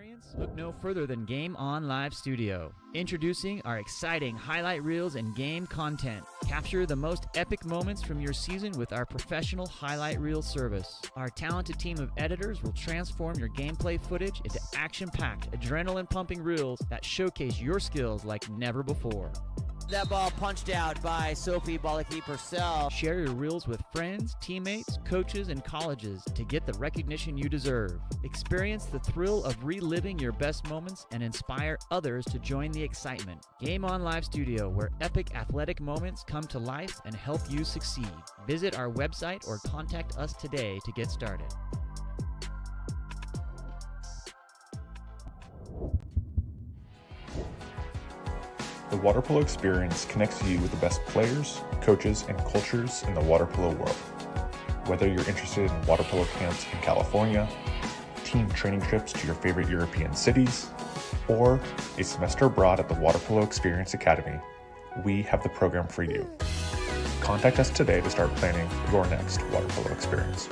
experience? Look no further than Game On Live Studio. Introducing our exciting highlight reels and game content. Capture the most epic moments from your season with our professional highlight reel service. Our talented team of editors will transform your gameplay footage into action-packed, adrenaline-pumping reels that showcase your skills like never before. That ball punched out by Sophie Bolaki-Purcell. Share your reels with friends, teammates, coaches, and colleges to get the recognition you deserve. Experience the thrill of reliving your best moments and inspire others to join the excitement. Game On Live Studio, where epic athletic moments come to life and help you succeed. Visit our website or contact us today to get started. The water polo experience connects you with the best players, coaches, and cultures in the water polo world. Whether you're interested in water polo camps in California, team training trips to your favorite European cities, or a semester abroad at the Water Polo Experience Academy, we have the program for you. Contact us today to start planning your next water polo experience.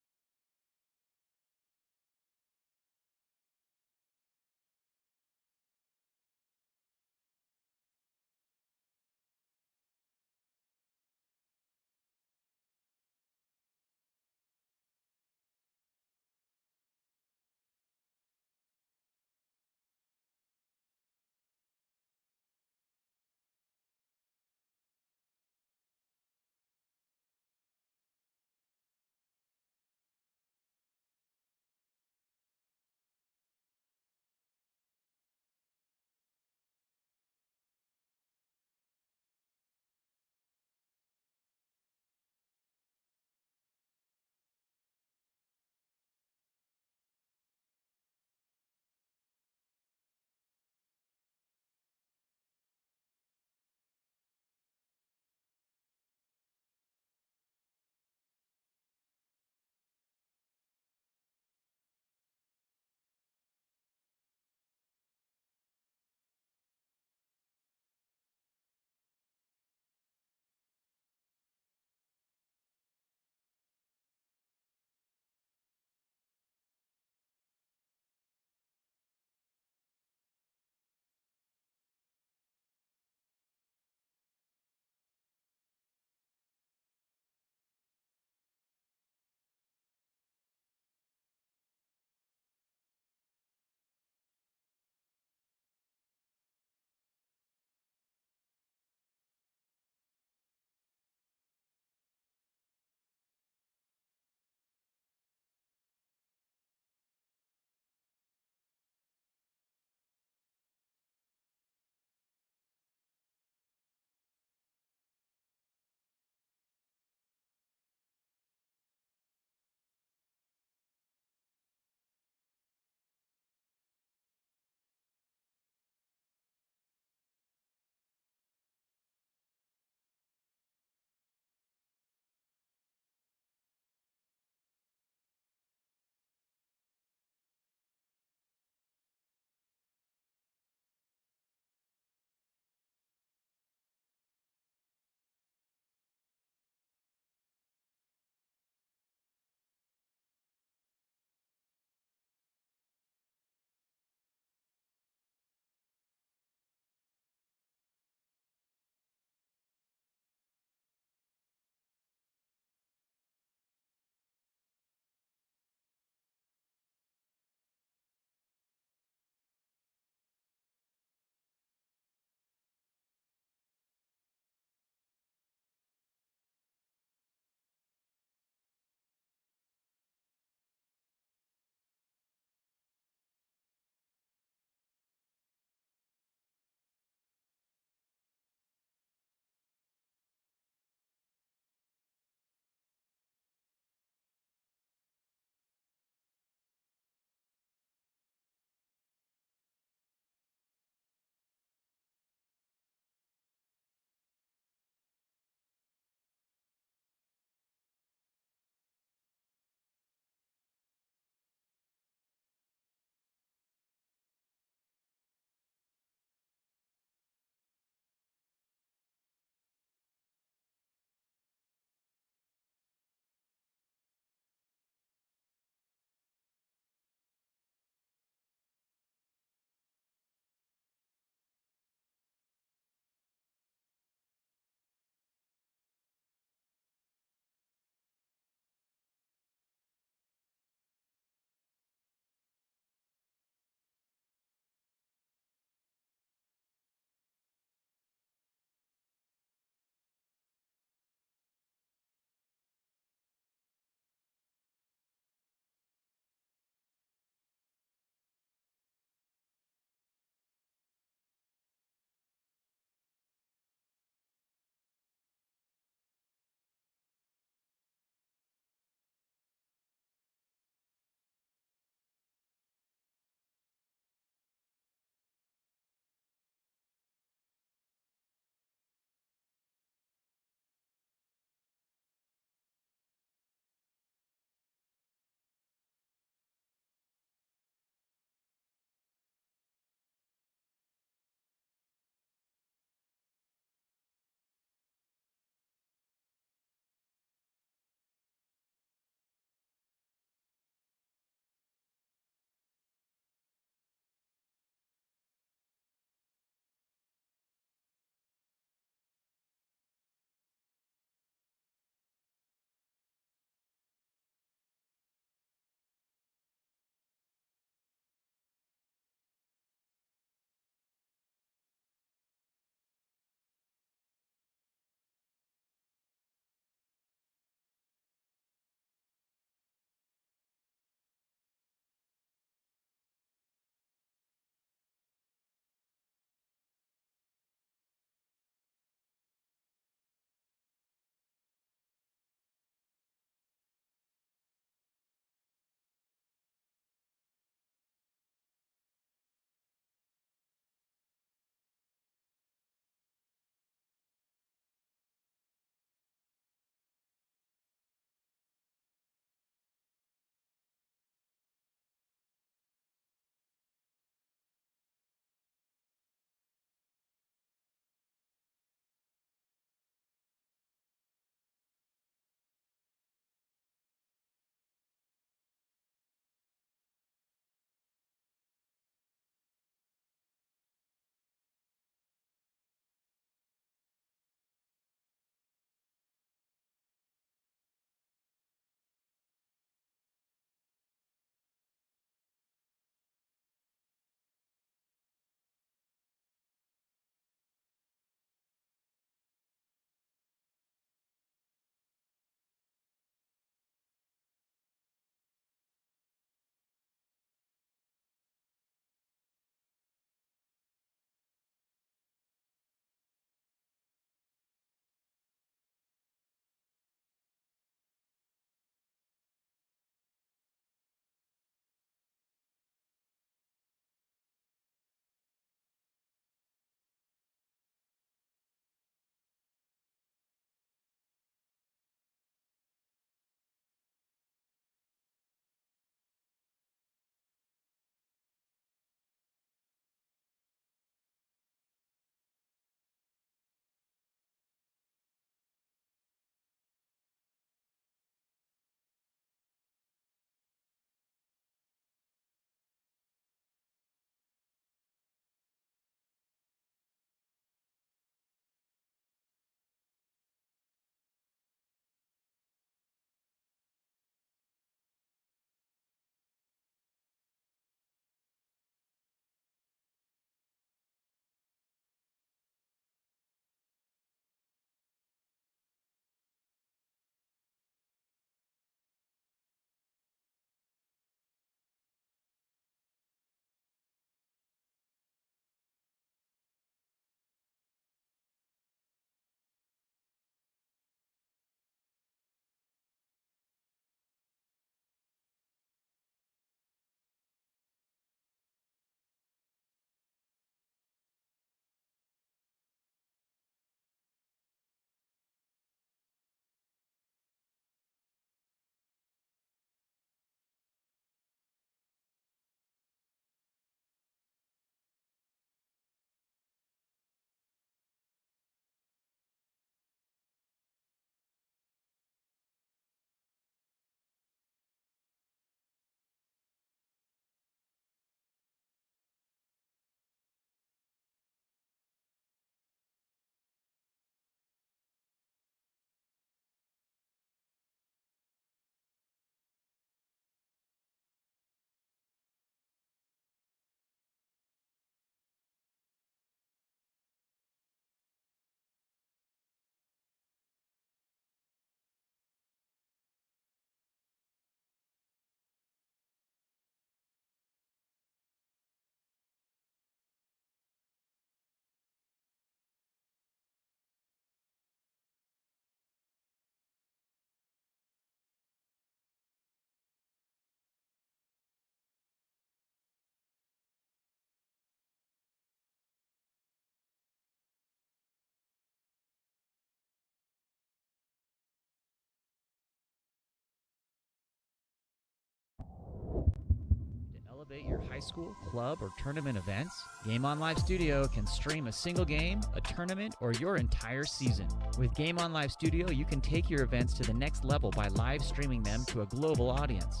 elevate your high school, club, or tournament events, Game On Live Studio can stream a single game, a tournament, or your entire season. With Game On Live Studio, you can take your events to the next level by live streaming them to a global audience.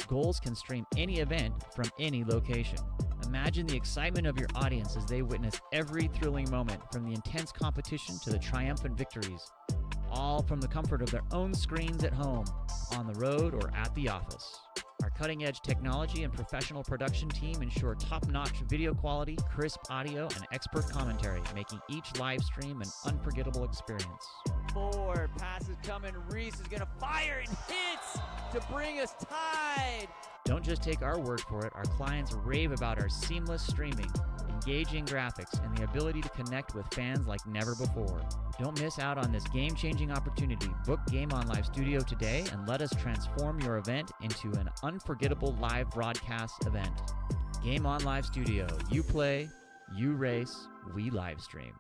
Goals can stream any event from any location. Imagine the excitement of your audience as they witness every thrilling moment, from the intense competition to the triumphant victories, all from the comfort of their own screens at home, on the road, or at the office. Our cutting-edge technology and professional production team ensure top-notch video quality, crisp audio, and expert commentary, making each live stream an unforgettable experience. Forward, pass is coming. Reese is going to fire and hits to bring us tied. Don't just take our word for it. Our clients rave about our seamless streaming, engaging graphics, and the ability to connect with fans like never before. Don't miss out on this game-changing opportunity. Book Game On Live Studio today and let us transform your event into an unforgettable live broadcast event. Game On Live Studio. You play, you race, we live stream.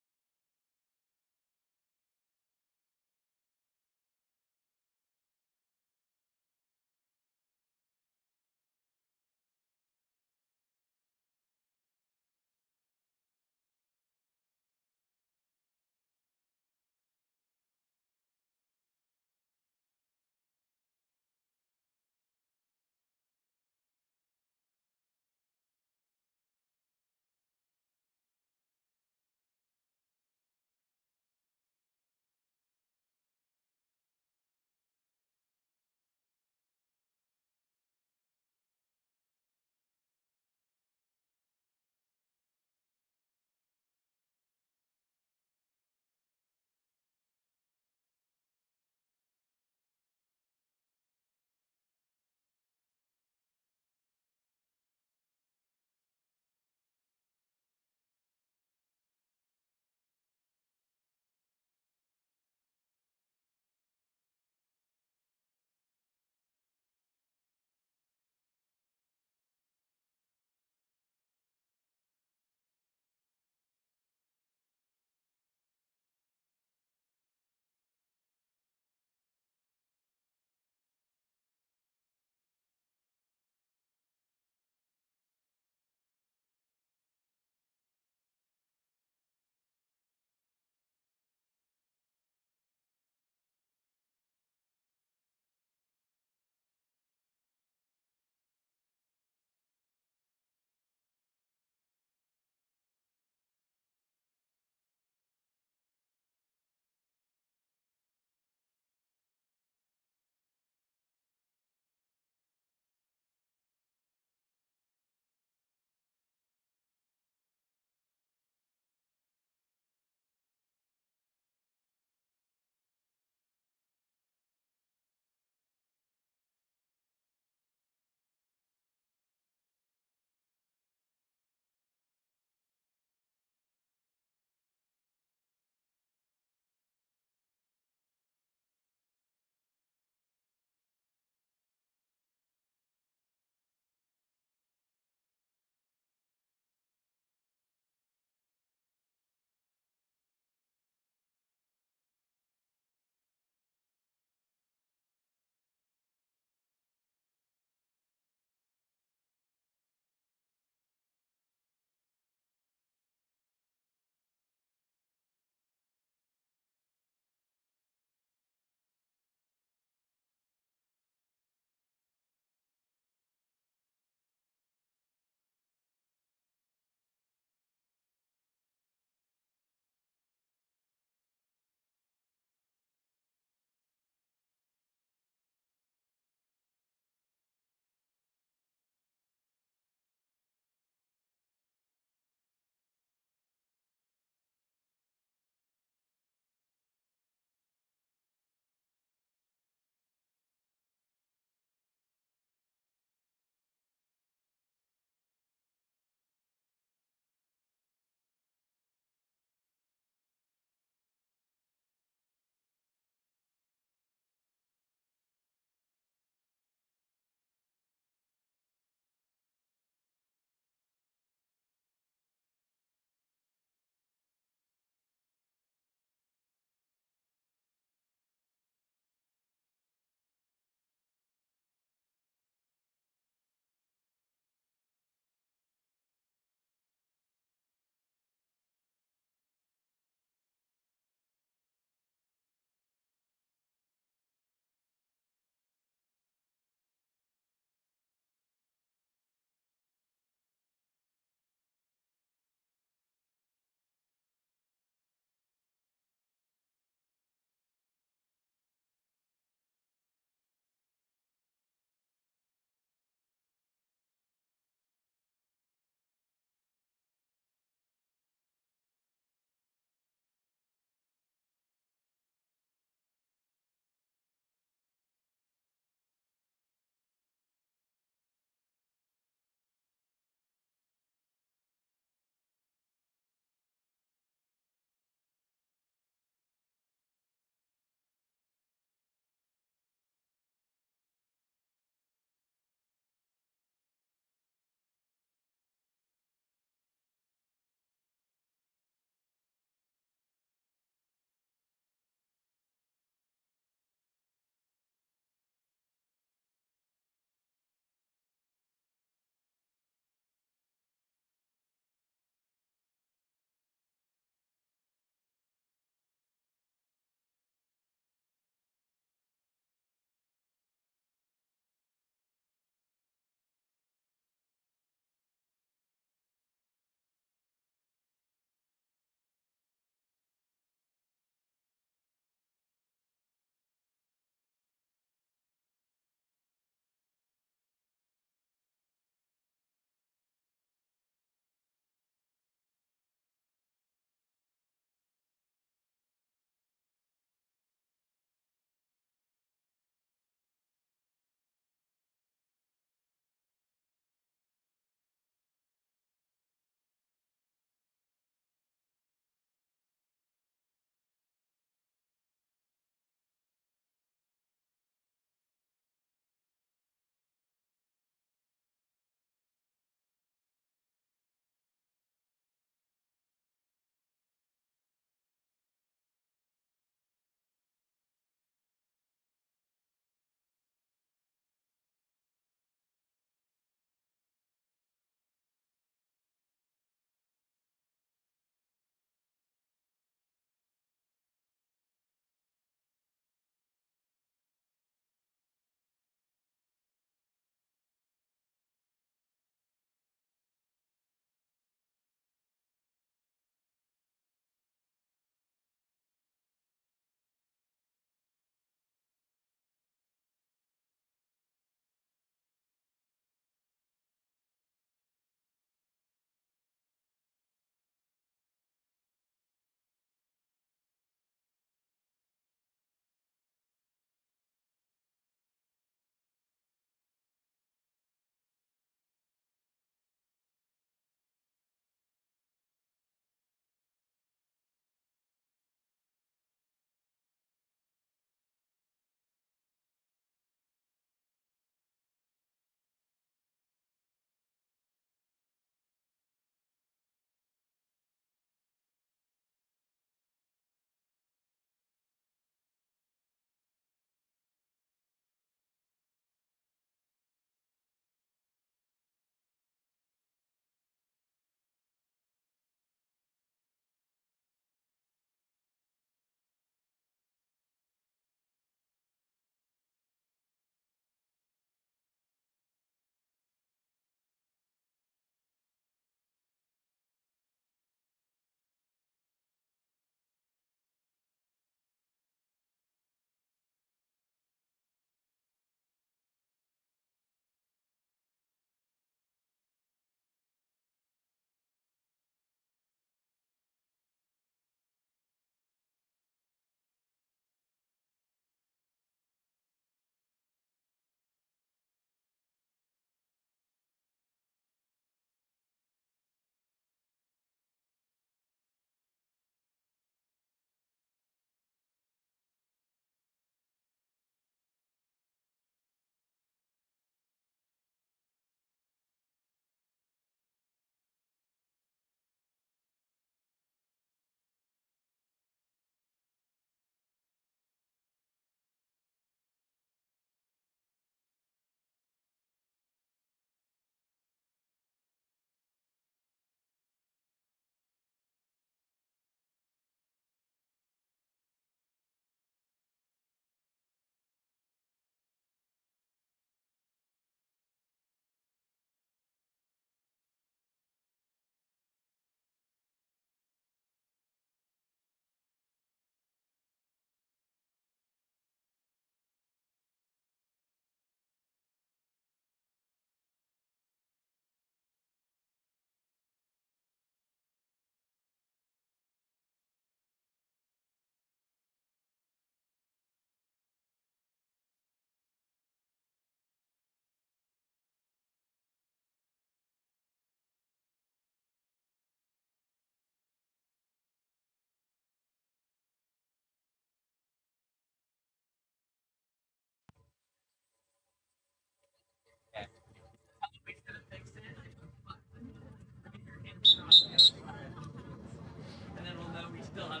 I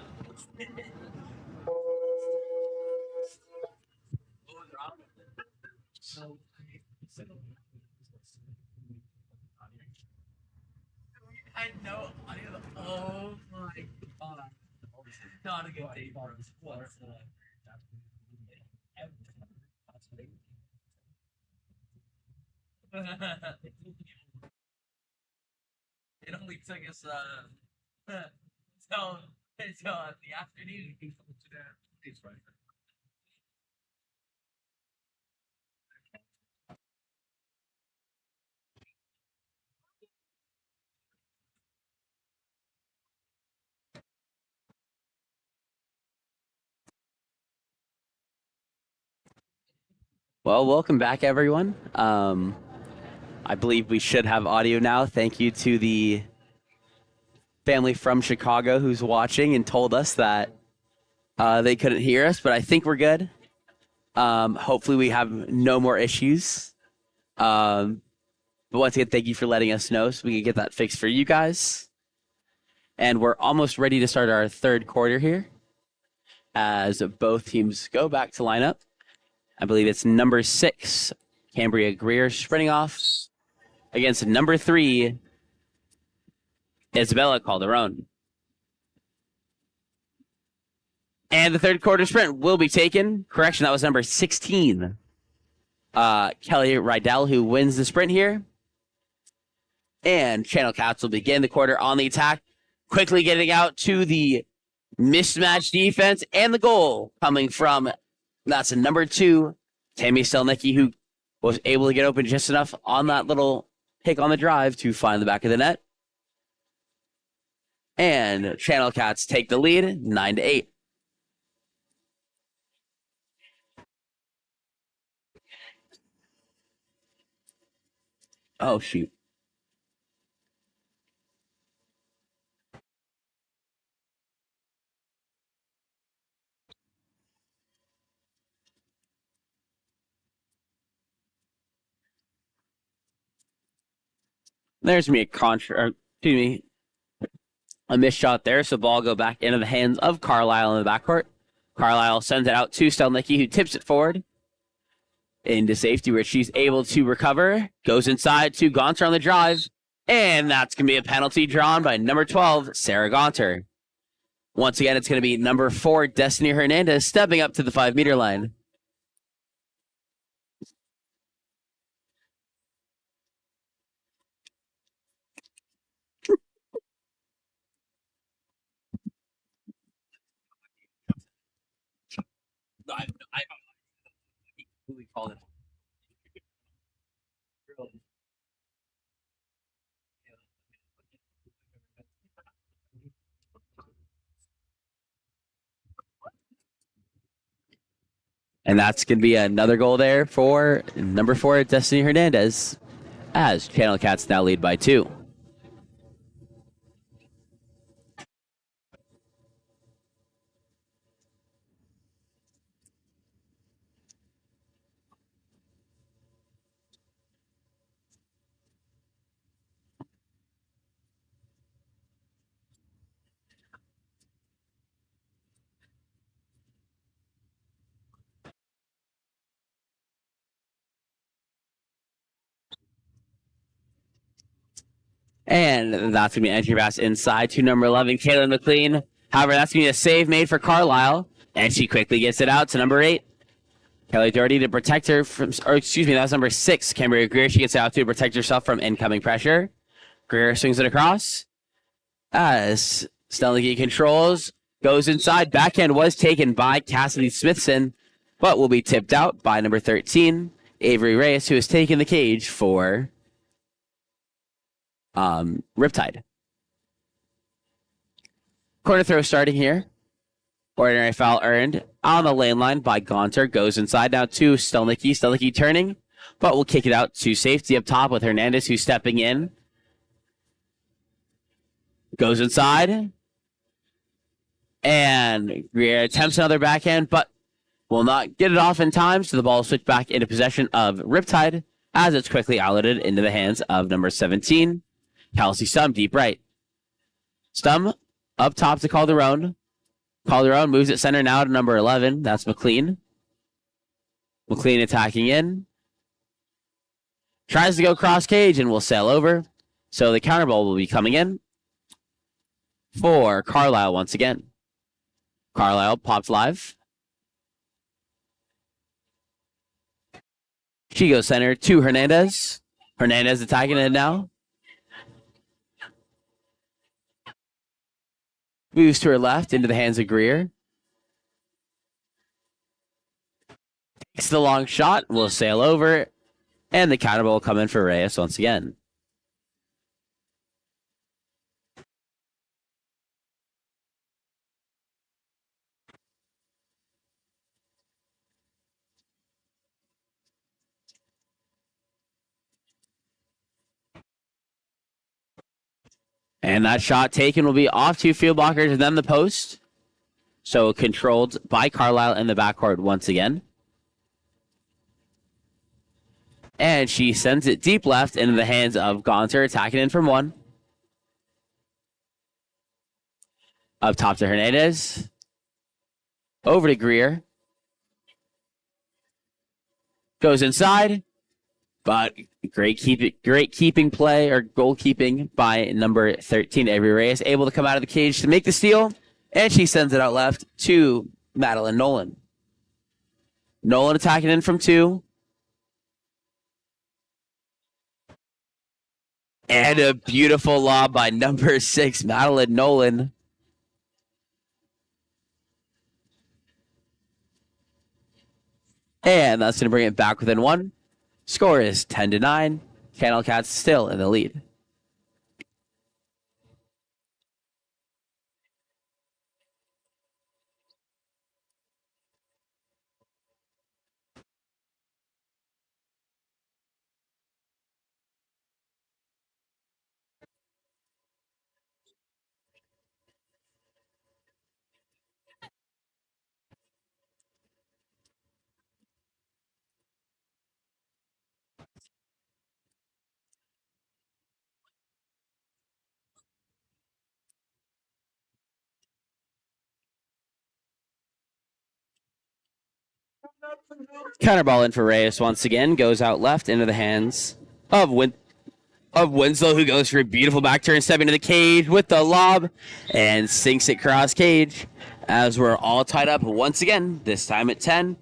know. Oh my god. Not a good day. It only took us till the afternoon. It's right. Well, welcome back, everyone. I believe we should have audio now. Thank you to the family from Chicago who's watching and told us that they couldn't hear us, but I think we're good. Hopefully we have no more issues. But once again, thank you for letting us know so we can get that fixed for you guys. And we're almost ready to start our third quarter here as both teams go back to lineup. I believe it's number 6, Cambria Greer, sprinting off against number 3, Isabella Calderon. And the third quarter sprint will be taken. Correction, that was number 16, Kelly Rydell, who wins the sprint here. And Channel Cats will begin the quarter on the attack, quickly getting out to the mismatched defense and the goal coming from, that's a number 2, Tammy Stelnicki, who was able to get open just enough on that little pick on the drive to find the back of the net. And Channel Cats take the lead, 9-8. Oh, shoot. There's me a missed shot there, so ball go back into the hands of Carlisle in the backcourt. Carlisle sends it out to Stelnicki, who tips it forward into safety, where she's able to recover. Goes inside to Gaunter on the drive, and that's going to be a penalty drawn by number 12, Sarah Gaunter. Once again, it's going to be number 4, Destiny Hernandez, stepping up to the 5-meter line. We called it. And that's going to be another goal there for number 4, Destiny Hernandez, as Channel Cats now lead by 2. And that's going to be an entry pass inside to number 11, Kaylin McLean. However, that's going to be a save made for Carlisle, and she quickly gets it out to number 8, Kelly Doherty, to protect her from, that's number 6, Cambria Greer. She gets it out to protect herself from incoming pressure. Greer swings it across as Stelnicki controls, goes inside. Backhand was taken by Cassidy Smithson, but will be tipped out by number 13, Avery Reyes, who has taken the cage for Riptide. Corner throw starting here. Ordinary foul earned on the lane line by Gaunter. Goes inside now to Stelnicki. Stelnicki turning, but will kick it out to safety up top with Hernandez, who's stepping in. Goes inside. And Greer attempts another backhand, but will not get it off in time, so the ball will switch back into possession of Riptide as it's quickly outletted into the hands of number 17, Kelsey Stum, deep right. Stum up top to Calderon. Calderon moves at center now to number 11. That's McLean. McLean attacking in. Tries to go cross cage and will sail over. So the counter ball will be coming in for Carlisle once again. Carlisle popped live. She goes center to Hernandez. Hernandez attacking it now. Moves to her left into the hands of Greer. Takes the long shot. Will sail over. And the counter ball will come in for Reyes once again. And that shot taken will be off 2 field blockers and then the post. So controlled by Carlisle in the backcourt once again. And she sends it deep left into the hands of Gaunter, attacking in from 1. Up top to Hernandez. Over to Greer. Goes inside. But great keeping play or goalkeeping by number 13, Avery Reyes, able to come out of the cage to make the steal, and she sends it out left to Madeline Nolan. Nolan attacking in from 2. And a beautiful lob by number 6, Madeline Nolan. And that's going to bring it back within 1. Score is 10-9. Kennel Cats still in the lead. Counter ball in for Reyes once again. Goes out left into the hands of Winslow, who goes for a beautiful back turn, step into the cage with the lob and sinks it cross cage as we're all tied up once again, this time at 10.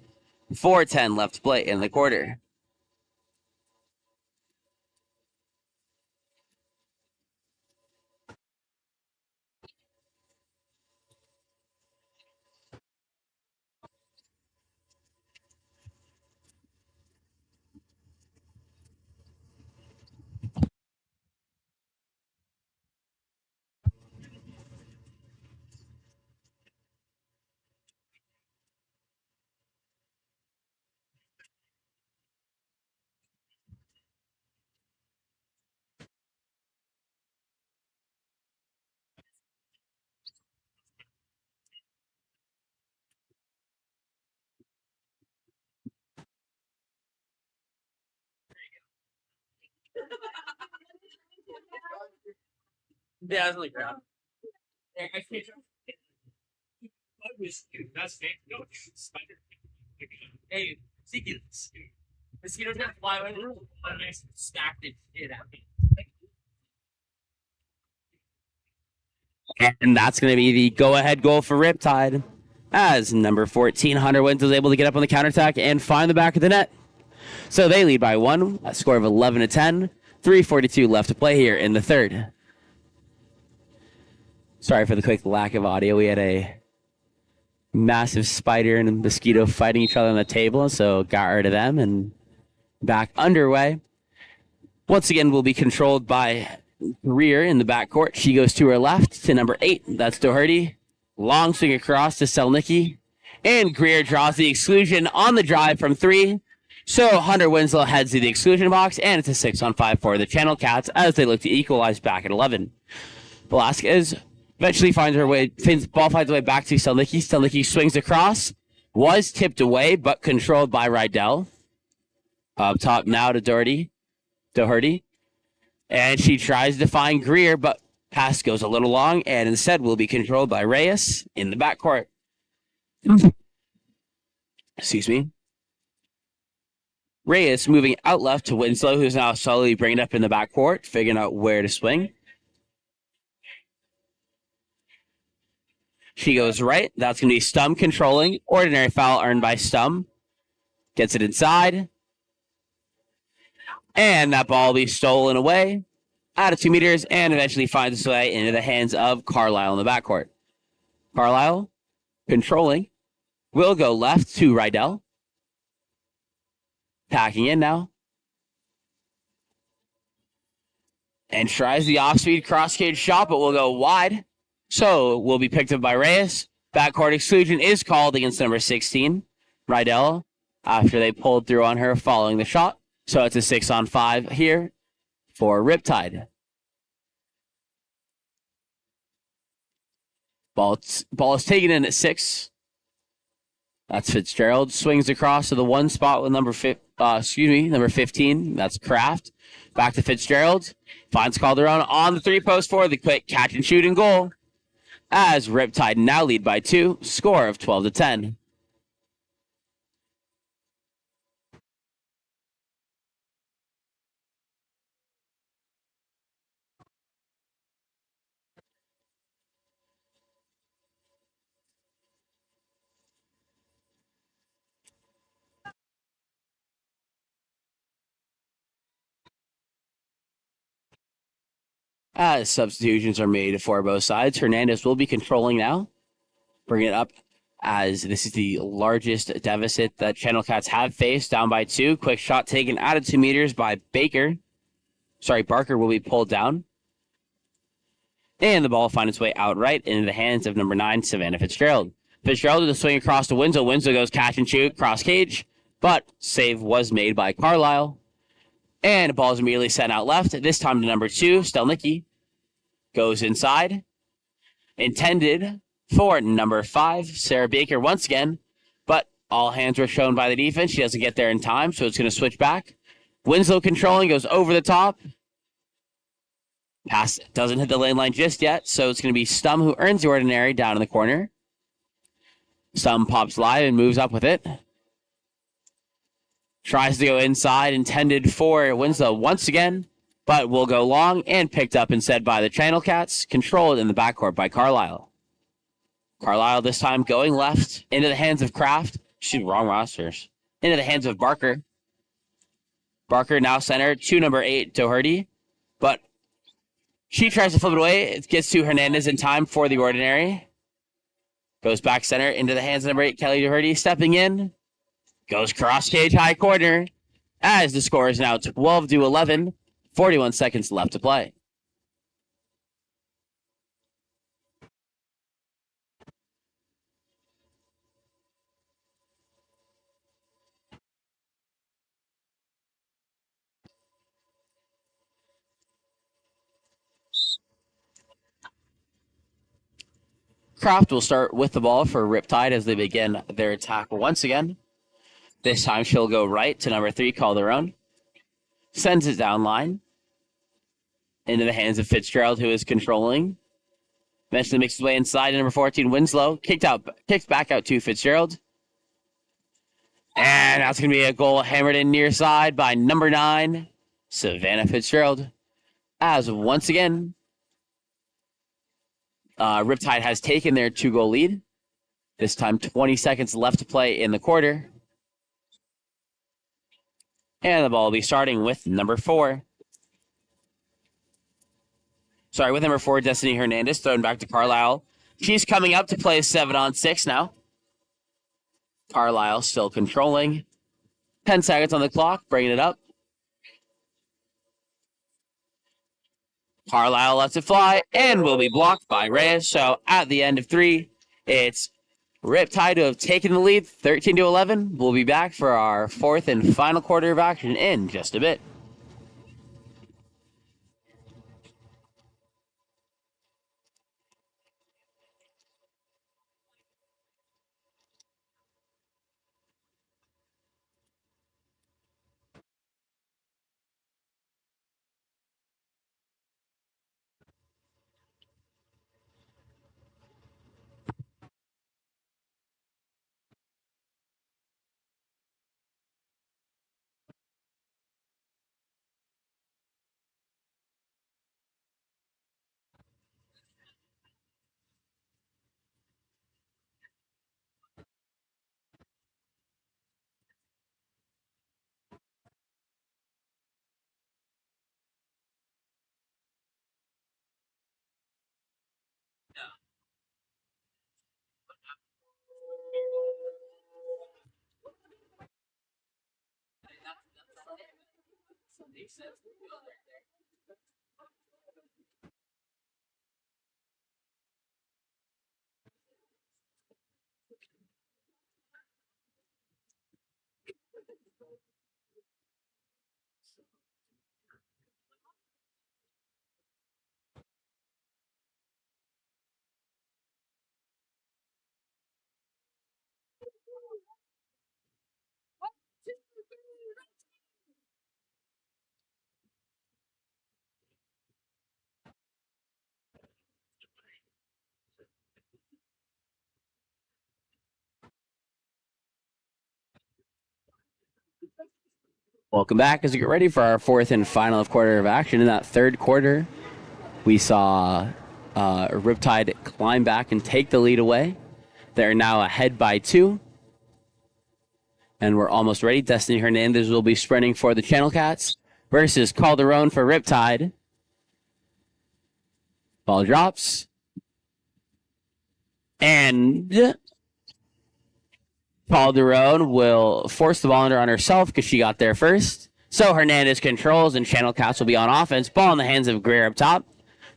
4:10 left to play in the quarter. Yeah, it's like that. That's fake. No, spider. Hey, seagulls. Mosquitoes gonna fly over the room. I stacked it at me. And that's going to be the go-ahead goal for Riptide, as number 14, Hunter Wins, was able to get up on the counterattack and find the back of the net. So they lead by 1, a score of 11-10, 3:42 left to play here in the third. Sorry for the quick lack of audio. We had a massive spider and a mosquito fighting each other on the table, so got rid of them and back underway. Once again, will be controlled by Greer in the backcourt. She goes to her left to number 8. That's Doherty. Long swing across to Selnicki. And Greer draws the exclusion on the drive from 3. So Hunter Winslow heads to the exclusion box, and it's a 6-on-5 for the Channel Cats as they look to equalize back at 11. Velasquez eventually finds her way, ball finds her way back to Selnicki. Selnicki swings across, was tipped away, but controlled by Rydell. Up top now to Doherty. And she tries to find Greer, but pass goes a little long, and instead will be controlled by Reyes in the backcourt. Excuse me. Reyes moving out left to Winslow, who's now slowly bringing it up in the backcourt, figuring out where to swing. She goes right. That's going to be Stum controlling. Ordinary foul earned by Stum. Gets it inside. And that ball will be stolen away out of 2 meters and eventually finds its way into the hands of Carlisle in the backcourt. Carlisle controlling. Will go left to Rydell. Packing in now. And tries the off-speed cross-cage shot, but will go wide. So will be picked up by Reyes. Backcourt exclusion is called against number 16, Rydell, after they pulled through on her following the shot. So it's a 6-on-5 here for Riptide. Ball is taken in at 6. That's Fitzgerald. Swings across to the 1 spot with number 15. That's Kraft. Back to Fitzgerald. Finds Calderon on the 3-post for the quick catch and shoot and goal. As Riptide now lead by 2. Score of 12-10. As substitutions are made for both sides, Hernandez will be controlling now. Bring it up as this is the largest deficit that Channel Cats have faced, down by 2. Quick shot taken out of 2 meters by Barker will be pulled down. And the ball will find its way outright into the hands of number 9, Savannah Fitzgerald. Fitzgerald with a swing across to Winslow. Winslow goes catch and shoot, cross cage, but save was made by Carlisle. And the ball is immediately sent out left, this time to number 2, Stelnicki. Goes inside. Intended for number 5, Sarah Baker once again, but all hands were shown by the defense. She doesn't get there in time, so it's going to switch back. Winslow controlling, goes over the top. Pass doesn't hit the lane line just yet, so it's going to be Stum who earns the ordinary down in the corner. Stum pops live and moves up with it. Tries to go inside, intended for Winslow once again, but will go long and picked up instead by the Channel Cats, controlled in the backcourt by Carlisle. Carlisle this time going left into the hands of Kraft. Wrong rosters. Into the hands of Barker. Barker now center to number 8, Doherty, but she tries to flip it away. It gets to Hernandez in time for the ordinary. Goes back center into the hands of number 8, Kelly Doherty, stepping in. Goes cross cage high corner as the score is now 12-11. 41 seconds left to play. Kraft will start with the ball for Riptide as they begin their attack once again. This time she'll go right to number 3, Calderon. Sends it down line into the hands of Fitzgerald, who is controlling. Eventually makes his way inside to number 14, Winslow. Kicked back out to Fitzgerald. And that's going to be a goal hammered in near side by number 9, Savannah Fitzgerald. As once again, Riptide has taken their 2-goal lead. This time 20 seconds left to play in the quarter. And the ball will be starting with number 4. With number 4, Destiny Hernandez, thrown back to Carlisle. She's coming up to play 7-on-6 now. Carlisle still controlling. 10 seconds on the clock, bringing it up. Carlisle lets it fly and will be blocked by Reyes. So at the end of 3, it's Riptide who have taken the lead, 13-11. We'll be back for our 4th and final quarter of action in just a bit. Welcome back as we get ready for our fourth and final quarter of action. In that third quarter, we saw Riptide climb back and take the lead away. They're now ahead by 2. And we're almost ready. Destiny Hernandez will be sprinting for the Channel Cats versus Calderon for Riptide. Ball drops. And Calderon will force the ball under on herself because she got there first. So Hernandez controls and Channel Cats will be on offense. Ball in the hands of Greer up top.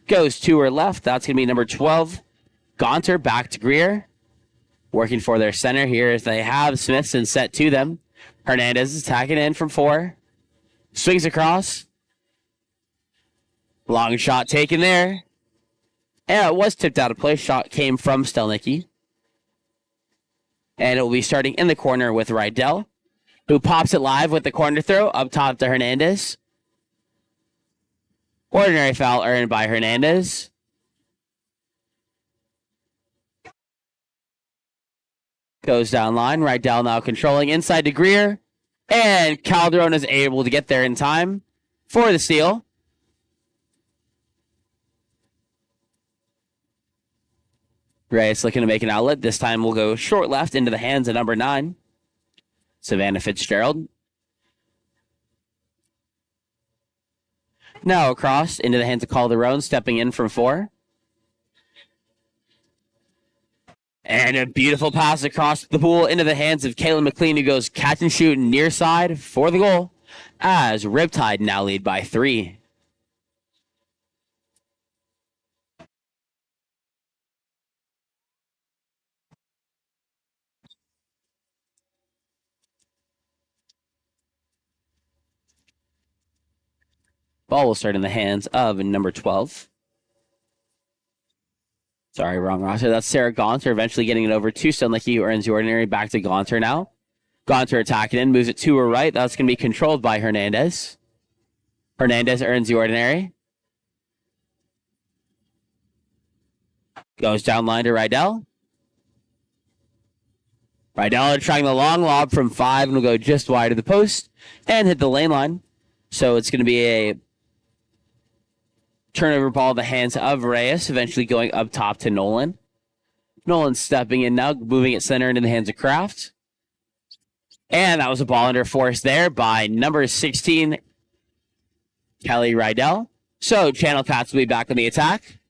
Goes to her left. That's going to be number 12. Gaunter back to Greer. Working for their center here as they have Smithson set to them. Hernandez is attacking in from 4. Swings across. Long shot taken there. And it was tipped out of play. Shot came from Stelnicki. And it will be starting in the corner with Rydell, who pops it live with the corner throw up top to Hernandez. Ordinary foul earned by Hernandez. Goes down line. Rydell now controlling inside to Greer. And Calderon is able to get there in time for the steal. Reyes looking to make an outlet. This time we'll go short left into the hands of number 9. Savannah Fitzgerald. Now across into the hands of Calderon, stepping in from 4. And a beautiful pass across the pool into the hands of Kayla McLean, who goes catch and shoot near side for the goal, as Riptide now lead by 3. Ball will start in the hands of number 12. Sorry, wrong roster. That's Sarah Gaunter, eventually getting it over to Stelnicki, who earns the ordinary. Back to Gaunter now. Gaunter attacking in, moves it to her right. That's going to be controlled by Hernandez. Hernandez earns the ordinary. Goes down line to Rydell. Rydell trying the long lob from 5 and will go just wide of the post and hit the lane line. So it's going to be a turnover ball in the hands of Reyes, eventually going up top to Nolan. Nolan stepping in now, moving it center into the hands of Kraft. And that was a ball under force there by number 16, Kelly Rydell. So Channel Cats will be back on the attack.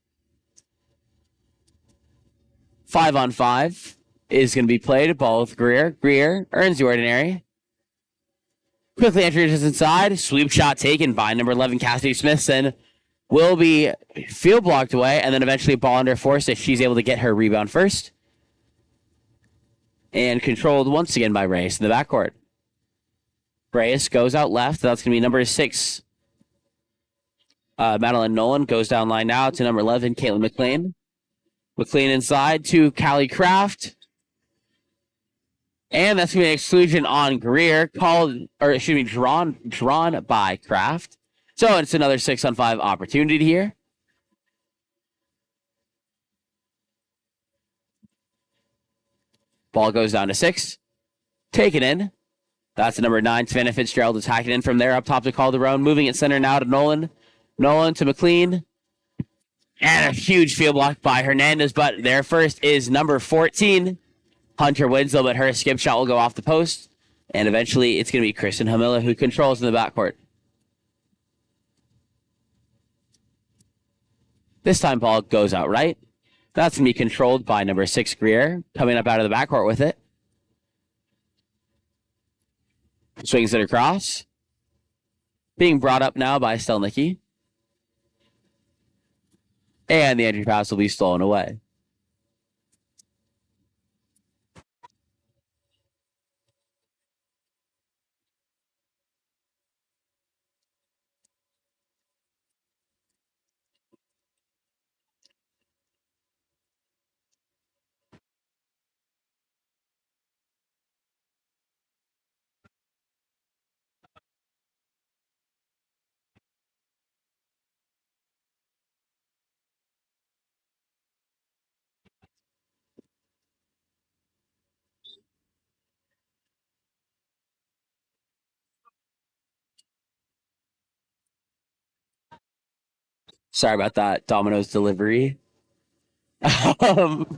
5-on-5 is going to be played. Ball with Greer. Greer earns the ordinary. Quickly enters inside. Sweep shot taken by number 11, Cassidy Smithson. Will be field blocked away, and then eventually ball under force if she's able to get her rebound first. And controlled once again by Reyes in the backcourt. Reyes goes out left. That's going to be number 6. Madeline Nolan goes down line now to number 11, Caitlin McLean. McLean inside to Callie Kraft. And that's going to be an exclusion on Greer, drawn by Kraft. So it's another 6-on-5 opportunity here. Ball goes down to 6. Taken in. That's number 9, Savannah Fitzgerald attacking in from there up top to Calderon. Moving it center now to Nolan. Nolan to McLean. And a huge field block by Hernandez, but there first is number 14, Hunter Winslow, but her skip shot will go off the post. And eventually it's going to be Kristen Hamilla who controls in the backcourt. This time ball goes out right. That's going to be controlled by number 6, Greer, coming up out of the backcourt with it. Swings it across. Being brought up now by Stelnicki. And the entry pass will be stolen away. Sorry about that, Domino's delivery for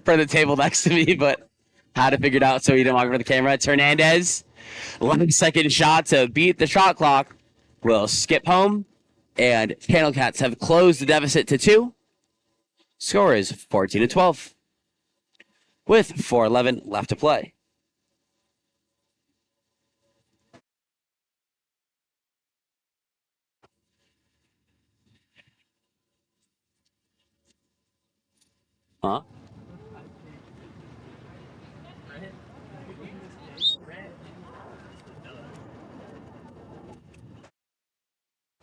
the table next to me, but had it figured out so he didn't walk over the camera. It's Hernandez. 11-second shot to beat the shot clock. Will skip home, and Channel Cats have closed the deficit to 2. Score is 14-12 with 4:11 left to play. Huh?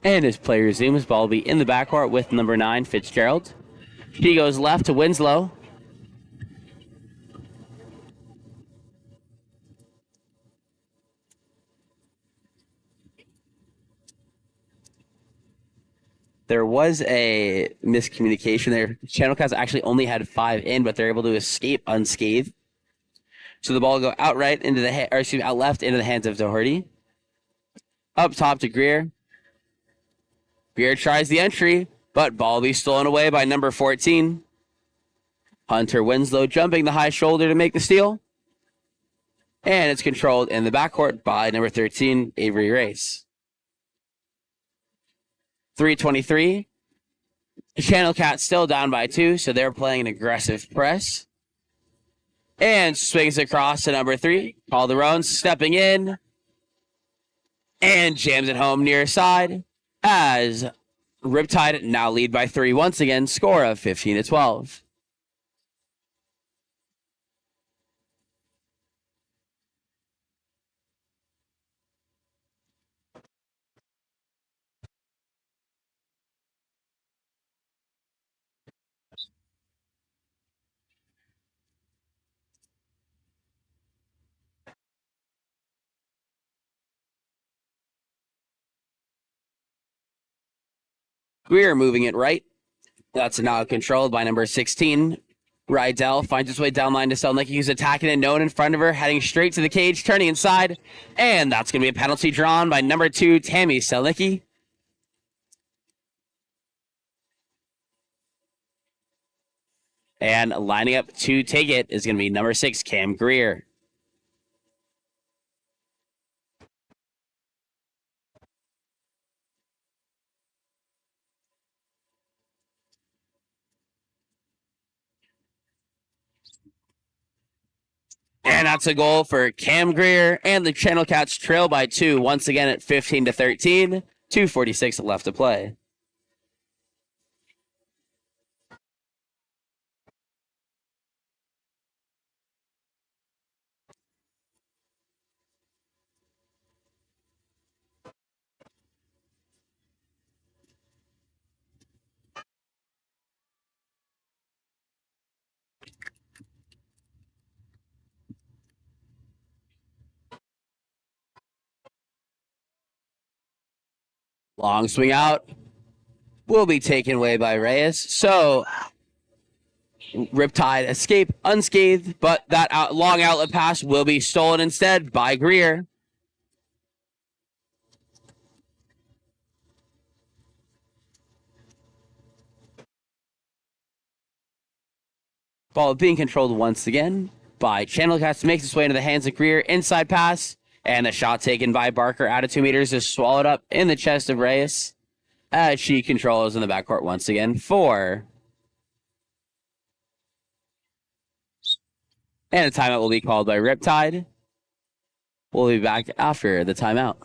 And his play resumes. Ball will be in the backcourt with number 9, Fitzgerald. He goes left to Winslow. There was a miscommunication there. Channel Cats actually only had 5 in, but they're able to escape unscathed. So the ball will go out right into the out left into the hands of Doherty. Up top to Greer. Greer tries the entry, but ball will be stolen away by number 14. Hunter Winslow jumping the high shoulder to make the steal. And it's controlled in the backcourt by number 13, Avery Race. 3:23. Channel Cats still down by 2, so they're playing an aggressive press. And swings across to number 3, Calderon, stepping in. And jams it home near side as Riptide now lead by 3 once again, score of 15-12. Greer moving it right. That's now controlled by number 16. Rydell finds his way down line to Stelnicki, who's attacking it, no one in front of her, heading straight to the cage, turning inside. And that's going to be a penalty drawn by number 2, Tammy Stelnicki. And lining up to take it is going to be number 6, Cam Greer. And that's a goal for Cam Greer, and the Channel Cats trail by 2 once again at 15-13. 2:46 left to play. Long swing out will be taken away by Reyes. So Riptide escape unscathed, but that long outlet pass will be stolen instead by Greer. Ball being controlled once again by Channel Cats, makes its way into the hands of Greer. Inside pass, and the shot taken by Barker out of 2 meters is swallowed up in the chest of Reyes as she controls in the backcourt once again. 4. And a timeout will be called by Riptide. We'll be back after the timeout.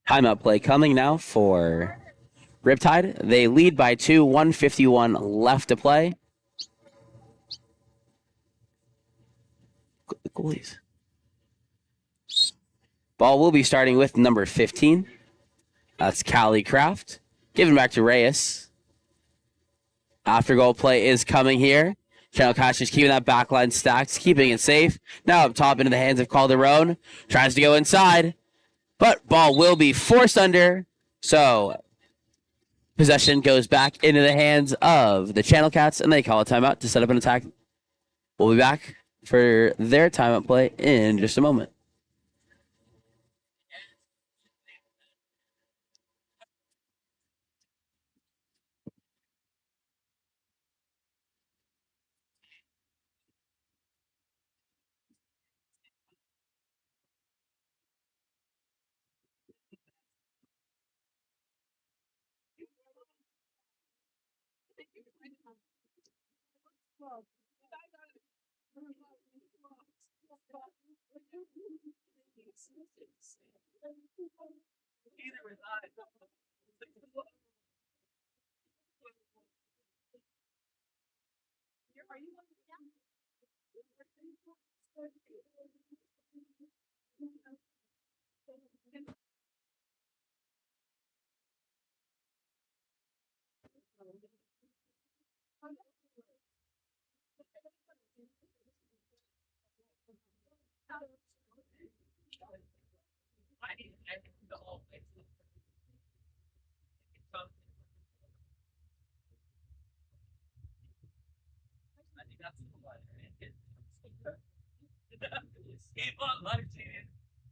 Timeout play coming now for Riptide. They lead by 2, 1:51 left to play. The goalies. Ball will be starting with number 15. That's Callie Kraft. Given back to Reyes. After goal play is coming here. Channel Cash is keeping that back line stacked, keeping it safe. Now up top into the hands of Calderon. Tries to go inside, but ball will be forced under. So possession goes back into the hands of the Channel Cats, and they call a timeout to set up an attack. We'll be back for their timeout play in just a moment.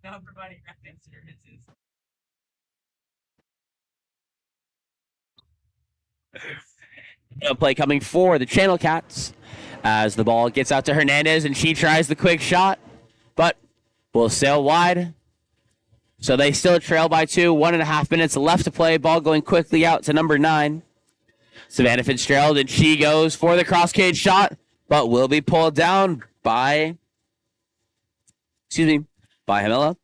Now providing graphic services. A play coming for the Channel Cats as the ball gets out to Hernandez, and she tries the quick shot, but will sail wide. So they still trail by 2, 1.5 minutes left to play. Ball going quickly out to number 9. Savannah Fitzgerald, and she goes for the cross cage shot, but will be pulled down by Hamilla.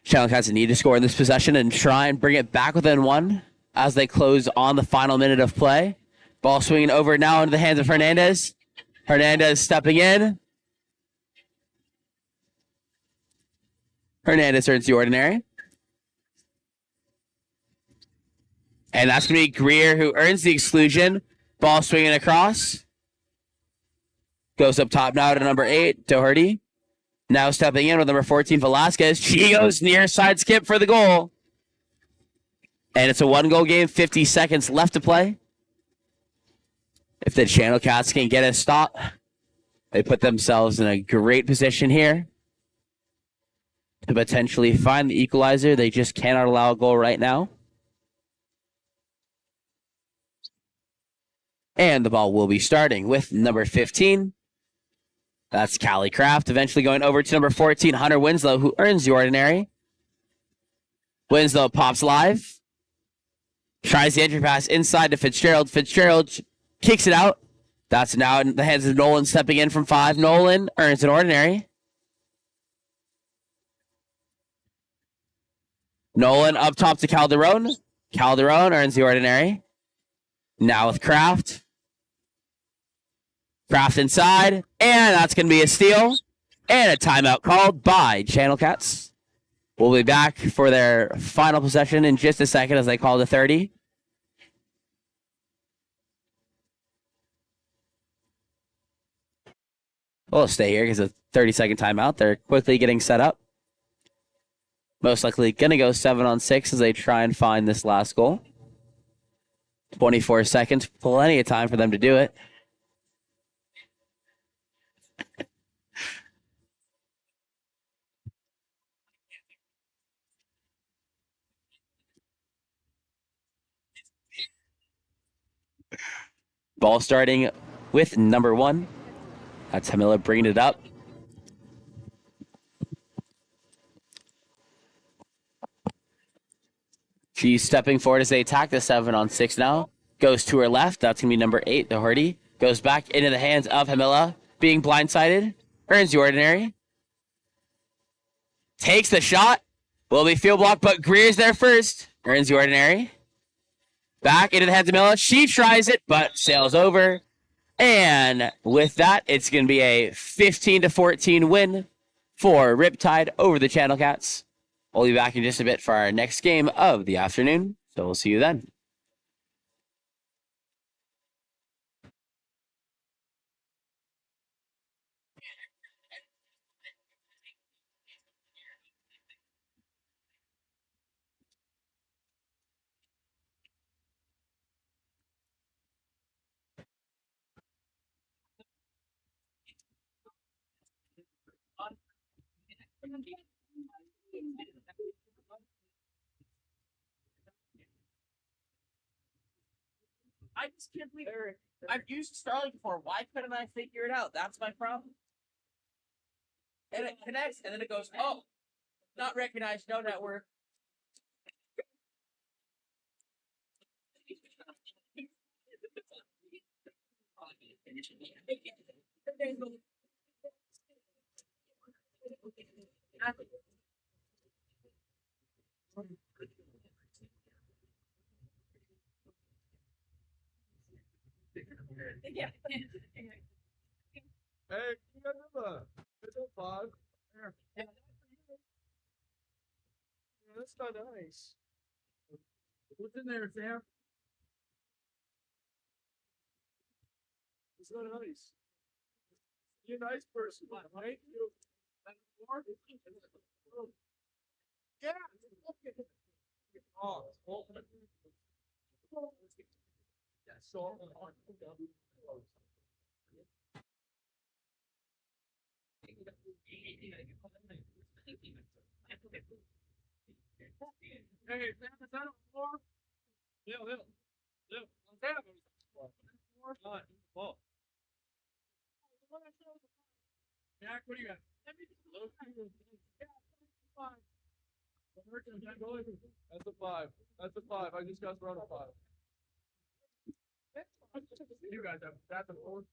Channel Cats need to score in this possession and try and bring it back within 1 as they close on the final minute of play. Ball swinging over now into the hands of Hernandez. Hernandez stepping in. Hernandez earns the ordinary. And that's going to be Greer who earns the exclusion. Ball swinging across. Goes up top now to number 8, Doherty. Now stepping in with number 14, Velasquez. She goes near side skip for the goal. And it's a 1-goal game, 50 seconds left to play. If the Channel Cats can get a stop, they put themselves in a great position here to potentially find the equalizer. They just cannot allow a goal right now. And the ball will be starting with number 15. That's Callie Kraft, eventually going over to number 14, Hunter Winslow, who earns the ordinary. Winslow pops live. Tries the entry pass inside to Fitzgerald. Fitzgerald kicks it out. That's now in the hands of Nolan stepping in from 5. Nolan earns an ordinary. Nolan up top to Calderon. Calderon earns the ordinary. Now with Kraft. Kraft inside. And that's going to be a steal. And a timeout called by Channel Cats. We'll be back for their final possession in just a second as they call the 30. We'll stay here because it's a 30-second timeout. They're quickly getting set up. Most likely going to go 7-on-6 as they try and find this last goal. 24 seconds, plenty of time for them to do it. Ball starting with number 1. That's Hamila bringing it up. She's stepping forward as they attack the 7-on-6 now. Goes to her left. That's going to be number 8, Doherty. Goes back into the hands of Hamila. Being blindsided. Earns the ordinary. Takes the shot. Will be field block, but Greer's there first. Earns the ordinary. Back into the hands of Hamila. She tries it, but sails over. And with that, it's going to be a 15-14 win for Riptide over the Channel Cats. We'll be back in just a bit for our next game of the afternoon, so we'll see you then. I just can't believe I've used Starlink before. Why couldn't I figure it out? That's my problem. And it connects, and then it goes, oh, not recognized, no network. Yeah. Hey, it's a 5. Yeah, that's not nice. What's in there, Sam? It's not nice. You're a nice person, right? Yeah. Oh, so hey, Sam, is that a 4? Yeah. Sam, well. Jack, what do you got? That's a 5. That's a 5. I just got thrown a 5. You guys have that's a 4.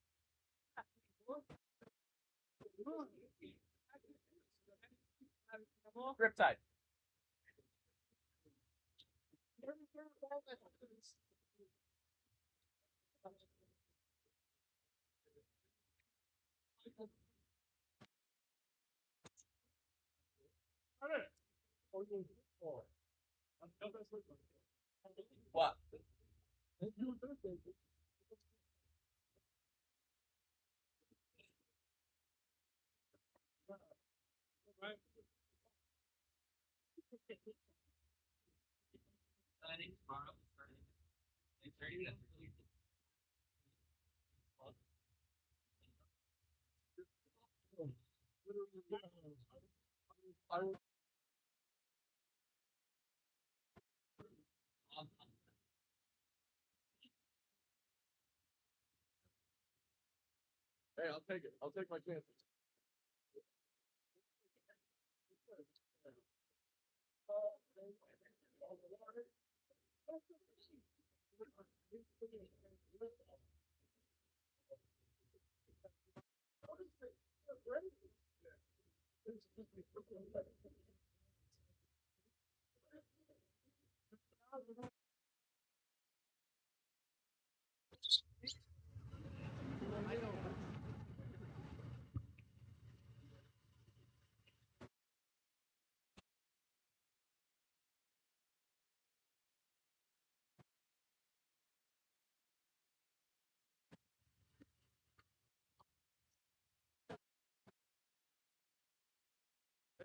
Riptide. What? Hey, I'll take it. I'll take my chances.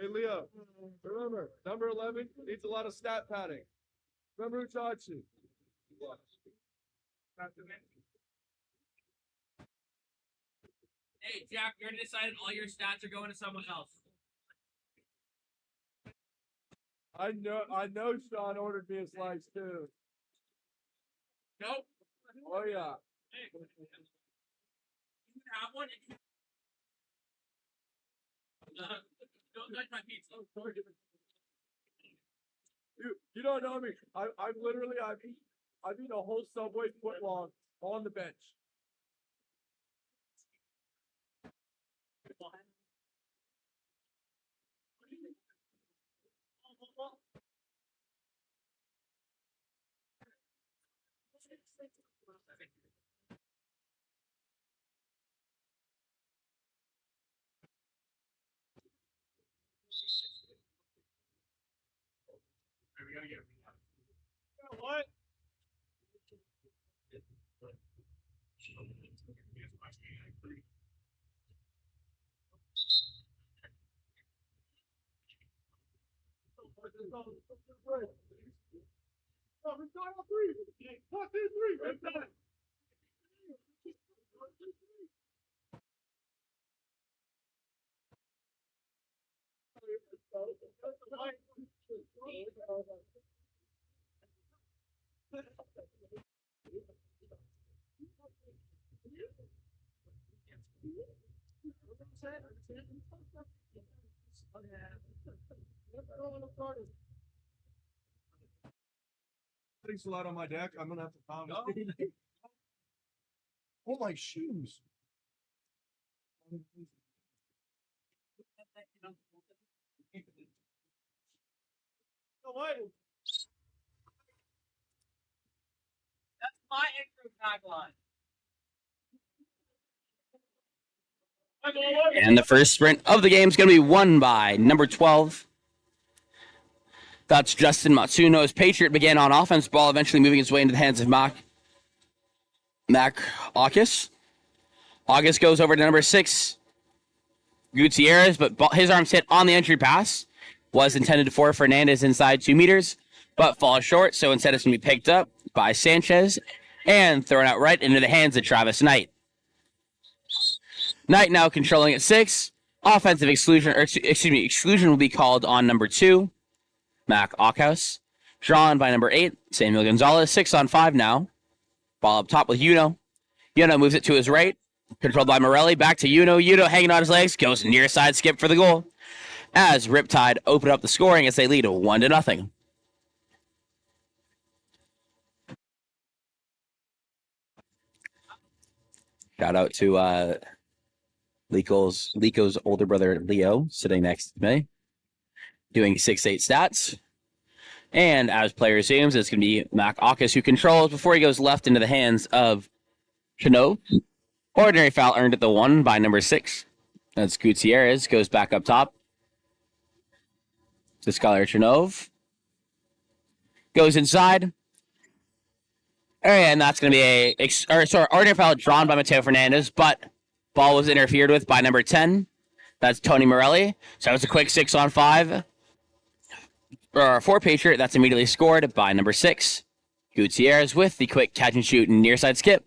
Hey, Leo, remember, number 11 needs a lot of stat padding. Remember who taught you? Hey, Jack, you're decided all your stats are going to someone else. I know Sean ordered me a slice too. Nope. Oh yeah. You can have one. Don't touch my pizza. You don't know me. I'm literally I've eaten a whole Subway foot long on the bench. What? Thanks a lot on my deck. I'm gonna have to pound it. Oh, my shoes. What? That's my intro tagline. And the first sprint of the game is going to be won by number 12. That's Justin Matsuno as Patriot began on offense, ball eventually moving his way into the hands of Mac August. August goes over to number 6, Gutierrez, but his arms hit on the entry pass. Was intended for Fernandez inside 2 meters, but falls short, so instead it's going to be picked up by Sanchez and thrown out right into the hands of Travis Knight. Knight now controlling at 6. Offensive exclusion, exclusion will be called on number 2, Mac Ockhouse. Drawn by number 8, Samuel Gonzalez. 6 on 5 now. Ball up top with Uno. Uno moves it to his right. Controlled by Morelli. Back to Uno. Uno hanging on his legs. Goes near side skip for the goal. As Riptide open up the scoring as they lead 1-0. Shout out to Lico's older brother, Leo, sitting next to me, doing 6-8 stats. And as player assumes, it's going to be Mac August who controls before he goes left into the hands of Chanot. Ordinary foul earned at the 1 by number 6. That's Gutierrez, goes back up top to Skylar Chanov. Goes inside. And that's going to be ordinary foul drawn by Mateo Fernandez, but ball was interfered with by number 10. That's Tony Morelli. So it's a quick 6 on 5. For Patriot, that's immediately scored by number 6. Gutierrez with the quick catch and shoot and near side skip.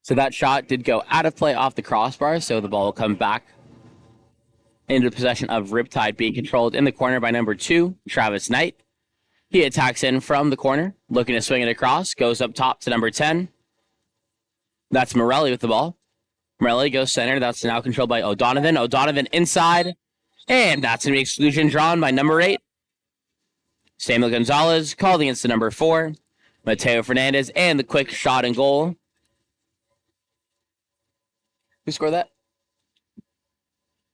So that shot did go out of play off the crossbar, so the ball will come back into possession of Riptide, being controlled in the corner by number 2, Travis Knight. He attacks in from the corner, looking to swing it across, goes up top to number 10. That's Morelli with the ball. Morelli goes center, that's now controlled by O'Donovan. O'Donovan inside, and that's an exclusion drawn by number 8. Samuel Gonzalez called against the number 4, Mateo Fernandez, and the quick shot and goal. Who scored that?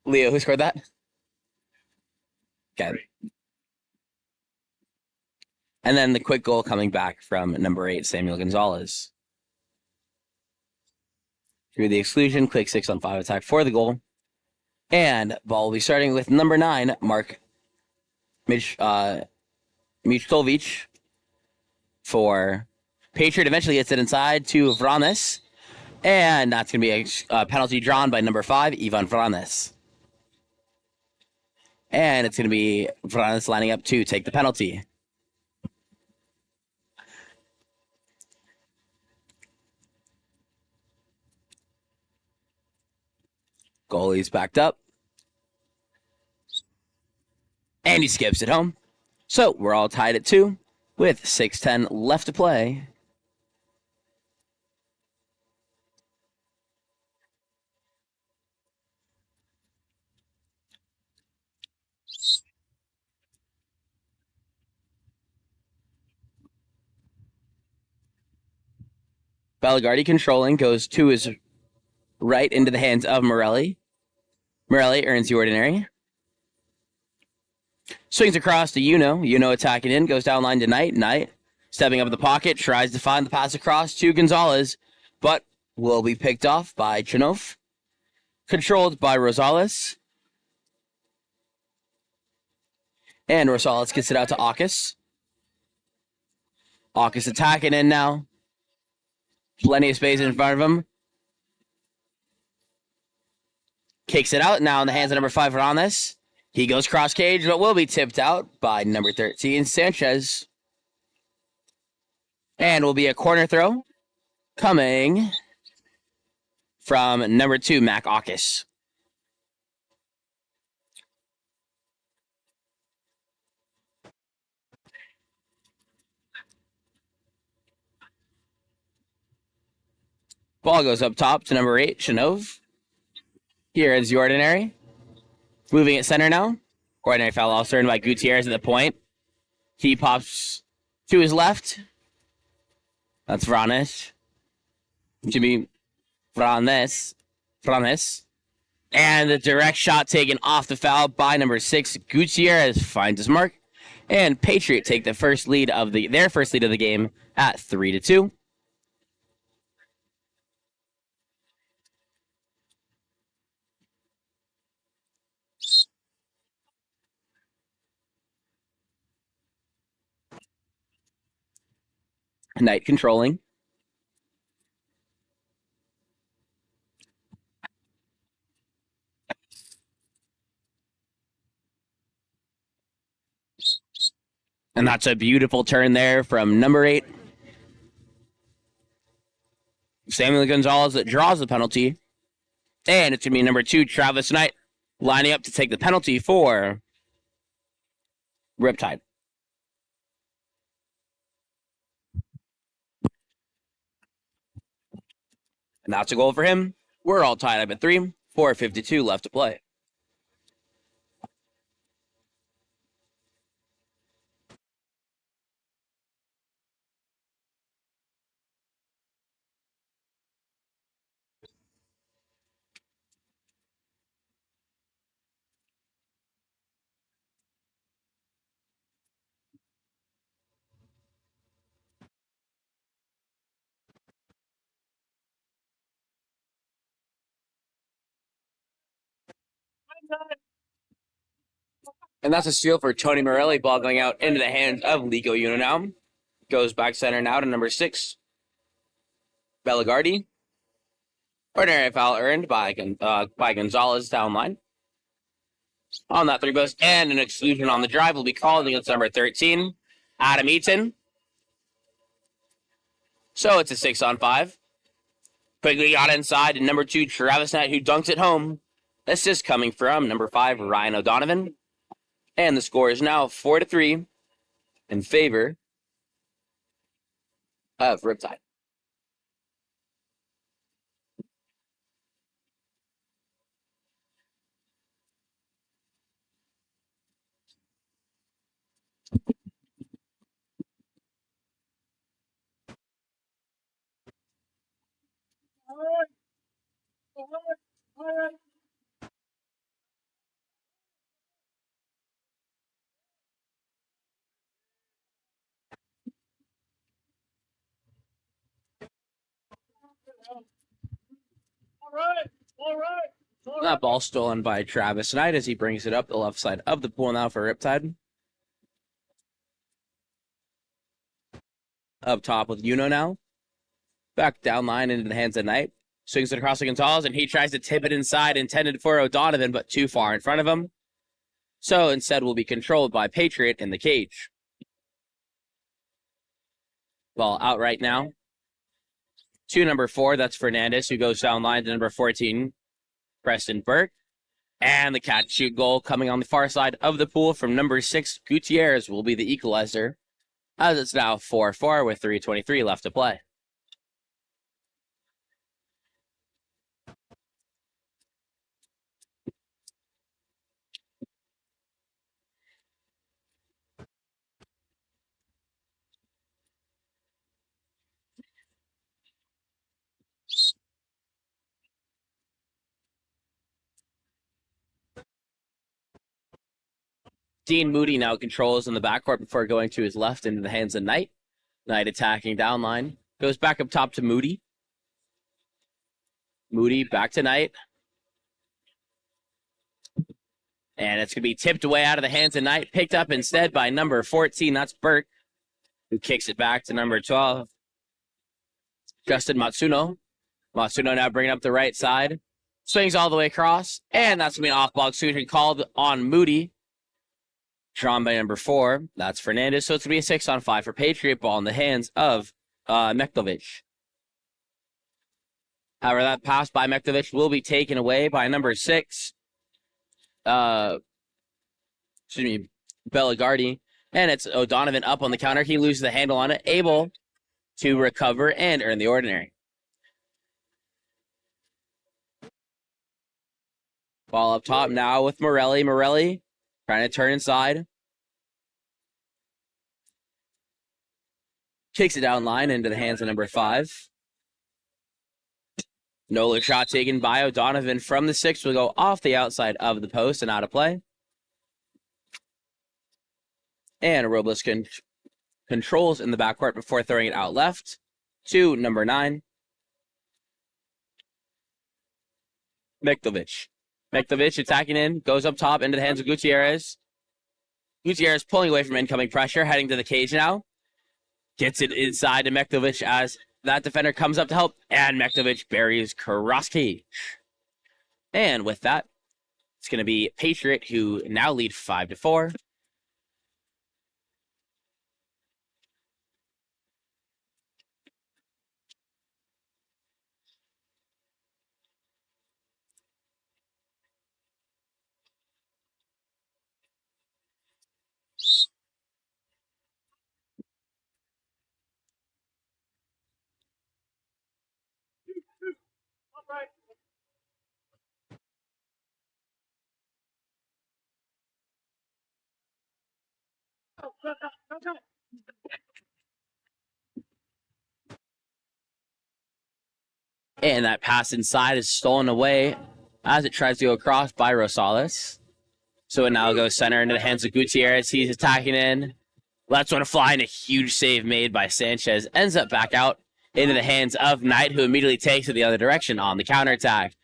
Leo, who scored that? Okay. And then the quick goal coming back from number 8, Samuel Gonzalez. Through the exclusion, quick 6 on 5 attack for the goal. And ball will be starting with number 9, Mark Michtovic for Patriot eventually gets it inside to Vranes. And that's going to be a penalty drawn by number 5, Ivan Vranes. And it's going to be Vranes lining up to take the penalty. Goalie's backed up. And he skips it home. So we're all tied at 2 with 6:10 left to play. Bellegardi controlling, goes to his right into the hands of Morelli. Morelli earns the ordinary. Swings across to Uno. Uno attacking in, goes down line to Knight. Knight stepping up in the pocket, tries to find the pass across to Gonzalez, but will be picked off by Chanov. Controlled by Rosales. And Rosales gets it out to Aukus. Aukus attacking in now. Plenty of space in front of him. Kicks it out now in the hands of number 5, Vranes. He goes cross cage, but will be tipped out by number 13, Sanchez. And will be a corner throw coming from number 2, Mac Aukus. Ball goes up top to number 8, Chanov. Here is the ordinary. Moving at center now. Ordinary foul also earned by Gutierrez at the point. He pops to his left. That's Vranes. Should be Vranes. And the direct shot taken off the foul by number 6. Gutierrez finds his mark. And Patriot take the first lead of their first lead of the game at 3-2. Knight controlling. And that's a beautiful turn there from number 8. Samuel Gonzalez that draws the penalty. And it's going to be number 2, Travis Knight, lining up to take the penalty for Riptide. And that's a goal for him. We're all tied up at 3, 4:52 left to play. And that's a steal for Tony Morelli, ball going out into the hands of Lico Uno now. Goes back center now to number 6, Bellegardi. Ordinary foul earned by Gonzalez down line. On that 3 post, and an exclusion on the drive will be called against number 13, Adam Eaton. So it's a 6-on-5. Quickly got inside to number 2, Travis Knight, who dunks it home. Assist coming from number 5, Ryan O'Donovan. And the score is now 4-3 in favor of Riptide. That ball stolen by Travis Knight as he brings it up the left side of the pool now for Riptide. Up top with Uno now. Back down line into the hands of Knight. Swings it across to Gonzalez, and he tries to tip it inside, intended for O'Donovan, but too far in front of him. So instead will be controlled by Patriot in the cage. Ball out right now. To number 4, that's Fernandez, who goes down line to number 14, Preston Burke. And the catch-shoot goal coming on the far side of the pool from number 6, Gutierrez, will be the equalizer, as it's now 4-4 with 3:23 left to play. Dean Moody now controls in the backcourt before going to his left into the hands of Knight. Knight attacking down line. Goes back up top to Moody. Moody back to Knight. And it's going to be tipped away out of the hands of Knight. Picked up instead by number 14. That's Burke, who kicks it back to number 12. Justin Matsuno. Matsuno now bringing up the right side. Swings all the way across. And that's going to be an off-ball exclusion called on Moody. Drawn by number 4. That's Fernandez. So it's going to be a 6-on-5 for Patriot. Ball in the hands of Mektovic. However, that pass by Mektovic will be taken away by number 6. Excuse me, Bellegardi. And it's O'Donovan up on the counter. He loses the handle on it. Able to recover and earn the ordinary. Ball up top now with Morelli. Morelli trying to turn inside. Kicks it down line into the hands of number 5. No shot taken by O'Donovan from the 6 will go off the outside of the post and out of play. And Robles controls in the backcourt before throwing it out left to number 9. Mektovic. Mektovic attacking in, goes up top into the hands of Gutierrez. Gutierrez pulling away from incoming pressure, heading to the cage now. Gets it inside to Mektovic as that defender comes up to help, and Mektovic buries Karosky. And with that, it's going to be Patriot, who now lead 5-4. And that pass inside is stolen away as it tries to go across by Rosales. So it now goes center into the hands of Gutierrez. He's attacking in. Lets one fly, and a huge save made by Sanchez. Ends up back out into the hands of Knight, who immediately takes it the other direction on the counterattack.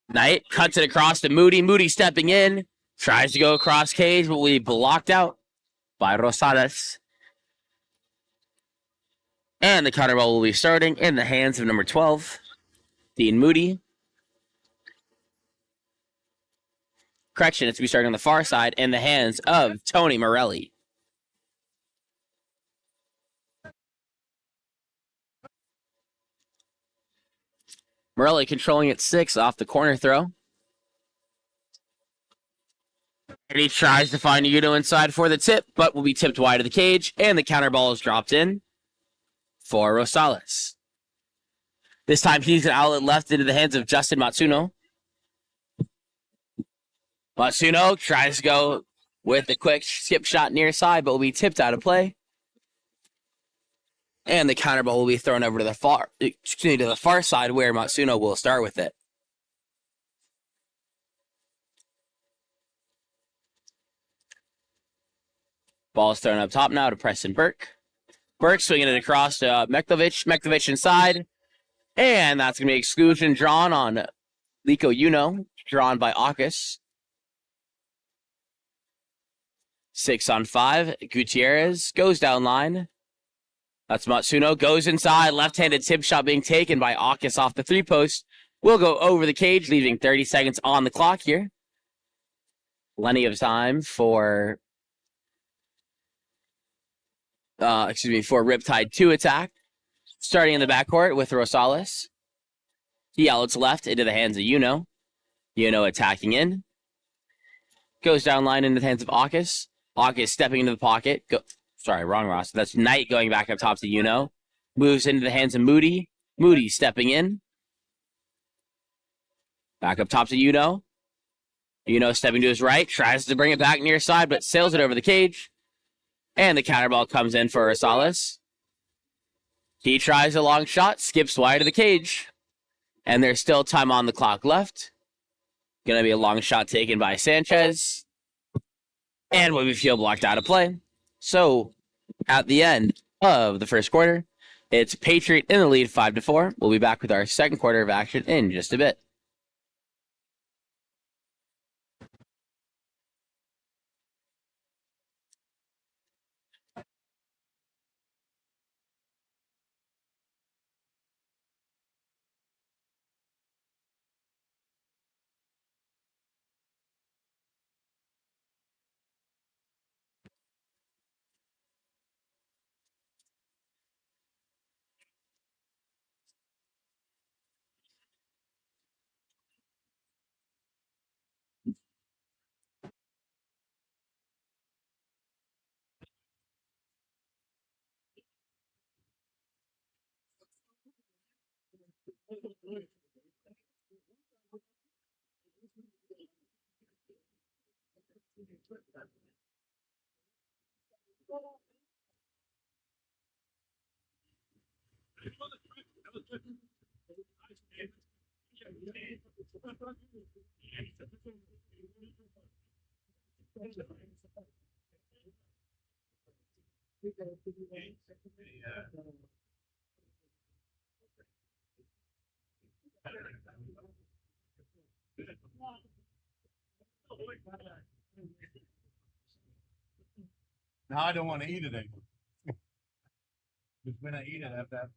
Knight cuts it across to Moody. Moody stepping in. Tries to go across cage, but will be blocked out by Rosales. And the counter ball will be starting in the hands of number 12, Dean Moody. Correction, it's to be starting on the far side in the hands of Tony Morelli. Morelli controlling at 6 off the corner throw. And he tries to find Uno inside for the tip, but will be tipped wide of the cage, and the counter ball is dropped in for Rosales. This time he's an outlet left into the hands of Justin Matsuno. Matsuno tries to go with a quick skip shot near side, but will be tipped out of play. And the counter ball will be thrown over to the far side, where Matsuno will start with it. Ball is thrown up top now to Preston Burke. Burke swinging it across to Mektovic. Mektovic inside. And that's going to be exclusion drawn on Liko Uno, drawn by Aukus. 6-on-5. Gutierrez goes down line. That's Matsuno. Goes inside. Left-handed tip shot being taken by Akis off the 3-post. Will go over the cage, leaving 30 seconds on the clock here. Plenty of time for for Riptide to attack. Starting in the backcourt with Rosales. He outlets left into the hands of Yuno. Yuno attacking in. Goes down line into the hands of Akis. Akis stepping into the pocket. Sorry, wrong roster. That's Knight going back up top to Yuno. Moves into the hands of Moody. Moody stepping in. Back up top to Yuno. Yuno stepping to his right. Tries to bring it back near side, but sails it over the cage. And the counter ball comes in for Rosales. He tries a long shot. Skips wide of the cage. And there's still time on the clock left. Going to be a long shot taken by Sanchez. And will be field blocked out of play. So, at the end of the first quarter, it's Patriot in the lead 5-4. We'll be back with our second quarter of action in just a bit. Now I don't want to eat it anymore. Because when I eat it, I have to have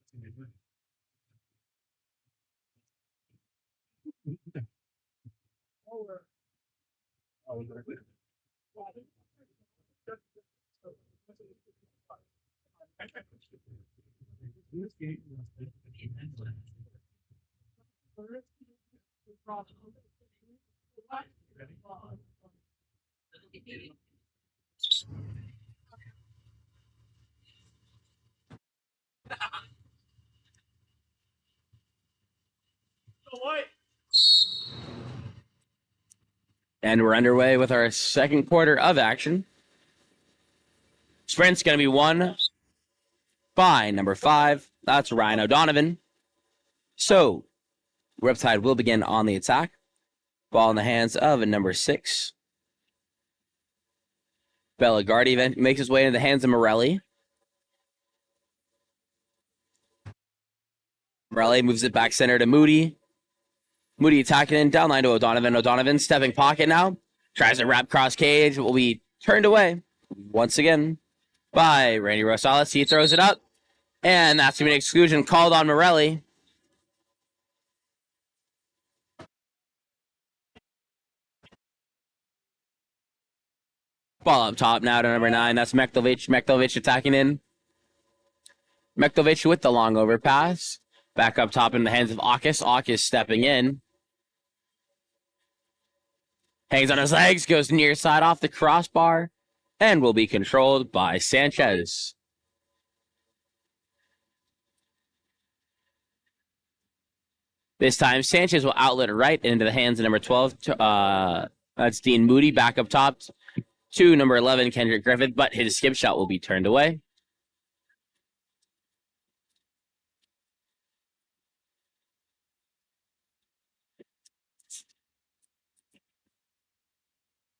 And we're underway with our second quarter of action. Sprint's going to be won by number 5. That's Ryan O'Donovan. So, Riptide will begin on the attack. Ball in the hands of number 6. Bellegardi makes his way into the hands of Morelli. Morelli moves it back center to Moody. Moody attacking in, down line to O'Donovan. O'Donovan stepping pocket now. Tries to wrap cross cage. Will be turned away once again by Randy Rosales. He throws it up. And that's going to be an exclusion called on Morelli. Ball up top now to number 9. That's Mektovic. Mektovic attacking in. Mektovic with the long overpass. Back up top in the hands of Akis. Akis stepping in. Hangs on his legs. Goes near side off the crossbar. And will be controlled by Sanchez. This time, Sanchez will outlet right into the hands of number 12. That's Dean Moody back up top to number 11, Kendrick Griffith, but his skip shot will be turned away.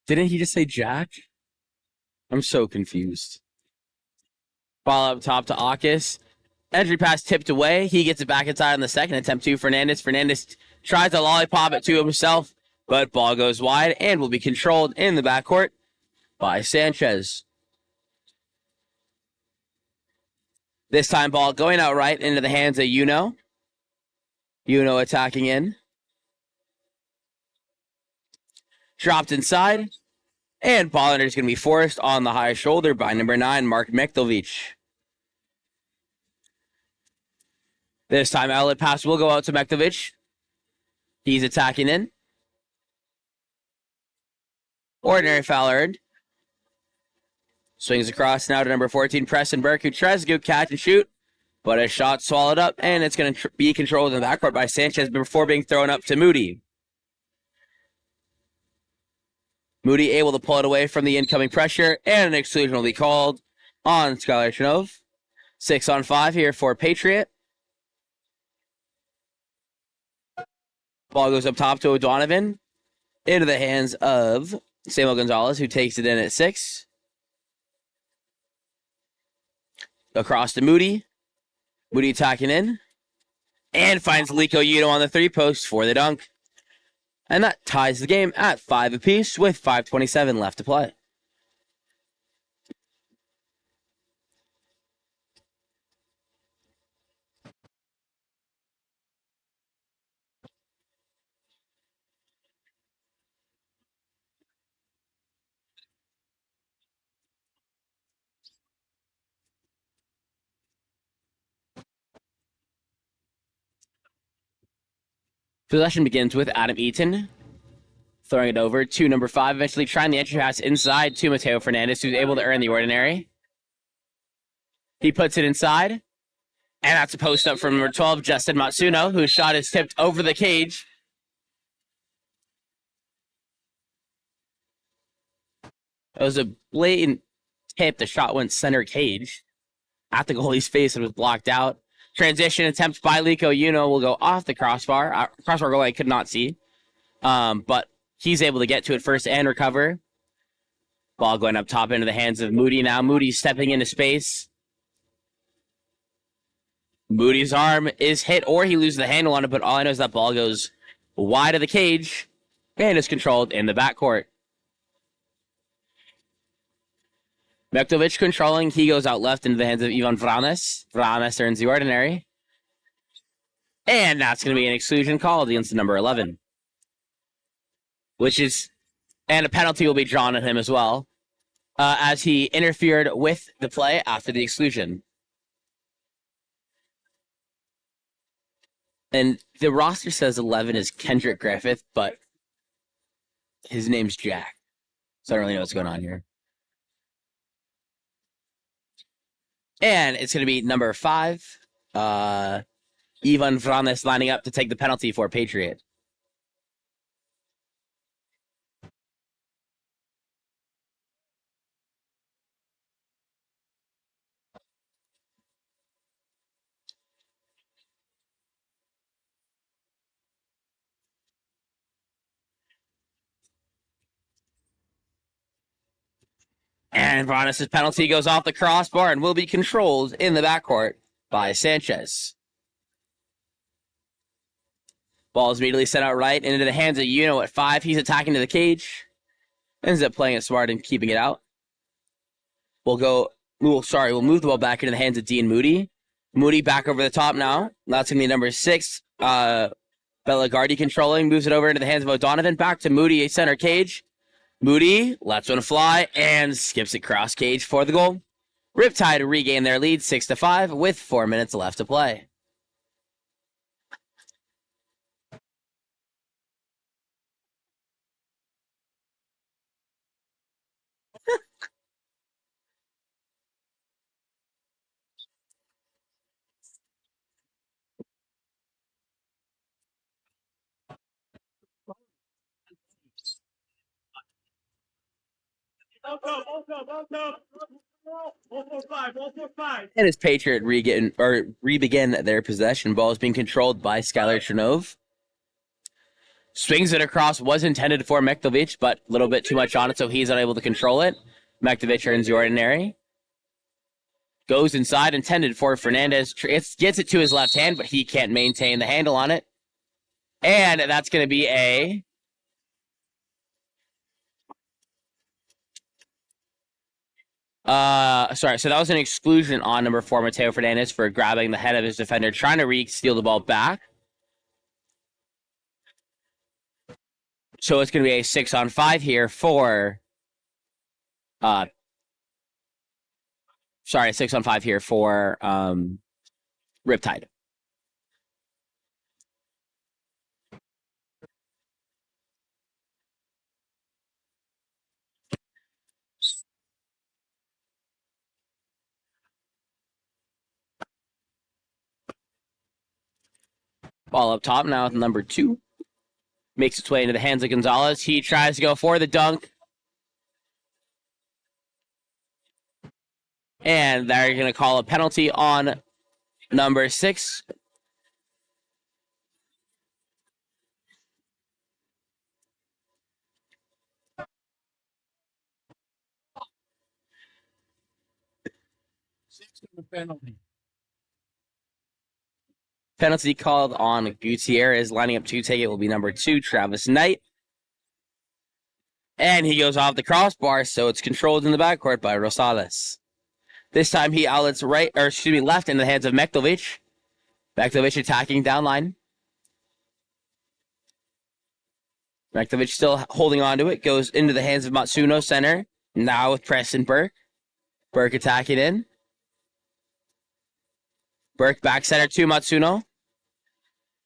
Didn't he just say Jack? I'm so confused. Ball up top to Akis. Entry pass tipped away. He gets it back inside on the second attempt to Fernandez. Fernandez tries to lollipop it to himself, but ball goes wide and will be controlled in the backcourt by Sanchez. This time, ball going out right into the hands of Yuno. Yuno attacking in. Dropped inside. And ball under is going to be forced on the high shoulder by number 9, Mark Miktovic. This time, outlet pass will go out to Miktovic. He's attacking in. Ordinary foul earned. Swings across now to number 14, Preston Burke, who tries to go catch and shoot, but a shot swallowed up, and it's going to be controlled in the backcourt by Sanchez before being thrown up to Moody. Moody able to pull it away from the incoming pressure, and an exclusion will be called on Skylar Chenov. 6-on-5 here for Patriot. Ball goes up top to O'Donovan. Into the hands of Samuel Gonzalez, who takes it in at 6. Across to Moody. Moody attacking in. And finds Liko Yuno on the 3-post for the dunk. And that ties the game at 5 apiece with 5:27 left to play. Possession begins with Adam Eaton throwing it over to number 5, eventually trying the entry pass inside to Mateo Fernandez, who's able to earn the ordinary. He puts it inside, and that's a post up from number 12, Justin Matsuno, whose shot is tipped over the cage. It was a blatant tip. The shot went center cage at the goalie's face and was blocked out. Transition attempt by Liko Yuno will go off the crossbar. Crossbar goal I could not see. But he's able to get to it first and recover. Ball going up top into the hands of Moody now. Moody stepping into space. Moody's arm is hit or he loses the handle on it, but all I know is that ball goes wide of the cage and is controlled in the backcourt. Mektovic controlling. He goes out left into the hands of Ivan Vranes. Vranes earns the ordinary. And that's going to be an exclusion called against the number 11. And a penalty will be drawn on him as well, as he interfered with the play after the exclusion. And the roster says 11 is Kendrick Griffith, but his name's Jack. So I don't really know what's going on here. And it's going to be number 5, Ivan Vranes lining up to take the penalty for Patriot. And Vranes' penalty goes off the crossbar and will be controlled in the backcourt by Sanchez. Ball is immediately sent out right into the hands of Yuno at 5. He's attacking to the cage. Ends up playing it smart and keeping it out. We'll move the ball back into the hands of Dean Moody. Moody back over the top now. That's going to be number 6. Bellagardi controlling. Moves it over into the hands of O'Donovan. Back to Moody, center cage. Moody lets one fly and skips it cross cage for the goal. Riptide regain their lead 6-5 with 4 minutes left to play. And as Patriot re-begin their possession, ball is being controlled by Skylar Chenov. Swings it across, was intended for Mektovic, but a little bit too much on it, so he's unable to control it. Mektovic earns the ordinary. Goes inside, intended for Fernandez. Gets it to his left hand, but he can't maintain the handle on it. And that's going to be a Sorry, so that was an exclusion on number 4, Mateo Fernandez, for grabbing the head of his defender, trying to steal the ball back. So it's going to be a 6-on-5 here for, 6-on-5 here for, Riptide. Ball up top now with number 2. Makes its way into the hands of Gonzalez. He tries to go for the dunk. And they're going to call a penalty on number 6. Penalty called on Gutierrez. Lining up to take it will be number 2, Travis Knight. And he goes off the crossbar, so it's controlled in the backcourt by Rosales. This time he outlets left in the hands of Mektovic. Mektovic attacking down line. Mektovic still holding on to it. Goes into the hands of Matsuno, center. Now with Preston Burke. Burke attacking in. Burke back center to Matsuno.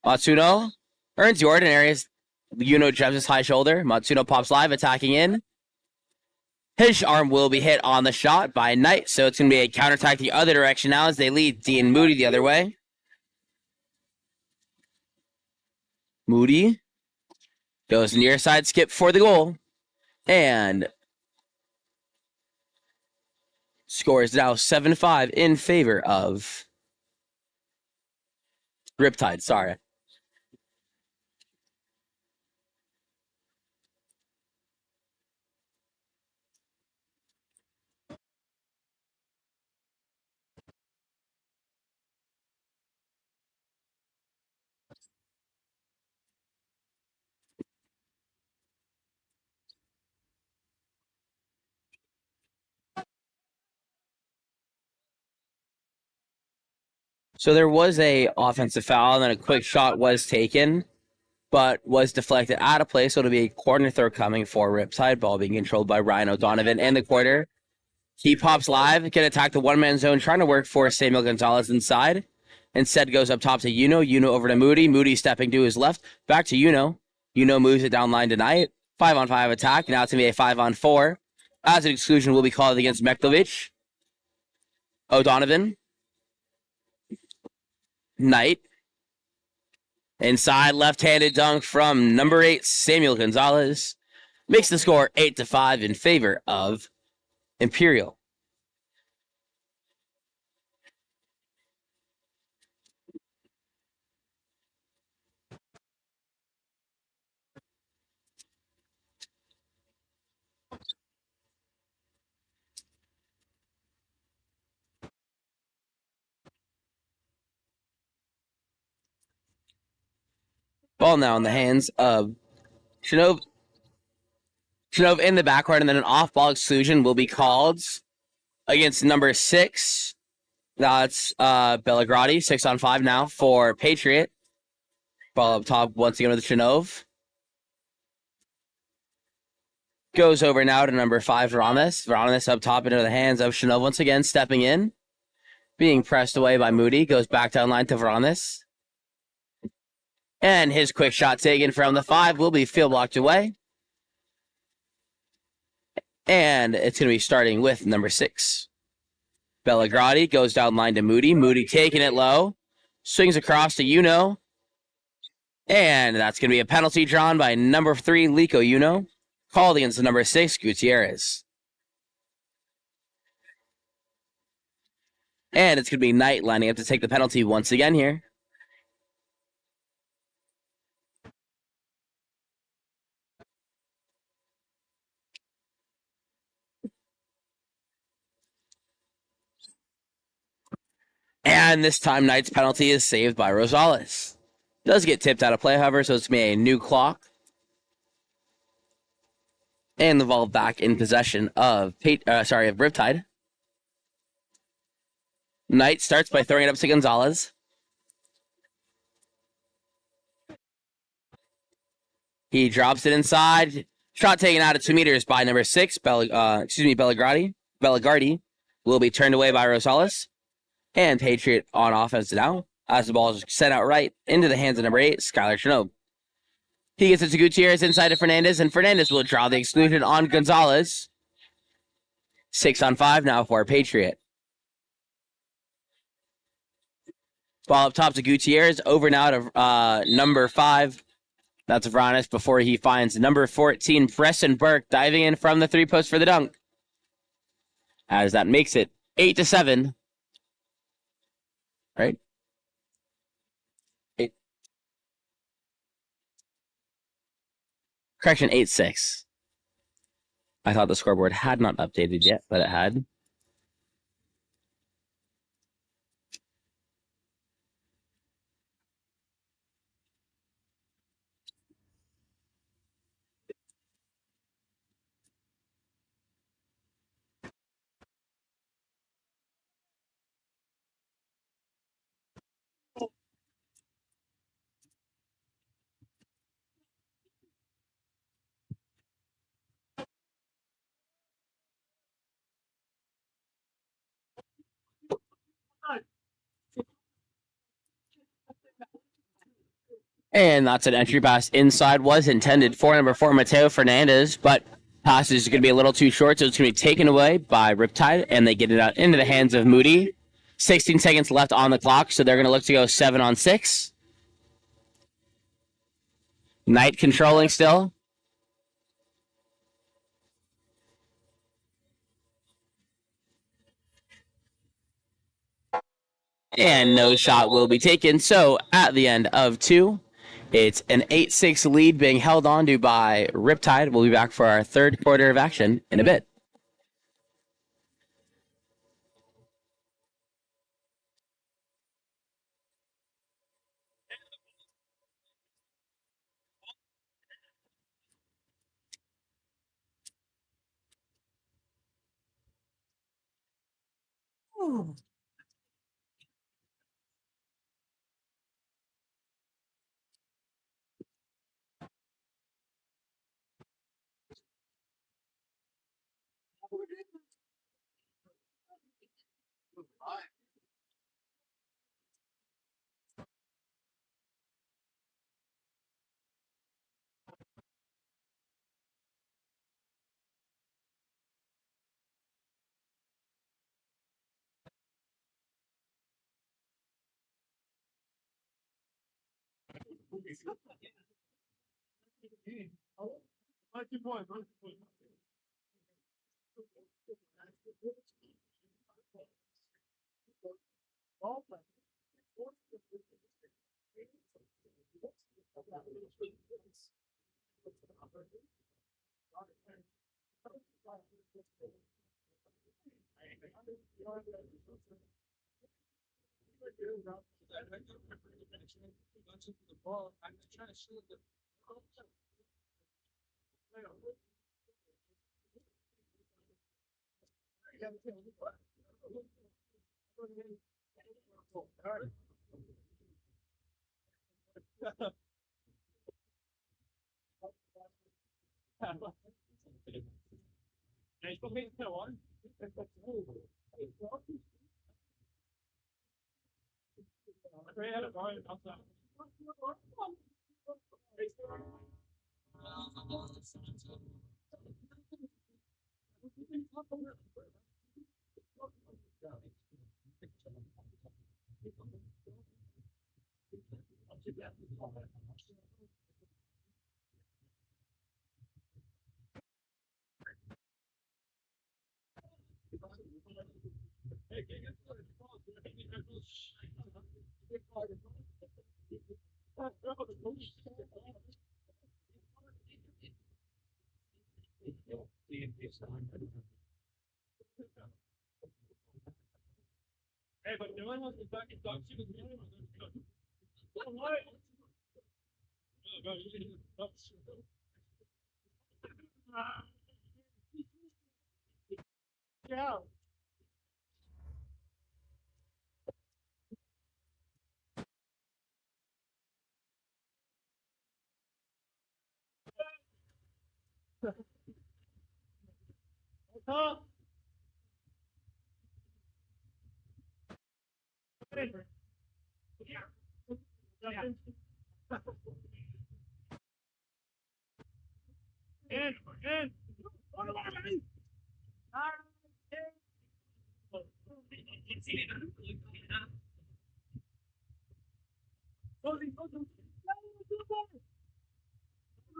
Matsuno earns the ordinaries. Yuno jumps his high shoulder. Matsuno pops live, attacking in. His arm will be hit on the shot by Knight, so it's going to be a counterattack the other direction now as they lead Dean Moody the other way. Moody goes near side skip for the goal and scores now 7-5 in favor of Riptide. Sorry. So there was a offensive foul, and then a quick shot was taken, but was deflected out of play, so it'll be a corner throw coming for Riptide. Ball being controlled by Ryan O'Donovan in the quarter. He pops live, can attack the one-man zone, trying to work for Samuel Gonzalez inside. Instead goes up top to Yuno. Yuno over to Moody. Moody stepping to his left. Back to Yuno. Yuno moves it down line to Knight. 5-on-5 attack. Now it's going to be a 5-on-4. As an exclusion will be called against Mektovic. O'Donovan. Knight. Inside left-handed dunk from number 8, Samuel Gonzalez. Makes the score 8-5 in favor of Imperial. Ball now in the hands of Shinov. Shinov in the backcourt, and then an off-ball exclusion will be called against number 6. That's Belgradi. 6-on-5 now for Patriot. Ball up top once again with Shinov. Goes over now to number 5, Varanis. Varanis up top into the hands of Shinov once again, stepping in. Being pressed away by Moody. Goes back down line to Varanis. And his quick shot taken from the 5 will be field blocked away. And it's going to be starting with number 6. Belgradi goes down line to Moody. Moody taking it low. Swings across to Yuno. And that's going to be a penalty drawn by number 3, Lico Yuno. Called against the number 6, Gutierrez. And it's going to be Knight lining up to take the penalty once again here. And this time, Knight's penalty is saved by Rosales. Does get tipped out of play, however, so it's going to be a new clock. And the ball back in possession of Riptide. Knight starts by throwing it up to Gonzalez. He drops it inside. Shot taken out at 2 meters by number 6, Belligardi. Belligardi will be turned away by Rosales. And Patriot on offense now, as the ball is sent out right into the hands of number 8, Skylar Chinook. He gets it to Gutierrez inside to Fernandez, and Fernandez will draw the exclusion on Gonzalez. 6-on-5 now for Patriot. Ball up top to Gutierrez, over now to number 5. That's Vranis before he finds number 14, Preston Burke, diving in from the 3-post for the dunk. As that makes it 8-7. Right? 8. Correction, 8-6. I thought the scoreboard had not updated yet, but it had. And that's an entry pass inside, was intended for number 4, Mateo Fernandez, but pass is going to be a little too short, so it's going to be taken away by Riptide, and they get it out into the hands of Moody. 16 seconds left on the clock, so they're going to look to go 7-on-6. Knight controlling still. And no shot will be taken, so at the end of 2, it's an 8-6 lead being held on to by Riptide. We'll be back for our third quarter of action in a bit.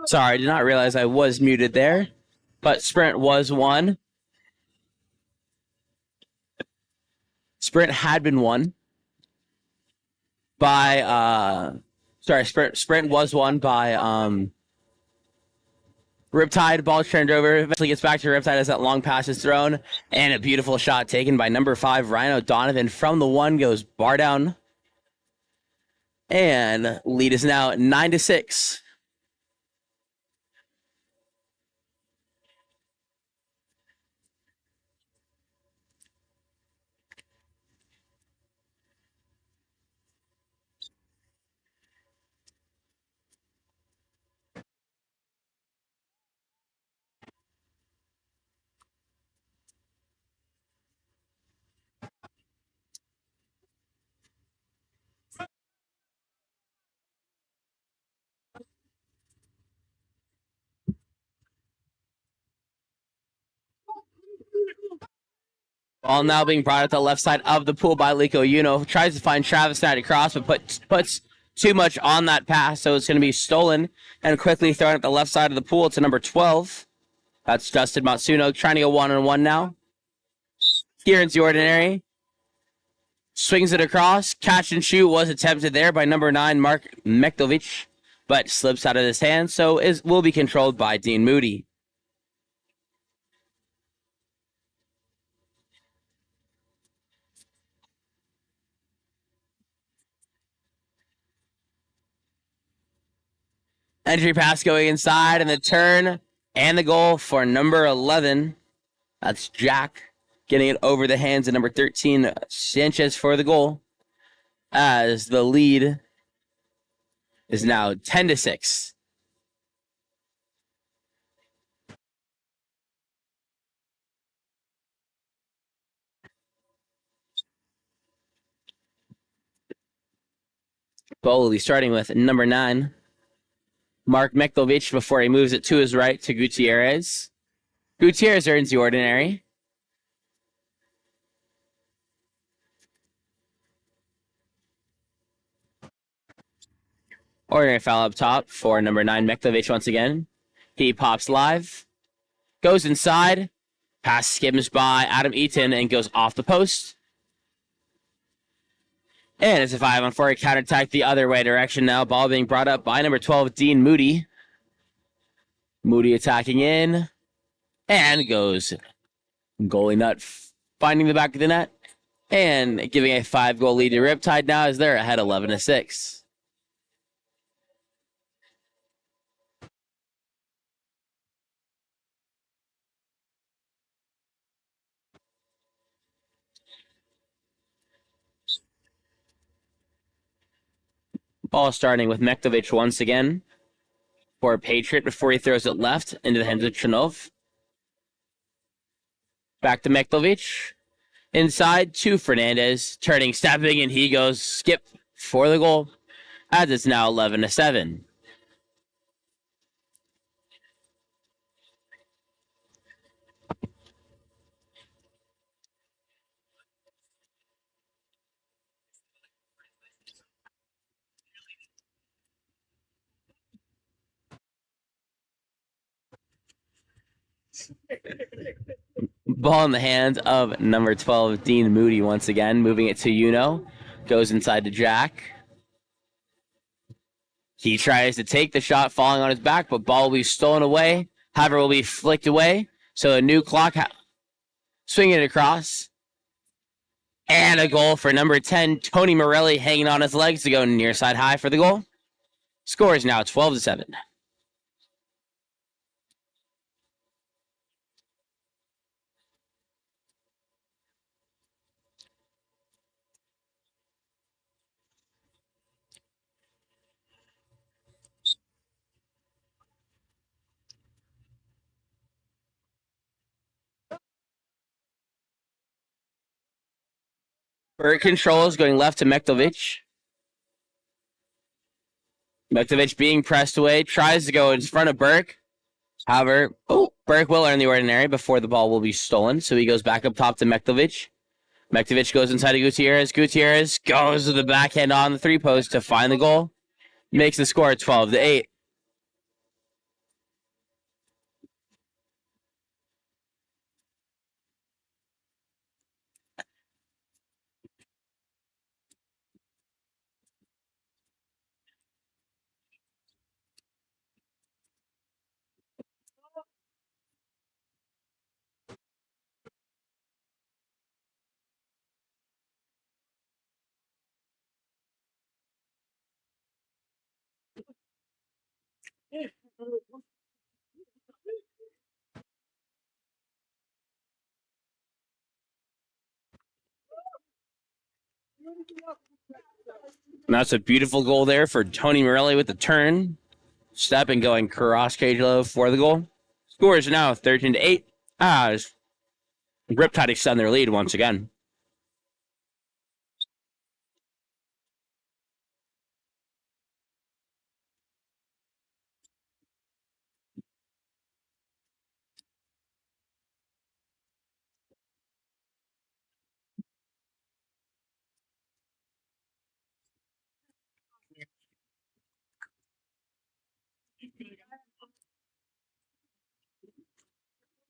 Sorry, I did not realize I was muted there. But sprint was won. Sprint had been won by sprint was won by Riptide. Ball turned over, eventually gets back to Riptide as that long pass is thrown, and a beautiful shot taken by number 5 Ryan O'Donovan from the 1, goes bar down, and lead is now 9-6. Ball now being brought at the left side of the pool by Lico Uno. Tries to find Travis Knight across, but puts too much on that pass, so it's going to be stolen and quickly thrown at the left side of the pool to number 12. That's Justin Matsuno trying to go one-on-one now. Here's the ordinary. Swings it across. Catch and shoot was attempted there by number 9, Mark Mektovich, but slips out of his hand, so will be controlled by Dean Moody. Entry pass going inside, and the turn and the goal for number 11. That's Jack getting it over the hands of number 13, Sanchez, for the goal, as the lead is now 10-6. Bowley starting with number 9, Mark Meklovich, before he moves it to his right to Gutierrez. Gutierrez earns the ordinary. Ordinary foul up top for number 9, Meklovich once again. He pops live, goes inside, pass skims by Adam Eaton and goes off the post. And it's a 5-on-4 counterattack the other way direction now. Ball being brought up by number 12, Dean Moody. Moody attacking in and goes goalie nut, finding the back of the net and giving a 5-goal lead to Riptide now as they're ahead 11-6. Ball starting with Mektovich once again for Patriot before he throws it left into the hands of Chanov. Back to Mektovich. Inside to Fernandez. Turning, stepping, and he goes skip for the goal as it's now 11-7. Ball in the hands of number 12, Dean Moody once again, moving it to Uno. Goes inside to Jack. He tries to take the shot, falling on his back, but ball will be stolen away. However, will be flicked away. So a new clock, swinging it across. And a goal for number 10, Tony Morelli, hanging on his legs to go near side high for the goal. Score is now 12-7. Burt controls, going left to Mektovic. Mektovic being pressed away, tries to go in front of Burke. However, Burke will earn the ordinary before the ball will be stolen, so he goes back up top to Mektovic. Mektovic goes inside to Gutierrez. Gutierrez goes to the backhand on the 3-post to find the goal. Makes the score 12-8. And that's a beautiful goal there for Tony Morelli with the turn. Step and going cross cage low for the goal. Score is now 13-8 as Riptide extend their lead once again.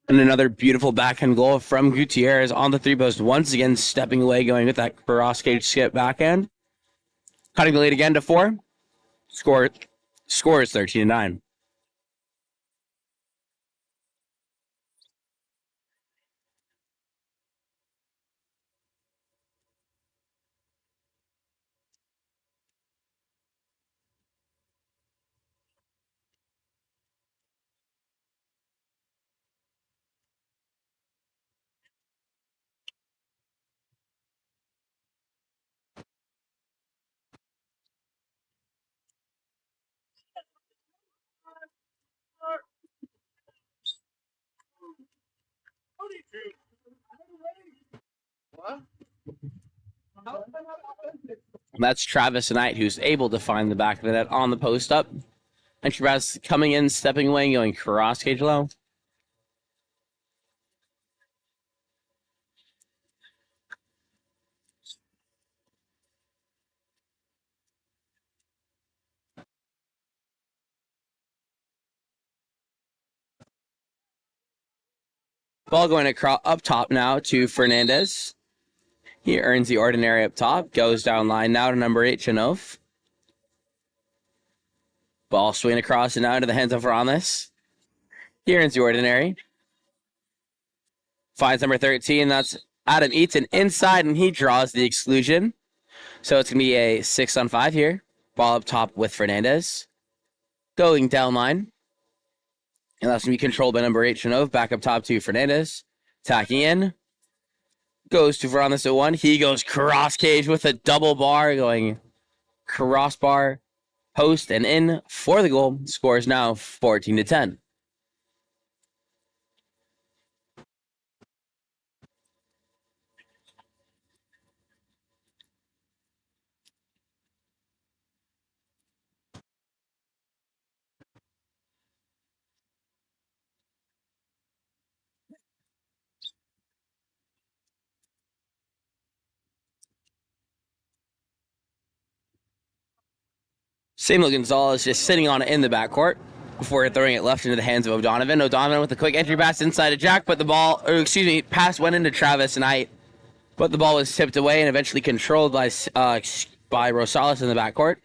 And another beautiful backhand goal from Gutierrez on the 3-post. Once again, stepping away, going with that cross cage skip backhand. Cutting the lead again to 4. Score is 13-9. That's Travis Knight, who's able to find the back of the net on the post up. And Travis coming in, stepping away, and going cross cage low. Ball going across up top now to Fernandez. He earns the ordinary up top. Goes down line now to number 8, Chanov. Ball swinging across and now into the hands of Ramos. He earns the ordinary. Finds number 13. That's Adam Eaton inside, and he draws the exclusion. So it's going to be a 6-on-5 here. Ball up top with Fernandez. Going down line. And that's going to be controlled by number 8, Chanov. Back up top to Fernandez. Tacking in. Goes to Varanis at 1. He goes cross cage with a double bar. Going crossbar, post, and in for the goal. Score is now 14-10. Samuel Gonzalez just sitting on it in the backcourt before throwing it left into the hands of O'Donovan. O'Donovan with a quick entry pass inside to Jack, but the ball, pass went into Travis Knight, but the ball was tipped away and eventually controlled by Rosales in the backcourt.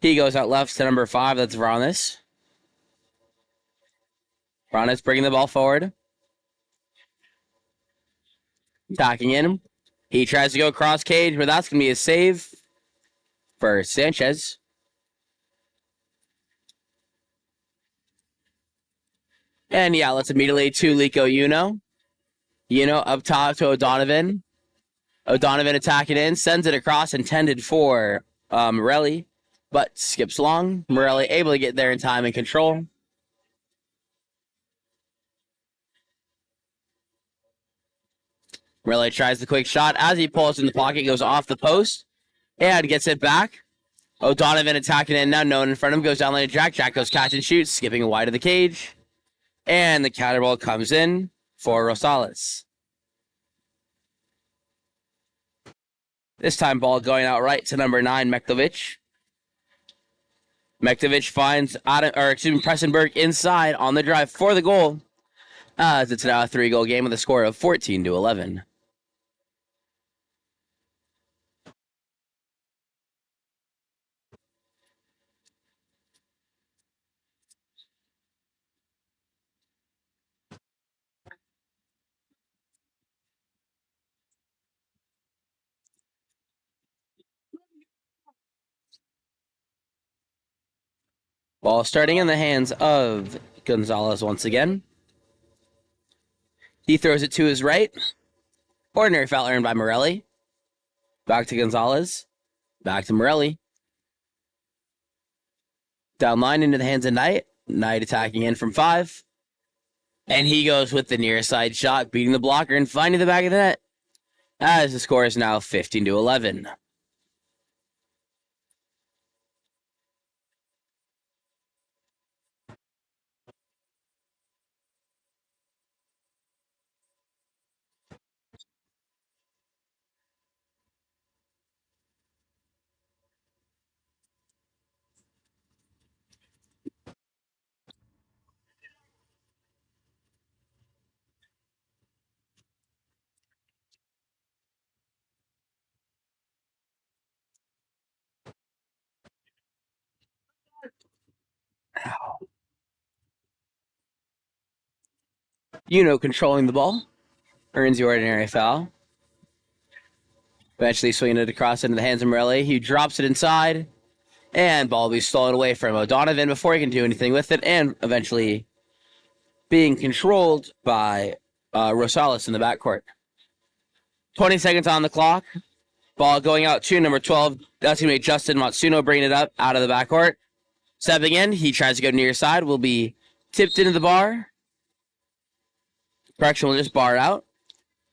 He goes out left to number 5, that's Varanis. Varanis bringing the ball forward. Attacking in. He tries to go cross cage, but that's going to be a save for Sanchez. And yeah, let's immediately to Lico Uno. Uno up top to O'Donovan. O'Donovan attacking in, sends it across, intended for Morelli, but skips long. Morelli able to get there in time and control. Morelli tries the quick shot. As he pulls in the pocket, goes off the post and gets it back. O'Donovan attacking it now. No one in front of him. Goes down lane to Jack. Jack goes catch and shoot, skipping wide of the cage. And the counter ball comes in for Rosales. This time ball going out right to number 9, Mektovic. Mektovic finds Pressenberg inside on the drive for the goal. As it's now a 3-goal game with a score of 14-11. Ball starting in the hands of Gonzalez once again. He throws it to his right. Ordinary foul earned by Morelli. Back to Gonzalez. Back to Morelli. Down line into the hands of Knight. Knight attacking in from 5. And he goes with the near side shot, beating the blocker and finding the back of the net. As the score is now 15-11. Controlling the ball. Earns the ordinary foul. Eventually swinging it across into the hands of Morelli. He drops it inside. And ball will be stolen away from O'Donovan before he can do anything with it. And eventually being controlled by Rosales in the backcourt. 20 seconds on the clock. Ball going out to number 12. That's going to be Justin Matsuno bringing it up out of the backcourt. Stepping in. He tries to go near side. Will be tipped into the bar. Correction will just bar out.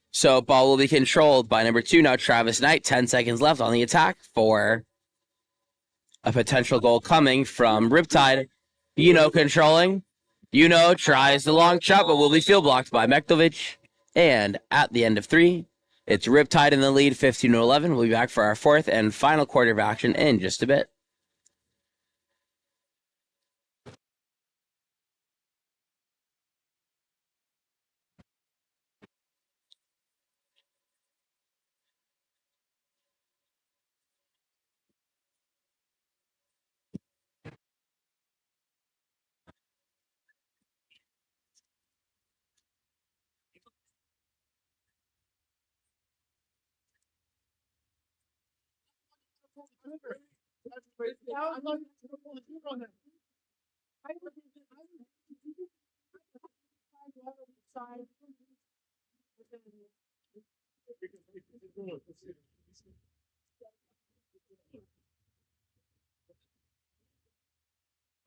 So ball will be controlled by number 2 now, Travis Knight. 10 seconds left on the attack for a potential goal coming from Riptide. Controlling. Tries the long shot, but will be field blocked by Mektovic. And at the end of 3, it's Riptide in the lead, 15-11. We'll be back for our 4th and final quarter of action in just a bit.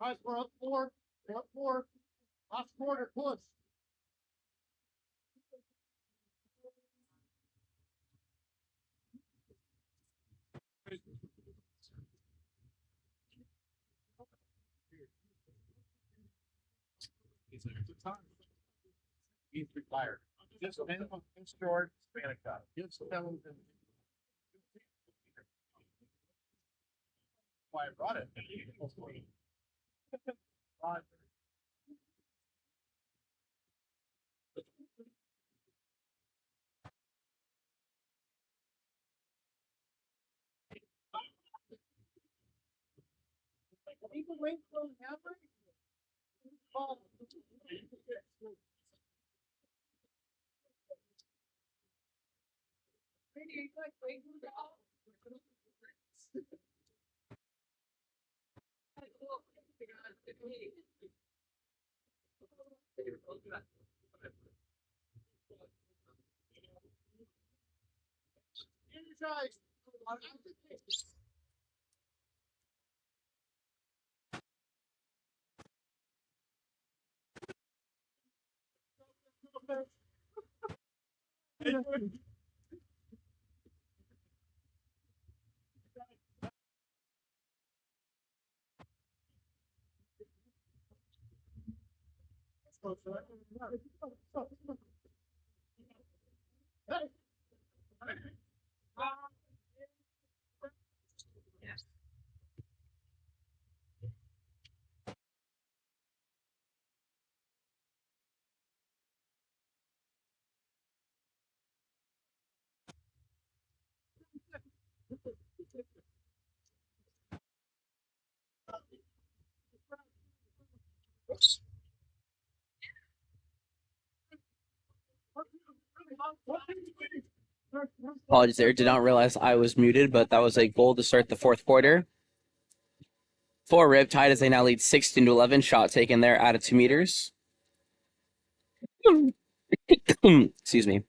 Guys, we're up 4. We're up 4. Last quarter, push. He's retired. Just minimum short Hispanic guy. Gives them why I brought it. People wait for the hammer. Apologies there. Did not realize I was muted, but that was a goal to start the fourth quarter. For Riptide as they now lead 16-11. Shot taken there out of 2 meters. Excuse me.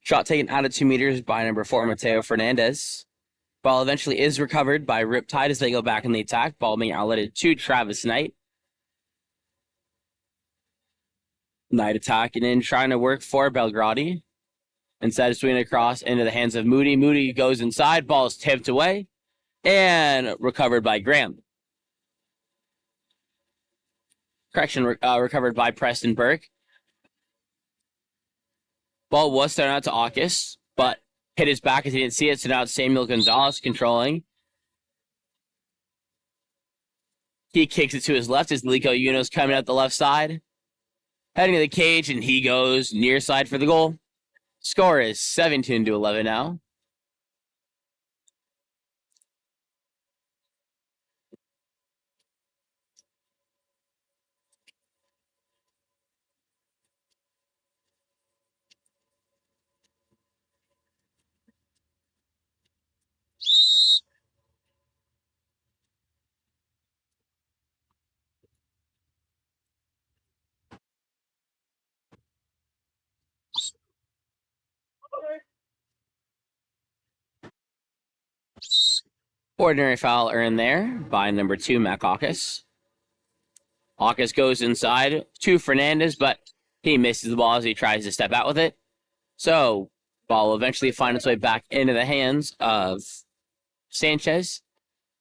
Shot taken out of 2 meters by number 4, Mateo Fernandez. Ball eventually is recovered by Riptide as they go back in the attack. Ball being outletted to Travis Knight. Knight attacking in, trying to work for Belgradi. Instead of swinging across into the hands of Moody. Moody goes inside. Ball is tipped away and recovered by Graham. Correction, recovered by Preston Burke. Ball was thrown out to Aukus, but hit his back as he didn't see it. So now it's Samuel Gonzalez controlling. He kicks it to his left as Lico Uno's coming out the left side. Heading to the cage, and he goes near side for the goal. Score is 17-11 now. Ordinary foul earned there by number 2, Mac Aukus. Aukus goes inside to Fernandez, but he misses the ball as he tries to step out with it. So, ball will eventually find its way back into the hands of Sanchez.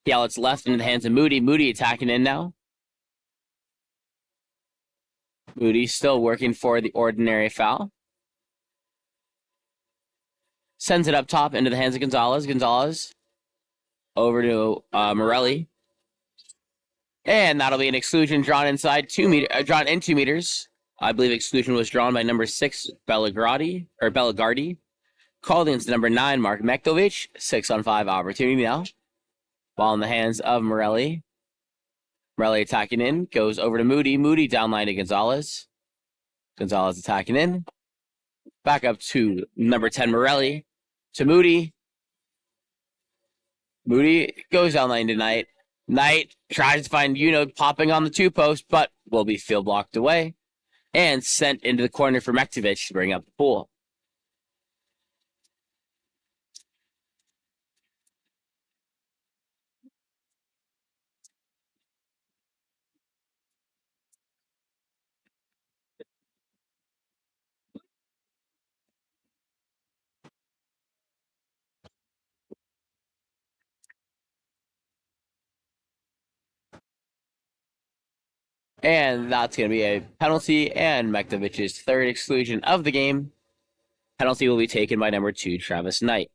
He outlets left into the hands of Moody. Moody attacking in now. Moody still working for the ordinary foul. Sends it up top into the hands of Gonzalez. Gonzalez over to Morelli. And that'll be an exclusion drawn inside 2 meters, drawn in 2 meters. I believe exclusion was drawn by number 6, Bellegardi. Called against number 9, Mark Mektovic. 6-on-5 opportunity now. Ball in the hands of Morelli. Morelli attacking in. Goes over to Moody. Moody down line to Gonzalez. Gonzalez attacking in. Back up to number 10, Morelli. To Moody. Moody goes down lane to Knight. Knight tries to find popping on the 2-post, but will be field blocked away and sent into the corner for Mektovic to bring up the pool. And that's going to be a penalty and Mektovic's 3rd exclusion of the game. Penalty will be taken by number 2, Travis Knight.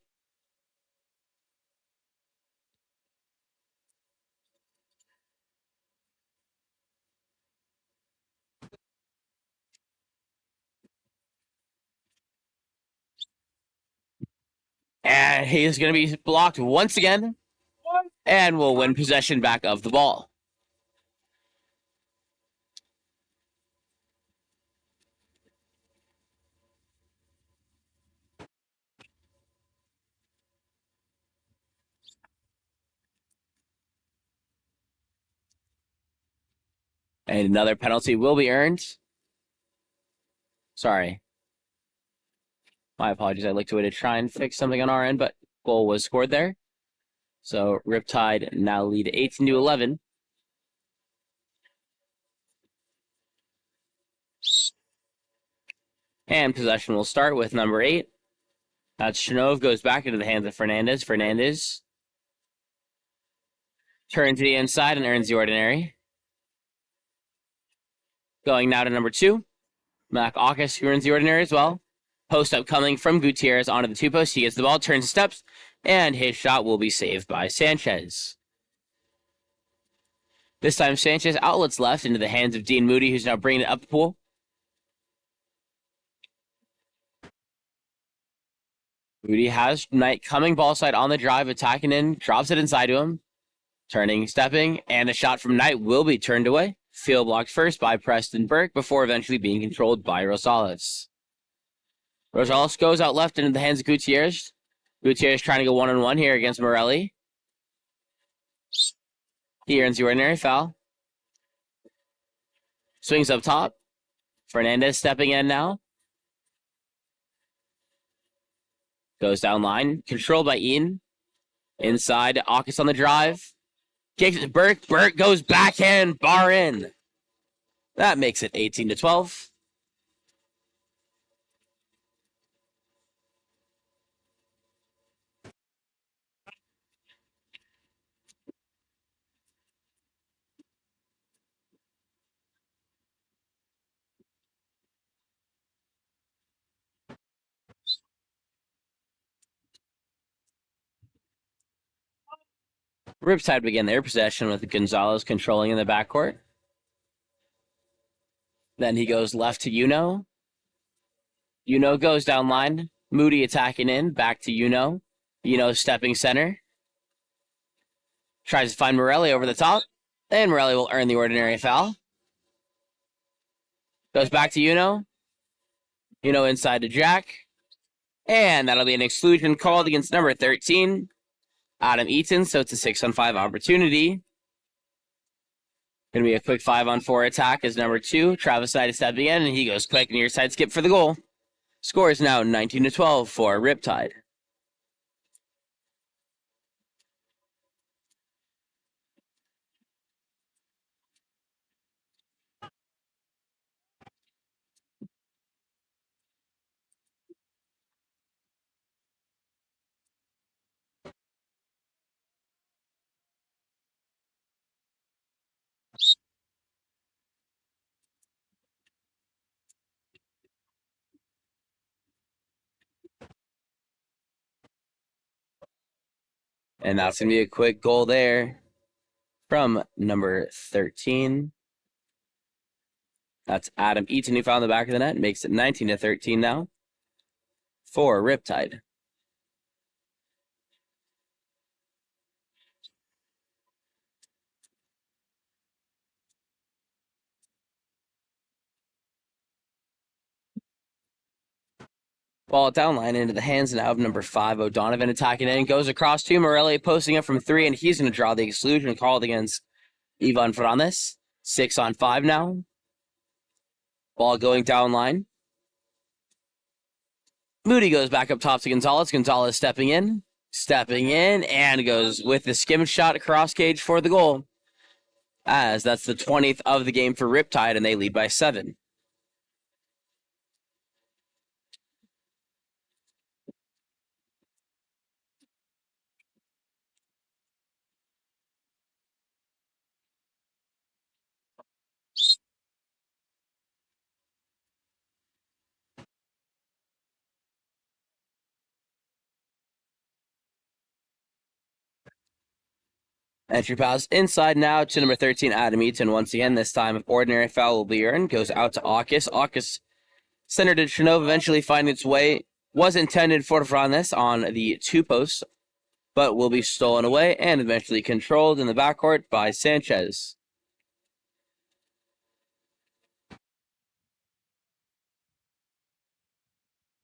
And he is going to be blocked once again and will win possession back of the ball. And another penalty will be earned. Sorry. My apologies. I looked away to try and fix something on our end, but goal was scored there. So Riptide now lead 18-11. And possession will start with number 8. That's Shanov, goes back into the hands of Fernandez. Fernandez turns to the inside and earns the ordinary. Going now to number 2. Mac Aukis, who earns the ordinary as well. Post up coming from Gutierrez onto the 2-post. He gets the ball, turns steps, and his shot will be saved by Sanchez. This time, Sanchez outlets left into the hands of Dean Moody, who's now bringing it up the pool. Moody has Knight coming ball side on the drive, attacking in, drops it inside to him. Turning, stepping, and a shot from Knight will be turned away. Field blocked first by Preston Burke before eventually being controlled by Rosales. Rosales goes out left into the hands of Gutierrez. Gutierrez trying to go one-on-one here against Morelli. He earns the ordinary foul. Swings up top. Fernandez stepping in now. Goes down line. Controlled by Ian. Inside, Aukis on the drive. Kicks it to Burke. Burke goes backhand, bar in. That makes it 18-12. Riptide begin their possession with Gonzalez controlling in the backcourt. Then he goes left to Uno. Uno goes down line. Moody attacking in. Back to Uno. Uno stepping center. Tries to find Morelli over the top. And Morelli will earn the ordinary foul. Goes back to Uno. Uno inside to Jack. And that'll be an exclusion called against number 13. Adam Eaton, so it's a 6-on-5 opportunity. Going to be a quick 5-on-4 attack as number 2. Travis Knight is stepping in, and he goes quick near side skip for the goal. Score is now 19-12 for Riptide. And that's going to be a quick goal there from number 13. That's Adam Eaton who found the back of the net. Makes it 19-13 now for Riptide. Ball down line into the hands now of number 5, O'Donovan attacking in. Goes across to Morelli, posting up from 3, and he's going to draw the exclusion called against Ivan Fernandez. 6-on-5 now. Ball going down line. Moody goes back up top to Gonzalez. Gonzalez stepping in, and goes with the skim shot across cage for the goal. As that's the 20th of the game for Riptide, and they lead by 7. Entry pass inside now to number 13, Adam Eaton. Once again, this time, ordinary foul will be earned. Goes out to Aukis. Aukis centered to Chanov, eventually finding its way. Was intended for Fernandez on the 2-post, but will be stolen away and eventually controlled in the backcourt by Sanchez.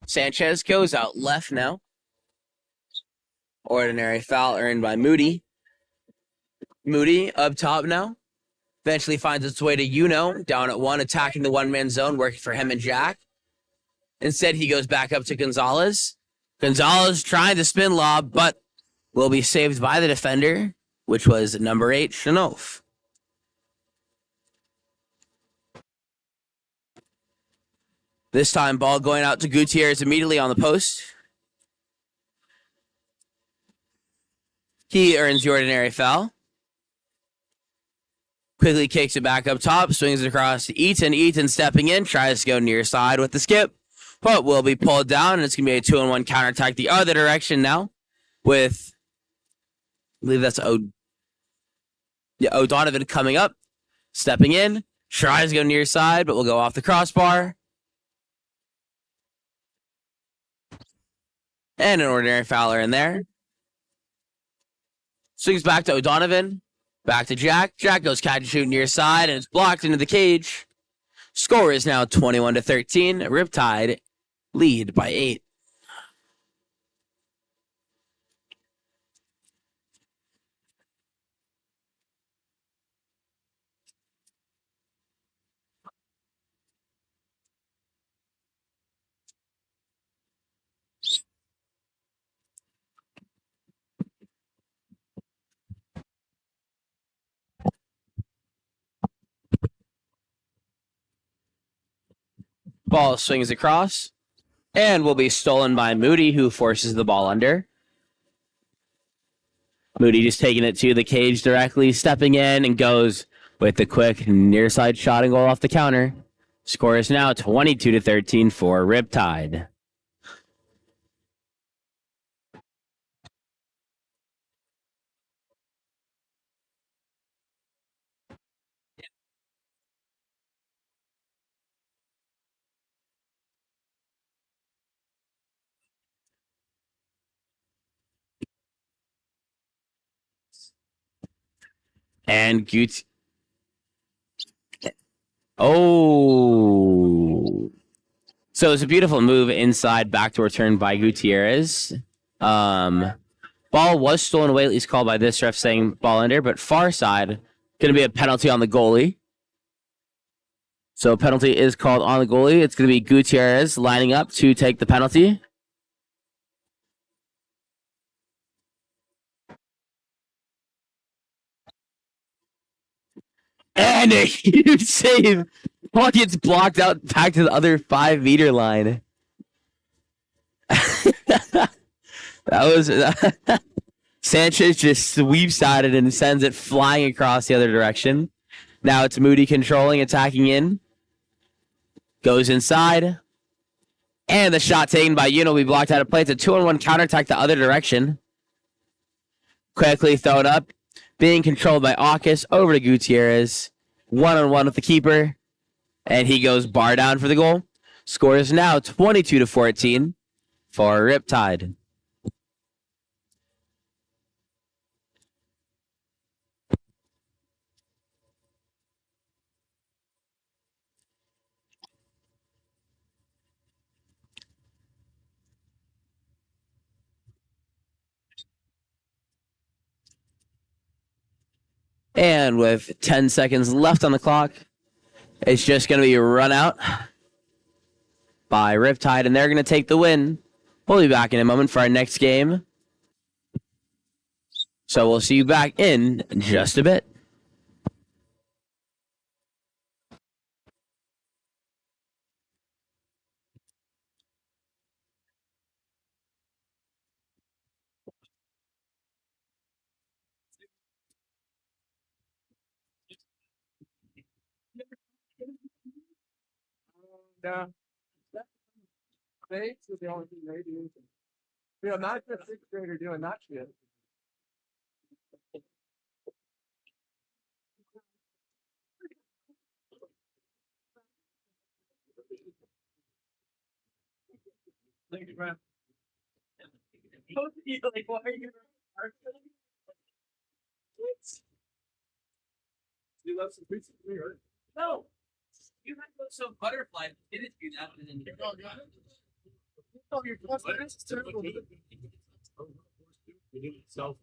Sanchez goes out left now. Ordinary foul earned by Moody. Moody up top now. Eventually finds its way to Uno, down at 1, attacking the one-man zone, working for him and Jack. Instead, he goes back up to Gonzalez. Gonzalez trying to spin lob, but will be saved by the defender, which was number 8, Chanov. This time, ball going out to Gutierrez immediately on the post. He earns the ordinary foul. Quickly kicks it back up top, swings it across to Eaton. Eaton stepping in, tries to go near side with the skip, but will be pulled down, and it's going to be a 2-on-1 counterattack the other direction now with, I believe that's O'Donovan coming up, stepping in, tries to go near side, but will go off the crossbar. And an ordinary fouler in there. Swings back to O'Donovan. Back to Jack. Jack goes catch and shoot near side, and it's blocked into the cage. Score is now 21-13. Riptide lead by 8. Ball swings across and will be stolen by Moody, who forces the ball under. Moody just taking it to the cage directly, stepping in, and goes with the quick near side shot and goal off the counter. Score is now 22-13 for Riptide. And Gutierrez. Oh. So it's a beautiful move inside, backdoor turn by Gutierrez. Ball was stolen away, at least called by this ref saying ball under, but far side, going to be a penalty on the goalie. So penalty is called on the goalie. It's going to be Gutierrez lining up to take the penalty. And a huge save. Ball gets blocked out back to the other 5-meter line. That was Sanchez just sweeps at it and sends it flying across the other direction. Now it's Moody controlling, attacking in. Goes inside. And the shot taken by Yuno will be blocked out of play. It's a 2-on-1 counterattack the other direction. Quickly thrown up. Being controlled by Aukus over to Gutierrez. 1-on-1 with the keeper. And he goes bar down for the goal. Score is now 22-14 for Riptide. And with 10 seconds left on the clock, it's just going to be a run out by Riptide, and they're going to take the win. We'll be back in a moment for our next game. So we'll see you back in just a bit. Yeah. States is the only thing they do. You know, not just sixth grader doing that shit. Thank you, man. Like, why are you? You love some pizza for me, right? No. You had some butterfly. Didn't do that. Oh, your customer is terrible. We need self.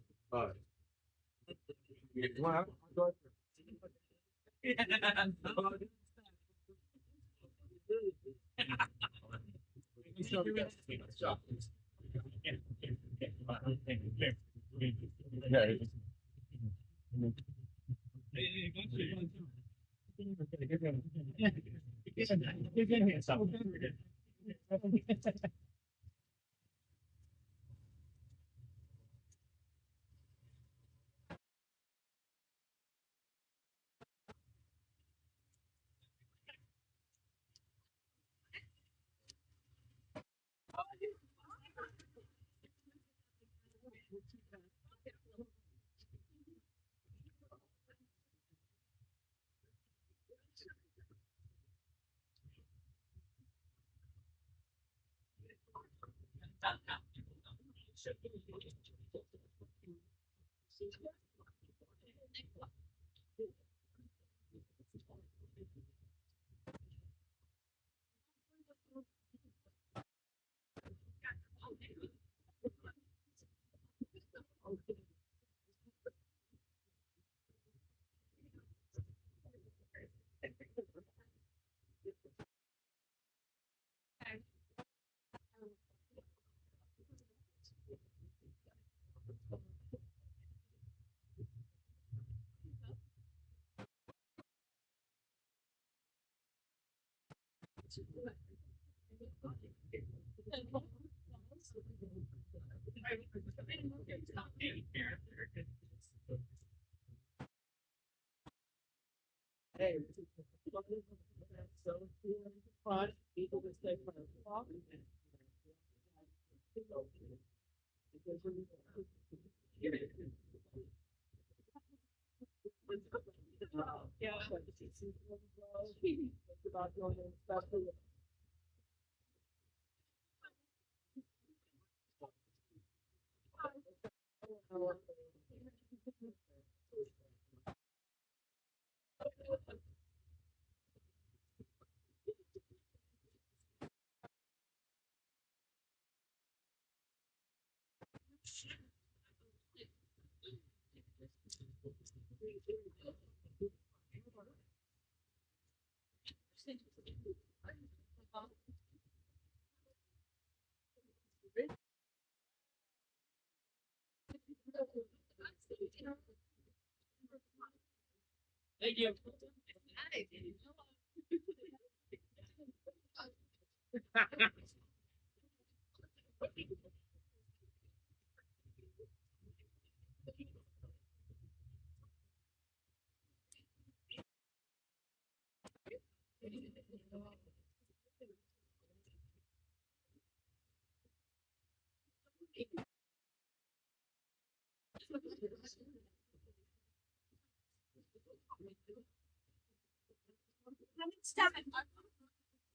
Thank you.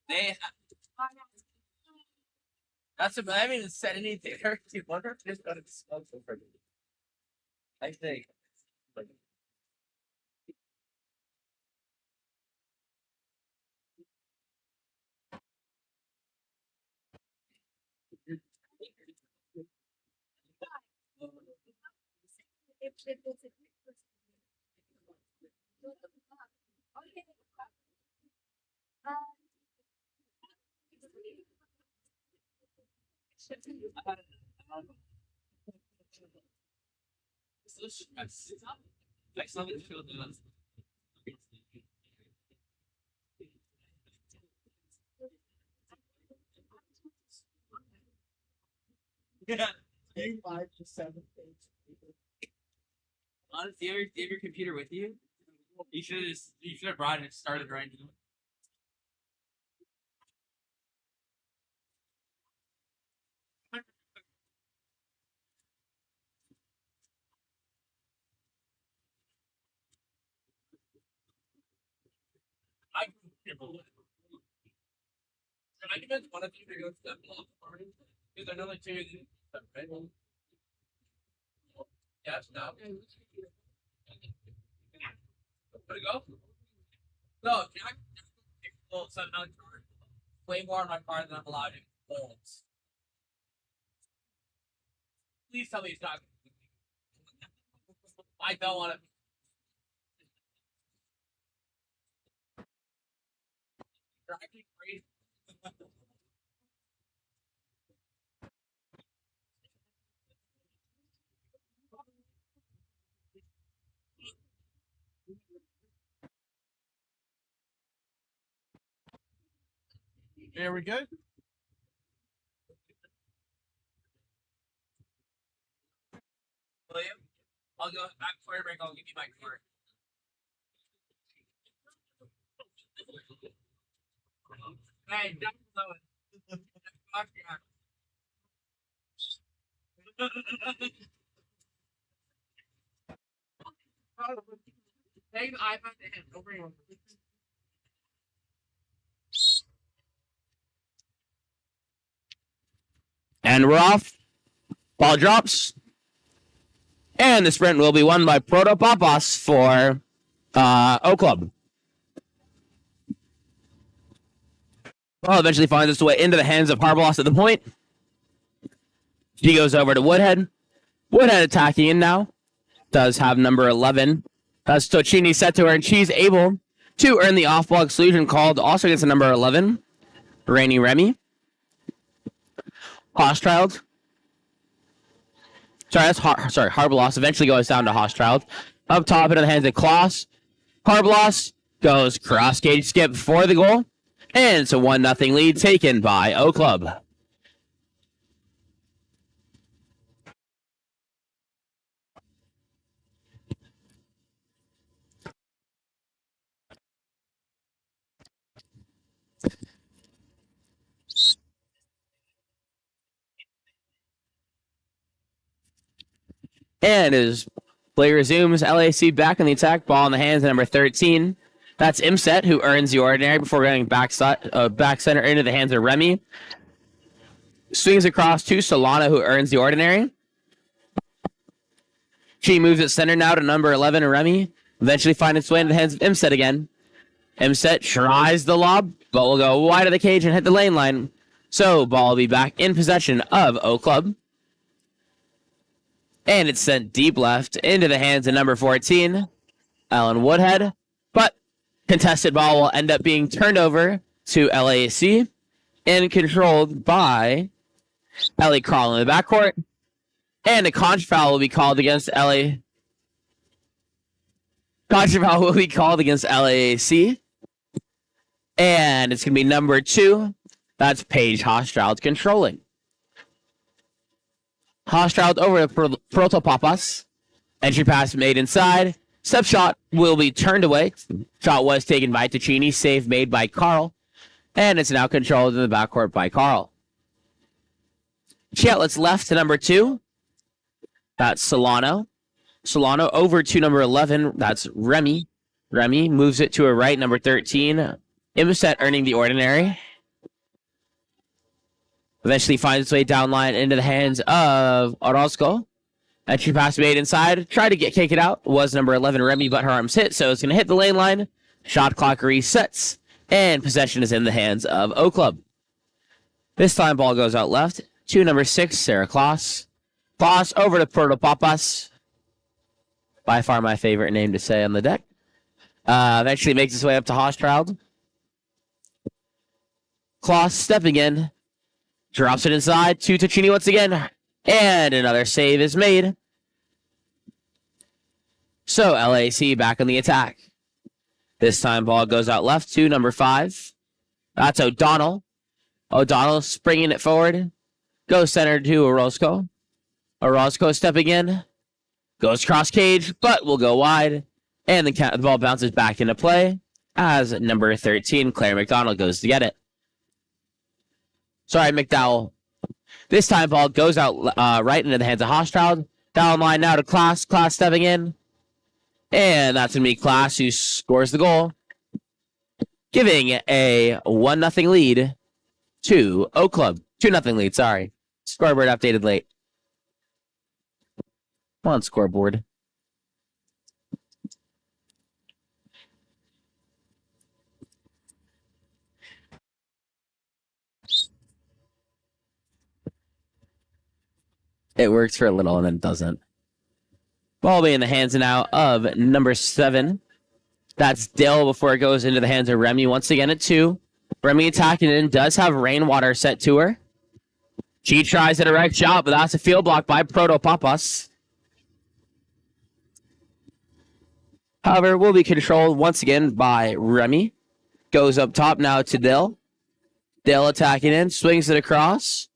They, that's I haven't even said anything. I wonder if there's gonna be smoke over me. I think. Like something feel the yeah. 5 to 7 things. Honestly, do you have your computer with you? You should have brought it and started right now. I convinced one of you to go to that block party because I know the two of you stuff, right? Yes, no. Where to go? No, Jack will somehow charge way more on my car than I'm allowed to hold. Please tell me he's not. I don't want to. Driving crazy. There we go. William, I'll go back before your break. I'll give you my card. Hey, don't blow it. Fuck yeah. Take the iPad to him. Don't bring it over. And we're off. Ball drops. And the sprint will be won by Protopapas for O Club. Ball eventually finds its way into the hands of Harbalos at the point. She goes over to Woodhead. Woodhead attacking in now. Does have number 11. That's Tocini set to her, and she's able to earn the off-ball exclusion called also against the number 11, Rainy Remy. Hochschild. Harbalos eventually goes down to Hochschild. Up top into the hands of Klaus. Harbalos goes cross-cage skip for the goal. And it's a 1-0 lead taken by O Club. And as play resumes, LAAC back in the attack. Ball in the hands of number 13. That's Imset, who earns the ordinary before getting back center into the hands of Remy. Swings across to Solana, who earns the ordinary. She moves it center now to number 11, Remy. Eventually find its way into the hands of Imset again. Imset tries the lob, but will go wide of the cage and hit the lane line. So ball will be back in possession of O Club. And it's sent deep left into the hands of number 14, Ellen Woodhead. But contested ball will end up being turned over to LAAC and controlled by Ellie Crawl in the backcourt. And a contra foul will be called against LAAC. And it's going to be number 2. That's Paige Hochschild controlling. Hochschild over to Protopapas. Entry pass made inside. Step shot will be turned away. Shot was taken by Ticini. Save made by Carl. And it's now controlled in the backcourt by Carl. She outlets left to number 2. That's Solano. Solano over to number 11. That's Remy. Remy moves it to her right, number 13. Imset earning the ordinary. Eventually finds its way down line into the hands of Orozco. Entry pass made inside. Tried to kick it out. Was number 11 Remy, but her arms hit, so it's going to hit the lane line. Shot clock resets. And possession is in the hands of O Club. This time ball goes out left to number 6, Sarah Kloss. Kloss over to Protopapas. By far my favorite name to say on the deck. Eventually makes its way up to Hochschild. Kloss stepping in. Drops it inside to Ticini once again. And another save is made. So LAAC back on the attack. This time ball goes out left to number 5. That's O'Donnell. O'Donnell springing it forward. Goes center to Orozco. Orozco stepping in. Goes cross cage, but will go wide. And the ball bounces back into play as number 13, Claire McDonald, goes to get it. Sorry, McDowell. This time ball goes out right into the hands of Hochschild. Down line now to Klaas. Klaas stepping in. And that's going to be Klaas who scores the goal. Giving a 1-0 lead to O Club. 2-0 lead, sorry. Scoreboard updated late. Come on, scoreboard. It works for a little and then doesn't. Ball will be in the hands now of number 7. That's Dill before it goes into the hands of Remy once again at 2. Remy attacking in, does have rainwater set to her. She tries a direct shot, but that's a field block by Protopapas. However, will be controlled once again by Remy. Goes up top now to Dill. Dill attacking in, swings it across.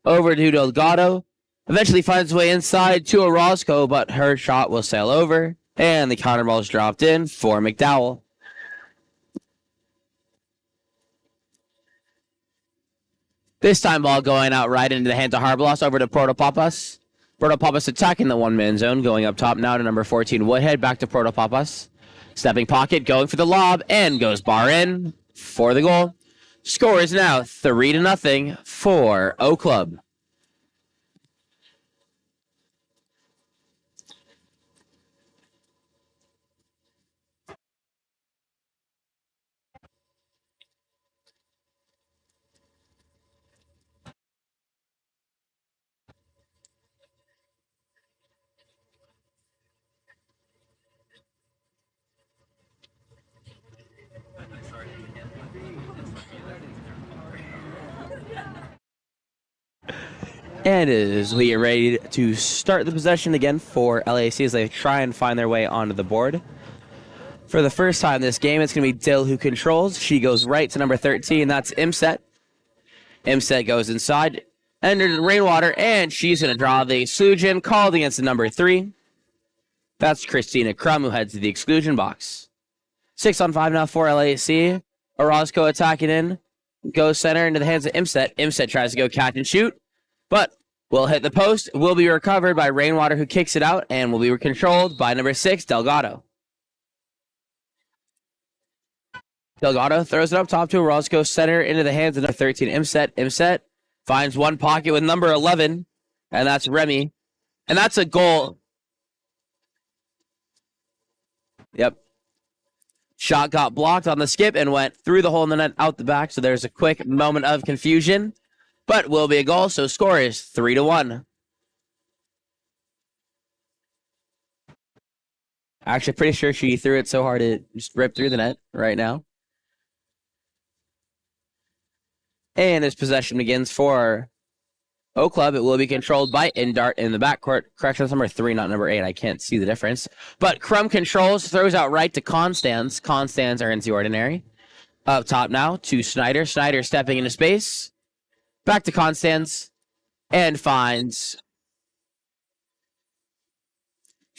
Over to Delgado. Eventually finds its way inside to Orozco, but her shot will sail over. And the counter ball is dropped in for McDowell. This time ball going out right into the hands of Harbalos over to Protopapas. Protopapas attacking the one-man zone, going up top now to number 14 Woodhead, back to Protopapas. Stepping pocket, going for the lob, and goes bar in for the goal. Score is now 3-0 for O Club. And as we are ready to start the possession again for LAAC as they try and find their way onto the board. For the first time this game, it's going to be Dill who controls. She goes right to number 13. That's Imset. Imset goes inside, enters the rainwater, and she's going to draw the exclusion called against the number 3. That's Christina Crum who heads to the exclusion box. 6-on-5 now for LAAC. Orozco attacking in. Goes center into the hands of Imset. Imset tries to go catch and shoot, but will hit the post. Will be recovered by Rainwater, who kicks it out, and will be controlled by number 6, Delgado. Delgado throws it up top to Orozco, center into the hands of number 13, Imset. Imset finds one pocket with number 11, and that's Remy. And that's a goal. Yep. Shot got blocked on the skip and went through the hole in the net out the back, so there's a quick moment of confusion, but will be a goal, so score is 3-1. Actually, pretty sure she threw it so hard it just ripped through the net right now. And as possession begins for O Club, it will be controlled by Indart in the backcourt. Correction, number 3, not number 8. I can't see the difference. But Crum controls, throws out right to Constance. Constance earns the ordinary. Up top now to Snyder. Snyder stepping into space. Back to Constance. And finds...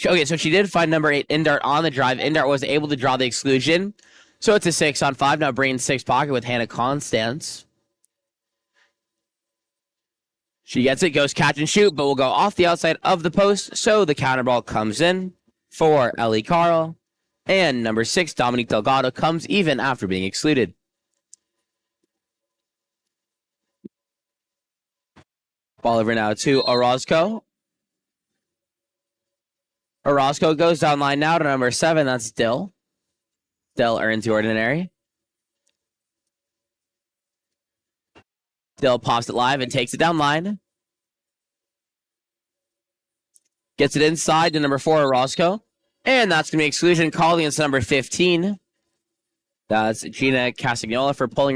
Okay, so she did find number 8, Indart, on the drive. Indart was able to draw the exclusion. So it's a 6-on-5. Now Brain 6 pocket with Hannah Constance. She gets it, goes catch and shoot, but will go off the outside of the post, so the counter ball comes in for Ellie Carl. And number 6, Dominique Delgado, comes even after being excluded. Ball over now to Orozco. Orozco goes down line now to number 7, that's Dill. Dill earns the ordinary. Dill pops it live and takes it down line. Gets it inside to number 4, Orozco. And that's going to be exclusion called against number 15. That's Gina Castagnola for pulling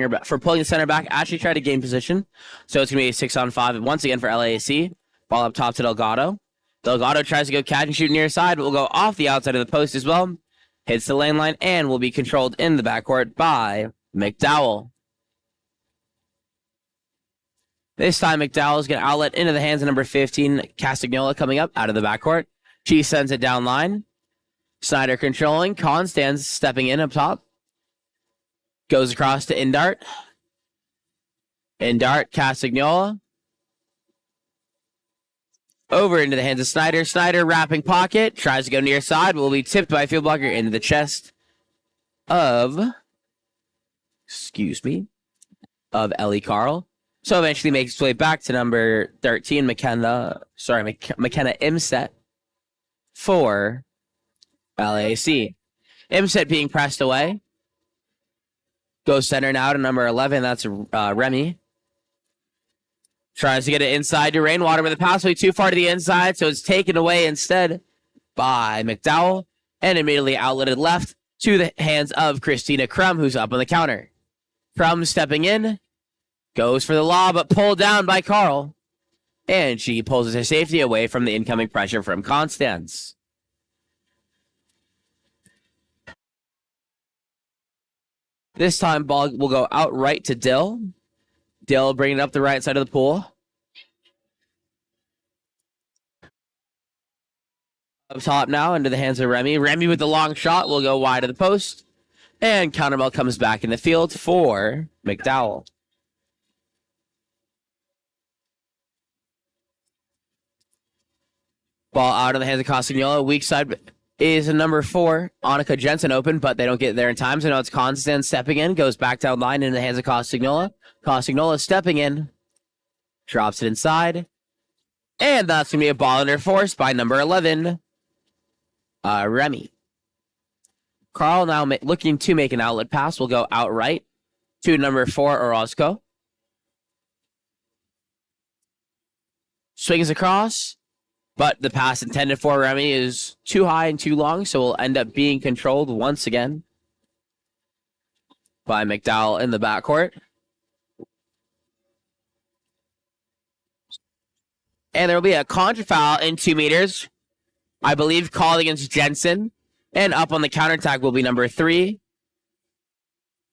the center back. Actually tried to gain position. So it's going to be a 6-on-5 once again for LAAC. Ball up top to Delgado. Delgado tries to go catch and shoot near side, but will go off the outside of the post as well. Hits the lane line and will be controlled in the backcourt by McDowell. This time, McDowell is going to outlet into the hands of number 15, Castagnola, coming up out of the backcourt. She sends it down line. Snyder controlling. Constance stepping in up top. Goes across to Indart. Indart, Castagnola. Over into the hands of Snyder. Snyder wrapping pocket. Tries to go near side. Will be tipped by a field blocker into the chest of... Ellie Carl. So eventually makes its way back to number 13, McKenna Imset for LAAC. Imset being pressed away. Goes center now to number 11, that's Remy. Tries to get it inside to Rainwater, but the pass way too far to the inside, so it's taken away instead by McDowell, and immediately outletted left to the hands of Christina Crum, who's up on the counter. Crum stepping in. Goes for the lob, but pulled down by Carl. And she pulls her safety away from the incoming pressure from Constance. This time, ball will go out right to Dill. Dill bringing it up the right side of the pool. Up top now, into the hands of Remy. Remy with the long shot will go wide of the post. And counterball comes back in the field for McDowell. Ball out of the hands of Castagnola. Weak side is a number 4, Annika Jensen open, but they don't get there in time. So now it's Constance stepping in. Goes back down line into the hands of Castagnola. Castagnola stepping in. Drops it inside. And that's going to be a ball under force by number 11, Remy. Carl now looking to make an outlet pass. Will go outright to number 4, Orozco. Swings across. But the pass intended for Remy is too high and too long, so will end up being controlled once again by McDowell in the backcourt. And there will be a contra foul in 2 meters. I believe called against Jensen. And up on the counterattack will be number 3.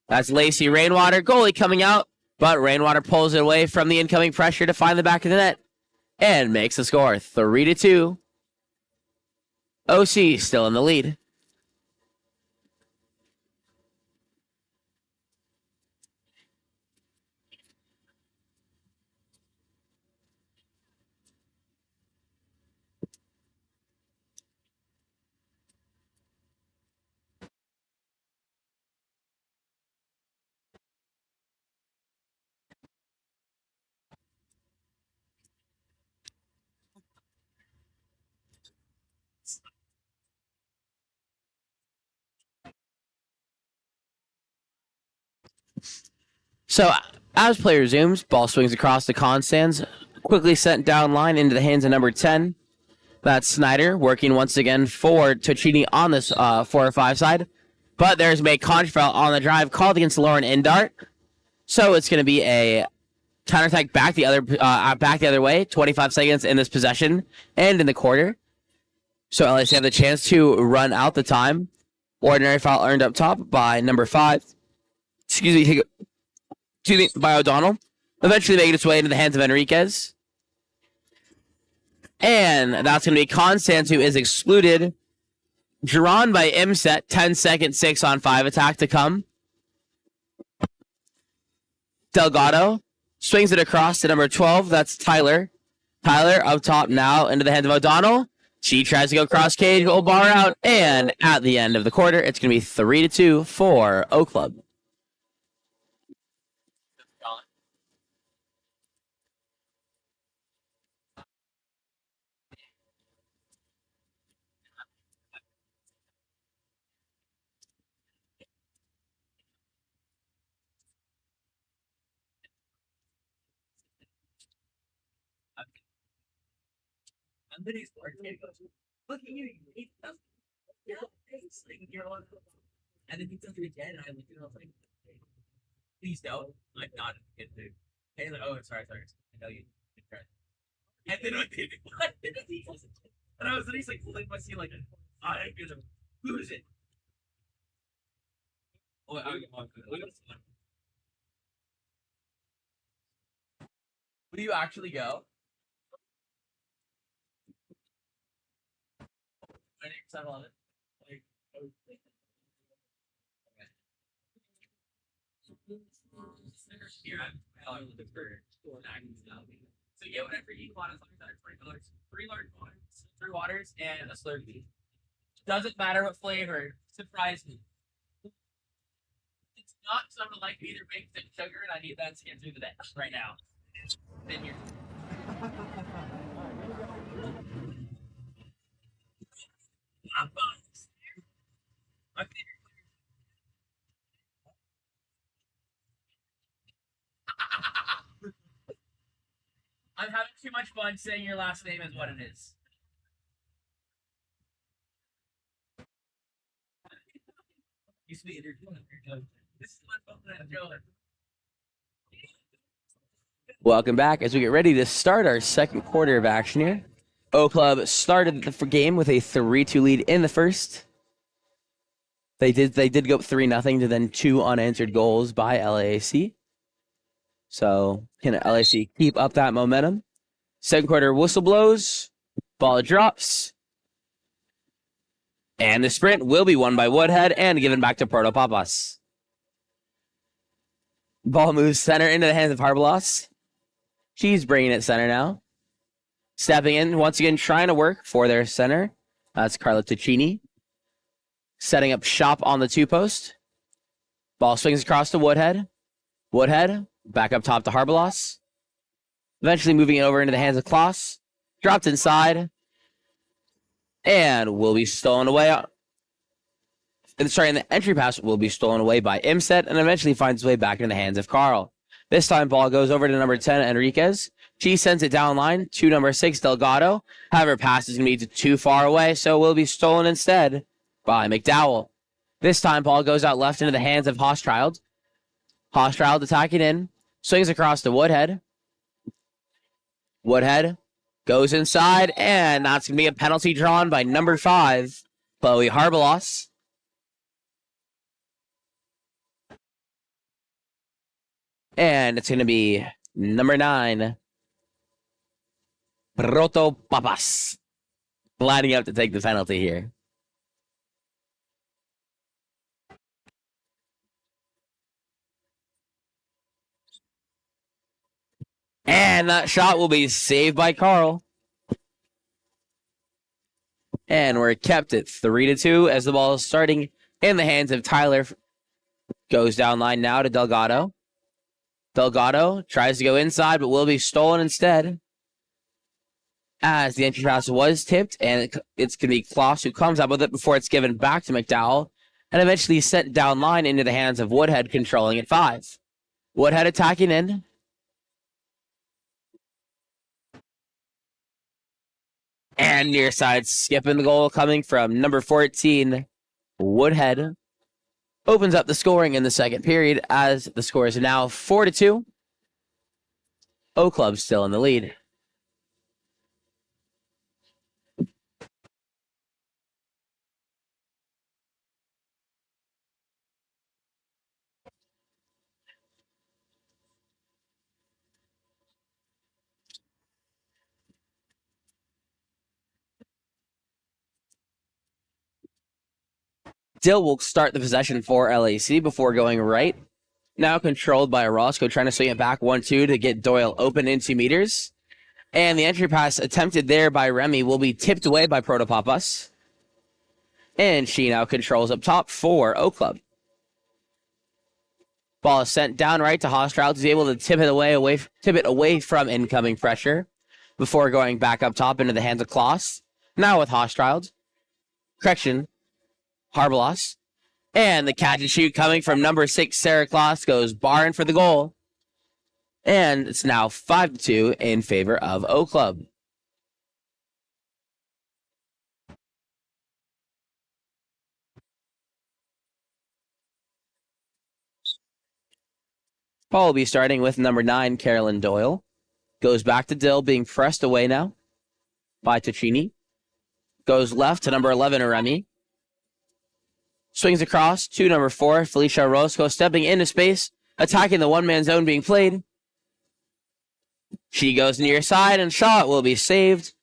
That's Lacey Rainwater. Goalie coming out. But Rainwater pulls it away from the incoming pressure to find the back of the net. And makes the score 3-2. OC still in the lead. So, as play resumes, ball swings across the con stands, quickly sent down line into the hands of number 10. That's Snyder, working once again for Tocchini on this 4 or 5 side. But there's a contra foul on the drive called against Lauren Indart. So it's going to be a counterattack back the other way. 25 seconds in this possession and in the quarter. So LAC have the chance to run out the time. Ordinary foul earned up top by number 5. Excuse me, by O'Donnell. Eventually making its way into the hands of Enriquez. And that's going to be Constance, who is excluded. Drawn by Imset, 10-second 6-on-5 attack to come. Delgado swings it across to number 12. That's Tyler. Tyler up top now into the hands of O'Donnell. She tries to go cross cage, goal bar out, and at the end of the quarter, it's going to be 3-2 for O Club. And then he's like, look at you, he does. Yeah, thanks. Like, you're on. And then he does it again, and I looked at it, I was like, please don't. I'm not a good dude. And he's like, oh, sorry. I know you. And then I did it. And I was literally like, holding my seat, like, I'm gonna lose it. Oh, Will you actually go? I didn't settle on it. Like, here, I'm looking for acting now. So yeah, whatever you want, as long as that's $20. 3 large waters, 3 waters, and a Slurpee. Doesn't matter what flavor. Surprise me. It's not because I'm gonna like either baked and sugar, and I need that to get through the day right now. Then here. My favorite. I'm having too much fun saying your last name is what it is. You speak your This is my phone that I'm doing. Welcome back as we get ready to start our second quarter of action here. O Club started the game with a 3-2 lead in the first. They did go up 3-0 to then 2 unanswered goals by LAAC. So can LAC keep up that momentum? Second quarter whistle blows, ball drops, and the sprint will be won by Woodhead and given back to Proto Papas. Ball moves center into the hands of Harbalos. She's bringing it center now. Stepping in, once again, trying to work for their center. That's Carla Ticini. Setting up shop on the 2-post. Ball swings across to Woodhead. Woodhead, back up top to Harbalos. Eventually moving it over into the hands of Kloss. Dropped inside. And will be stolen away. And the entry pass will be stolen away by Imset and eventually finds its way back into the hands of Carl. This time, ball goes over to number 10, Enriquez. She sends it down line to number 6, Delgado. However, pass is going to be too far away, so will be stolen instead by McDowell. This time, ball goes out left into the hands of Hochschild. Hochschild attacking in. Swings across to Woodhead. Woodhead Goes inside, and that's going to be a penalty drawn by number 5, Chloe Harbalos. And it's going to be number 9, Proto Papas, lining up to take the penalty here. And that shot will be saved by Carl. And we're kept at 3-2 as the ball is starting in the hands of Tyler. Goes down line now to Delgado. Delgado tries to go inside, but will be stolen instead. As the entry pass was tipped, and it's going to be Kloss who comes up with it before it's given back to McDowell, and eventually sent down line into the hands of Woodhead, controlling at 5. Woodhead attacking in. And near side, skipping the goal coming from number 14, Woodhead. Opens up the scoring in the second period as the score is now 4-2. O Club still in the lead. Dill will start the possession for LAC before going right. Now controlled by Orozco, trying to swing it back 1-2 to get Doyle open in 2 meters. And the entry pass attempted there by Remy will be tipped away by Protopapas. And she now controls up top for O Club. Ball is sent down right to Hochschild, who's able to tip it away from incoming pressure before going back up top into the hands of Kloss. Now with Hochschild. Correction. Harbalos. And the catch and shoot coming from number 6, Sarah Kloss, goes barring for the goal. And it's now 5-2 in favor of O Club. Paul will be starting with number 9, Carolyn Doyle. Goes back to Dill, being pressed away now by Ticini. Goes left to number 11, Remy. Swings across to number 4, Felicia Orozco, stepping into space, attacking the one-man zone being played. She goes near side, and shot will be saved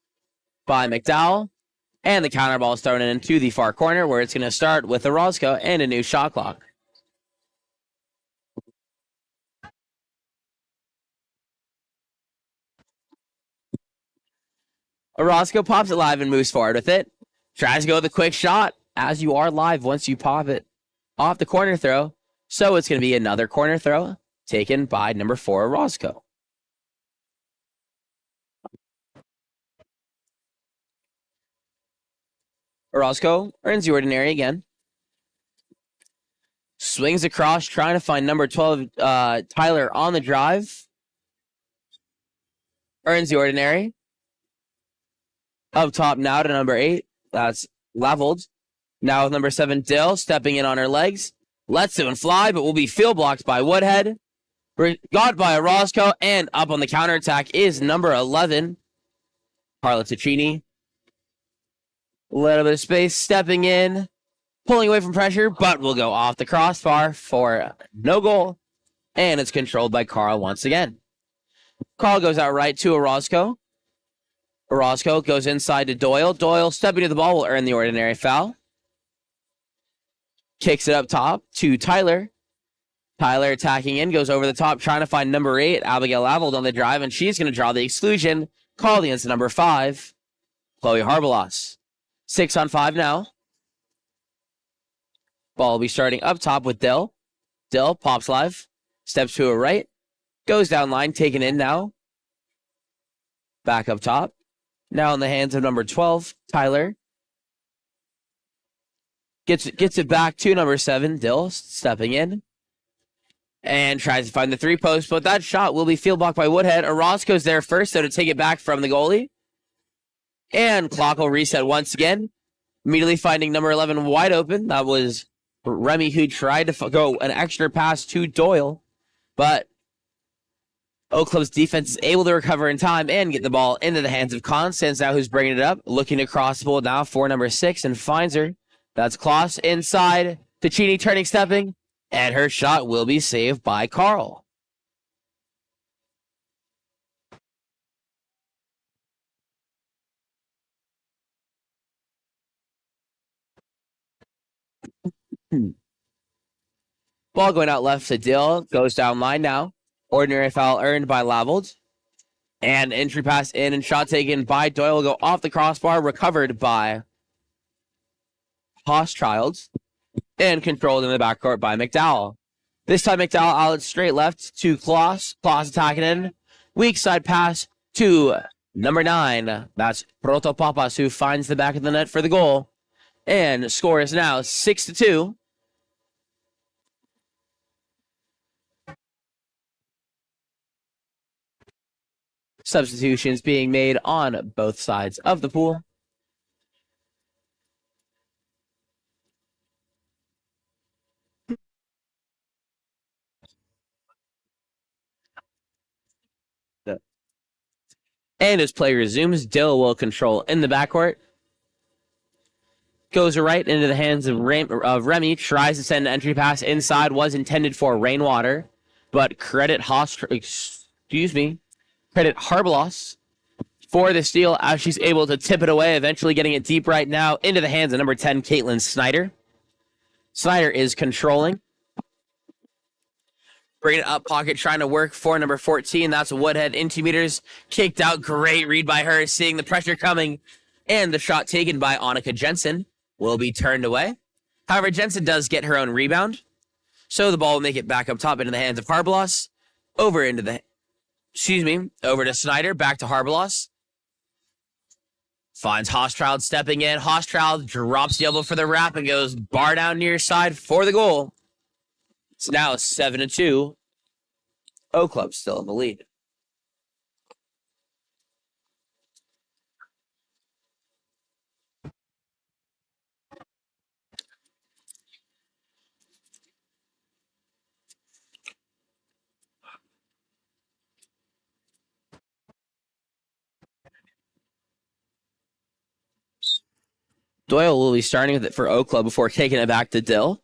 by McDowell. And the counter ball is thrown into the far corner, where it's going to start with Orozco and a new shot clock. Orozco pops it live and moves forward with it. Tries to go with a quick shot, as you are live once you pop it off the corner throw. So it's going to be another corner throw taken by number 4, Orozco. Orozco earns the ordinary again. Swings across, trying to find number 12, Tyler, on the drive. Earns the ordinary. Up top now to number 8. That's leveled. Now with number 7, Dill, stepping in on her legs. Lets it fly, but will be field blocked by Woodhead. Got by Orozco, and up on the counterattack is number 11, Carla Ticini. A little bit of space, stepping in, pulling away from pressure, but will go off the crossbar for no goal. And it's controlled by Carl once again. Carl goes out right to Orozco. Orozco goes inside to Doyle. Doyle, stepping to the ball, will earn the ordinary foul. Kicks it up top to Tyler. Tyler attacking in, goes over the top, trying to find number 8, Abigail Avold, on the drive, and she's going to draw the exclusion, called against number 5, Chloe Harbalos. 6 on 5 now. Ball will be starting up top with Dill. Dill pops live, steps to her right, goes down line, taken in now. Back up top. Now in the hands of number 12, Tyler. Gets it back to number 7, Dill, stepping in. And tries to find the 3-post, but that shot will be field blocked by Woodhead. Orozco's there first, so to take it back from the goalie. And clock will reset once again. Immediately finding number 11 wide open. That was Remy, who tried to go an extra pass to Doyle. But Oak Club's defense is able to recover in time and get the ball into the hands of Constance now, who's bringing it up, looking to cross the ball now for number 6 and finds her. That's Kloss inside. Ticini turning, stepping, and her shot will be saved by Carl. Ball going out left to Dill. Goes down line now. Ordinary foul earned by Lavold. And entry pass in and shot taken by Doyle will go off the crossbar. Recovered by Hochschild. And controlled in the backcourt by McDowell. This time McDowell out straight left to Kloss. Kloss attacking in. Weak side pass to number 9. That's Protopapas, who finds the back of the net for the goal. And score is now 6-2. Substitutions being made on both sides of the pool. And as play resumes, Dill will control in the backcourt. Goes right into the hands of Remy. Tries to send an entry pass inside. Was intended for Rainwater. But credit Harbalos for the steal as she's able to tip it away, eventually getting it deep right now into the hands of number 10, Caitlin Snyder. Snyder is controlling. Bringing it up pocket, trying to work for number 14. That's Woodhead in 2 meters. Kicked out. Great read by her, seeing the pressure coming. And the shot taken by Annika Jensen will be turned away. However, Jensen does get her own rebound. So the ball will make it back up top into the hands of Harbalos. Over to Snyder. Back to Harbalos. Finds Hochschild stepping in. Hochschild drops the elbow for the wrap and goes bar down near side for the goal. It's now 7-2. Oak Club still in the lead. Doyle will be starting with it for Oak Club before taking it back to Dill.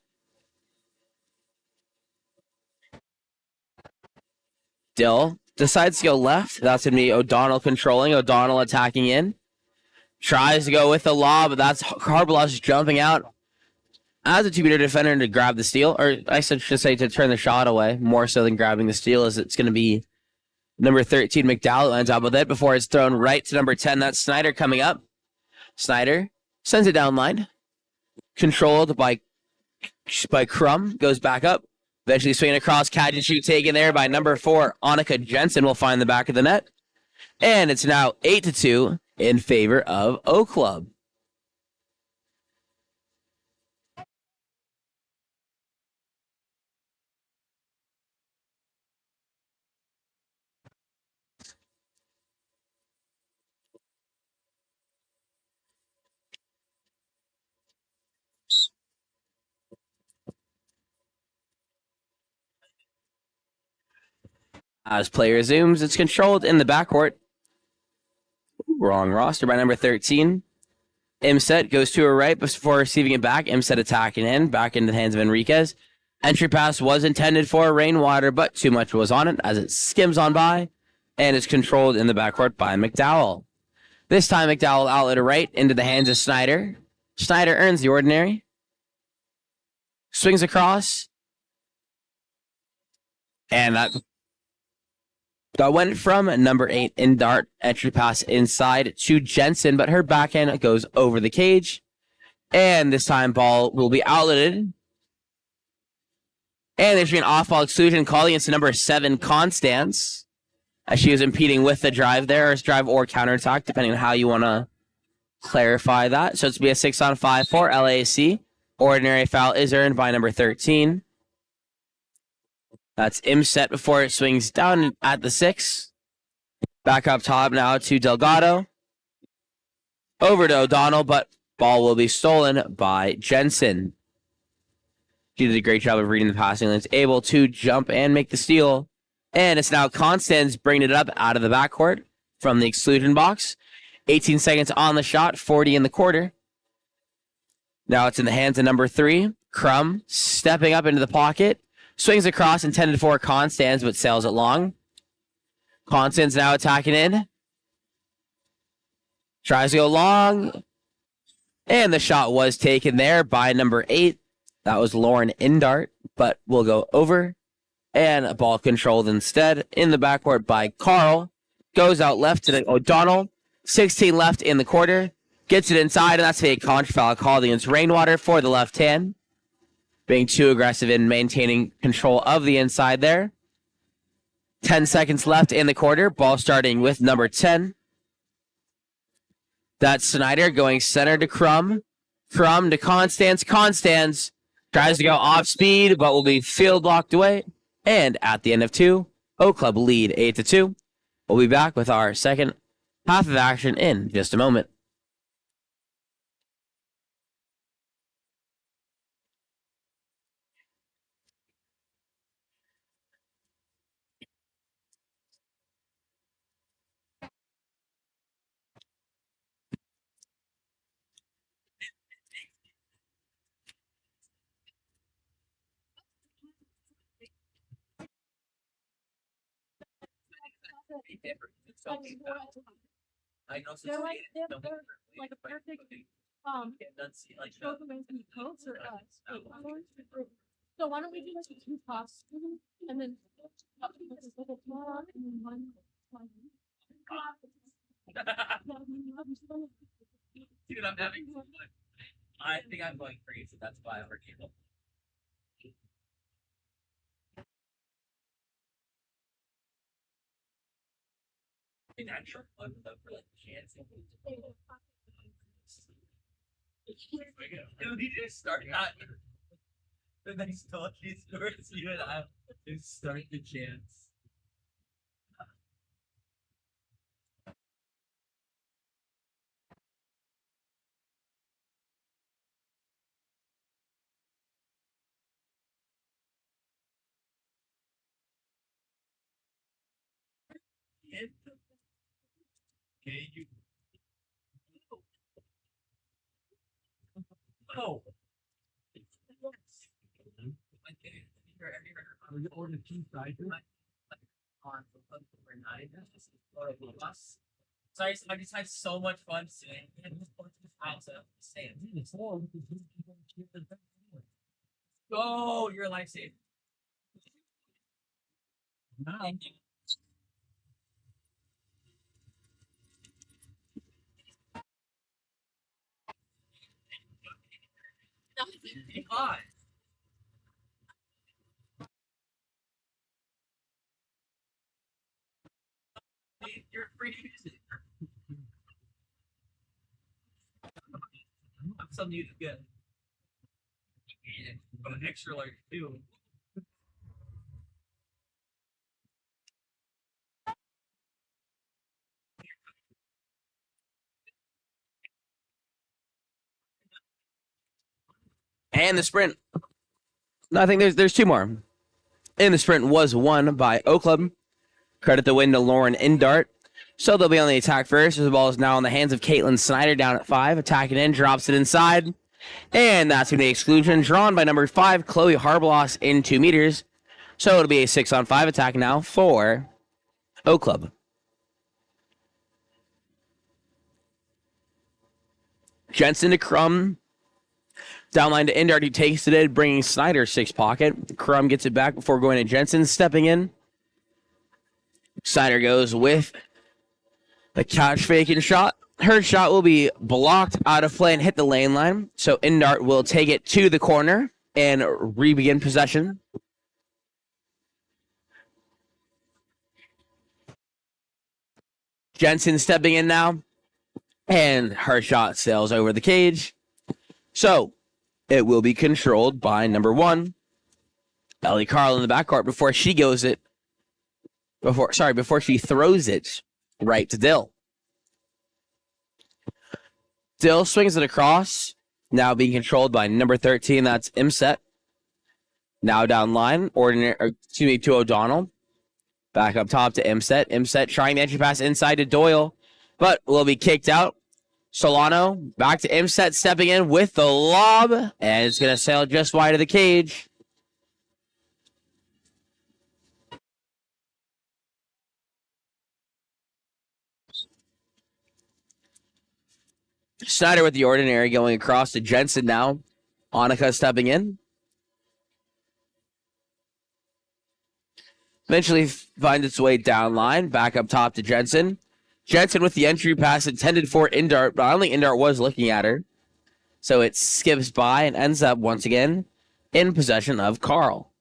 Dill decides to go left. That's going to be O'Donnell controlling. O'Donnell attacking in. Tries to go with the lob, but that's Harbalos jumping out as a 2-meter defender to grab the steal. Or I should say to turn the shot away, more so than grabbing the steal, as it's going to be number 13, McDowell, who ends up with it before it's thrown right to number 10. That's Snyder coming up. Snyder sends it down line. Controlled by Crum. Goes back up. Eventually swinging across. Catch and shoot taken there by number 4. Annika Jensen will find the back of the net. And it's now 8-2 in favor of Oak Club. As play resumes, it's controlled in the backcourt. Wrong roster by number 13. Imset goes to her right before receiving it back. Imset attacking in, back into the hands of Enriquez. Entry pass was intended for Rainwater, but too much was on it as it skims on by and is controlled in the backcourt by McDowell. This time, McDowell outlet right into the hands of Snyder. Snyder earns the ordinary. Swings across. And that went from number 8 in dart. Entry pass inside to Jensen, but her backhand goes over the cage. And this time, ball will be outletted. And there's an off-ball exclusion calling into number 7, Constance, as she was impeding with the drive there, or drive or counterattack, depending on how you want to clarify that. So it's be a 6-on-5 for LAAC. Ordinary foul is earned by number 13. That's Imset before it swings down at the 6. Back up top now to Delgado. Over to O'Donnell, but ball will be stolen by Jensen. She did a great job of reading the passing lanes, able to jump and make the steal And it's now Constance bringing it up out of the backcourt from the exclusion box. 18 seconds on the shot, 40 in the quarter. Now it's in the hands of number 3. Crum stepping up into the pocket. Swings across intended for Constance, but sails it long. Constance now attacking in. Tries to go long. And the shot was taken there by number 8. That was Lauren Indart, but will go over. And a ball controlled instead in the backcourt by Carl. Goes out left to O'Donnell. 16 left in the quarter. Gets it inside, and that's a contra foul called against Rainwater for the left hand. Being too aggressive in maintaining control of the inside there. 10 seconds left in the quarter. Ball starting with number 10. That's Snyder going center to Crum. Crum to Constance. Constance tries to go off speed, but will be field blocked away. And at the end of 2, O Club lead 8-2. We'll be back with our second half of action in just a moment. I know They're like they're no like a perfect like show them as the coats or us. So why don't we do like 2 tops and then like a tomorrow and then one. Dude, I'm having so much. I think I'm going crazy. That's why I'm working. Natural fun for like chance. Dude, he just started not. The next talk is towards you and I just start the chance. Okay, you. Oh. You ordered 2 sizes? On for 9. Sorry, I just had so much fun today. Go, you're a lifesaver. Thank you. Come on. You're free to use it. I'm something you to get. But an extra large too. And the sprint. No, I think there's 2 more. And the sprint was won by O Club. Credit the win to Lauren Indart. So they'll be on the attack first. The ball is now in the hands of Caitlin Snyder down at 5. Attacking in, drops it inside. And that's going to be exclusion drawn by number 5, Chloe Harbloss in 2 meters. So it'll be a 6-on-5 attack now for O Club. Jensen to Crum. Downline to Indart, who takes it in, bringing Snyder 6 pocket. Crum gets it back before going to Jensen, stepping in. Snyder goes with the catch faking shot. Her shot will be blocked out of play and hit the lane line. So Indart will take it to the corner and re-begin possession. Jensen stepping in now. And her shot sails over the cage. So it will be controlled by number 1, Ellie Carl in the backcourt before she goes it. Before she throws it right to Dill. Dill swings it across. Now being controlled by number 13. That's Imset. Now down line. To O'Donnell. Back up top to Imset. Imset trying the entry pass inside to Doyle, but will be kicked out. Solano back to Imset, stepping in with the lob, and it's going to sail just wide of the cage. Snyder with the ordinary going across to Jensen now. Annika stepping in. Eventually finds its way down line. Back up top to Jensen. Jensen with the entry pass intended for Indart, but only Indart was looking at her. So it skips by and ends up once again in possession of Carl.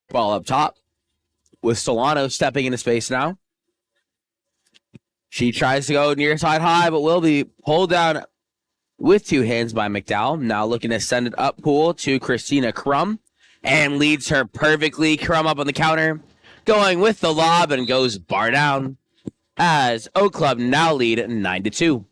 Ball up top with Solano stepping into space now. She tries to go near side high, but will be pulled down with two hands by McDowell. Now looking to send it up pool to Christina Crum and leads her perfectly. Crum up on the counter, going with the lob and goes bar down as O Club now lead 9-2.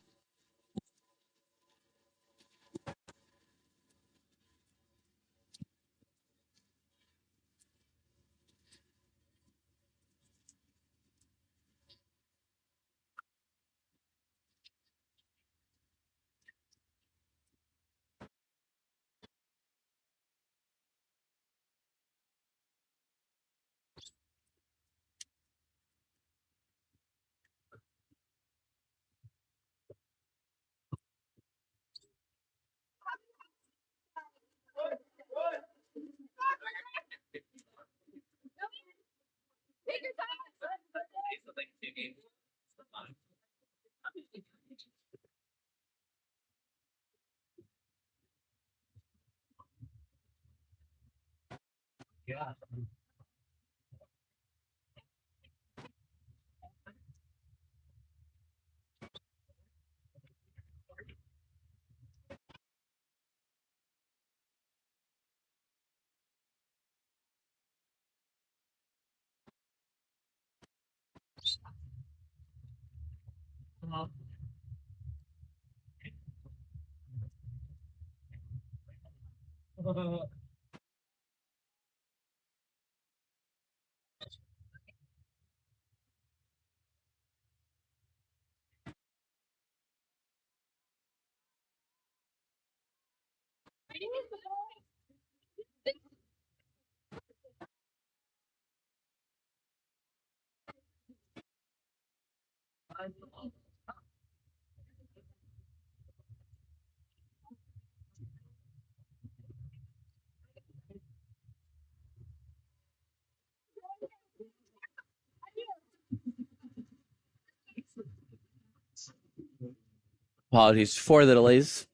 Apologies for the delays.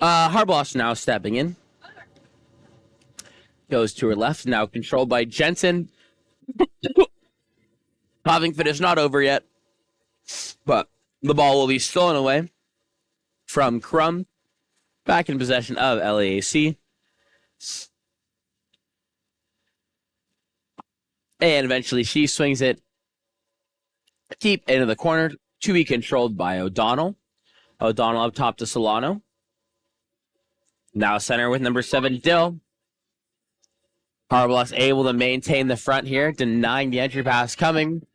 Harbaugh's now stepping in. Goes to her left, now controlled by Jensen. Covington is not over yet, but the ball will be stolen away from Crum. Back in possession of LAAC. And eventually she swings it deep into the corner to be controlled by O'Donnell. O'Donnell up top to Solano. Now center with number 7, Dill. Harbaugh's able to maintain the front here, denying the entry pass coming.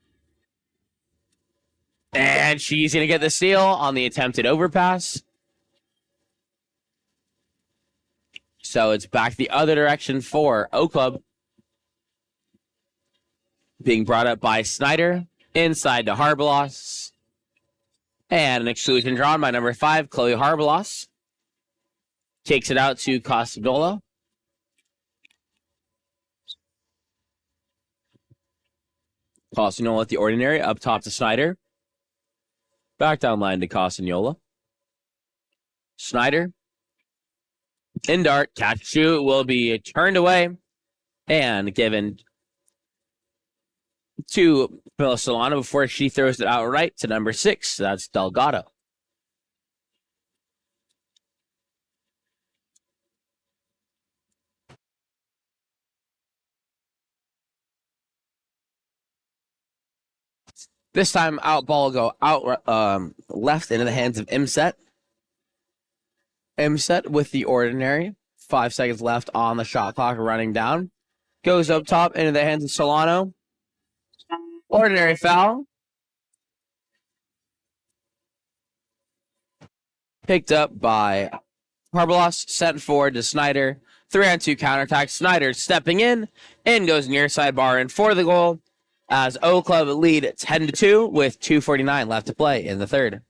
And she's going to get the steal on the attempted overpass. So it's back the other direction for O Club. Being brought up by Snyder. Inside to Harbaugh's. And an exclusion drawn by number 5, Chloe Harbaugh's. Takes it out to Costanola. Costanola at the ordinary, up top to Snyder. Back down line to Costanola. Snyder. Indart, catch shoot, will be turned away and given to Camila Solano before she throws it outright to number 6. That's Delgado. This time, out ball will go out left into the hands of Imset. Imset with the ordinary. 5 seconds left on the shot clock running down. Goes up top into the hands of Solano. Ordinary foul. Picked up by Harbalos, sent forward to Snyder. 3-on-2 counterattack. Snyder stepping in goes near sidebar in for the goal as O Club lead 10-2 with 2:49 left to play in the third.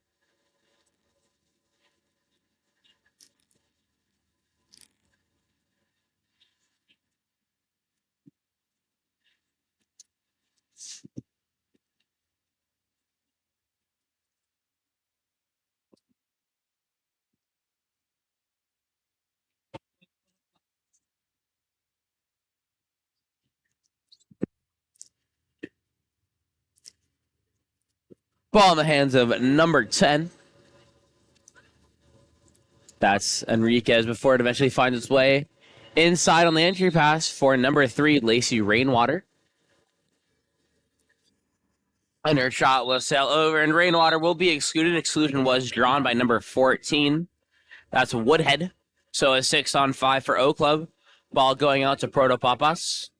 Ball in the hands of number 10. That's Enriquez before it eventually finds its way inside on the entry pass for number 3, Lacey Rainwater. And her shot will sail over, and Rainwater will be excluded. Exclusion was drawn by number 14. That's Woodhead. So a 6-on-5 for O Club. Ball going out to Protopapas.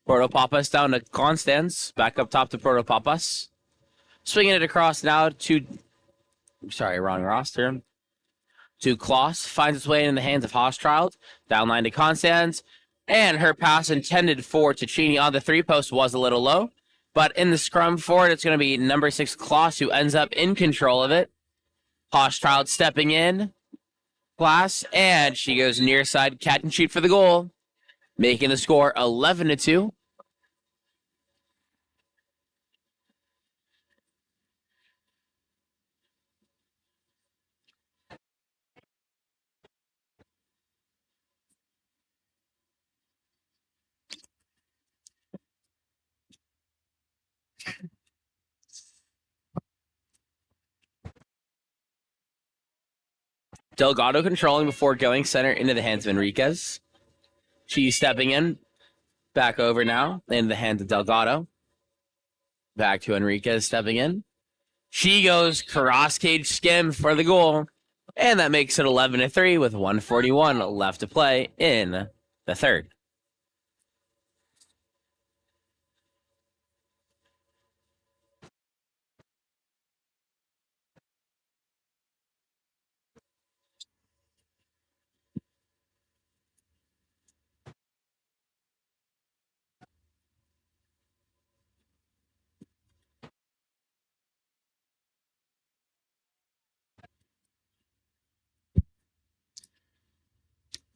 Protopapas down to Constance. Back up top to Protopapas. Swinging it across now to... Sorry, wrong roster. To Kloss. Finds its way in the hands of Hochschild. Downline to Constance. And her pass intended for Ticini on the 3-post was a little low. But in the scrum forward, it's going to be number 6, Kloss, who ends up in control of it. Hochschild stepping in. Glass. And she goes near side. Catch and shoot for the goal. Making the score 11-2. Delgado controlling before going center into the hands of Enriquez. She's stepping in. Back over now into the hands of Delgado. Back to Enriquez stepping in. She goes cross cage skim for the goal. And that makes it 11-3 with 1:41 left to play in the third.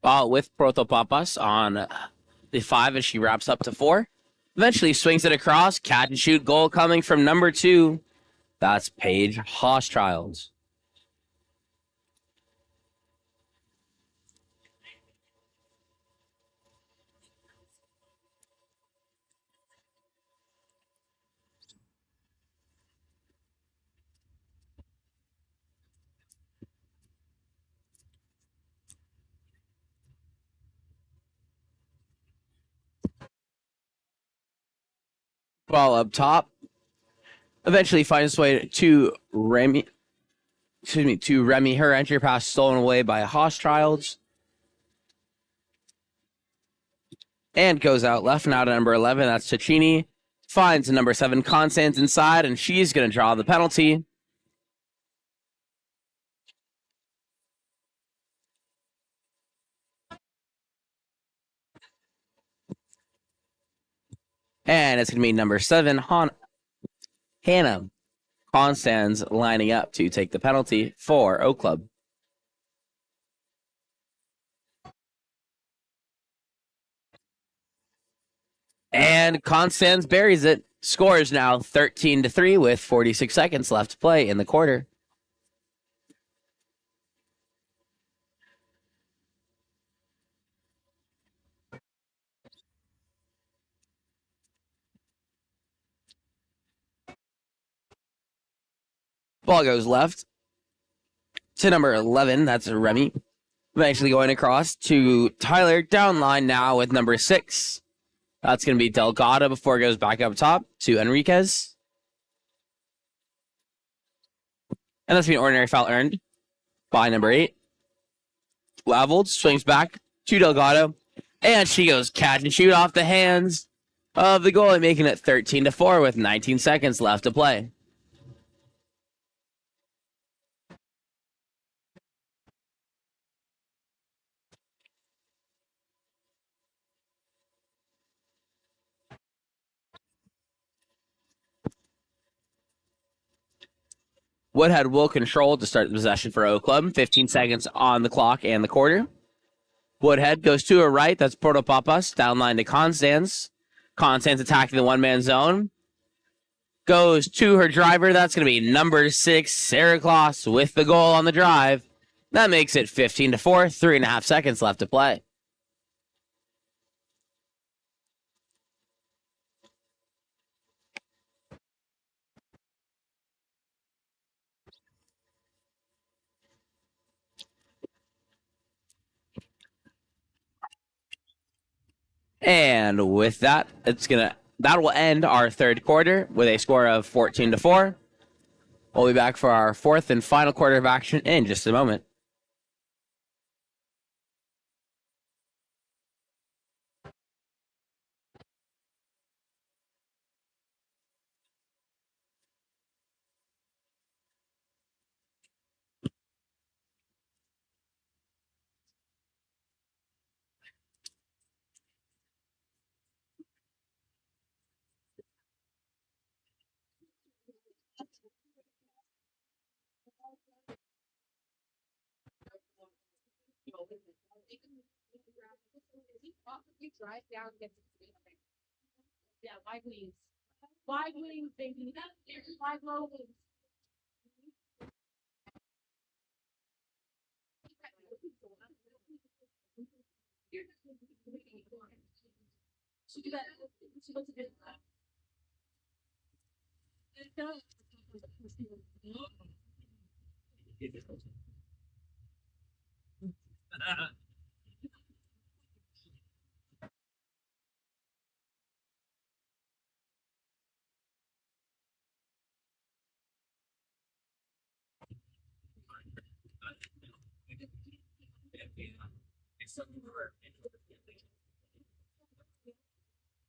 Ball with Protopapas on the 5 as she wraps up to 4. Eventually swings it across. Catch and shoot goal coming from number 2. That's Paige Hochschild. Ball up top. Eventually finds its way to Remy. To Remy. Her entry pass stolen away by Hochschild. And goes out left and out to number 11. That's Ticini. Finds number 7, Constance, inside, and she's going to draw the penalty. And it's going to be number 7, Hannah Constance, lining up to take the penalty for O Club. And Constance buries it. Score is now 13-3 with 46 seconds left to play in the quarter. Ball goes left to number 11. That's Remy. Eventually going across to Tyler. Down line now with number 6. That's going to be Delgado before it goes back up top to Enriquez. And that's going to be an ordinary foul earned by number 8. Leveled, swings back to Delgado. And she goes catch and shoot off the hands of the goalie, making it 13-4 with 19 seconds left to play. Woodhead will control to start the possession for O Club. 15 seconds on the clock and the quarter. Woodhead goes to her right. That's Protopapas. Downline to Constance. Constance attacking the one-man zone. Goes to her driver. That's going to be number 6, Sarah Kloss, with the goal on the drive. That makes it 15-4. 3.5 seconds left to play. And with that, that will end our third quarter with a score of 14-4. We'll be back for our fourth and final quarter of action in just a moment. You drive down, get to yeah, wide wings. Wide wings, baby. Wide low wings. Should do that. She looks a bit.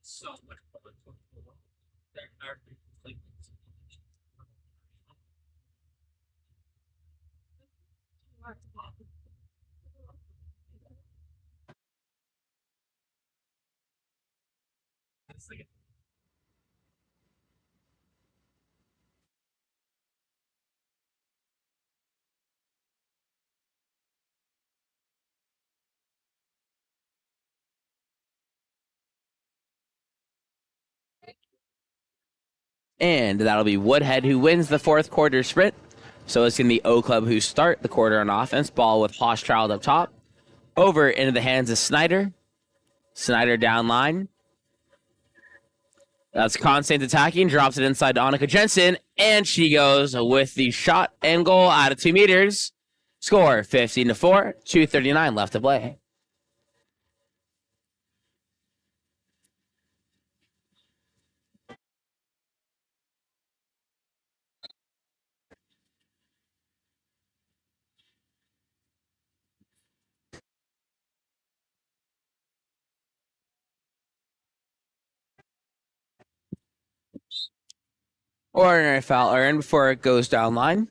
So much public football. There are like it's like And that'll be Woodhead who wins the fourth quarter sprint. So it's going to be O Club who start the quarter on offense. Ball with Hochschild up top. Over into the hands of Snyder. Snyder down line. That's Constance attacking. Drops it inside to Annika Jensen. And she goes with the shot and goal out of 2 meters. Score 15-4. 2:39 left to play. Ordinary foul earned before it goes down line.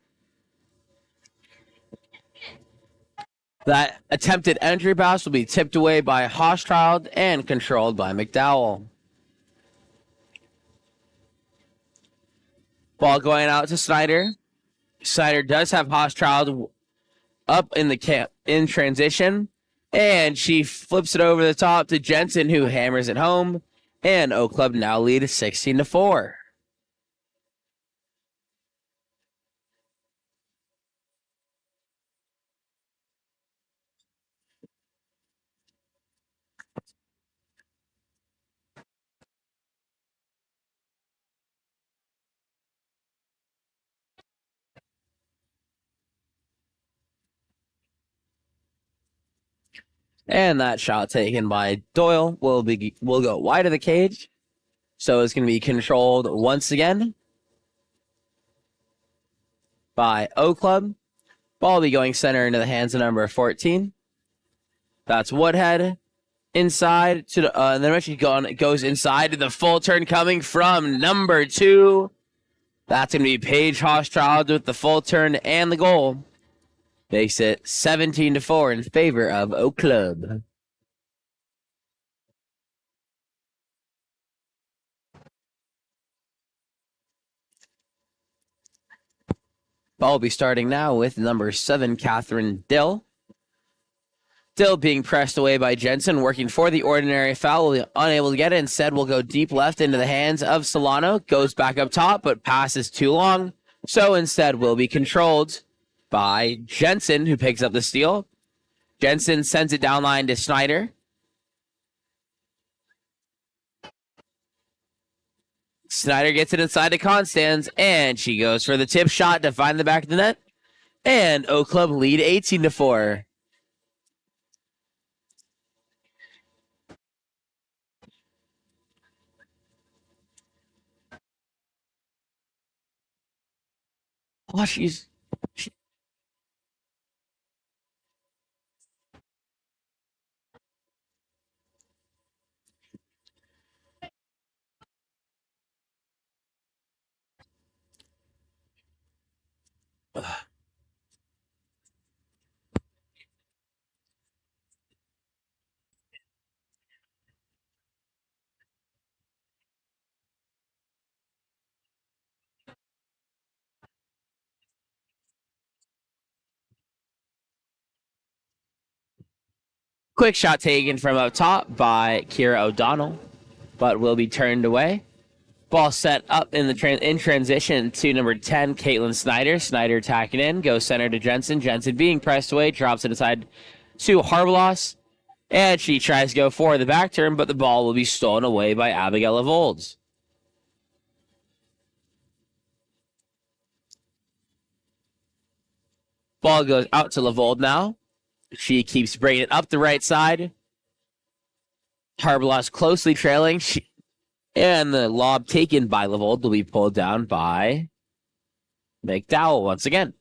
That attempted entry pass will be tipped away by Hochschild and controlled by McDowell. Ball going out to Snyder. Snyder does have Hochschild up in the camp in transition, and she flips it over the top to Jensen, who hammers it home, and O Club now lead 16-4. And that shot taken by Doyle will go wide of the cage. So it's going to be controlled once again by O Club. Ball will be going center into the hands of number 14. That's Woodhead. Inside to the, and then actually goes inside to the full turn coming from number 2. That's going to be Paige Hochschild with the full turn and the goal. Makes it 17-4 in favor of O Club. Ball will be starting now with number 7, Catherine Dill. Still being pressed away by Jensen, working for the ordinary foul. Will be unable to get it. Instead, will go deep left into the hands of Solano. Goes back up top, but passes too long. So instead, will be controlled by Jensen, who picks up the steal. Jensen sends it down line to Snyder. Snyder gets it inside to Constance, and she goes for the tip shot to find the back of the net. And O Club lead 18-4. Oh, she's... Quick shot taken from up top by Kira O'Donnell, but will be turned away. Ball set up in the in transition to number 10, Caitlin Snyder. Snyder attacking in, goes center to Jensen. Jensen being pressed away, drops it aside to Harbalos. And she tries to go for the back turn, but the ball will be stolen away by Abigail Volds. Ball goes out to Lavold now. She keeps bringing it up the right side. Harbalos closely trailing. And the lob taken by Lavold will be pulled down by McDowell once again.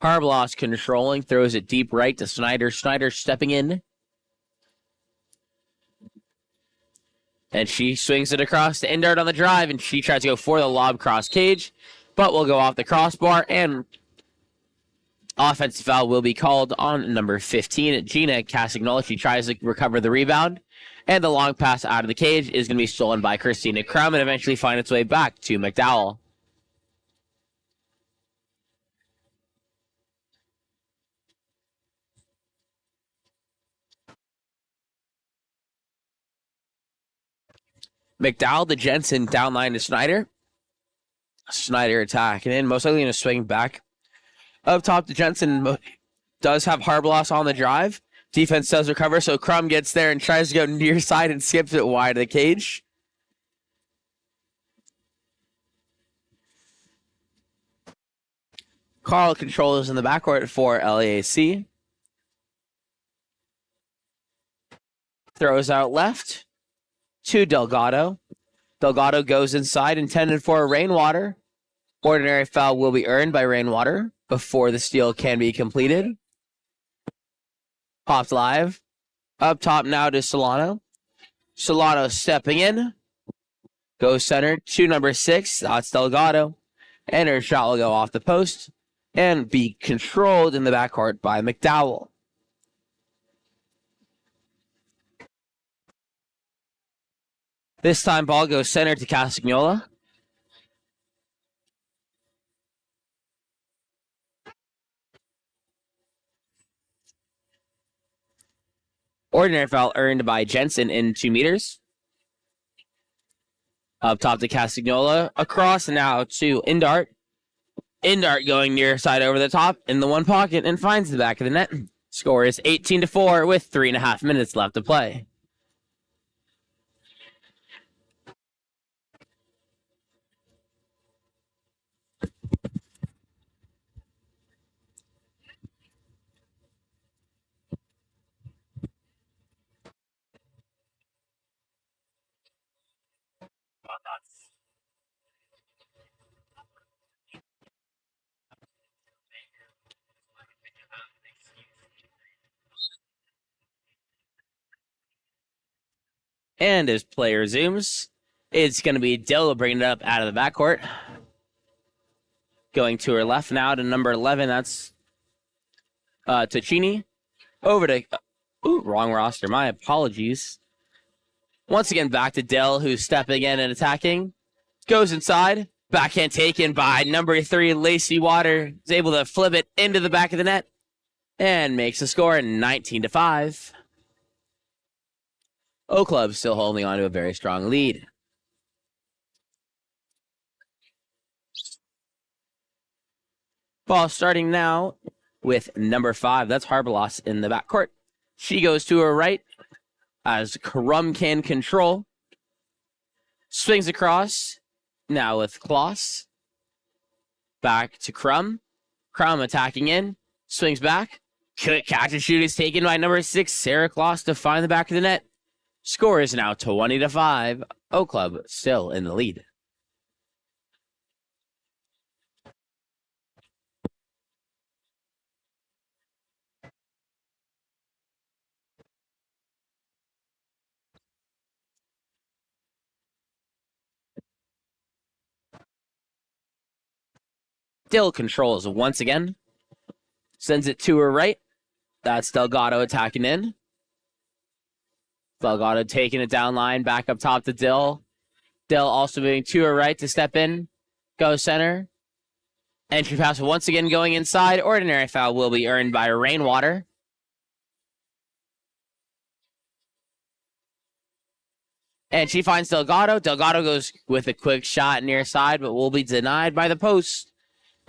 Harbalos controlling, throws it deep right to Snyder. Snyder stepping in. And she swings it across to Endart on the drive, and she tries to go for the lob cross cage, but will go off the crossbar, and offensive foul will be called on number 15, Gina Casagnola. She tries to recover the rebound, and the long pass out of the cage is going to be stolen by Christina Crum and eventually find its way back to McDowell. McDowell to Jensen, down line to Snyder. Snyder attacking in, most likely going to swing back. Up top to Jensen, does have Harbalos on the drive. Defense does recover, so Crum gets there and tries to go near side and skips it wide of the cage. Carl controls in the backcourt for LAAC. Throws out left to Delgado. Delgado goes inside, intended for a Rainwater. Ordinary foul will be earned by Rainwater before the steal can be completed. Popped live. Up top now to Solano. Solano stepping in. Goes center to number 6. That's Delgado. And her shot will go off the post and be controlled in the backcourt by McDowell. This time, ball goes center to Casagnola. Ordinary foul earned by Jensen in 2 meters. Up top to Casagnola. Across now to Indart. Indart going near side over the top in the one pocket and finds the back of the net. Score is 18-4 with 3.5 minutes left to play. And as play resumes, it's going to be Dill bringing it up out of the backcourt. Going to her left now to number 11. That's Ticini. Over to... Ooh, wrong roster. My apologies. Once again, back to Dill, who's stepping in and attacking. Goes inside. Backhand taken by number 3, Lacey Water. Is able to flip it into the back of the net. And makes the score 19-5. O Club still holding on to a very strong lead. Ball starting now with number 5. That's Harbalos in the backcourt. She goes to her right as Crum can control. Swings across. Now with Kloss. Back to Crum. Crum attacking in. Swings back. Catch and shoot is taken by number 6, Sarah Kloss, to find the back of the net. Score is now 20-5. O Club still in the lead. Dill controls once again. Sends it to her right. That's Delgado attacking in. Delgado taking it down line, back up top to Dill. Dill also moving to her right to step in. Go center. Entry pass once again going inside. Ordinary foul will be earned by Rainwater. And she finds Delgado. Delgado goes with a quick shot near side, but will be denied by the post.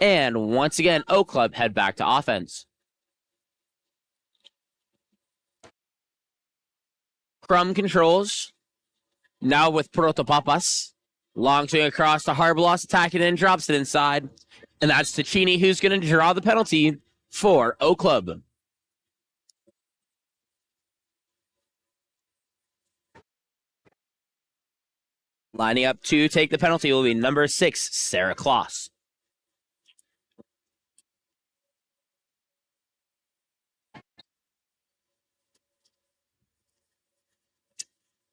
And once again, O Club head back to offense. Crum controls. Now with Protopapas. Long swing across to Harbalos, attacking in, drops it inside. And that's Ticini, who's going to draw the penalty for O Club. Lining up to take the penalty will be number 6, Sarah Kloss.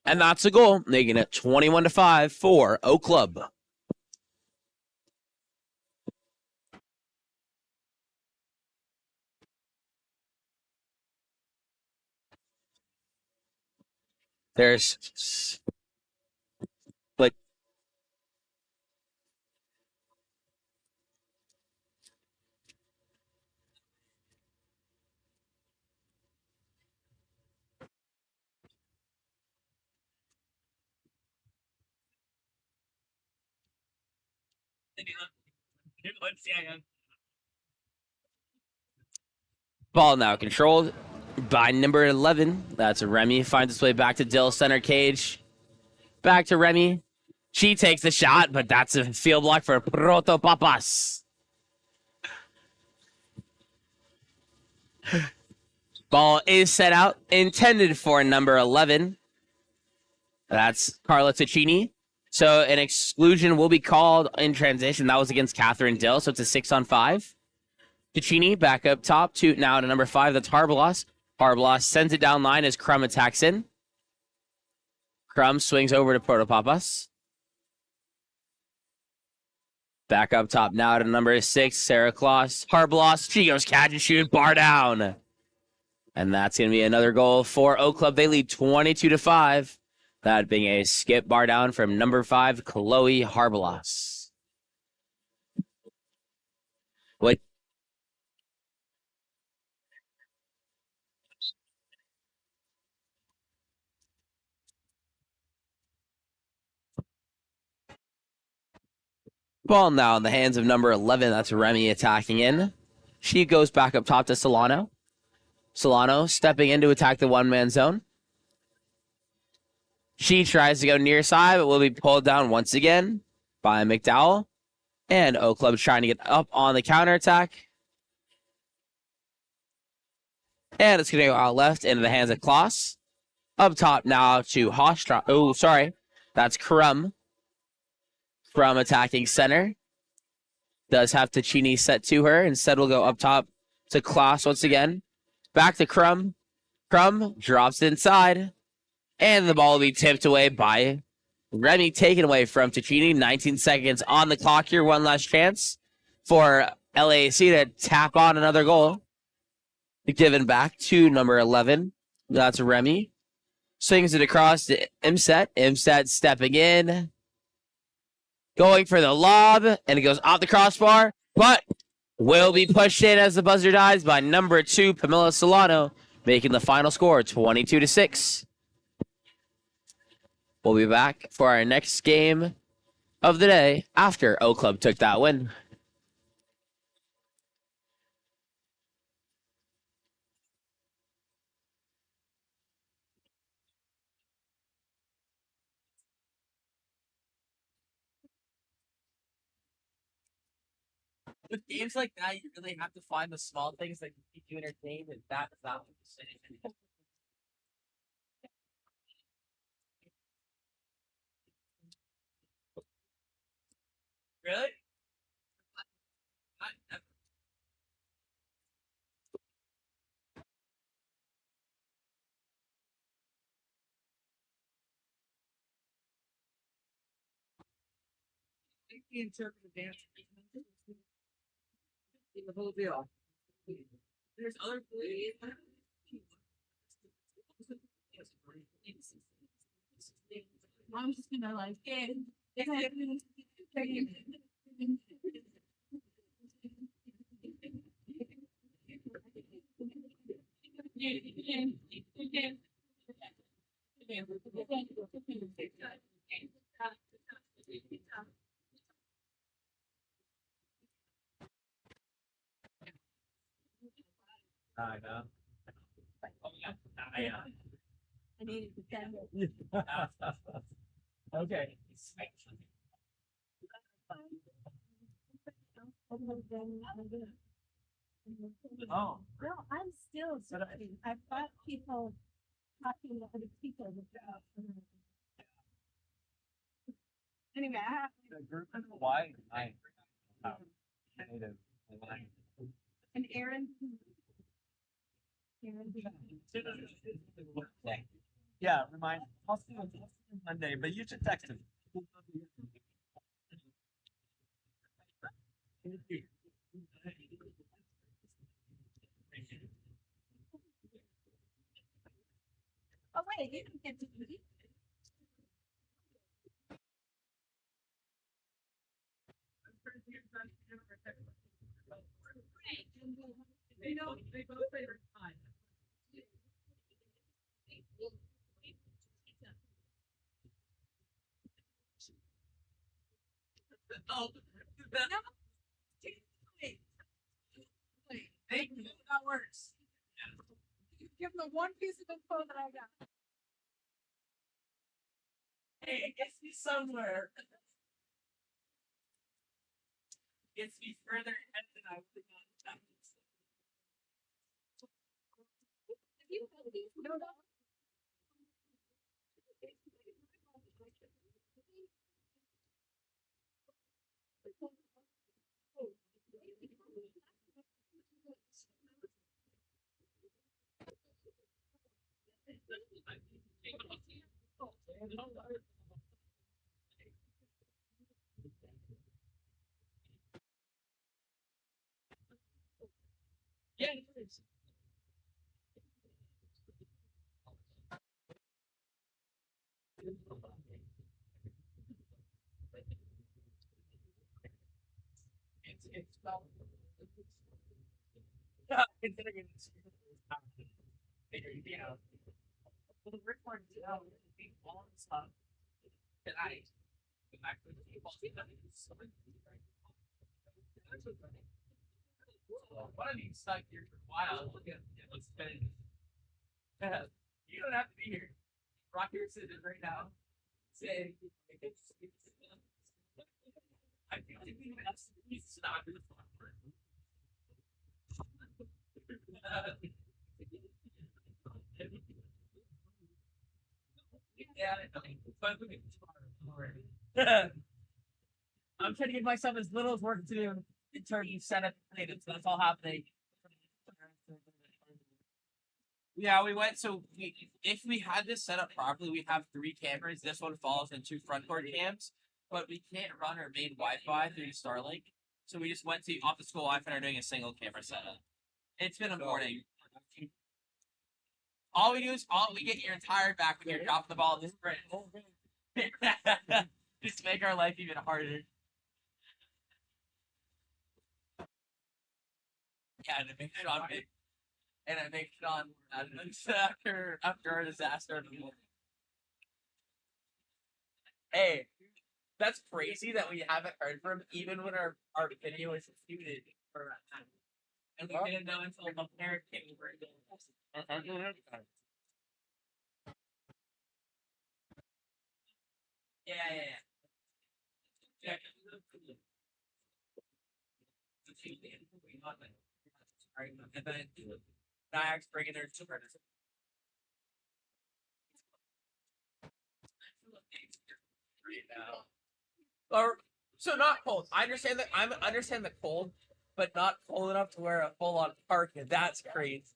And that's a goal, making it 21-5 for O Club. There's... But... Ball now controlled by number 11. That's Remy. Finds its way back to Dill, center cage. Back to Remy. She takes the shot, but that's a field block for Protopapas. Ball is set out, intended for number 11. That's Carla Ticini. So an exclusion will be called in transition. That was against Catherine Dill, so it's a 6-on-5. Ticini back up top to now to number 5. That's Harbalos. Harbalos sends it down line as Crum attacks in. Crum swings over to Protopapas. Back up top now to number 6, Sarah Kloss. Harbalos, she goes catch and shoot, bar down. And that's going to be another goal for O Club. They lead 22-5. That being a skip bar down from number 5, Chloe Harbalos. What? Ball now in the hands of number 11. That's Remy attacking in. She goes back up top to Solano. Solano stepping in to attack the one-man zone. She tries to go near side, but will be pulled down once again by McDowell. And O Club trying to get up on the counterattack. And it's going to go out left into the hands of Kloss. Up top now to Hofstra. Oh, sorry. That's Crum. Crum attacking center. Does have Ticini set to her. Instead, we'll go up top to Kloss once again. Back to Crum. Crum drops inside. And the ball will be tipped away by Remy, taken away from Ticini. 19 seconds on the clock here. One last chance for LAAC to tap on another goal. Given back to number 11. That's Remy. Swings it across to Imset. Imset stepping in. Going for the lob. And it goes off the crossbar. But will be pushed in as the buzzer dies by number 2, Pamela Solano, making the final score 22-6. We'll be back for our next game of the day after O Club took that win. With games like that, you really have to find the small things that keep you entertained, and that's not what you're saying. Really? The interpretive dance. The whole deal. There's other I'm just gonna like I know. I needed to send it. Okay. Oh. No, I'm still searching. I've got people talking to other people about. Anyway, I have. The group is Hawaii. Native. And Aaron. Yeah, remind. I'll see you Monday, but you should text him. Oh wait, you can get to eat. You know, they both say Riptide. Oh, that works. Give them the one piece of info that I got. Hey, it gets me somewhere. Gets me further ahead than I would have done. Yeah, it is. It's well. Considering it's you know, well, the first one is being all and stuff. Tonight, go back to the table. What I mean, stuck here for a while. Look at what's been. You don't have to be here. Rock here, scissors right now. Say, I feel like we have to stop in the front. Yeah, I'm trying to give myself as little as work to do in terms of setup and so that's all happening. Yeah, we went. So if we had this set up properly, we have 3 cameras. This one follows in 2 front court cams, but we can't run our main Wi-Fi through Starlink. So we just went to off the school Wi-Fi and are doing a single camera setup. It's been a morning. All we do is we get your entire back when you're dropping the ball at this sprint. Just to make our life even harder. Yeah, and it makes Sean after our disaster. Hey, that's crazy that we haven't heard from him even when our video is disputed for that time. And we didn't know until the parent came over. Yeah. And then NYAC's bringing their children. Or so not cold. I understand that. I understand the cold, but not cold enough to wear a full-on parka. That's crazy.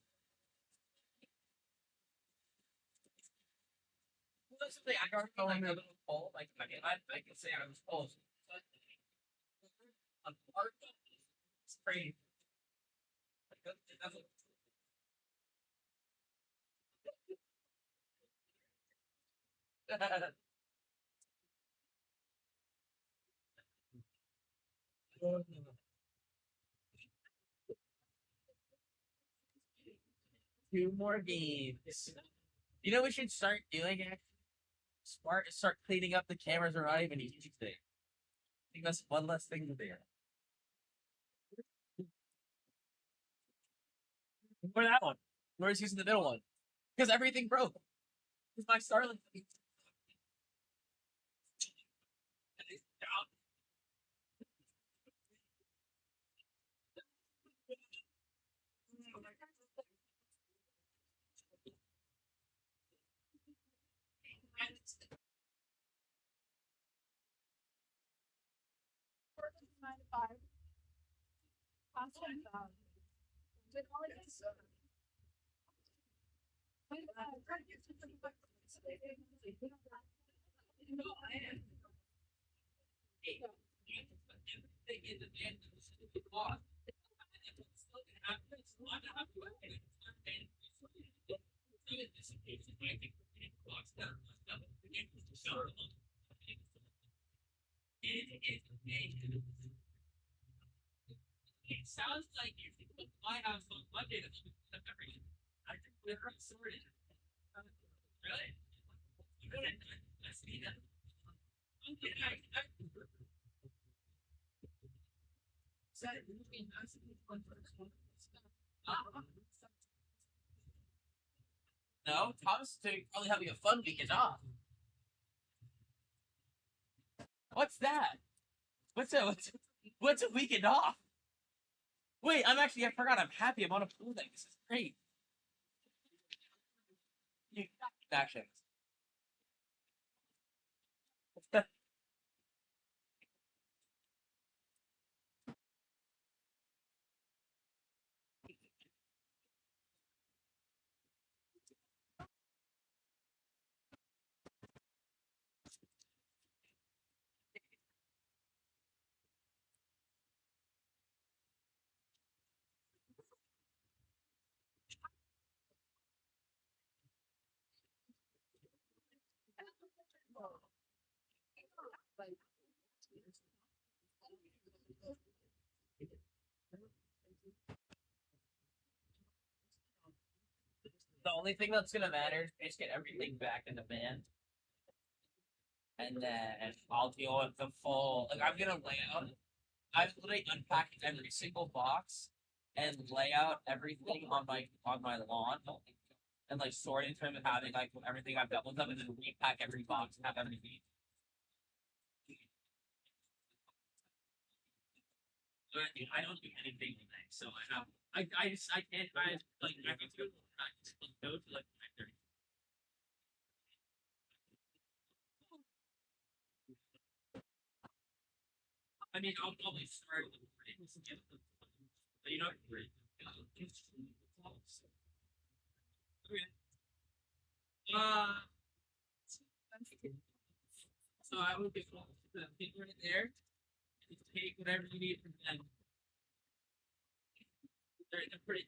That's the thing. I don't feel like a little cold. Like I can say I was cold. A parka, it's crazy. That's what, 2 more games. You know what we should start doing? Start cleaning up the cameras we're not even using. I think that's one less thing to do. Or that one. We're just using the middle one. Because everything broke. Because my Starlink. It sounds like you put my house on Monday to everything. I think we're sorted. Really? I see that. No, Tom's probably having a fun weekend off. What's that? What's a weekend off? Wait, I forgot. I'm happy. I'm on a pool deck. This is great. Action. The only thing that's gonna matter is just get everything back in the van. And then I'll deal with the full. Like I'm gonna lay out. I'm literally unpacking every single box and lay out everything on my lawn, and like sort in terms of having like everything I've done with them, and then repack every box and have everything. I don't do anything today, so I can't I like I can go to like 9:30. I mean, I'll probably start with the mornings, but you know, So I would get the thing right there. And take whatever you need from them. They're pretty.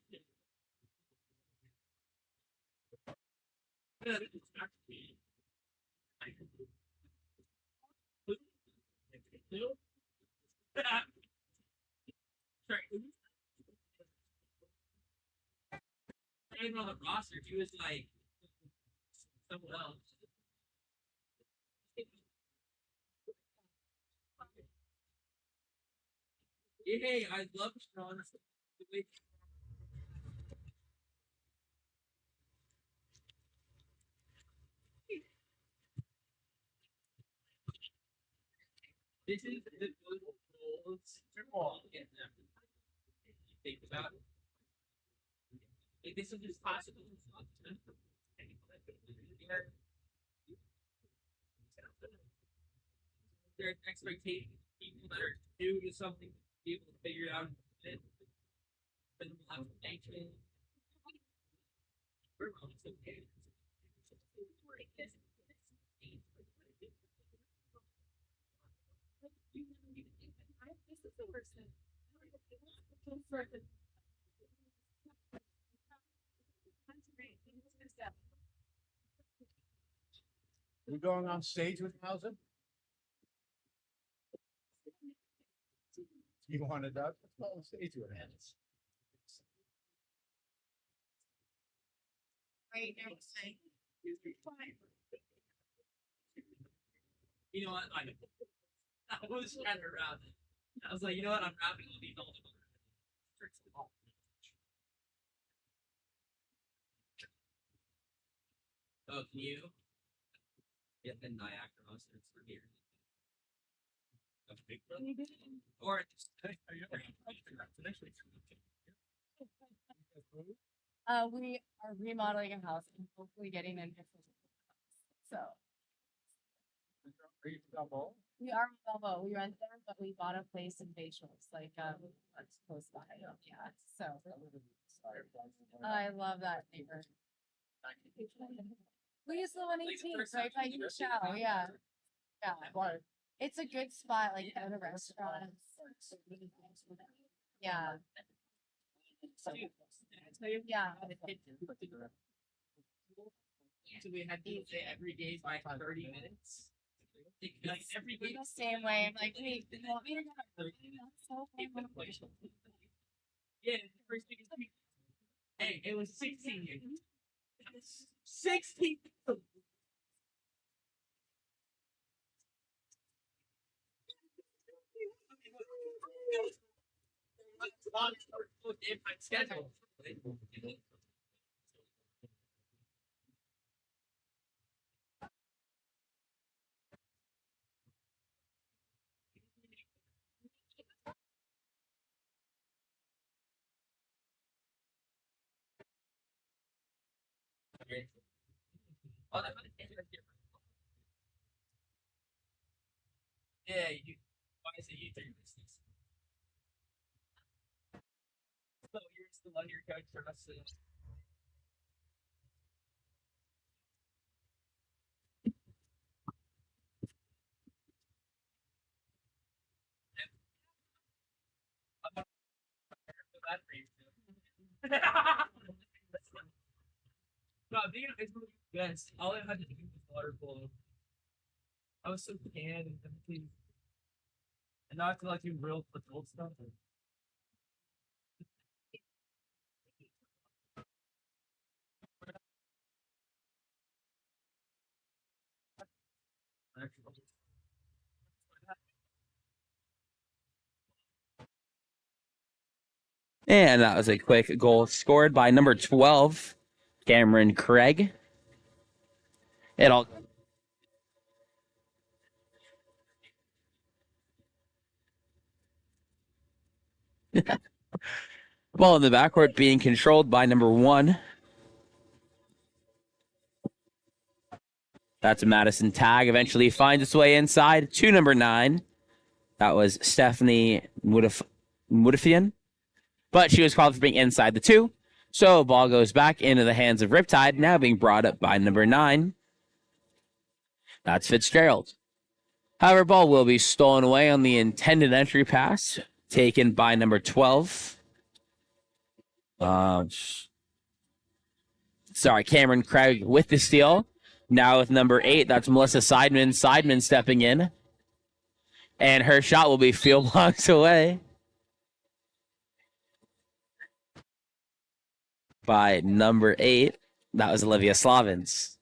Even on the roster, he was like someone else. Hey, I love Sean. This is the goals in them. If you think about it. Like, this is just possible. There's expectation people that are new to something to be able to figure it out. But we'll have to make it. We're wrong. It's okay. This is the worst thing. We going on stage with Hauser? You want it up? Let's go on stage with him. Right now, saying. You know what? I was trying to wrap it. I was like, you know what? I'm wrapping all these all together. Oh, can you get the NYAC rosters for here? Or just we are remodeling a house and hopefully getting an official house. So Are you double? we are in Belmo. We rent there, but we bought a place in Bayshores, like that's close by. Yeah. So I love that neighborhood. We used the 118th right by Chow. Yeah. Yeah. It's a good spot, like go to restaurants. Yeah. Yeah. So we had to say every day by 30 minutes. Like every We're day. the same way. I'm like, wait, you want me to go? That's so fun. Yeah, the first thing is hey, it was 16 years. 16. Schedule. Yeah, you. Why is it you do business? So you're still under your coach for us. No, I think it's really best. All I had to do was water polo. I was so tan and everything. And now I feel like doing real adult stuff. And that was a quick goal scored by number 12, Cameron Craig. It'll ball in the backcourt being controlled by number 1. That's a Madison tag. Eventually finds its way inside to number 9. That was Stephanie Mudafian. But she was called for being inside the 2. So ball goes back into the hands of Riptide, now being brought up by number 9. That's Fitzgerald. However, ball will be stolen away on the intended entry pass, taken by number 12. Cameron Craig with the steal. Now with number 8, that's Melissa Seidman. Seidman stepping in. And her shot will be field blocks away by number 8. That was Olivia Slavins.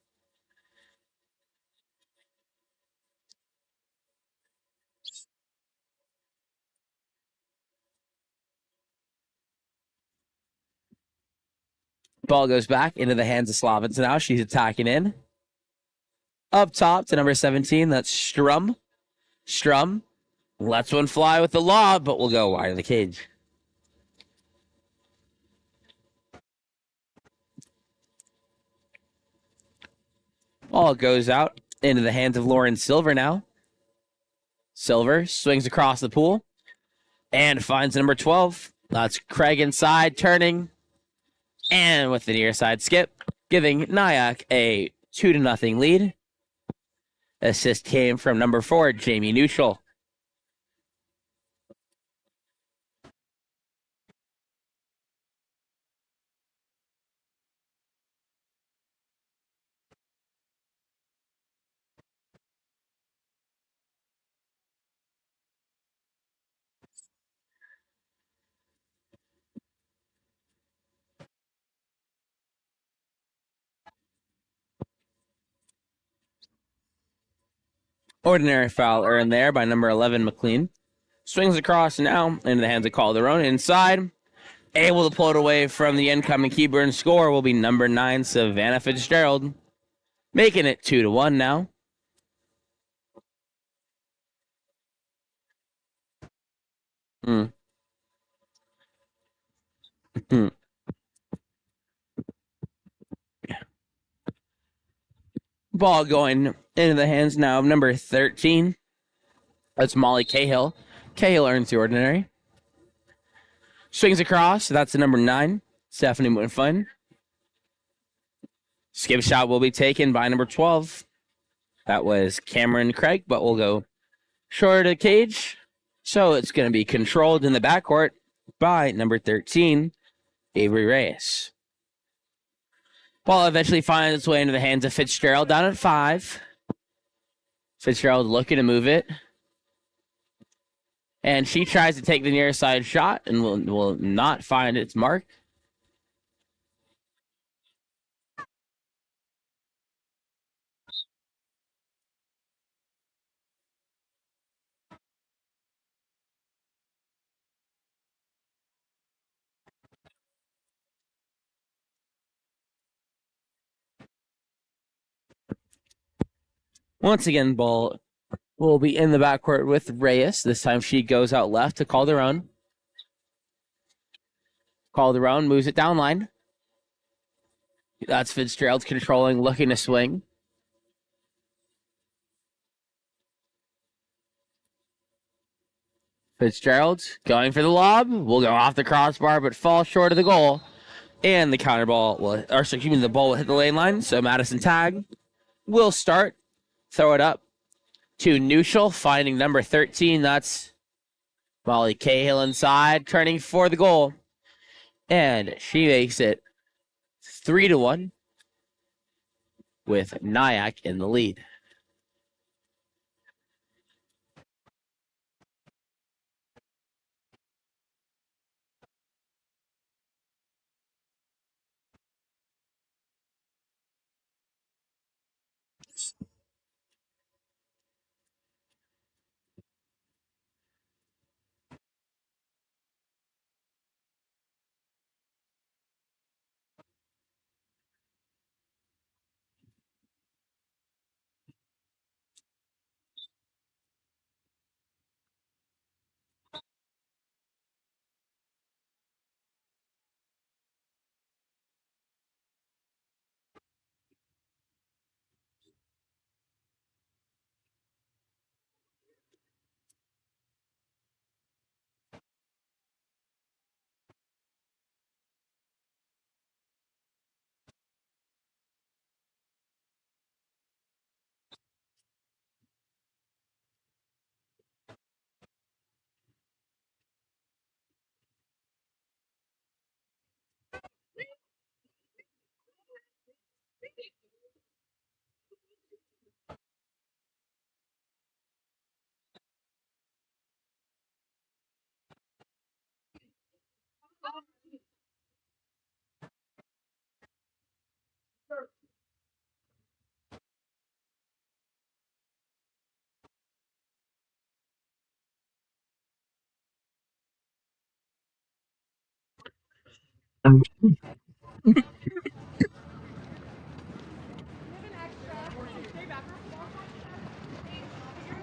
Ball goes back into the hands of Slavins. Now she's attacking in. Up top to number 17, that's Strum. Strum lets one fly with the lob, but will go wide of the cage. Ball goes out into the hands of Lauren Silver now. Silver swings across the pool and finds number 12. That's Craig inside, turning, and with the near side skip, giving NYAC a 2-0 lead. Assist came from number 4, Jamie Neutral. Ordinary foul earned there by number 11, McLean. Swings across now into the hands of Calderon. Inside, able to pull it away from the incoming keeper and score will be number 9, Savannah Fitzgerald. Making it 2-1 now. Ball going into the hands now of number 13. That's Molly Cahill. Cahill earns the ordinary. Swings across. That's the number 9, Stephanie Winfun. Skip shot will be taken by number 12. That was Cameron Craig, but we'll go short of the cage. So it's going to be controlled in the backcourt by number 13, Avery Reyes. Ball eventually finds its way into the hands of Fitzgerald down at 5. Fitzgerald looking to move it. And she tries to take the near side shot and will not find its mark. Once again, ball will be in the backcourt with Reyes. This time she goes out left to Calderon. Calderon moves it down line. That's Fitzgerald controlling, looking to swing. Fitzgerald going for the lob. Will go off the crossbar, but fall short of the goal. And the counter ball will, the ball will hit the lane line. So Madison Tag will start. Throw it up to Neutral, finding number 13. That's Molly Cahill inside, turning for the goal. And she makes it 3-1 with NYAC in the lead.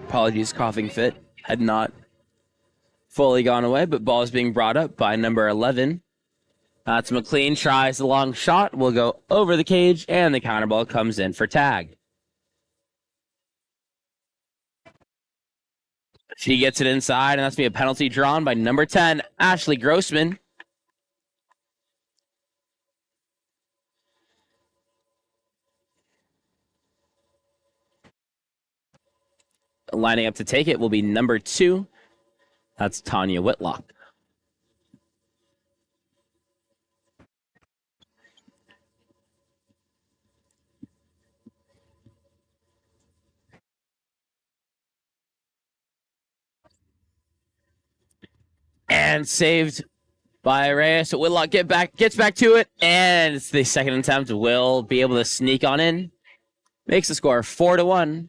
Apologies, coughing fit had not fully gone away, but ball is being brought up by number 11. That's McLean, tries the long shot, will go over the cage, and the counter ball comes in for tag. She gets it inside, and that's going to be a penalty drawn by number 10, Ashley Grossman. Lining up to take it will be number 2. That's Tanya Whitlock. And saved by Reyes. So Whitlock gets back to it, and it's the second attempt. Will be able to sneak on in. Makes the score 4-1.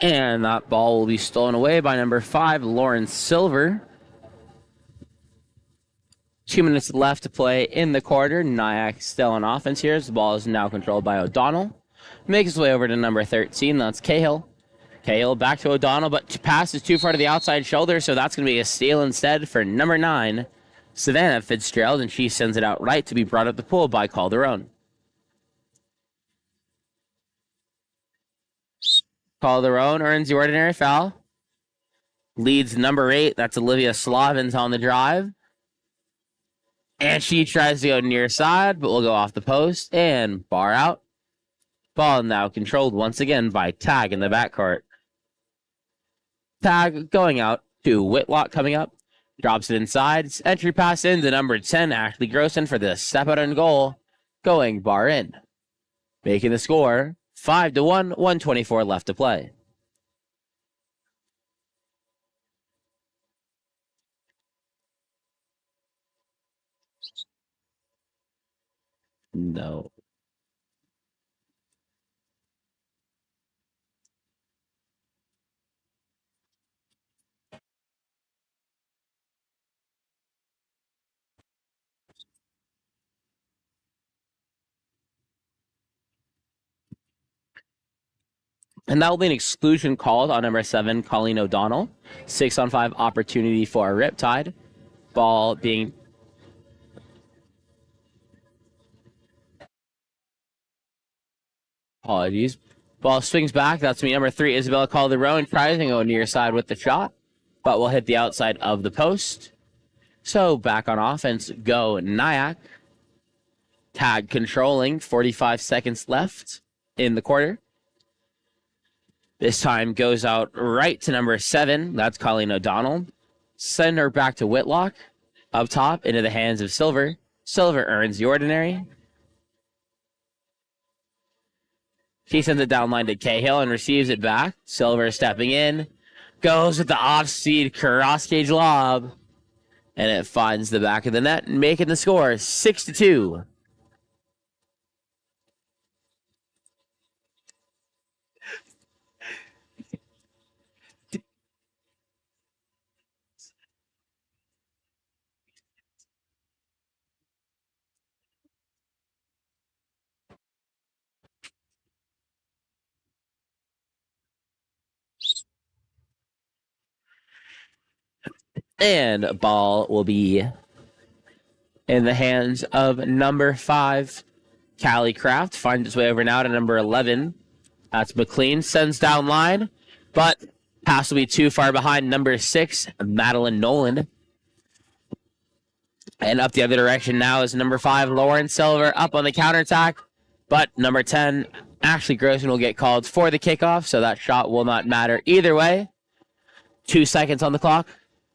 And that ball will be stolen away by number 5, Lauren Silver. 2 minutes left to play in the quarter. NYAC still on offense here. The ball is now controlled by O'Donnell. Makes his way over to number 13. That's Cahill. Cahill back to O'Donnell, but pass is too far to the outside shoulder, so that's going to be a steal instead for number 9, Savannah Fitzgerald, and she sends it out right to be brought up the pool by Calderon. Calderon earns the ordinary foul. Leads number 8. That's Olivia Slavins on the drive. And she tries to go near side, but will go off the post and bar out. Ball now controlled once again by Tag in the backcourt. Tag going out to Whitlock coming up. Drops it inside. Entry pass into number 10, Ashley Grossen for the step out and goal. Going bar in. Making the score 5-1, 1:24 left to play. No. And that will be an exclusion called on number 7, Colleen O'Donnell. 6-on-5 opportunity for Riptide. Ball being... Apologies. Ball swings back. That's me, number 3, Isabella Calderon. Tries to go near side with the shot, but will hit the outside of the post. So back on offense, go NYAC. Tag controlling. 45 seconds left in the quarter. This time goes out right to number 7. That's Colleen O'Donnell. Send her back to Whitlock. Up top into the hands of Silver. Silver earns the ordinary. She sends it down line to Cahill and receives it back. Silver stepping in. Goes with the off-speed cross-cage lob. And it finds the back of the net, making the score 6-2. And ball will be in the hands of number 5, Callie Kraft. Finds its way over now to number 11. That's McLean. Sends down line, but pass will be too far behind number 6, Madeline Nolan. And up the other direction now is number 5, Lauren Silver, up on the counterattack. But number 10, Ashley Grossman, will get called for the kickoff, so that shot will not matter either way. 2 seconds on the clock.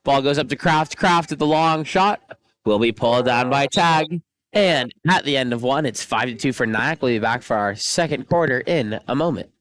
Ball goes up to Kraft. Kraft at the long shot. Will be pulled down by Tag. And at the end of one, it's 5-2 for NYAC. We'll be back for our second quarter in a moment.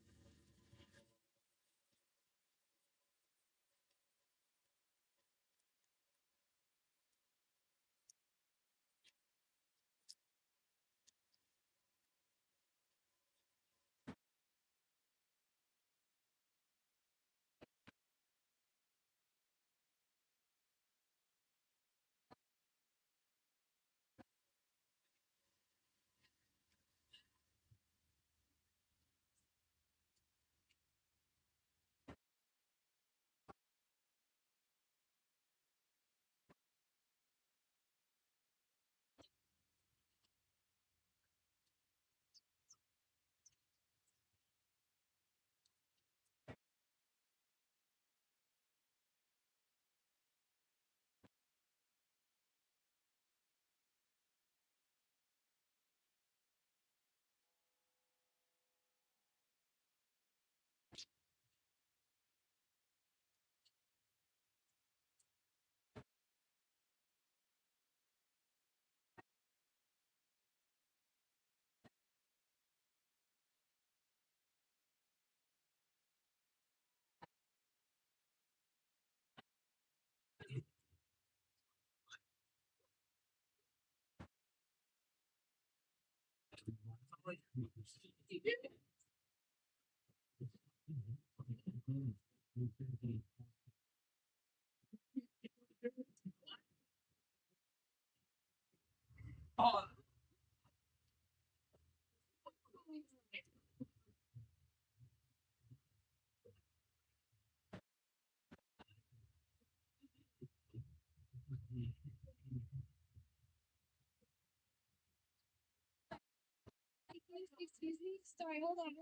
Excuse me, sorry, hold on.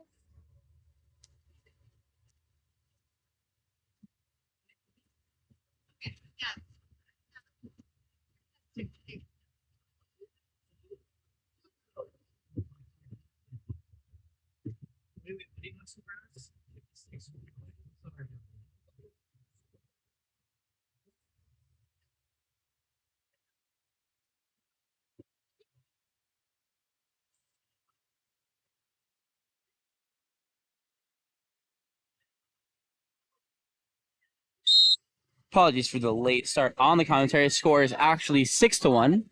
Apologies for the late start on the commentary. Score is actually 6-1,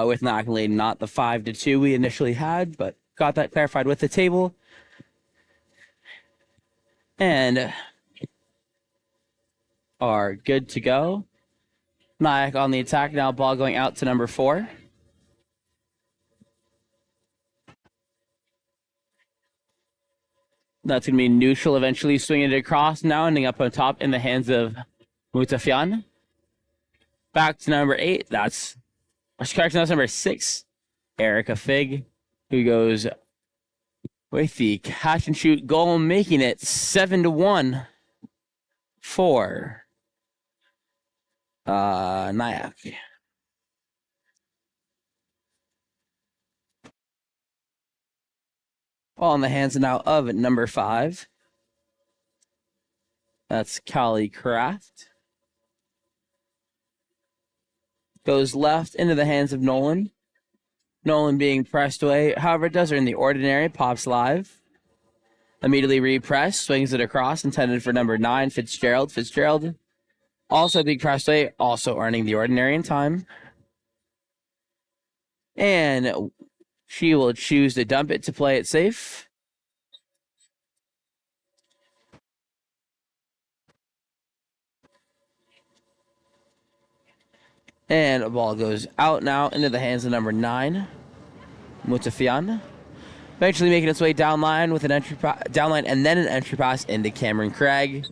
with NYAC leading, not the 5-2 we initially had, but got that clarified with the table. And are good to go. NYAC on the attack now, ball going out to number 4. That's going to be neutral, eventually swinging it across now, ending up on top in the hands of Mutafian. Back to number 8. That's number 6. Erica Fig, who goes with the catch and shoot goal, making it 7-1 for NYAC. Ball in the hands now of number 5. That's Callie Kraft. Goes left into the hands of Nolan. Nolan being pressed away. However, it does her in the ordinary. Pops live. Immediately repressed. Swings it across. Intended for number 9, Fitzgerald. Fitzgerald also being pressed away. Also earning the ordinary in time. And she will choose to dump it to play it safe. And a ball goes out now into the hands of number 9, Mutafian. Eventually making its way down line with an entry down line and then an entry pass into Cameron Craig.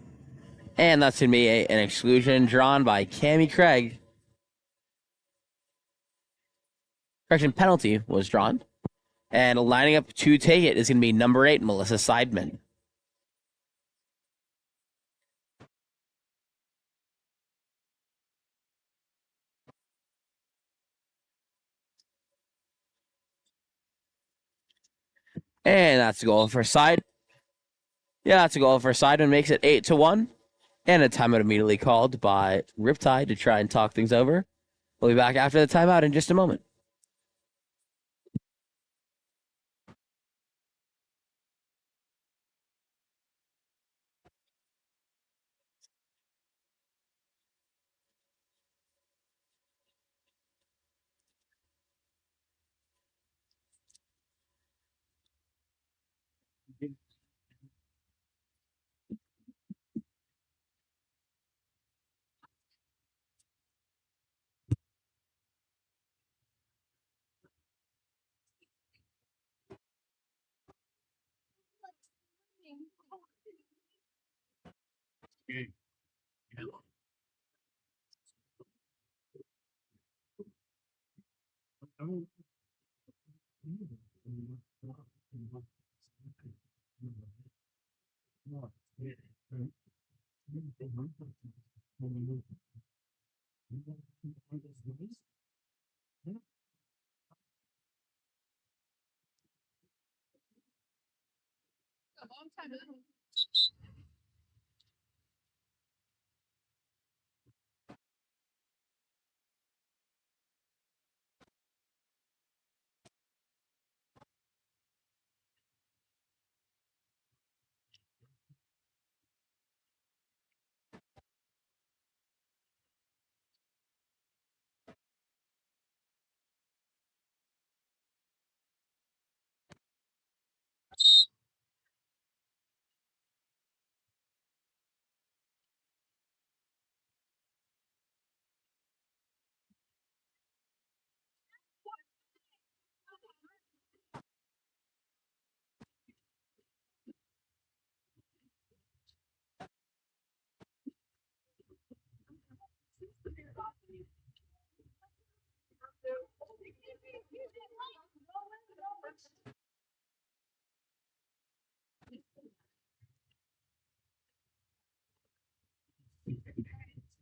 And that's going to be an exclusion drawn by Cammie Craig. Correction, penalty was drawn. And lining up to take it is going to be number 8, Melissa Seidman. And that's a goal for side. Yeah, that's a goal for side and makes it 8-1. And a timeout immediately called by Riptide to try and talk things over. We'll be back after the timeout in just a moment.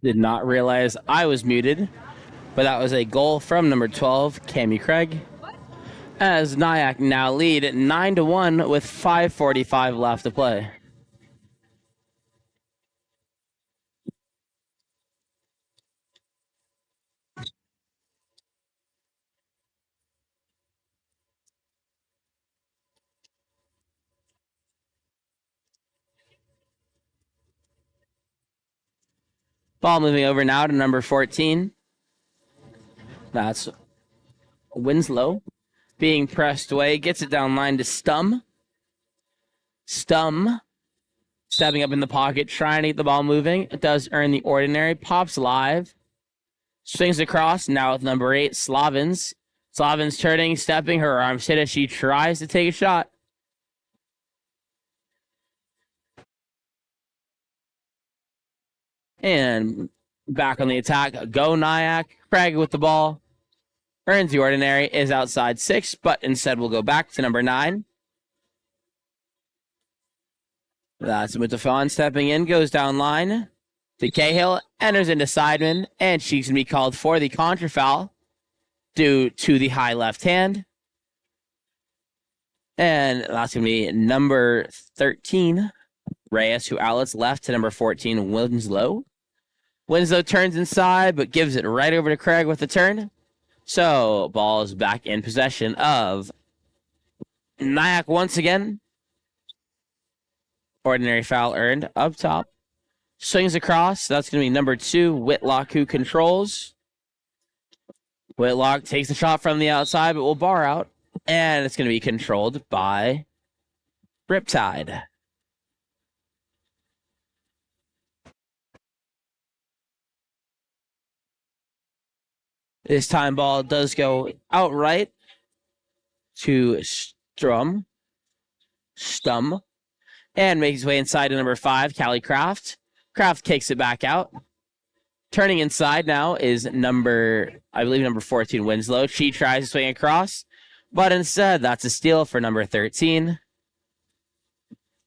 Did not realize I was muted, but that was a goal from number 12, Cammie Craig. As NYAC now lead 9-1 with 5:45 left to play. Ball moving over now to number 14. That's Winslow. Being pressed away, gets it down line to Stum. Stum stepping up in the pocket, trying to get the ball moving. It does earn the ordinary. Pops live. Swings across, now with number 8, Slavins. Slavins turning, stepping, her arms hit as she tries to take a shot. And back on the attack, go NYAC. Craig with the ball. Earns the ordinary, is outside 6, but instead will go back to number 9. That's Mutafon stepping in, goes down line to Cahill, enters into Sideman, and she's going to be called for the contra foul due to the high left hand. And that's going to be number 13, Reyes, who outlets left to number 14, Winslow. Winslow turns inside, but gives it right over to Craig with the turn. So, ball is back in possession of NYAC once again. Ordinary foul earned up top. Swings across. That's going to be number 2, Whitlock, who controls. Whitlock takes the shot from the outside, but will bar out. And it's going to be controlled by Riptide. This time ball does go outright to Stum, and makes his way inside to number 5, Callie Kraft. Kraft kicks it back out. Turning inside now is number 14, Winslow. She tries to swing across, but instead that's a steal for number 13.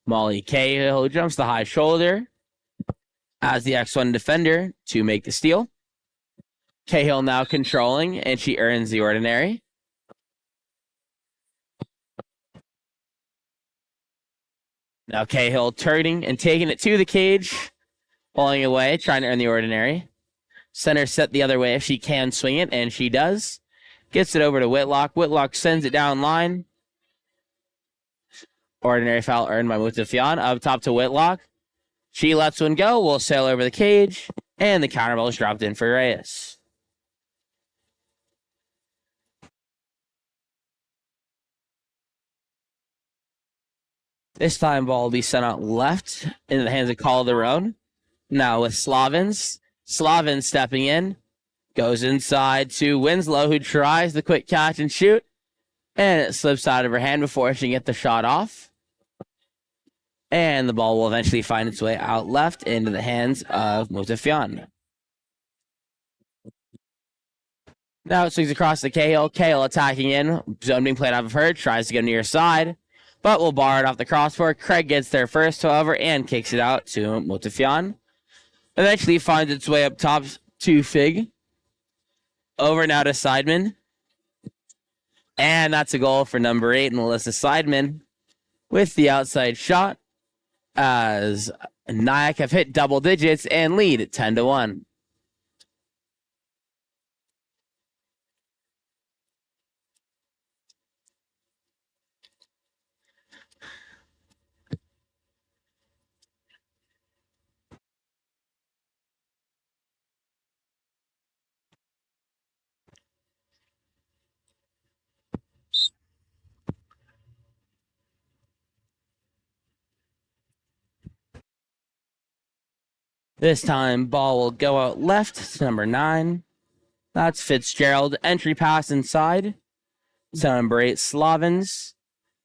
Molly Cahill jumps the high shoulder as the X1 defender to make the steal. Cahill now controlling, and she earns the ordinary. Now Cahill turning and taking it to the cage, pulling away, trying to earn the ordinary. Center set the other way if she can swing it, and she does. Gets it over to Whitlock. Whitlock sends it down line. Ordinary foul earned by Mutafian. Up top to Whitlock. She lets one go. Will sail over the cage, and the counter ball is dropped in for Reyes. This time ball will be sent out left into the hands of Calderon. Now with Slavins. Slavins stepping in. Goes inside to Winslow, who tries the quick catch and shoot. And it slips out of her hand before she can get the shot off. And the ball will eventually find its way out left into the hands of Mutafian. Now it swings across to Cahill. Cahill attacking in. Zone being played off of her. Tries to go near side, but will bar it off the crossbar. Craig gets there first, however, and kicks it out to Mutafian. Eventually finds its way up top to Fig. Over now to Seidman. And that's a goal for number 8, Melissa Seidman, with the outside shot, as NYAC have hit double digits and lead at 10-1. This time, ball will go out left to number 9. That's Fitzgerald. Entry pass inside to number 8, Slavins.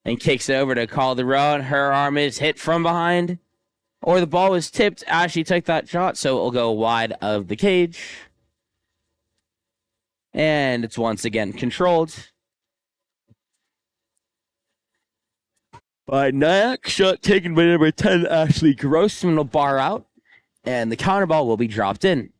And kicks it over to Calderon. Her arm is hit from behind. Or the ball was tipped as she took that shot, so it will go wide of the cage. And it's once again controlled by NYAC. Shot taken by number 10, Ashley Grossman, will bar out. And the counter ball will be dropped in.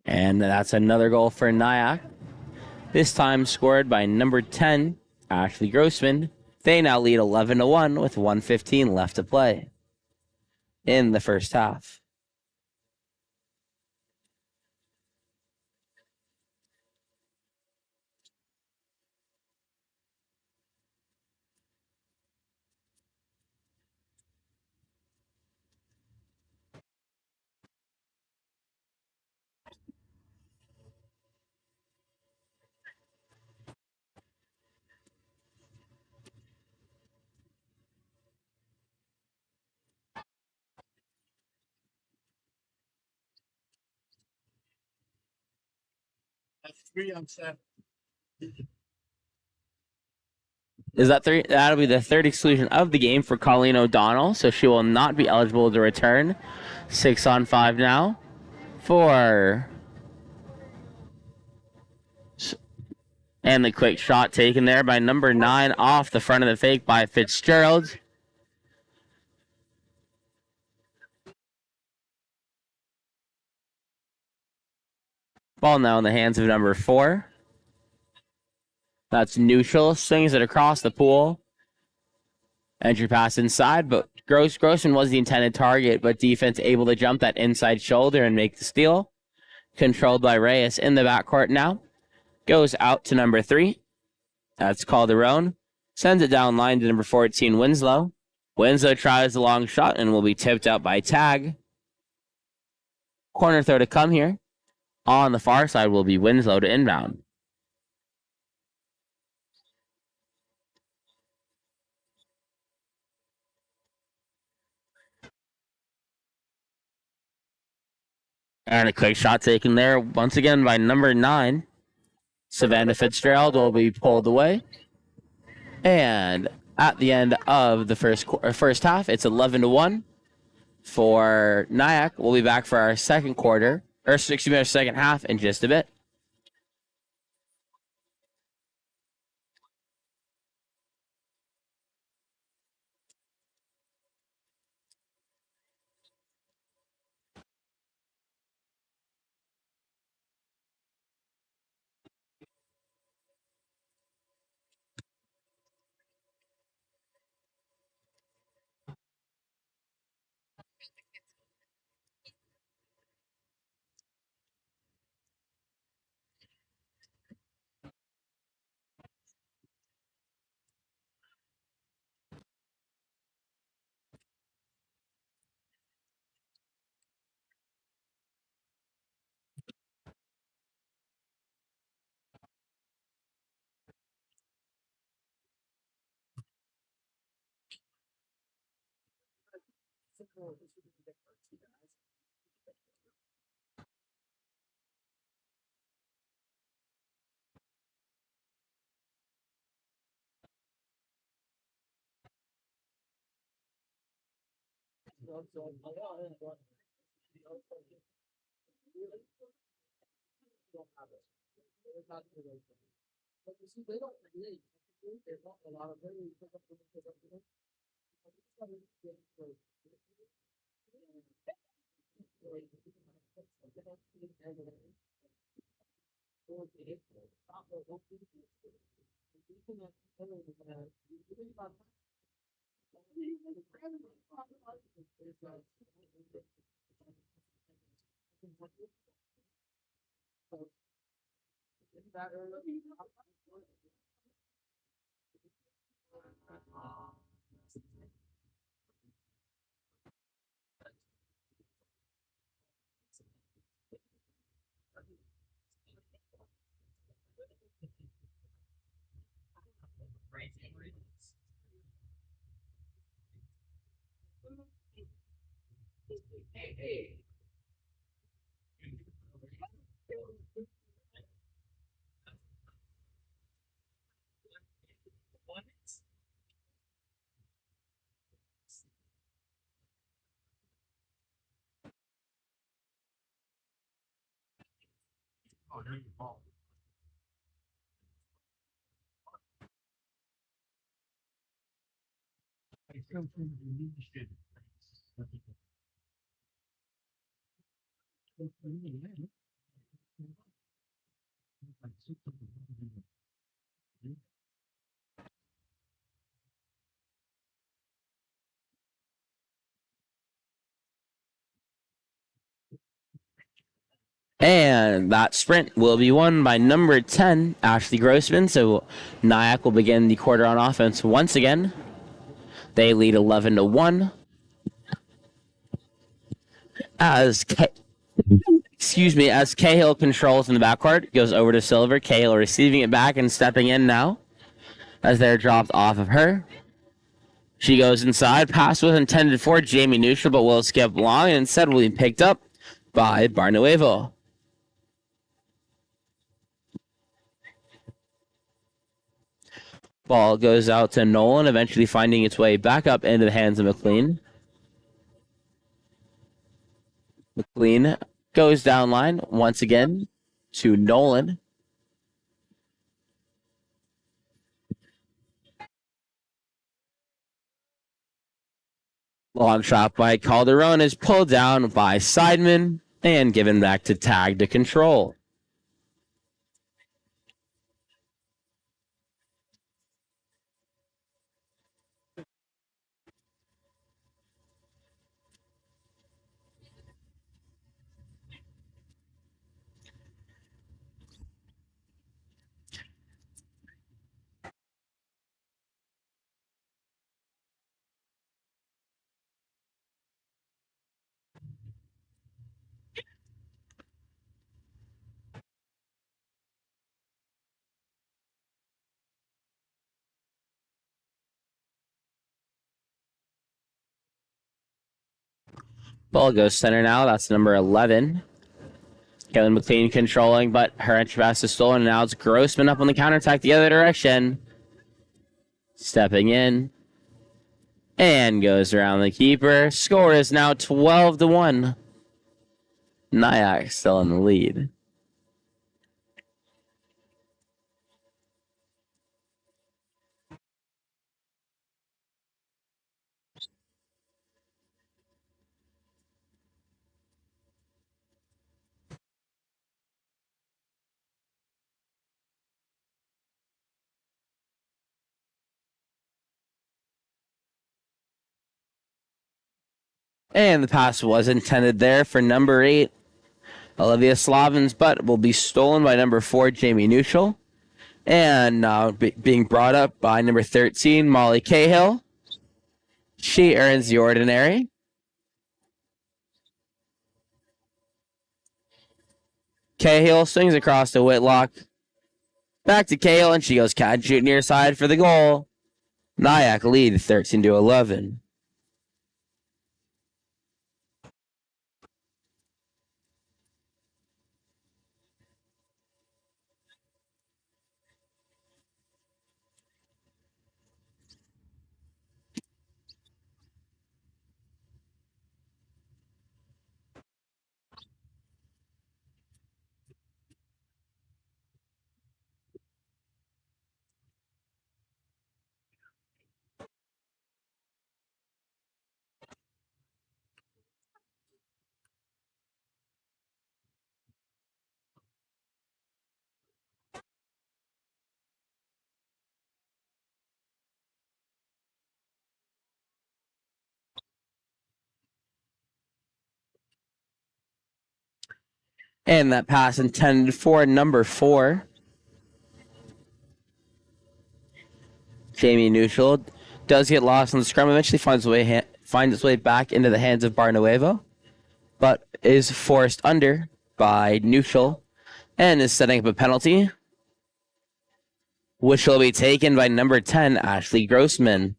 And that's another goal for NYAC. This time scored by number 10, Ashley Grossman. They now lead 11-1 with 1:15 left to play in the first half. That's 3 on 7. Is that 3? That'll be the third exclusion of the game for Colleen O'Donnell, so she will not be eligible to return. 6 on 5 now for... And the quick shot taken there by number 9 off the front of the fake by Fitzgerald. Ball now in the hands of number 4. That's neutral. Swings it across the pool. Entry pass inside, but Grossman was the intended target, but defense able to jump that inside shoulder and make the steal. Controlled by Reyes in the backcourt now. Goes out to number 3. That's Calderon. Sends it down line to number 14, Winslow. Winslow tries the long shot and will be tipped out by Tag. Corner throw to come here. On the far side will be Winslow to inbound. And a quick shot taken there once again by number 9. Savannah Fitzgerald will be pulled away. And at the end of the first half, it's 11-1 for NYAC. We'll be back for our second quarter, or excuse me, our second half in just a bit. And that sprint will be won by number 10, Ashley Grossman. So NYAC will begin the quarter on offense once again. They lead 11-1. As Cahill controls in the backcourt, goes over to Silver. Cahill receiving it back and stepping in now as they're dropped off of her. She goes inside. Pass was intended for Jamie Neutral, but will skip long and instead will be picked up by Barnuevo. Ball goes out to Nolan, eventually finding its way back up into the hands of McLean. McLean goes down line once again to Nolan. Long shot by Calderon is pulled down by Seidman and given back to Tag to control. Ball goes center now. That's number 11. Kevin McLean controlling, but her entry pass is stolen, and now it's Grossman up on the counterattack the other direction. Stepping in. And goes around the keeper. Score is now 12-1. NYAC still in the lead. And the pass was intended there for number 8, Olivia Slavins, but will be stolen by number 4, Jamie Neutral. And now being brought up by number 13, Molly Cahill. She earns the ordinary. Cahill swings across to Whitlock. Back to Cahill, and she goes catch it near side for the goal. NYAC lead 13-11. And that pass intended for number 4. Jamie Neutral does get lost on the scrum. Eventually finds its way back into the hands of Barnuevo, but is forced under by Neutral and is setting up a penalty, which will be taken by number 10, Ashley Grossman.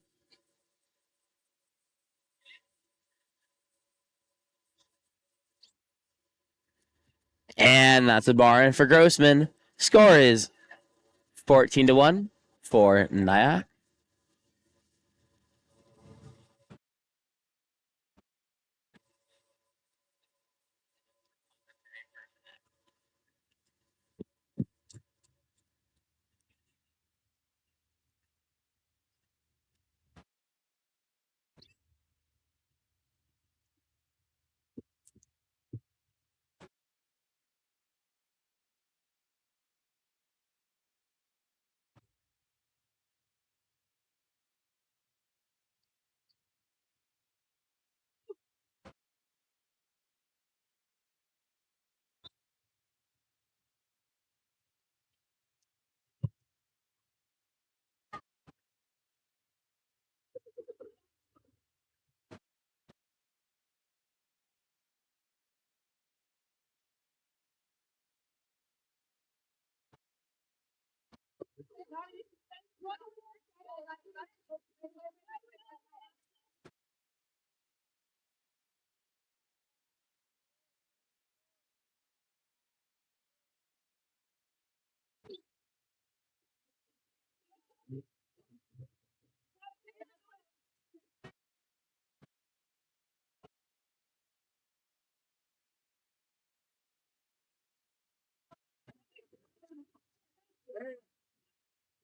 And that's a bar in for Grossman. Score is 14-1 for NYAC.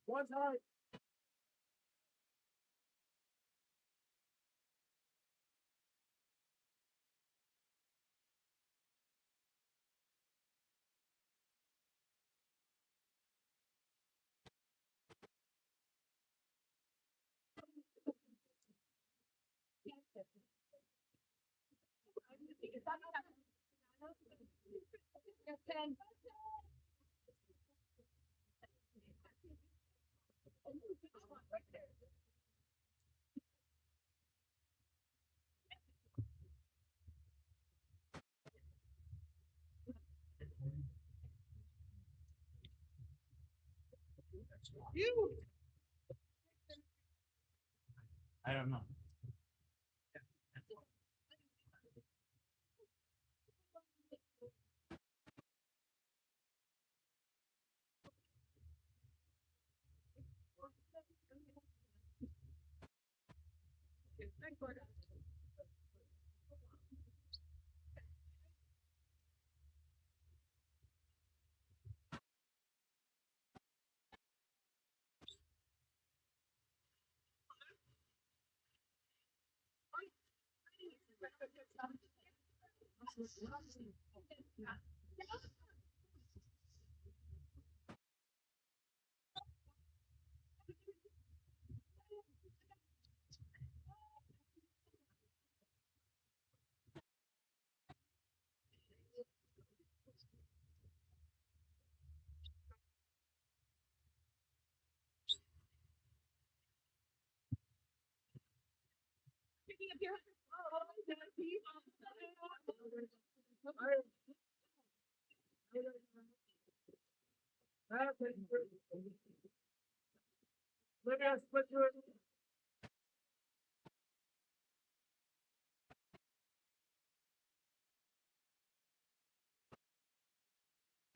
One time. I don't know.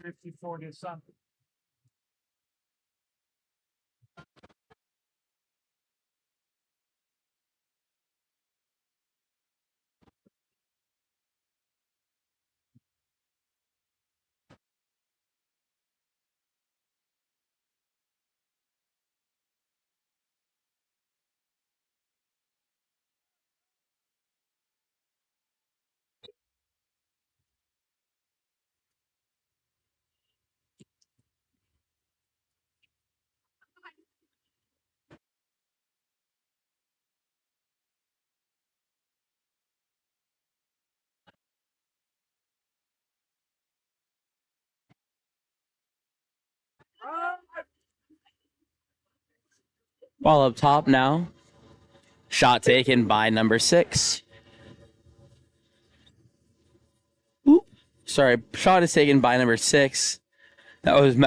54 to something. Ball up top now. Shot taken by number 6. Oop. Sorry, shot is taken by number 6. That was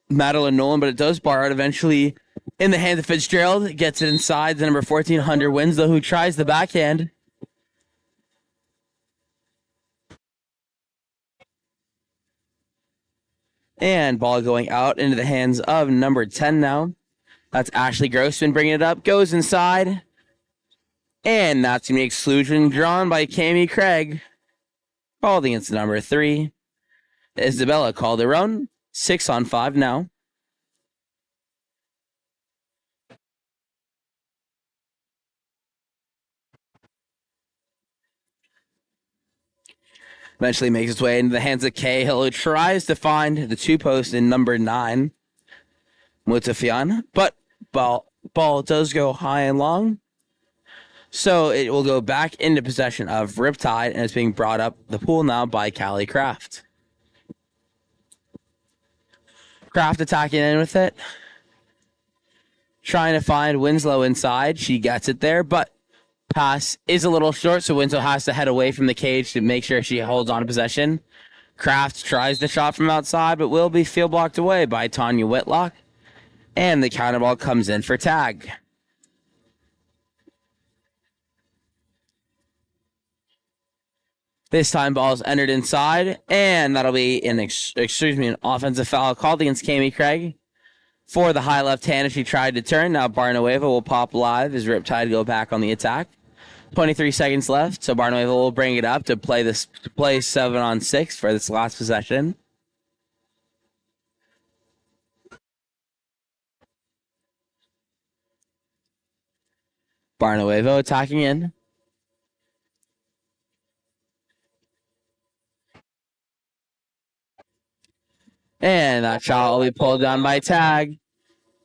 Madeline Nolan, but it does bar out eventually in the hands of Fitzgerald. Gets it inside. The number 14, Hunter Winslow, who tries the backhand. And ball going out into the hands of number 10 now. That's Ashley Grossman bringing it up. Goes inside. And that's going to be exclusion drawn by Cami Craig. Called against number 3. Isabella Calderon. 6-on-5 now. Eventually makes its way into the hands of Cahill, who tries to find the 2-post in number 9. Mutafian. But ball does go high and long. So it will go back into possession of Riptide, and it's being brought up the pool now by Callie Kraft. Kraft attacking in with it. Trying to find Winslow inside. She gets it there, but pass is a little short, so Winslow has to head away from the cage to make sure she holds on to possession. Kraft tries the shot from outside, but will be field blocked away by Tanya Whitlock. And the counter ball comes in for tag. This time ball's entered inside, and that'll be an offensive foul called against Cami Craig for the high left hand as she tried to turn. Now Barnueva will pop live as Riptide go back on the attack. 23 seconds left, so Barnueva will bring it up to play 7-on-6 for this last possession. Barnueva attacking in. And that shot will be pulled down by tag.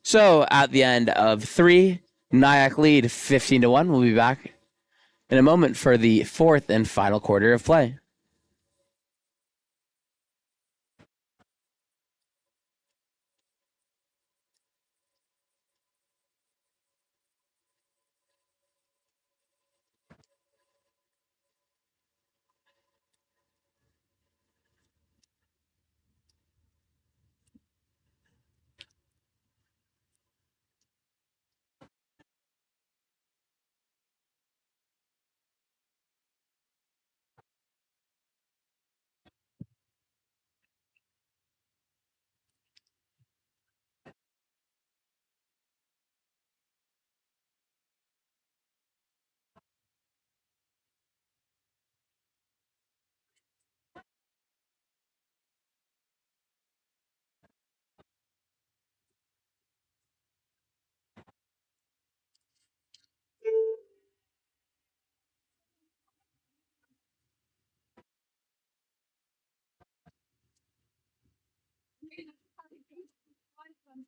So at the end of 3, NYAC lead 15-1. We'll be back in a moment for the 4th and final quarter of play.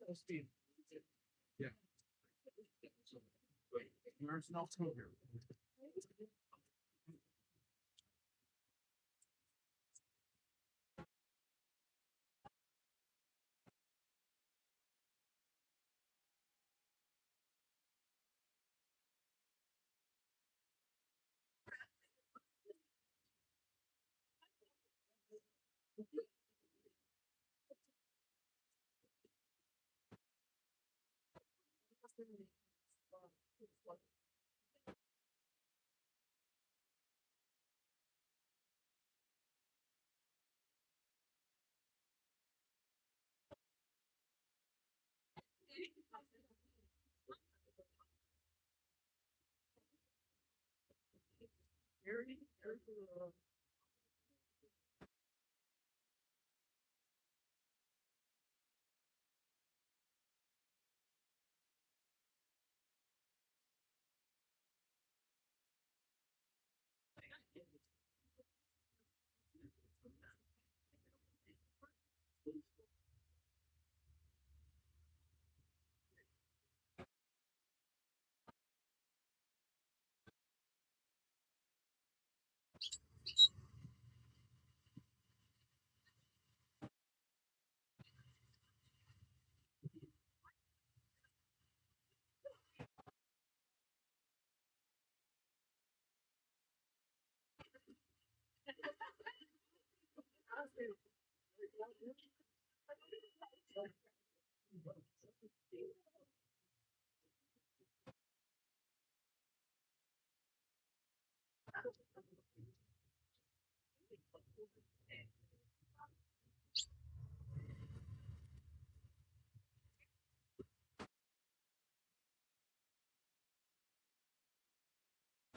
Yeah. There's no here.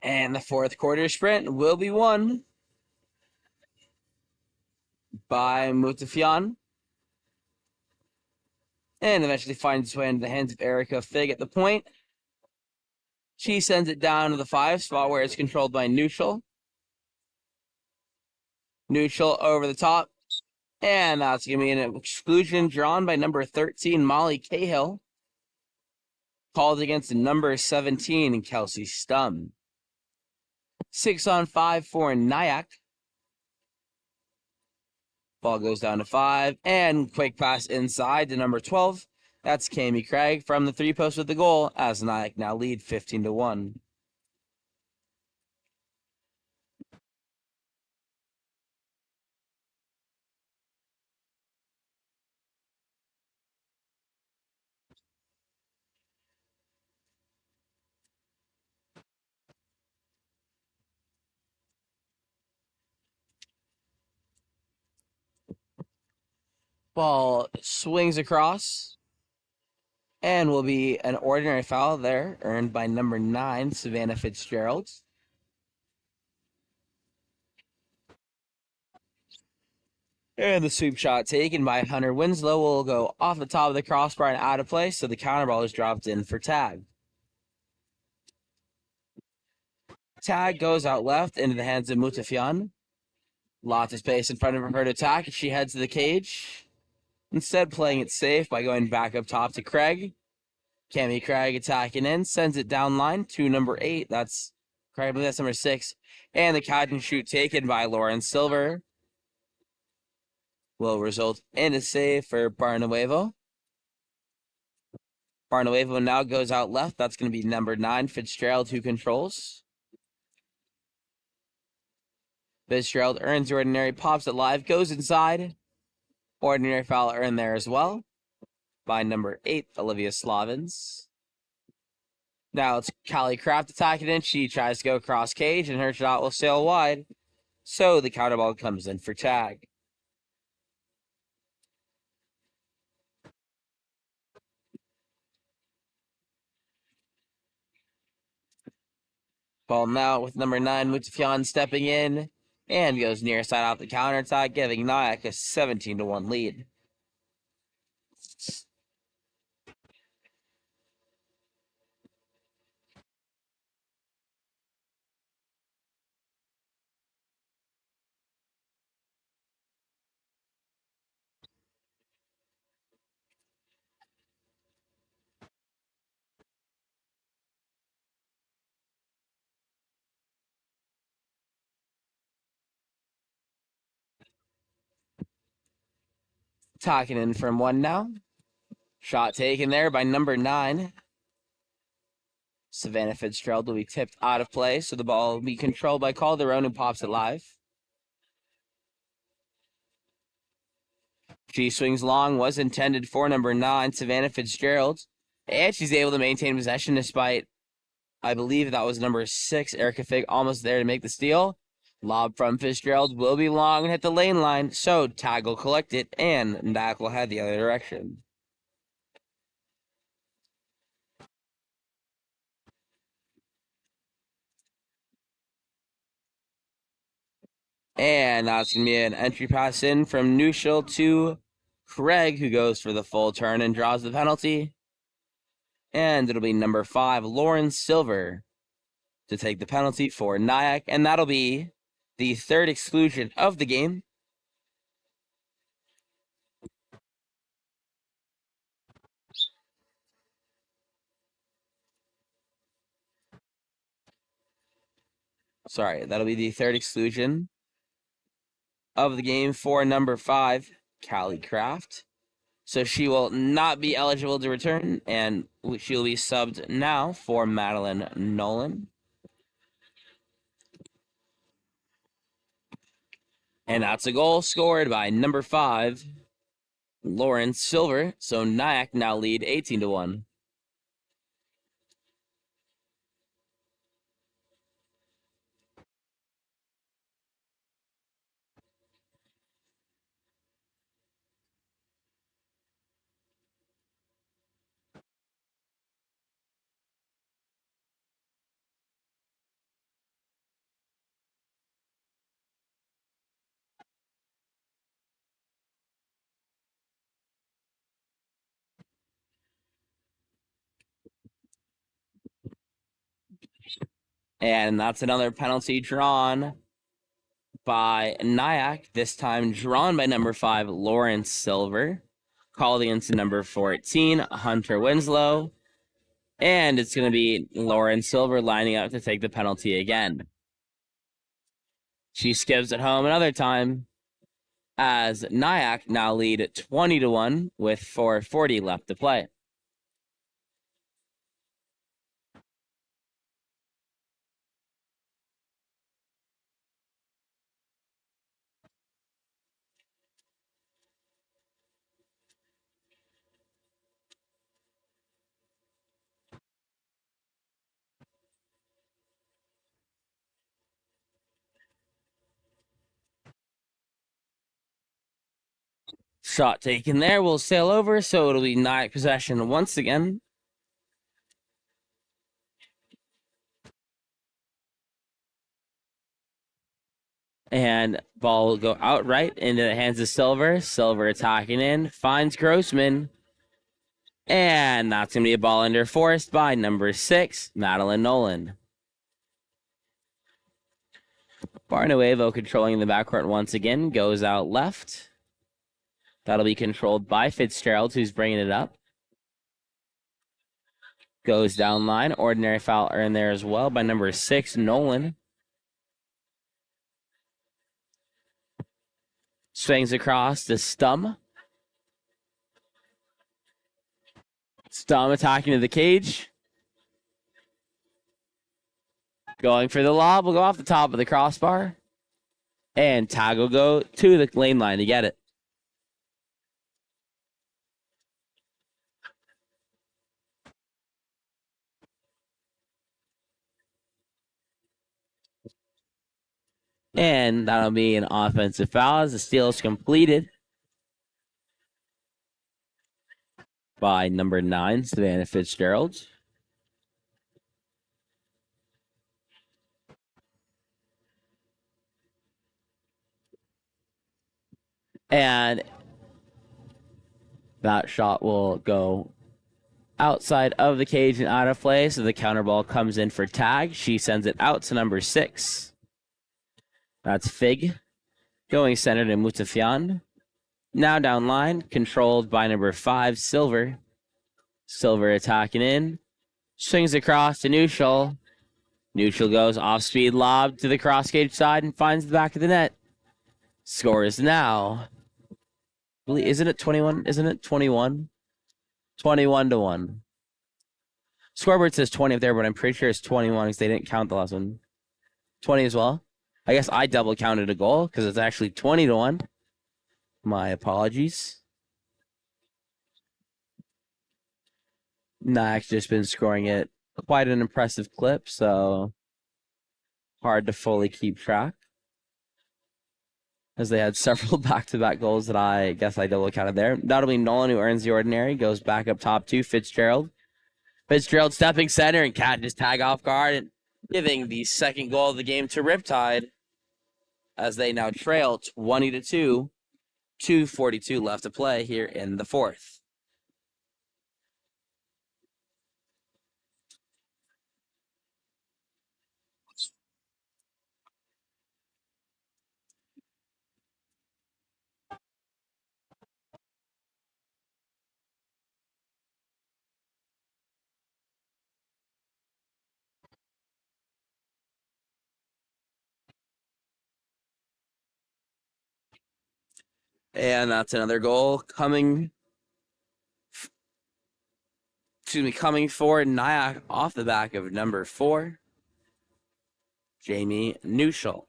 And the fourth quarter sprint will be won by Mutafian. And eventually finds its way into the hands of Erica Fig at the point. She sends it down to the 5 spot where it's controlled by Neutral. Neutral over the top. And that's going to be an exclusion drawn by number 13, Molly Cahill. Called against number 17, Kelsey Stum. 6-on-5 for NYAC. Ball goes down to 5. And quick pass inside to number 12. That's Kami Craig from the 3-post with the goal as NYAC now lead 15-1. Ball swings across and will be an ordinary foul there, earned by number 9, Savannah Fitzgerald. And the sweep shot taken by Hunter Winslow will go off the top of the crossbar and out of play, so the counter ball is dropped in for tag. Tag goes out left into the hands of Mutafian. Lots of space in front of her to attack, and she heads to the cage. Instead, playing it safe by going back up top to Craig. Kami Craig attacking in, sends it down line to number 8. That's Craig, I believe that's number 6. And the catch and shoot taken by Lauren Silver will result in a save for Barnuevo. Barnuevo now goes out left. That's going to be number 9, Fitzgerald, who controls. Fitzgerald earns ordinary, pops it live, goes inside. Ordinary foul earned there as well by number 8, Olivia Slavins. Now it's Callie Kraft attacking in. She tries to go cross cage, and her shot will sail wide. So the counter ball comes in for tag. Ball now with number 9, Mutafian stepping in and goes near side off the counter attack, giving NYAC a 17-1 lead. Talking in from 1 now. Shot taken there by number 9. Savannah Fitzgerald will be tipped out of play, so the ball will be controlled by Calderon, who pops it live. She swings long, was intended for number 9, Savannah Fitzgerald. And she's able to maintain possession despite, I believe that was number 6, Erica Fig, almost there to make the steal. Lob from Fitzgerald will be long and hit the lane line, so tag will collect it, and NYAC will head the other direction. And that's going to be an entry pass in from Neuschel to Craig, who goes for the full turn and draws the penalty. And it'll be number 5, Lauren Silver, to take the penalty for NYAC. And that'll be the 3rd exclusion of the game. Sorry, that'll be the 3rd exclusion of the game for number 5, Callie Kraft. So she will not be eligible to return, and she'll be subbed now for Madeline Nolan. And that's a goal scored by number 5, Lauren Silver. So NYAC now lead 18-1. And that's another penalty drawn by NYAC, this time drawn by number 5, Lauren Silver. Called into number 14, Hunter Winslow. And it's going to be Lauren Silver lining up to take the penalty again. She skips it home another time, as NYAC now lead 20-1 with 4:40 left to play. Shot taken there, will sail over, so it'll be NYAC possession once again. And ball will go outright into the hands of Silver. Silver attacking in, finds Grossman. And that's going to be a ball under forced by number 6, Madeline Nolan. Barnuevo controlling the backcourt once again, goes out left. That'll be controlled by Fitzgerald, who's bringing it up. Goes down line. Ordinary foul earned there as well by number 6, Nolan. Swings across to Stum. Stum attacking to the cage. Going for the lob. Will go off the top of the crossbar. And tag will go to the lane line to get it. And that'll be an offensive foul as the steal is completed by number 9, Savannah Fitzgerald. And that shot will go outside of the cage and out of play, so the counter ball comes in for tag. She sends it out to number 6. That's Fig. Going center to Mutafian. Now down line, controlled by number 5, Silver. Silver attacking in. Swings across to Neuschel. Neuschel goes off-speed lob to the cross-cage side and finds the back of the net. Scores now Isn't it 21? Isn't it 21? 21-1. Scoreboard says 20 up there, but I'm pretty sure it's 21 because they didn't count the last one. 20 as well. I guess I double counted a goal because it's actually 20-1. My apologies. NYAC's just been scoring at quite an impressive clip, so hard to fully keep track. As they had several back-to-back goals that I guess I double counted there. That'll be Nolan, who earns the ordinary, goes back up top to Fitzgerald. Fitzgerald stepping center and catches tag off guard and giving the second goal of the game to Riptide as they now trail 20-2. 2:42 left to play here in the fourth. And that's another goal coming for NYAC off the back of number 4, Jamie Neuschel.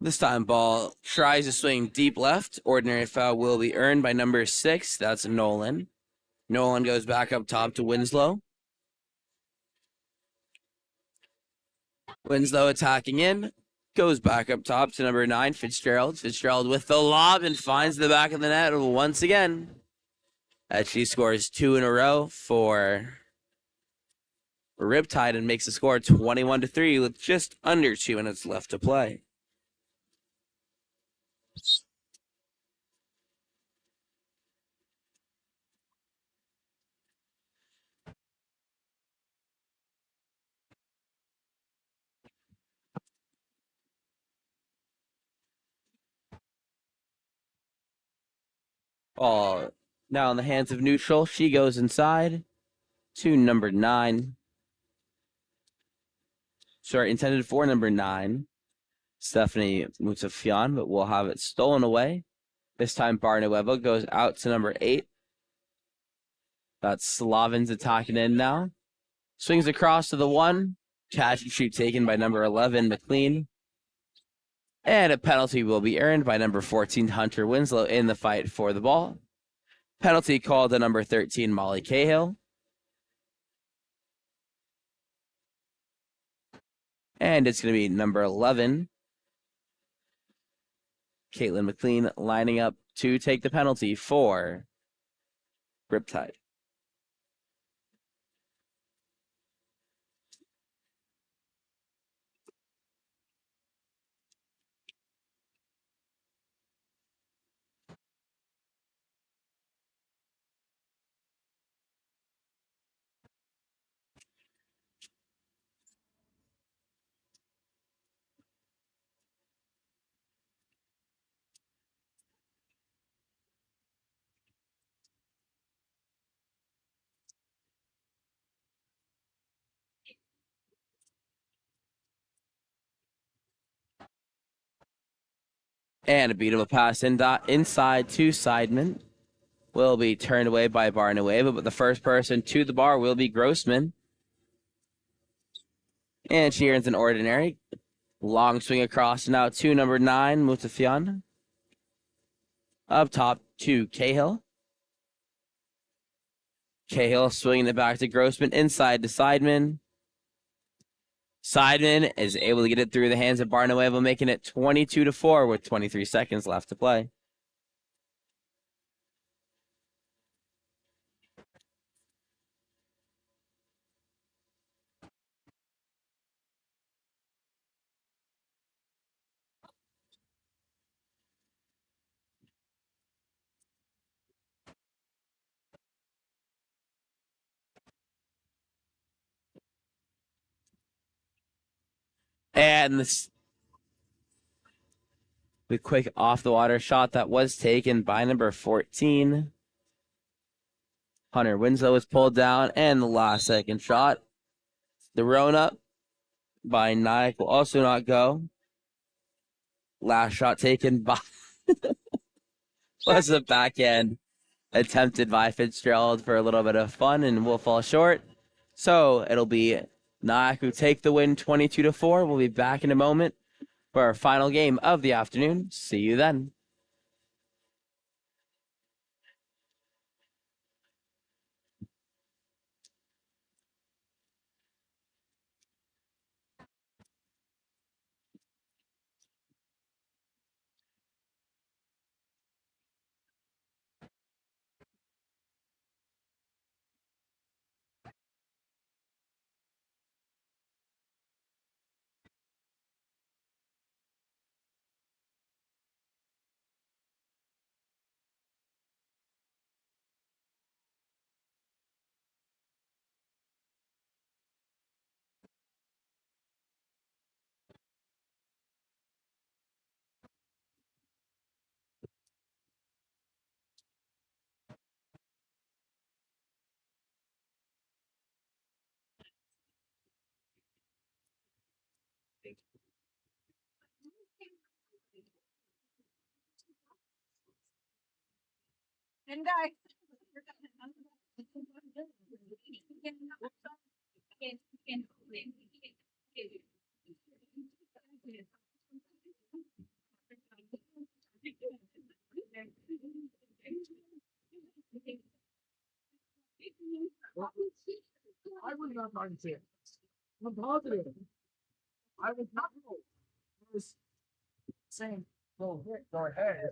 This time ball tries to swing deep left. Ordinary foul will be earned by number 6. That's Nolan. Nolan goes back up top to Winslow. Winslow attacking in. Goes back up top to number 9, Fitzgerald. Fitzgerald with the lob and finds the back of the net once again. As she scores 2 in a row for Riptide and makes the score 21-3 with just under 2 minutes left to play. Ball now in the hands of Neuschel. She goes inside to number 9. Sorry, intended for number 9, Stephanie Mutafian, but we'll have it stolen away. This time Barnuevo goes out to number 8. That's Slavin's attacking in now. Swings across to the 1. Catch and shoot taken by number 11, McLean. And a penalty will be earned by number 14, Hunter Winslow, in the fight for the ball. Penalty called to number 13, Molly Cahill. And it's going to be number 11, Caitlin McLean, lining up to take the penalty for Riptide. And a beautiful pass inside to Seidman. Will be turned away by Barnueva, but the first person to the bar will be Grossman. And she earns an ordinary. Long swing across now to number 9, Mutafian. Up top to Cahill. Cahill swinging it back to Grossman, inside to Seidman. Seidman is able to get it through the hands of Barnuevo, making it 22-4 with 23 seconds left to play. And The quick off the water shot that was taken by number 14. Hunter Winslow was pulled down, and the last second shot. The run up by NYAC will also not go. Last shot taken by was a backhand attempted by Fitzgerald for a little bit of fun and will fall short. So it'll be NYAC who take the win 22-4. We'll be back in a moment for our final game of the afternoon. See you then. And I. I was not going to. I'm positive. I was not. I was saying, go ahead.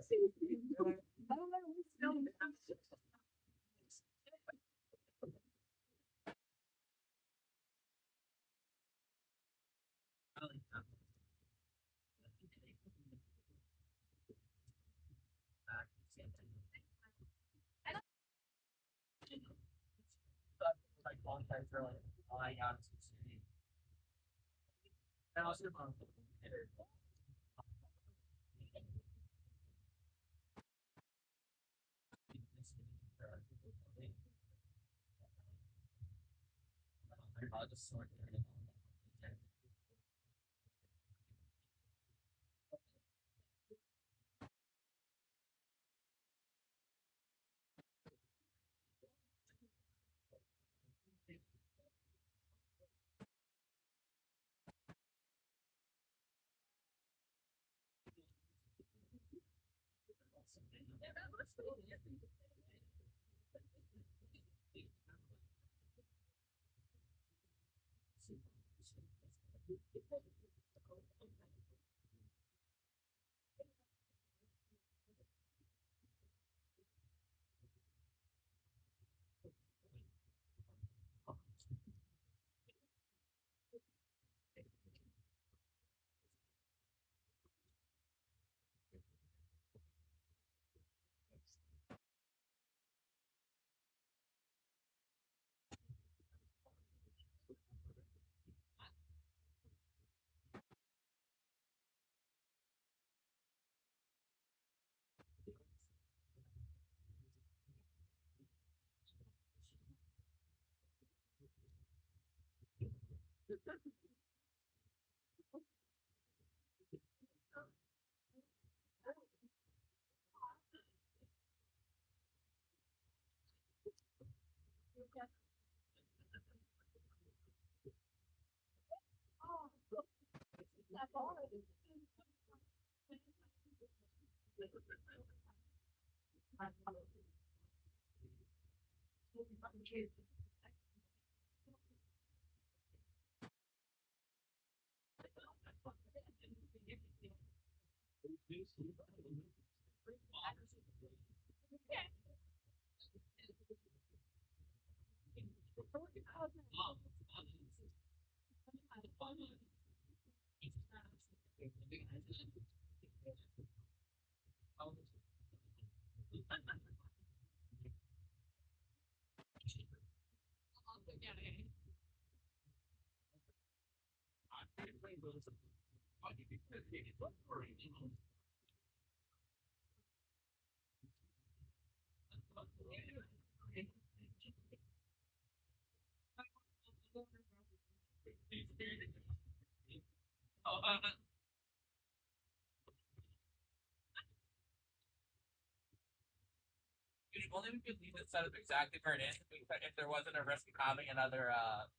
Only we could leave it set up exactly where it is if there wasn't a risk of having another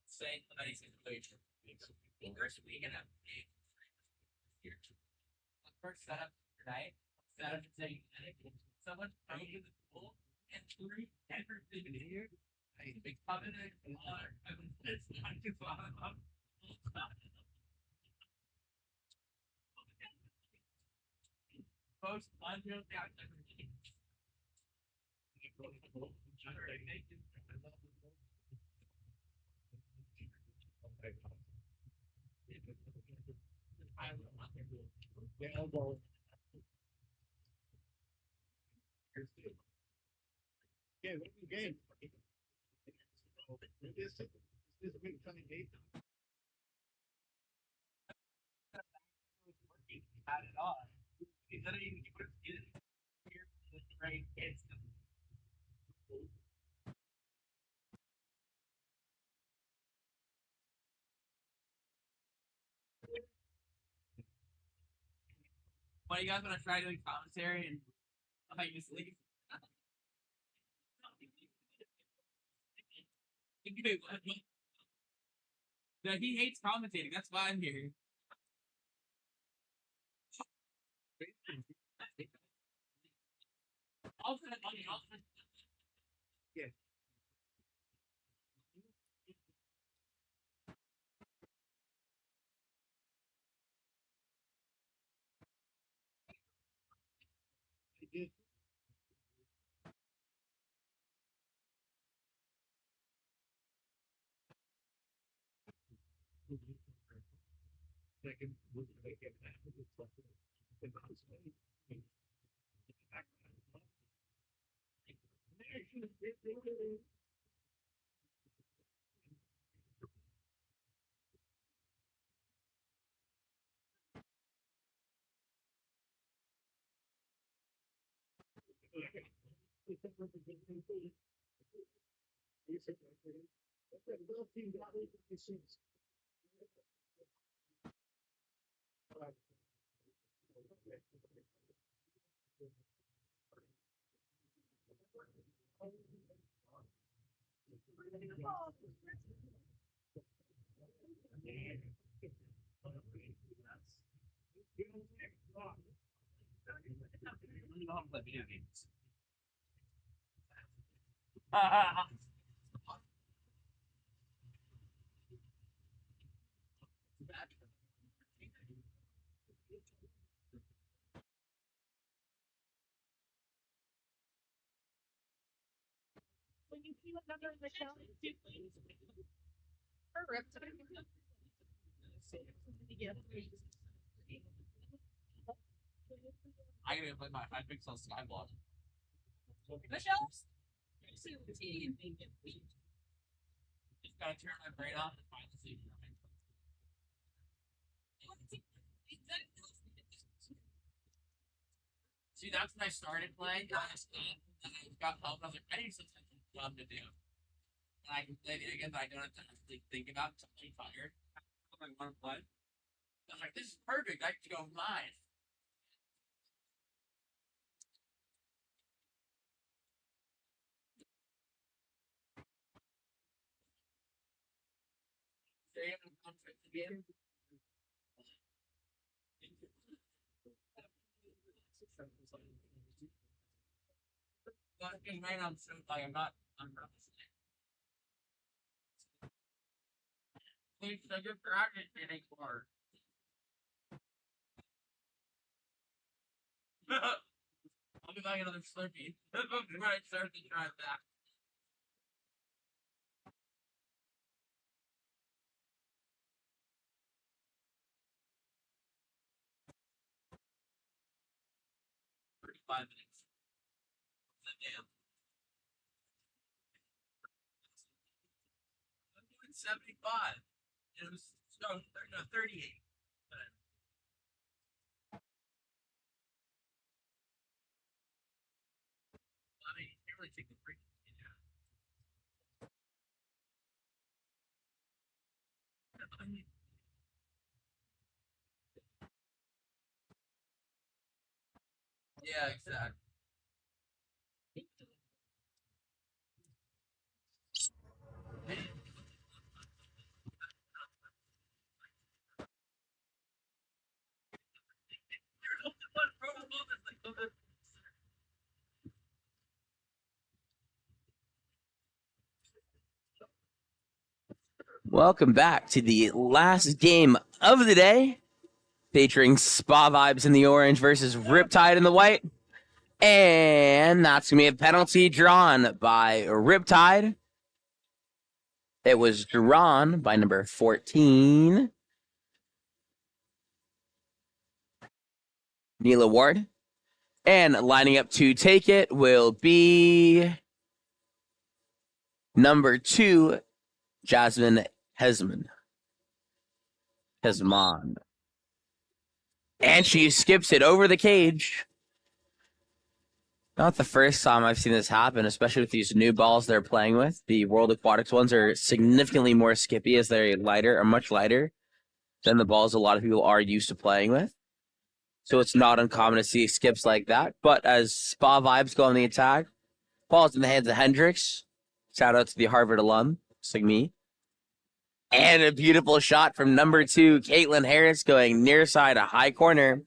same any situation. First we can have here. First setup tonight. Setup is saying someone comes to the pool and three everything in here. I big covenant water. It's not too far. Post under Okay, what is the game? Is this a big funny game? Not at all. It's not even you put it here right. It's what, you guys want to try doing commentary and how you sleep? No, he hates commentating. That's why I'm here. Alternate. Yeah. Second, When you see what number in the show, or Riptide. I gotta play my 5 pixel skyblock. Michelle's? Just gotta turn my brain off and find the secret. See, that's when I started playing. And I got home. I was like, I need something fun to do. And I can play it again, but I don't have to actually think about it. I'm tired. I want to play. I was like, this is perfect. I can go live. Stay in conflict again. Getting right on so like I'm not please sugar practice anymore. I'll be buying another Slurpee. Before I start to try that. $35 minutes. Damn. I'm doing 75. It was no 38. I mean, you really really take the break. Yeah, exactly. Welcome back to the last game of the day, featuring Spa Vibes in the orange versus Riptide in the white. And that's going to be a penalty drawn by Riptide. It was drawn by number 14, Neela Ward. And lining up to take it will be number 2, Jasmine Hesman. And she skips it over the cage. Not the first time I've seen this happen, especially with these new balls they're playing with. The World Aquatics ones are significantly more skippy as they're lighter, or much lighter than the balls a lot of people are used to playing with. So it's not uncommon to see skips like that. But as Spa Vibes go on the attack, ball's in the hands of Hendricks. Shout out to the Harvard alum, just like me. And a beautiful shot from number 2, Caitlin Harris, going near side, a high corner,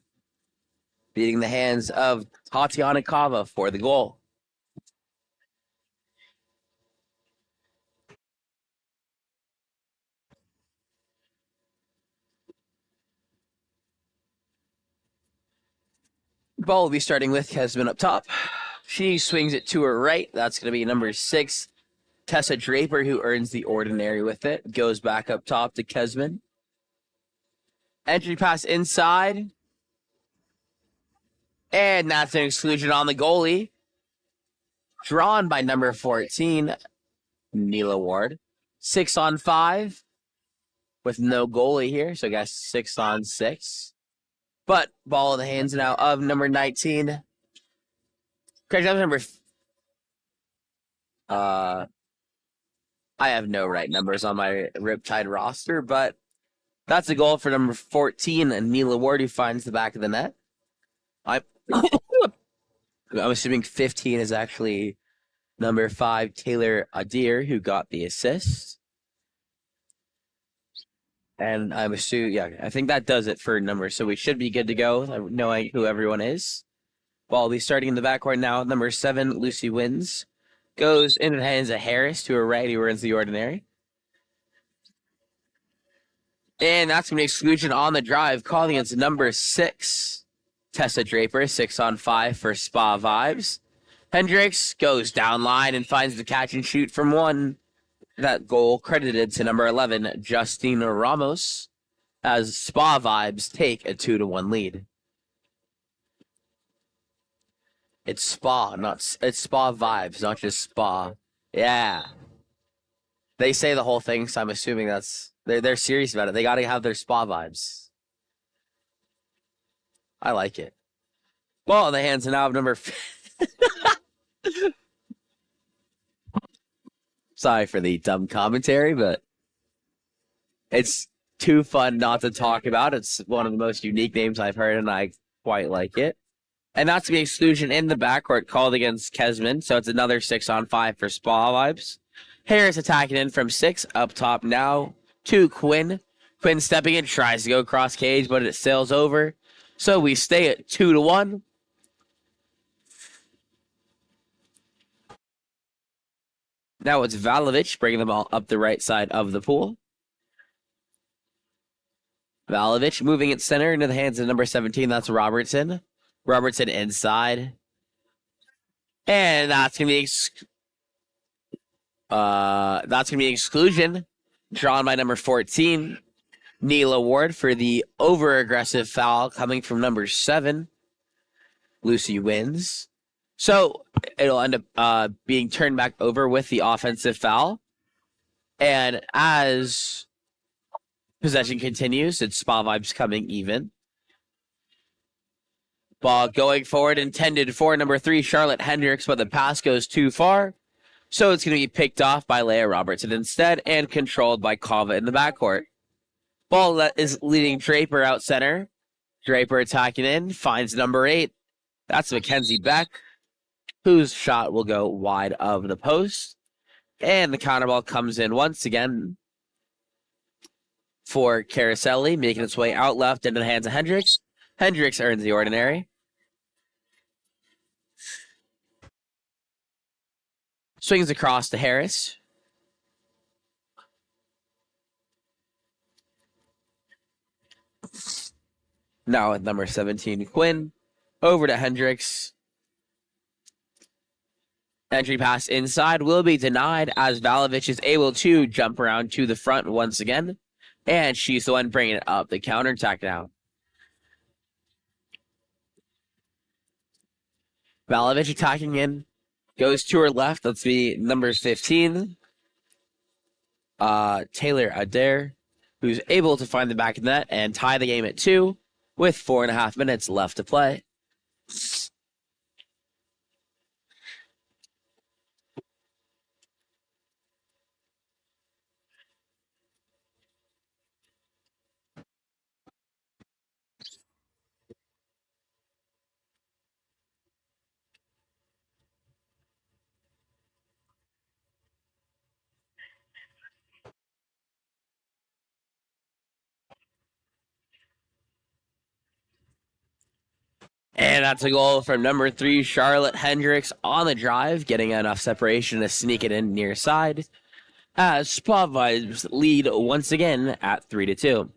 beating the hands of Tatiana Kava for the goal. Ball will be starting with Kesman up top. She swings it to her right. That's going to be number 6, Tessa Draper, who earns the ordinary with it. Goes back up top to Kesman. Entry pass inside. And that's an exclusion on the goalie. Drawn by number 14, Neela Ward. 6-on-5 with no goalie here. So I guess 6-on-6. But ball in the hands now of number 19. Correct, that was number... I have no right numbers on my Riptide roster, but that's a goal for number 14, Neela Ward, who finds the back of the net. I'm assuming 15 is actually number 5, Taylor Adair, who got the assist. And I'm assuming, yeah, I think that does it for numbers. So we should be good to go, knowing who everyone is. Ball will be starting in the backcourt now. Number 7, Lucy Wins. Goes into the hands of Harris to her right, who earns the ordinary. And that's going to be exclusion on the drive, calling against number 6, Tessa Draper, 6-on-5 for Spa Vibes. Hendricks goes down line and finds the catch and shoot from 1. That goal credited to number 11, Justina Ramos, as Spa Vibes take a 2-1 lead. It's Spa, it's Spa Vibes, not just Spa. Yeah. They say the whole thing, so I'm assuming they're serious about it. They got to have their Spa Vibes. I like it. Ball in the hands now of number... Sorry for the dumb commentary, but it's too fun not to talk about. It's one of the most unique names I've heard, and I quite like it. And that's the exclusion in the backcourt called against Kesman, so it's another 6-on-5 for Spa Vibes. Harris attacking in from 6, up top now to Quinn. Quinn stepping in, tries to go across cage, but it sails over. So we stay at 2-1. Now it's Valovich bringing the ball up the right side of the pool. Valovich moving it center into the hands of number 17. That's Robertson. Robertson inside. And that's going to be exclusion drawn by number 14, Neela Ward, for the over-aggressive foul coming from number 7, Lucy Wins. So it'll end up being turned back over with the offensive foul. And as possession continues, it's Spa Vibes coming even. Ball going forward, intended for number 3, Charlotte Hendricks, but the pass goes too far. So it's going to be picked off by Leia Robertson instead and controlled by Kava in the backcourt. Ball is leading Draper out center. Draper attacking in, finds number 8. That's Mackenzie Beck, whose shot will go wide of the post. And the counter ball comes in once again for Caroselli, making its way out left into the hands of Hendricks. Hendricks earns the ordinary. Swings across to Harris. Now with number 17, Quinn. Over to Hendricks. Entry pass inside will be denied as Valovich is able to jump around to the front once again. And she's the one bringing it up. The counterattack now. Valovich attacking in. Goes to her left. Let's be number 15. Taylor Adair, who's able to find the back of the net and tie the game at 2 with 4.5 minutes left to play. And that's a goal from number 3, Charlotte Hendricks on the drive, getting enough separation to sneak it in near side. As Spot Vibes lead once again at 3-2.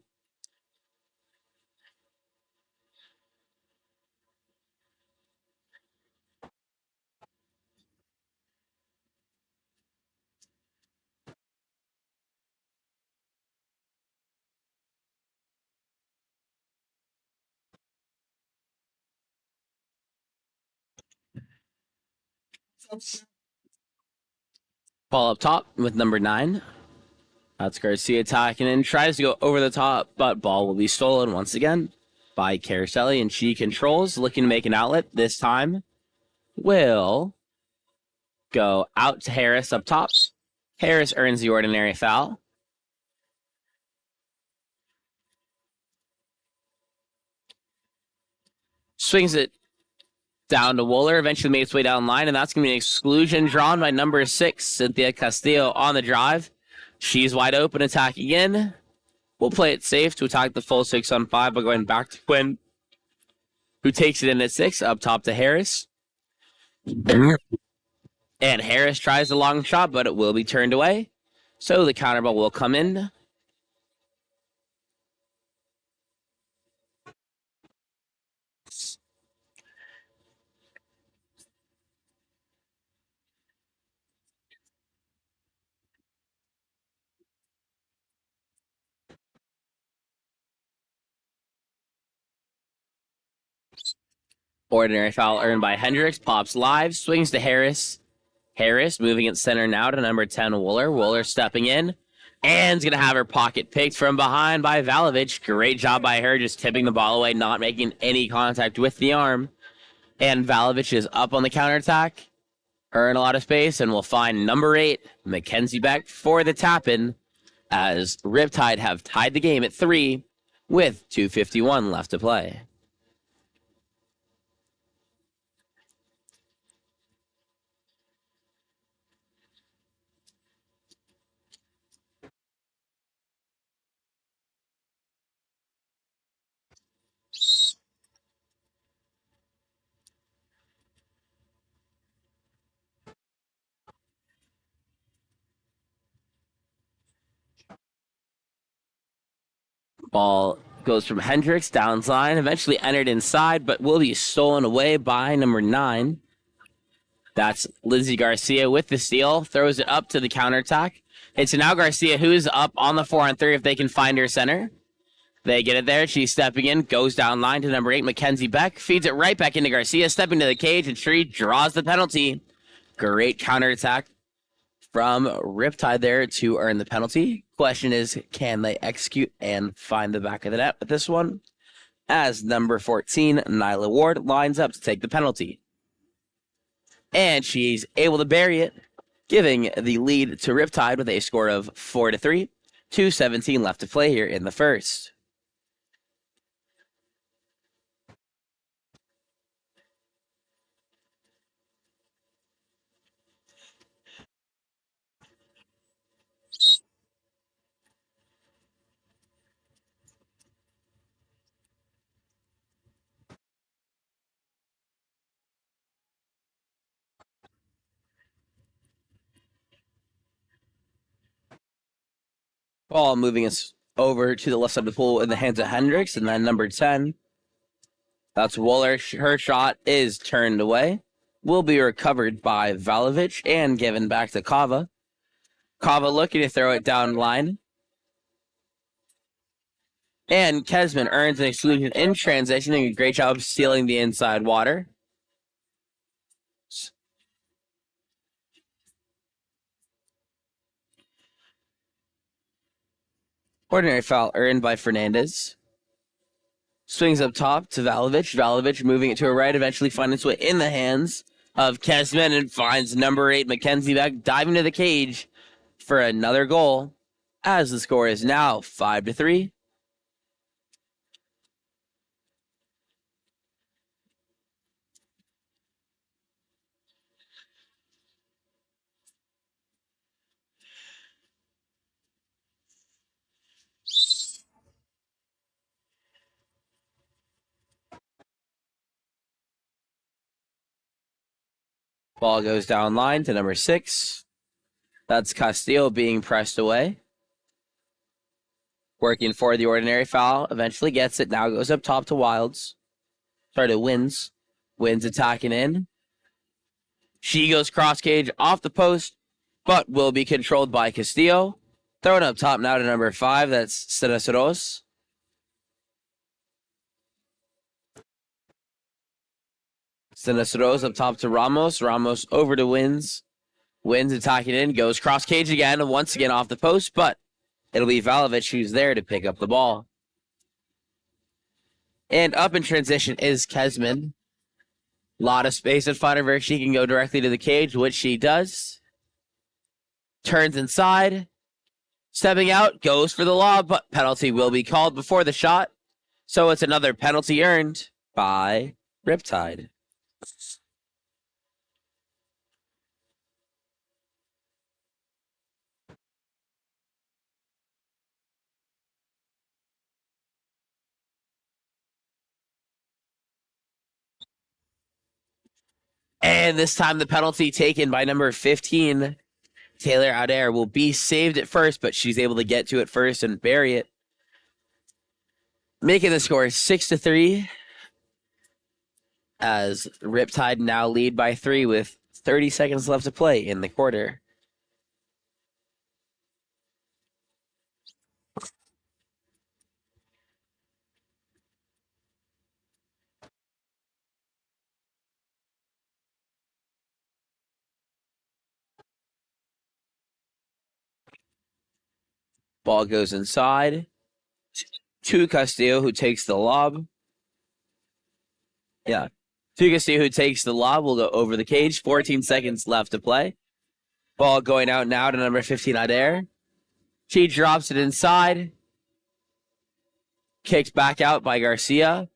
Ball up top with number 9. That's Garcia attacking and tries to go over the top, but ball will be stolen once again by Caroselli, and she controls, looking to make an outlet. This time will go out to Harris up top. Harris earns the ordinary foul. Swings it down to Wooler, eventually made its way down line, and that's going to be an exclusion drawn by number 6, Cynthia Castillo on the drive. She's wide open, attacking in. We'll play it safe to attack the full 6-on-5 by going back to Quinn, who takes it in at 6, up top to Harris. And Harris tries the long shot, but it will be turned away. So the counter ball will come in. Ordinary foul earned by Hendricks. Pops live. Swings to Harris. Harris moving it center now to number 10, Wooler. Wooler stepping in. And going to have her pocket picked from behind by Valovich. Great job by her, just tipping the ball away, not making any contact with the arm. And Valovich is up on the counterattack. Earn a lot of space, and we'll find number 8, Mackenzie Beck, for the tap-in, as Riptide have tied the game at 3 with 2:51 left to play. Ball goes from Hendricks, downs line, eventually entered inside, but will be stolen away by number 9. That's Lizzie Garcia with the steal, throws it up to the counterattack. It's now Garcia who's up on the 4-on-3 if they can find her center. They get it there. She's stepping in, goes down line to number 8, Mackenzie Beck, feeds it right back into Garcia, stepping to the cage, and she draws the penalty. Great counterattack from Riptide there to earn the penalty. Question is, can they execute and find the back of the net with this one? as number 14, Nyla Ward, lines up to take the penalty. And she's able to bury it, giving the lead to Riptide with a score of 4-3. 2:17 left to play here in the first. Ball moving us over to the left side of the pool in the hands of Hendricks, and then number 10. That's Wooler. Her shot is turned away. Will be recovered by Valovich and given back to Kava. Kava looking to throw it down line. And Kesman earns an exclusion in transition, doing a great job stealing the inside water. Ordinary foul earned by Fernandez. Swings up top to Valovich. Valovich moving it to her right, eventually finding its way in the hands of Kesman and finds number 8, Mackenzie Beck, diving to the cage for another goal, as the score is now 5-3. Ball goes down line to number 6. That's Castillo being pressed away. Working for the ordinary foul. Eventually gets it. Now goes up top to Wilds. Sorry, to Wins. Wins attacking in. She goes cross cage off the post, but will be controlled by Castillo. Thrown up top now to number 5. That's Stanislaus. Stanislaus up top to Ramos. Ramos over to Wins. Wins attacking in. Goes cross cage again. Once again off the post, but it'll be Valovich who's there to pick up the ball. And up in transition is Kesman. Lot of space in front of her. She can go directly to the cage, which she does. Turns inside. Stepping out. Goes for the lob, but penalty will be called before the shot. So it's another penalty earned by Riptide. And this time the penalty taken by number 15, Taylor Adair, will be saved at first, but she's able to get to it first and bury it. Making the score 6-3 as Riptide now lead by 3 with 30 seconds left to play in the quarter. Ball goes inside to Castillo, who takes the lob. Yeah. To Castillo, who takes the lob, will go over the cage. 14 seconds left to play. Ball going out now to number 15, Adair. She drops it inside. Kicked back out by Garcia.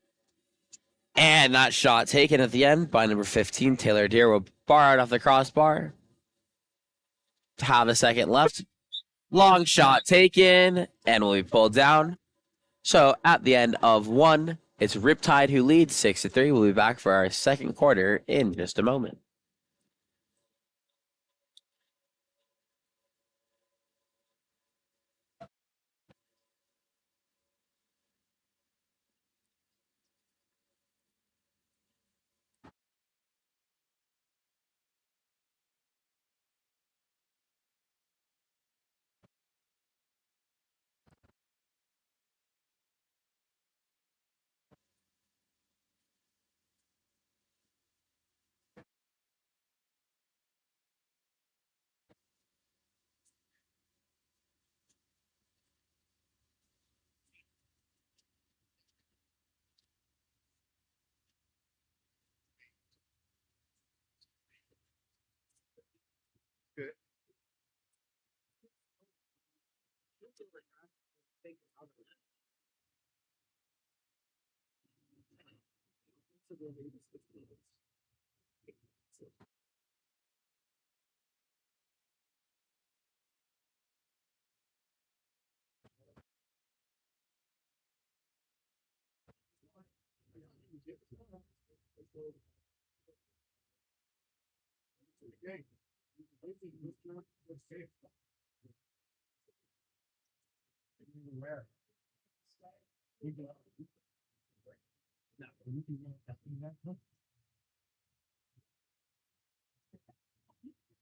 And that shot taken at the end by number 15, Taylor Adair, will bar it off the crossbar. Have a second left. Long shot taken and will be pulled down. So at the end of 1, it's Riptide who leads 6-3. We'll be back for our second quarter in just a moment.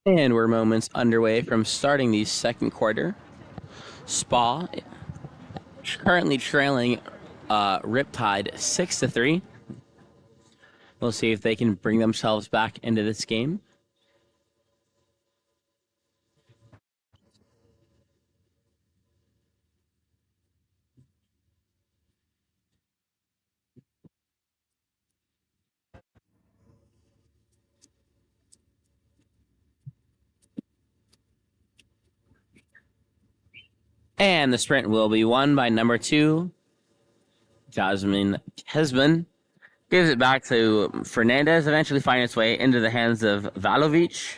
And we're moments underway from starting the second quarter. Spa currently trailing Riptide 6-3. We'll see if they can bring themselves back into this game. And the sprint will be won by number 2, Jasmine Kesman. Gives it back to Fernandez, eventually finding its way into the hands of Valovic.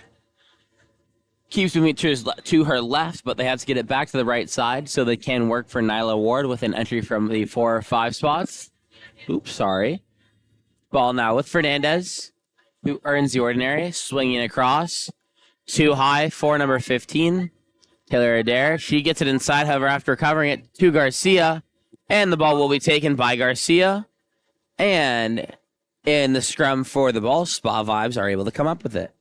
Keeps moving to her left, but they have to get it back to the right side so they can work for Nyla Ward with an entry from the 4 or 5 spots. Oops, sorry. Ball now with Fernandez, who earns the ordinary, swinging across. Too high for number 15, Taylor Adair. She gets it inside, however, after recovering it to Garcia, and the ball will be taken by Garcia. And in the scrum for the ball, Spa Vibes are able to come up with it.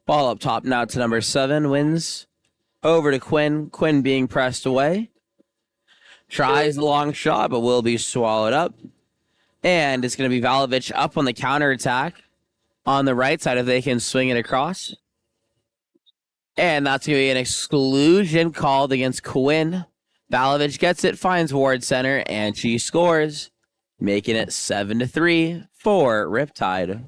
Ball up top now to number 7, wins over to Quinn. Quinn being pressed away. Tries the long shot, but will be swallowed up. And it's going to be Valovic up on the counterattack on the right side if they can swing it across. And that's going to be an exclusion called against Quinn. Valovic gets it, finds Ward center, and she scores, making it 7-3 for Riptide.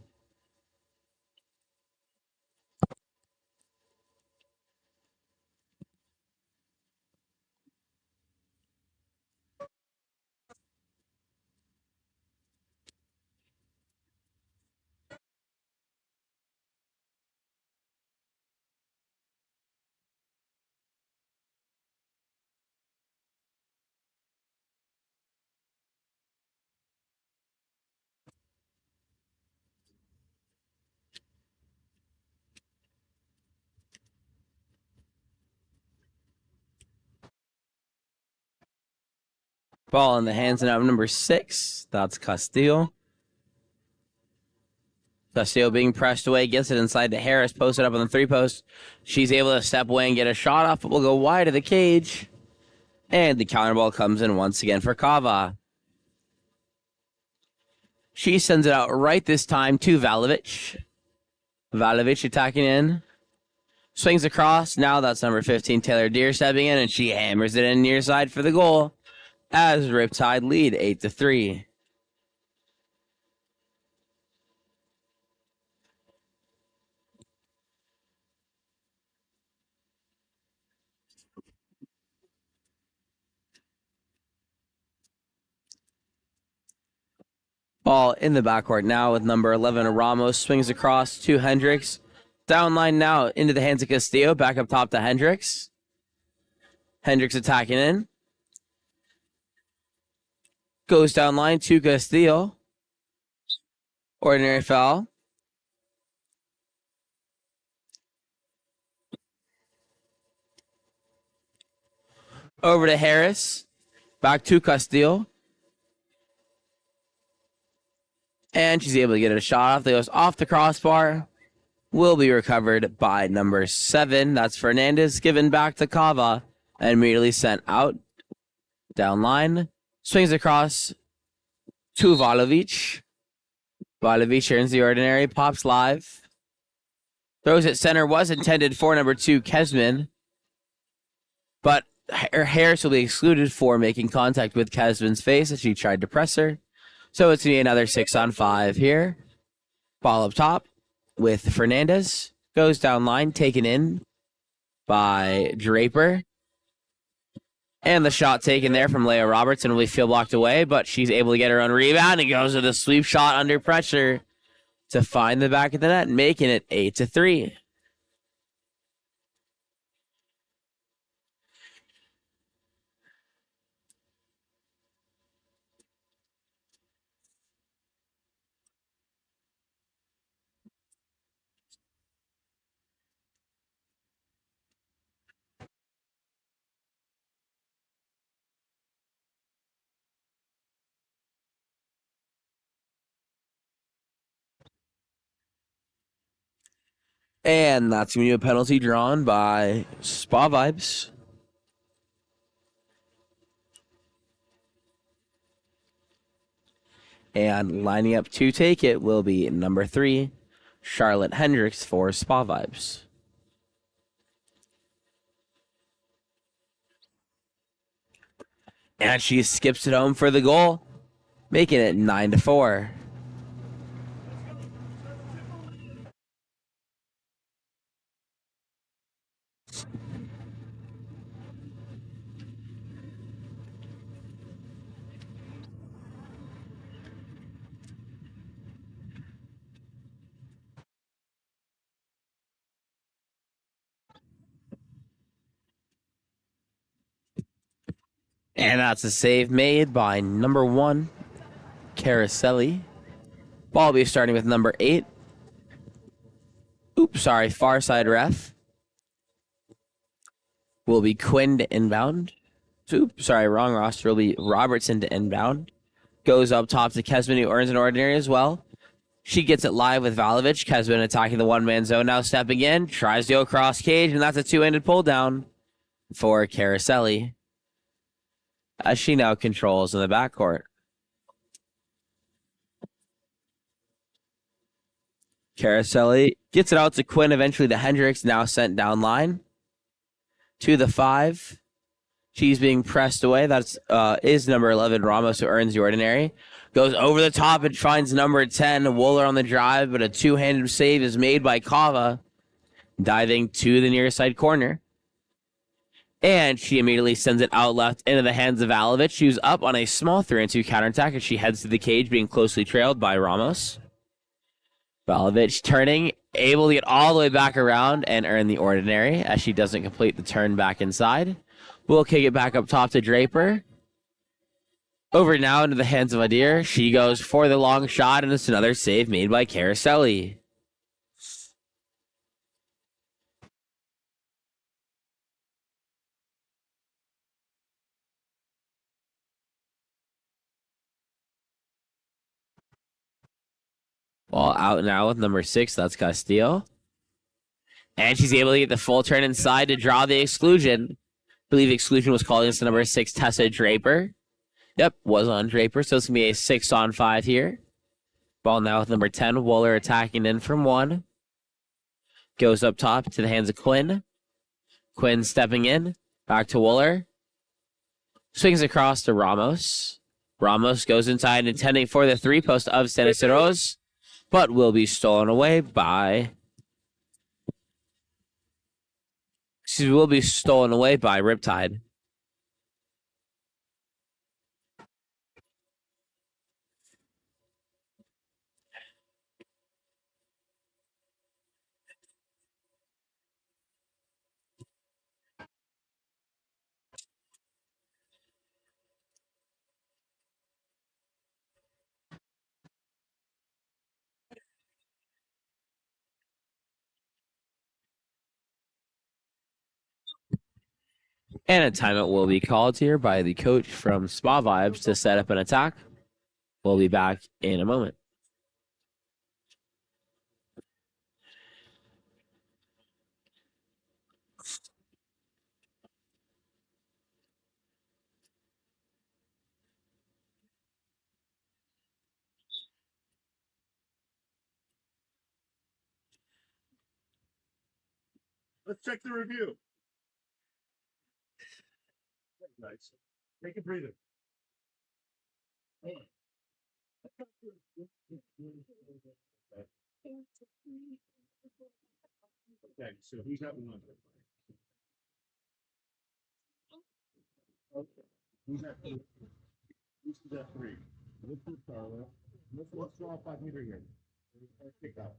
Ball in the hands of number 6. That's Castillo. Castillo being pressed away, gets it inside to Harris, posted up on the 3-post. She's able to step away and get a shot off, but will go wide of the cage. And the counter ball comes in once again for Kava. She sends it out right this time to Valovic. Valovic attacking in. Swings across. Now that's number 15, Taylor Deer, stepping in, and she hammers it in near side for the goal as Riptide lead 8-3. Ball in the backcourt now with number 11, Ramos. Swings across to Hendricks. Down line now into the hands of Castillo. Back up top to Hendricks. Hendricks attacking in. Goes down line to Castillo. Ordinary foul. Over to Harris. Back to Castillo. And she's able to get a shot off that goes off the crossbar. Will be recovered by number 7. That's Fernandez, given back to Kava and immediately sent out. Down line. Swings across to Valovic. Valovic earns the ordinary. Pops live. Throws it center. Was intended for number 2, Kesman. but Harris will be excluded for making contact with Kesvin's face as she tried to press her. So it's going to be another 6-on-5 here. Ball up top with Fernandez. Goes down line, taken in by Draper. And the shot taken there from Leah Robertson will be field blocked away, but she's able to get her own rebound and goes with a sweep shot under pressure to find the back of the net, making it 8-3. And that's going to be a penalty drawn by Spa Vibes. And lining up to take it will be number 3, Charlotte Hendricks for Spa Vibes. And she skips it home for the goal, making it 9-4. And that's a save made by number 1, Caroselli. Ball will be starting with number 8. Oops, sorry, far side ref. Will be Quinn to inbound. Oops, sorry, wrong roster. Will be Robertson to inbound. Goes up top to Kesman, who earns an ordinary as well. She gets it live with Valovich. Kesman attacking the one-man zone now, stepping in. Tries to go across cage, and that's a two-handed pull down for Caroselli, as she now controls in the backcourt. Caroselli gets it out to Quinn, eventually to Hendricks, now sent down line. To the 5. She's being pressed away. That's is number 11, Ramos, who earns the ordinary. Goes over the top and finds number 10, Wooler on the drive, but a two-handed save is made by Kava, diving to the near side corner. And she immediately sends it out left into the hands of Valovich. She was up on a small 3-2 counterattack as she heads to the cage, being closely trailed by Ramos. Valovich turning, able to get all the way back around and earn the ordinary as she doesn't complete the turn back inside. We'll kick it back up top to Draper. Over now into the hands of Adir. She goes for the long shot, and it's another save made by Caroselli. Ball out now with number 6. That's Castillo. And she's able to get the full turn inside to draw the exclusion. I believe the exclusion was called against the number 6, Tessa Draper. Yep, was on Draper, so it's going to be a 6-on-5 here. Ball now with number 10, Wooler attacking in from 1. Goes up top to the hands of Quinn. Quinn stepping in, back to Wooler. Swings across to Ramos. Ramos goes inside, intending for the 3-post of Stanislaros, but will be stolen away by... She will be stolen away by Riptide. And a timeout will be called here by the coach from Spa Vibes to set up an attack. We'll be back in a moment. Let's check the review. Nice. Take a breather. Okay, so who's that one? Okay. Who's that three? Who's that three? Let's do Carla. Let's draw a 5 meter here. Kick out.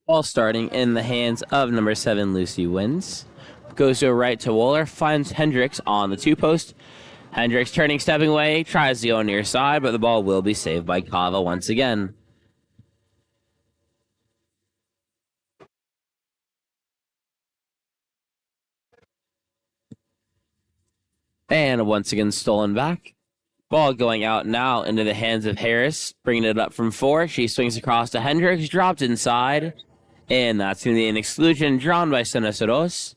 Ball starting in the hands of number 7, Lucy Wins. Goes to a right to Wooler, finds Hendricks on the 2 post. Hendricks turning, stepping away, tries to go near side, but the ball will be saved by Kava once again. And once again stolen back. Ball going out now into the hands of Harris, bringing it up from 4. She swings across to Hendricks, dropped inside, and that's going to be an exclusion drawn by Senesaros.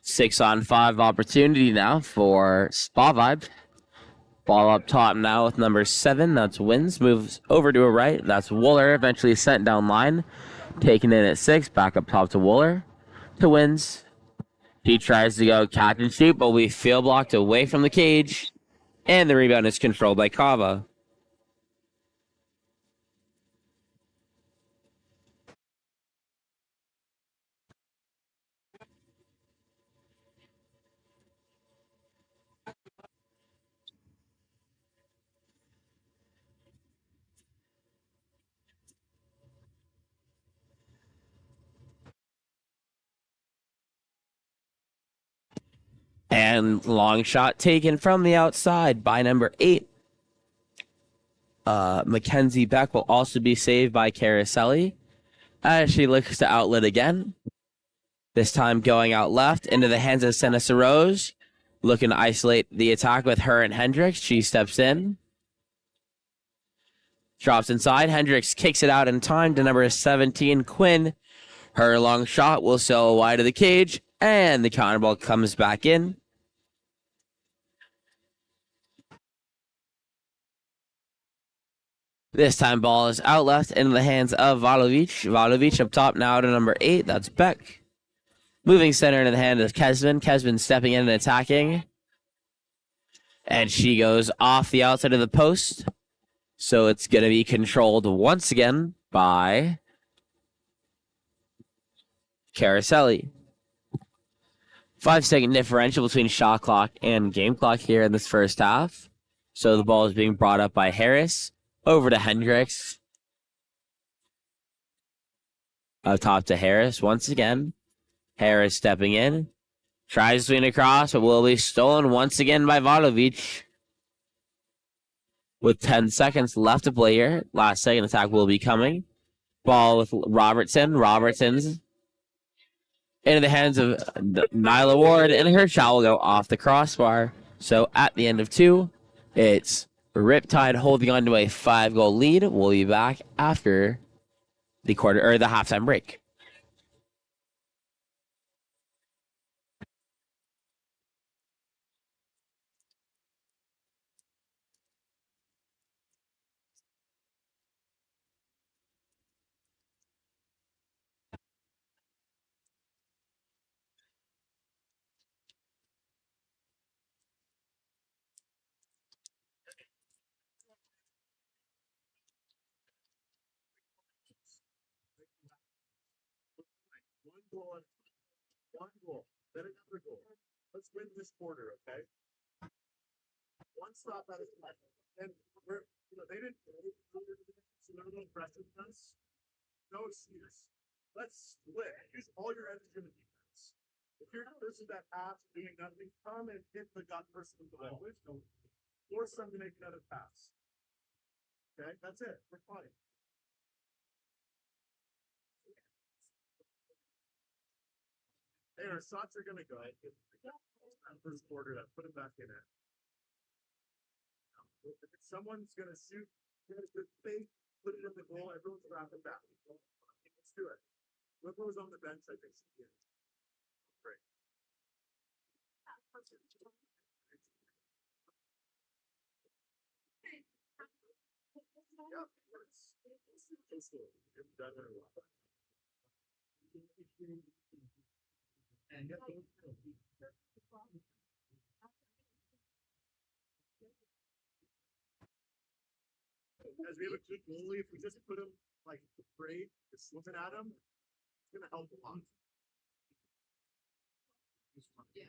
6-on-5 opportunity now for Spa Vibe. Ball up top now with number 7. That's Wins. Moves over to a right. That's Wooler. Eventually sent down line. Taken in at 6. Back up top to Wooler. To Wins. He tries to go catch and shoot, but we field blocked away from the cage. And the rebound is controlled by Kava. And long shot taken from the outside by number 8. Mackenzie Beck will also be saved by Caroselli as she looks to outlet again. This time going out left into the hands of Senessa Rose. Looking to isolate the attack with her and Hendricks. She steps in. Drops inside. Hendricks kicks it out in time to number 17, Quinn. Her long shot will sail wide of the cage. And the counter ball comes back in. This time ball is out left into the hands of Valovic. Valovic up top now to number 8. That's Beck. Moving center into the hand of Kesman. Kesman stepping in and attacking. And she goes off the outside of the post. So it's going to be controlled once again by Caroselli. 5-second differential between shot clock and game clock here in this first half. So the ball is being brought up by Harris. Over to Hendricks. Up top to Harris once again. Harris stepping in. Tries to swing across, but will be stolen once again by Valovic. With 10 seconds left to play here. Last second attack will be coming. Ball with Robertson. Robertson's into the hands of Nyla Ward, and her shot will go off the crossbar. So at the end of 2, it's Riptide holding on to a 5-goal lead. We'll be back after the halftime break. One goal, then another goal. Let's win this quarter, okay? One stop at a time. And they didn't so they're a little aggressive with us. No excuse. Let's split. Use all your energy in the defense. If you're the person that pass doing nothing, come and hit the gut person with the ball. Force them to make another pass. Okay, that's it. We're fine. Hey, our shots are gonna go. First quarter, that put it back in it. If someone's gonna shoot, get a good fake, put it in the goal, everyone's wrapping back. Let's do it. Look what was on the bench, I think. Yeah. Great. Yeah, it's cool. You've done it a lot. As we have a good goalie, if we just put him like straight, just looking at him, it's gonna help a lot. Yeah.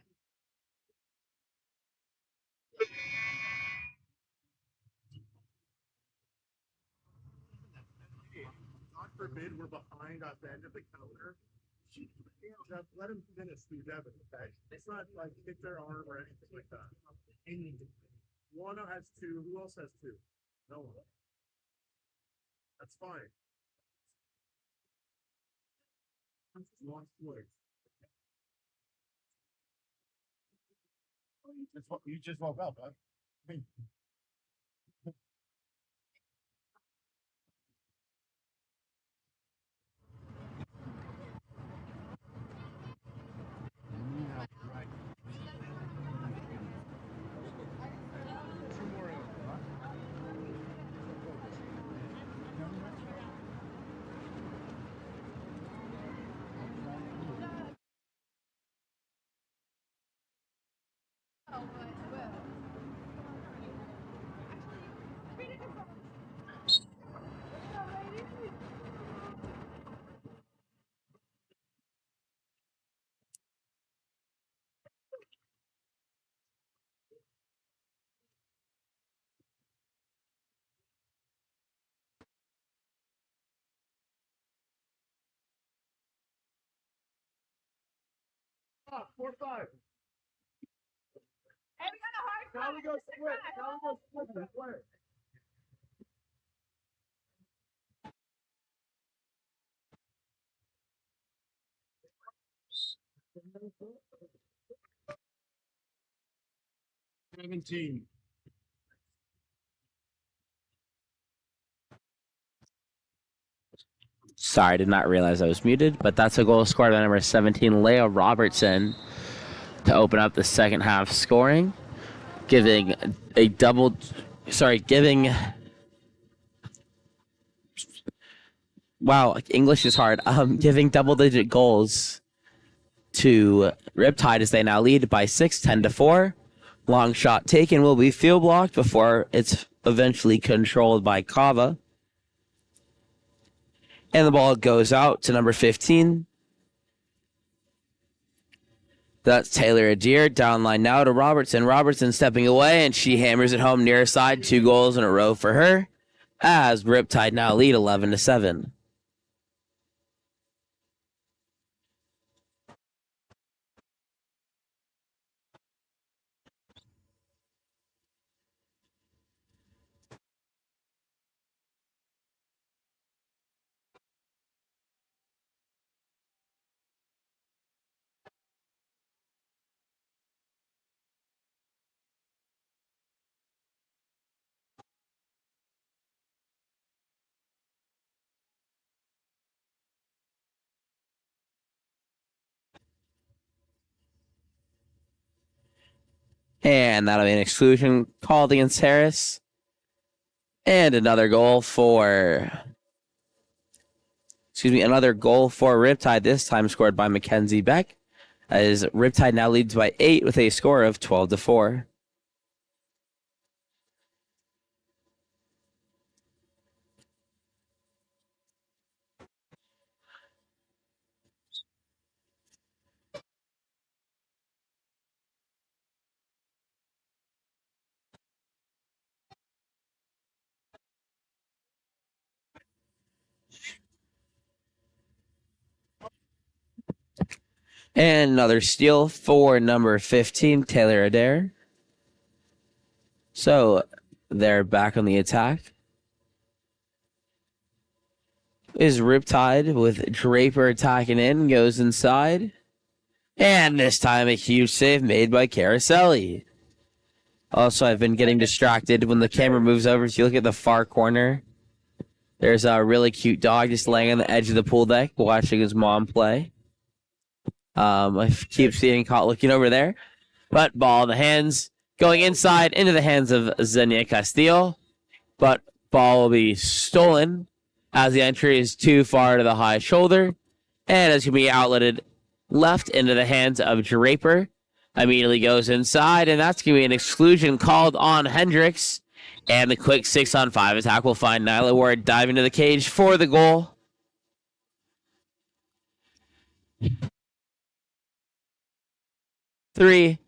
God forbid we're behind at the end of the counter. Just let him finish through Devin, okay? It's not like hit their arm or anything like that. One has two. Who else has two? No one. That's fine. Long swing. You just woke up, huh? Ah, 4-5. Hey, we got a hard Now we go split. Now we go split. Play. Team. Sorry, did not realize I was muted, but that's a goal scored by number 17, Leah Robertson, to open up the second half scoring, giving wow, English is hard, giving double-digit goals to Riptide as they now lead by 6, 10-4. Long shot taken will be field blocked before it's eventually controlled by Kava. And the ball goes out to number 15. That's Taylor Adair. Down line now to Robertson. Robertson stepping away, and she hammers it home near side. 2 goals in a row for her, as Riptide now lead 11-7. And that'll be an exclusion called against Harris. And another goal for Riptide, this time scored by Mackenzie Beck, as Riptide now leads by 8 with a score of 12-4. And another steal for number 15, Taylor Adair. So they're back on the attack. Is Riptide with Draper attacking in, goes inside. And this time a huge save made by Caroselli. Also, I've been getting distracted when the camera moves over. If you look at the far corner, there's a really cute dog just laying on the edge of the pool deck watching his mom play. I keep seeing caught looking over there. But ball in the hands, going inside into the hands of Xenia Castillo. But ball will be stolen as the entry is too far to the high shoulder. And it's going to be outletted left into the hands of Draper. Immediately goes inside, and that's going to be an exclusion called on Hendricks. And the quick 6-on-5 attack will find Nyla Ward diving to the cage for the goal. Three.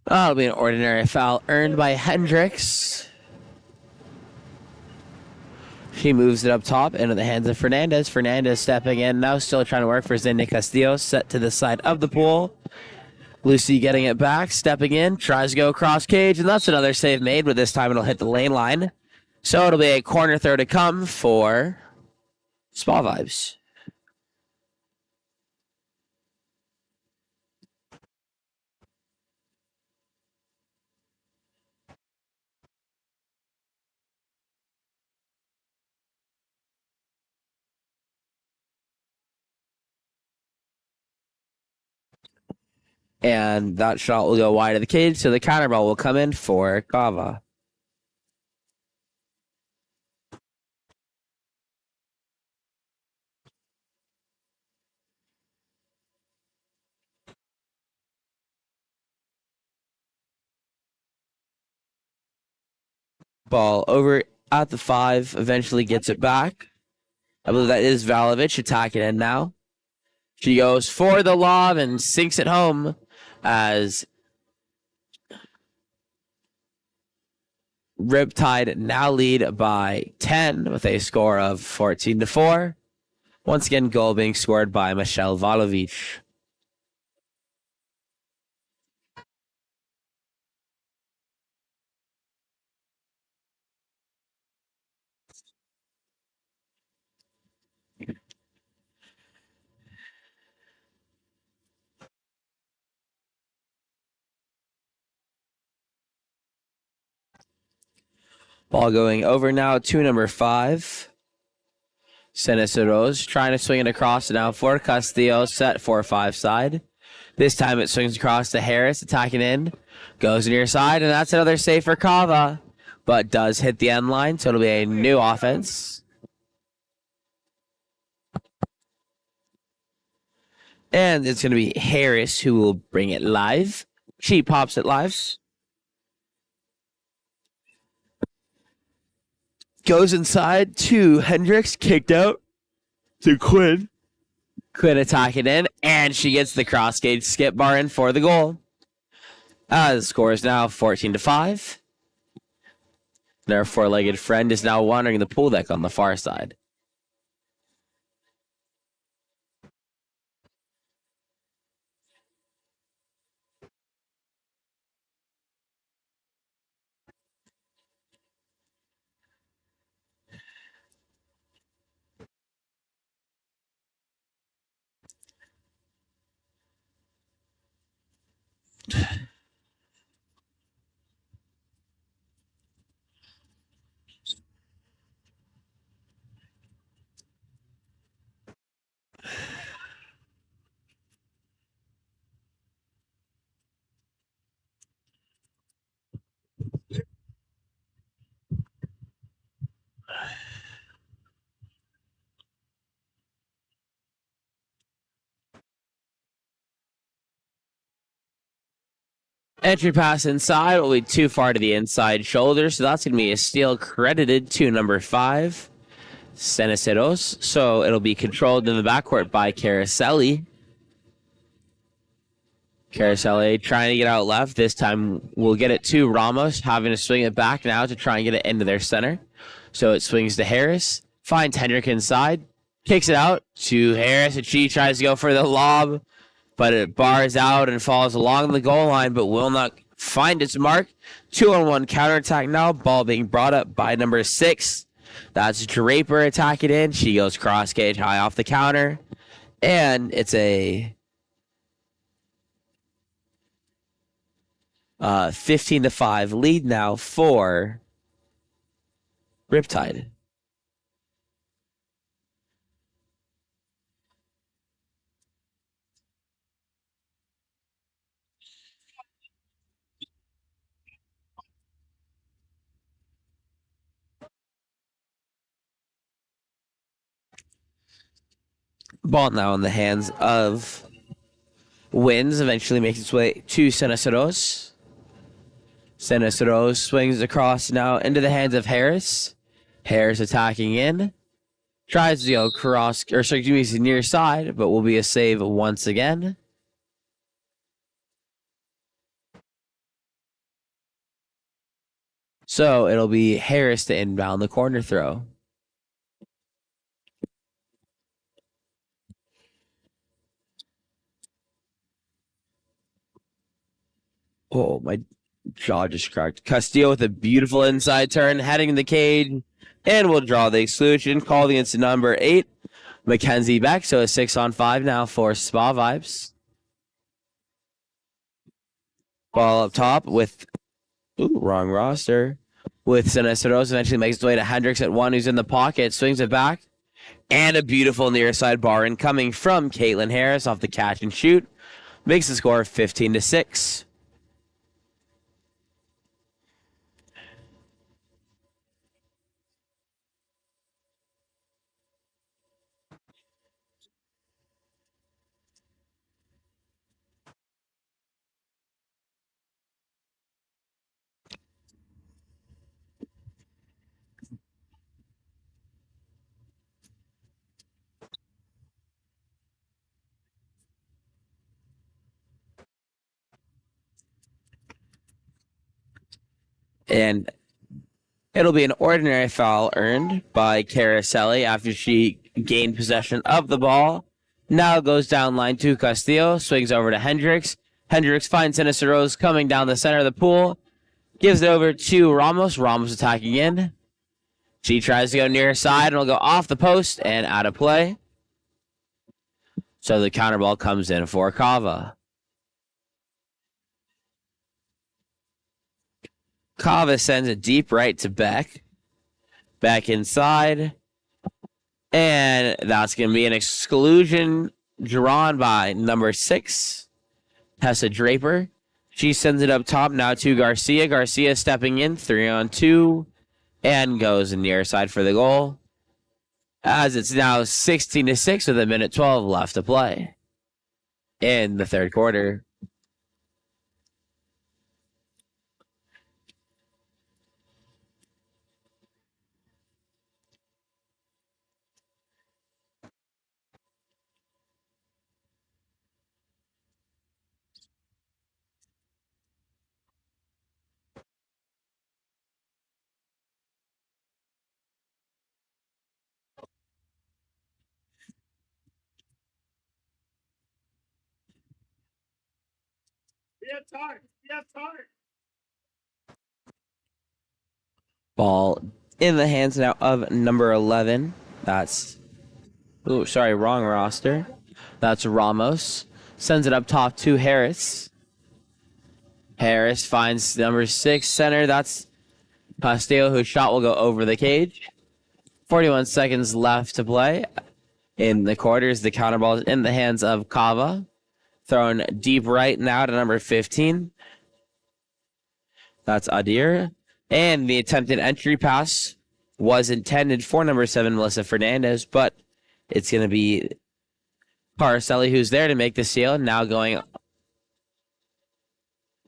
That'll be an ordinary foul earned by Hendricks. She moves it up top into the hands of Fernandez. Fernandez stepping in now, still trying to work for Xenia Castillo. Set to the side of the pool. Lucy getting it back, stepping in, tries to go across cage, and that's another save made, but this time it'll hit the lane line. So it'll be a corner throw to come for Spa Vibes. And that shot will go wide of the cage, so the counter ball will come in for Kava. Ball over at the 5, eventually gets it back. I believe that is Valovich attacking in now. She goes for the lob and sinks it home as Riptide now lead by 10 with a score of 14-4. Once again, goal being scored by Michelle Valovich. Ball going over now to number 5. Seneceros trying to swing it across now for Castillo, set 4-5 side. This time it swings across to Harris, attacking in. Goes near side, and that's another save for Kava. But does hit the end line, so it'll be a new offense. And it's going to be Harris who will bring it live. She pops it live. Goes inside to Hendricks, kicked out to Quinn. Quinn attacking in, and she gets the cross gauge skip bar in for the goal. The score is now 14-5. Their four-legged friend is now wandering the pool deck on the far side. Entry pass inside will be too far to the inside shoulder, so that's going to be a steal credited to number 5, Seneceros. So it'll be controlled in the backcourt by Caroselli. Caroselli trying to get out left. This time we'll get it to Ramos, having to swing it back now to try and get it into their center. So it swings to Harris, finds Hendrick inside, kicks it out to Harris, and she tries to go for the lob, but it bars out and falls along the goal line, but will not find its mark. 2-on-1 counterattack now. Ball being brought up by number 6. That's Draper attacking in. She goes cross cage high off the counter, and it's a 15-5 lead now for Riptide. Ball now in the hands of Wins, eventually makes its way to Cenaceros. Cenaceros swings across now into the hands of Harris. Harris attacking in. Tries to go cross, or excuse me, near side, but will be a save once again. So it'll be Harris to inbound the corner throw. Oh, my jaw just cracked. Castillo with a beautiful inside turn, heading in the cage, and will draw the exclusion, calling it to number 8, Mackenzie Beck. So a 6-on-5 now for Spa Vibes. Ball up top with, wrong roster. With Cenaceros, eventually makes its way to Hendricks at 1, who's in the pocket, swings it back, and a beautiful near side bar in coming from Caitlin Harris off the catch and shoot. Makes the score 15-6. And it'll be an ordinary foul earned by Caroselli after she gained possession of the ball. Now goes down line to Castillo, swings over to Hendricks. Hendricks finds Cenaceros coming down the center of the pool. Gives it over to Ramos. Ramos attacking in. She tries to go near side and will go off the post and out of play. So the counter ball comes in for Kava. Kava sends it deep right to Beck. Beck inside. And that's going to be an exclusion drawn by number 6, Tessa Draper. She sends it up top now to Garcia. Garcia stepping in, 3-on-2, and goes near side for the goal. As it's now 16-6 with 1:12 left to play in the third quarter. Ball in the hands now of number 11. That's, wrong roster. That's Ramos. Sends it up top to Harris. Harris finds number 6 center. That's Castillo, whose shot will go over the cage. 41 seconds left to play in the quarters. The counter ball is in the hands of Kava. Thrown deep right now to number 15. That's Adir. And the attempted entry pass was intended for number 7, Melissa Fernandez, but it's going to be Paracelli who's there to make the steal. Now going,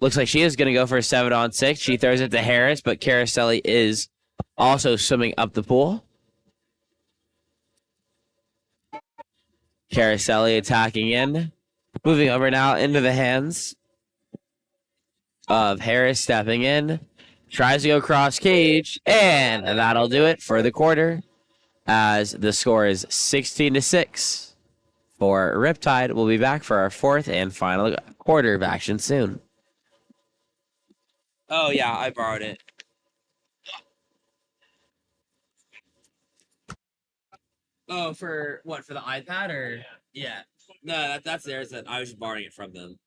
looks like she is going to go for a 7-on-6. She throws it to Harris, but Caroselli is also swimming up the pool. Caroselli attacking in. Moving over now into the hands of Harris stepping in. Tries to go cross cage, and that'll do it for the quarter as the score is 16-6 for Riptide. We'll be back for our fourth and final quarter of action soon. Oh, yeah, I borrowed it. Oh, for what? For the iPad or? Yeah. No, that's theirs. That I was just borrowing it from them.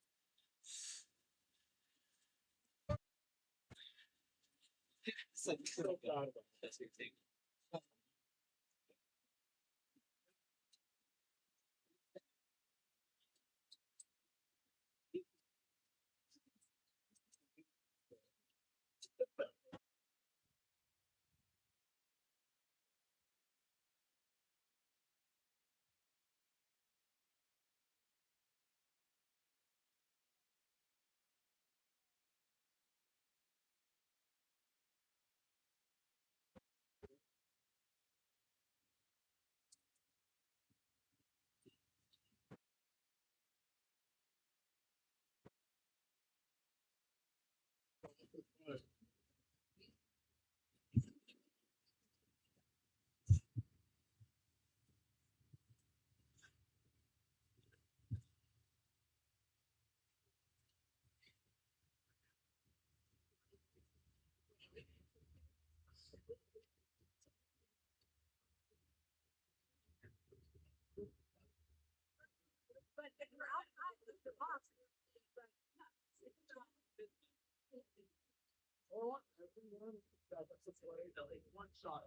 One shot.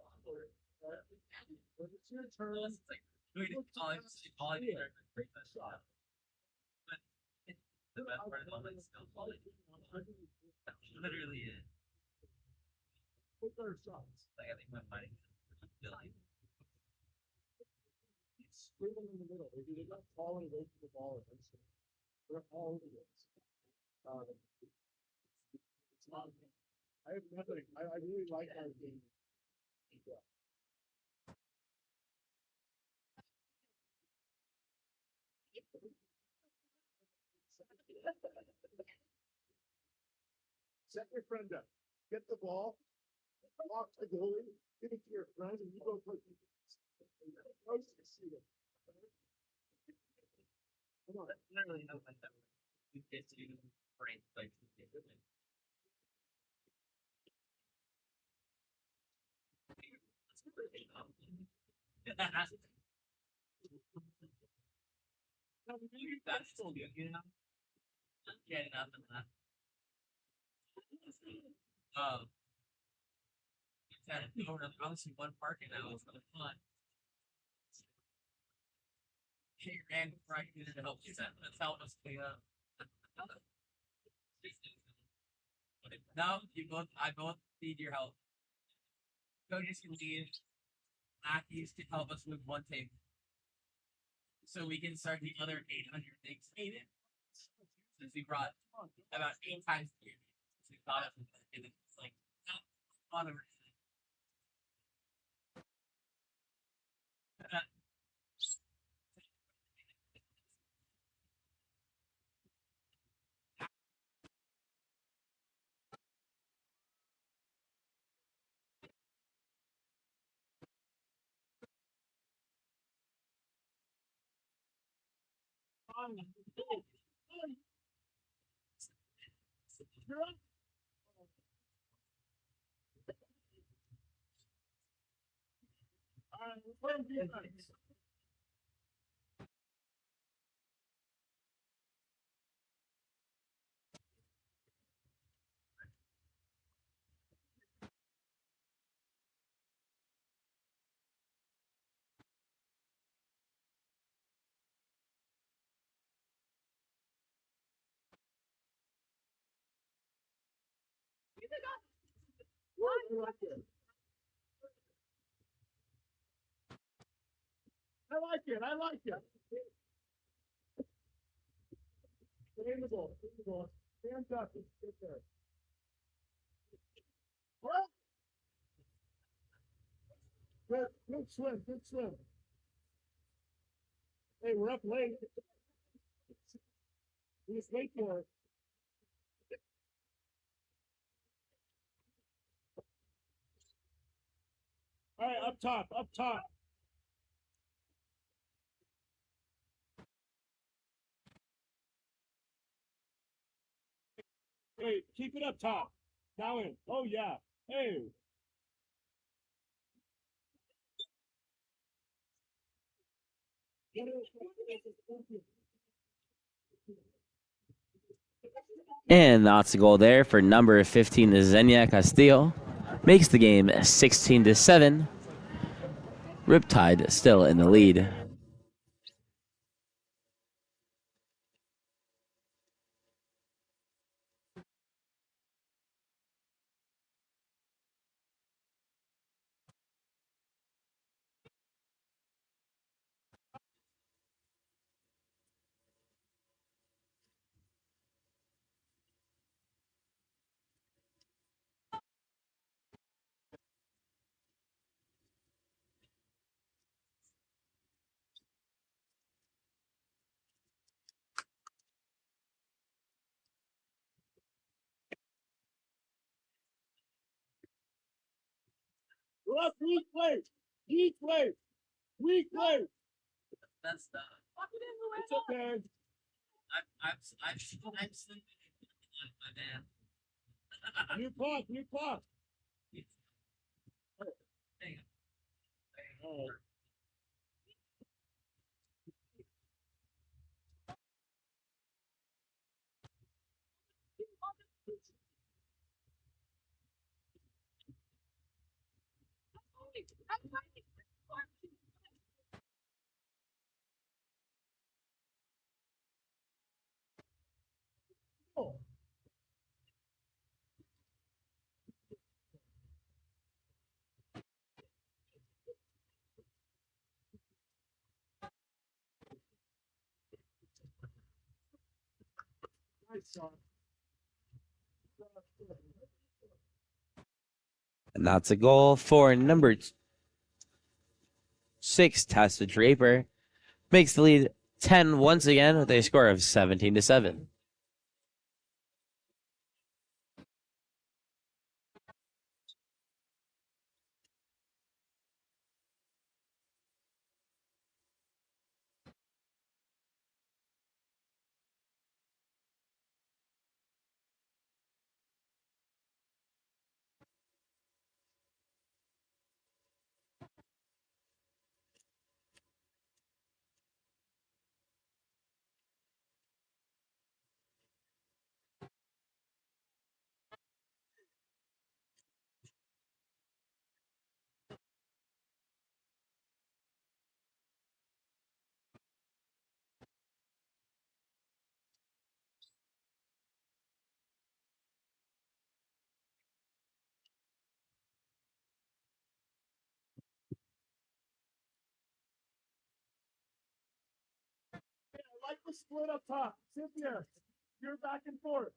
When it's your turn, The best part is all like still falling. Literally is. Quick their shots. Like I think my mind is feeling. Screw them in the middle. They're not falling away from the ball eventually. They're all over it. It's not. I have nothing. I really like our game. Yeah. Set your friend up. Get the ball. Walk the goalie. Give it to your friend, and you go play. Come on. Literally no one that we get to brain like that's still good, you know? Yeah, nothing left. Obviously one parking now is really fun. Get your hand right in to help you. That's helping us clean up. No, I both need your help. Coaches can leave. Lackeys can help us with one table. So we can start the other 800 things needed. Since we brought about 8 times a year. So we thought of it, and it's like, on the I like it. I like it. Stay in the ball. Stay in the ball. Stand up. Get there. Well, good swim. Good swim. Hey, we're up late. Just wait for it. All right, up top, up top. Hey, keep it up top. Now in. Oh yeah. Hey. And that's a goal there for number 15, Xenia Castillo. Makes the game 16-7. Riptide still in the lead. We're up, weak play. Weak play. Weak play. That's the. It's okay. I'm sleeping. My bad. New clock, new clock. Hang on. Oh. Nice shot. And that's a goal for number 6, Tessa Draper. Makes the lead 10 once again with a score of 17-7. I like the split up top. Cynthia, you're back and forth.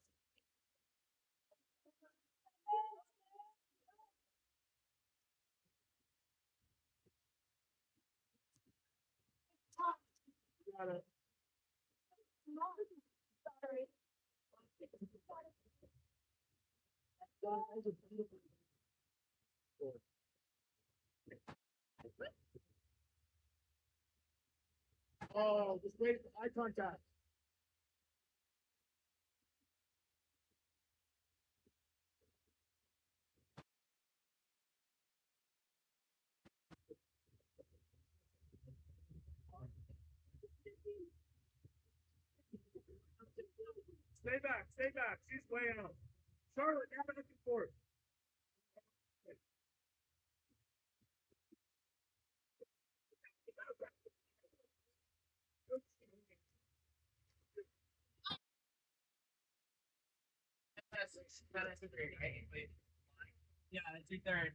Got it. Oh, just wait for eye contact. Stay back, stay back. She's way out. Charlotte, now back and forth. That's a great, right? Yeah, it's a third.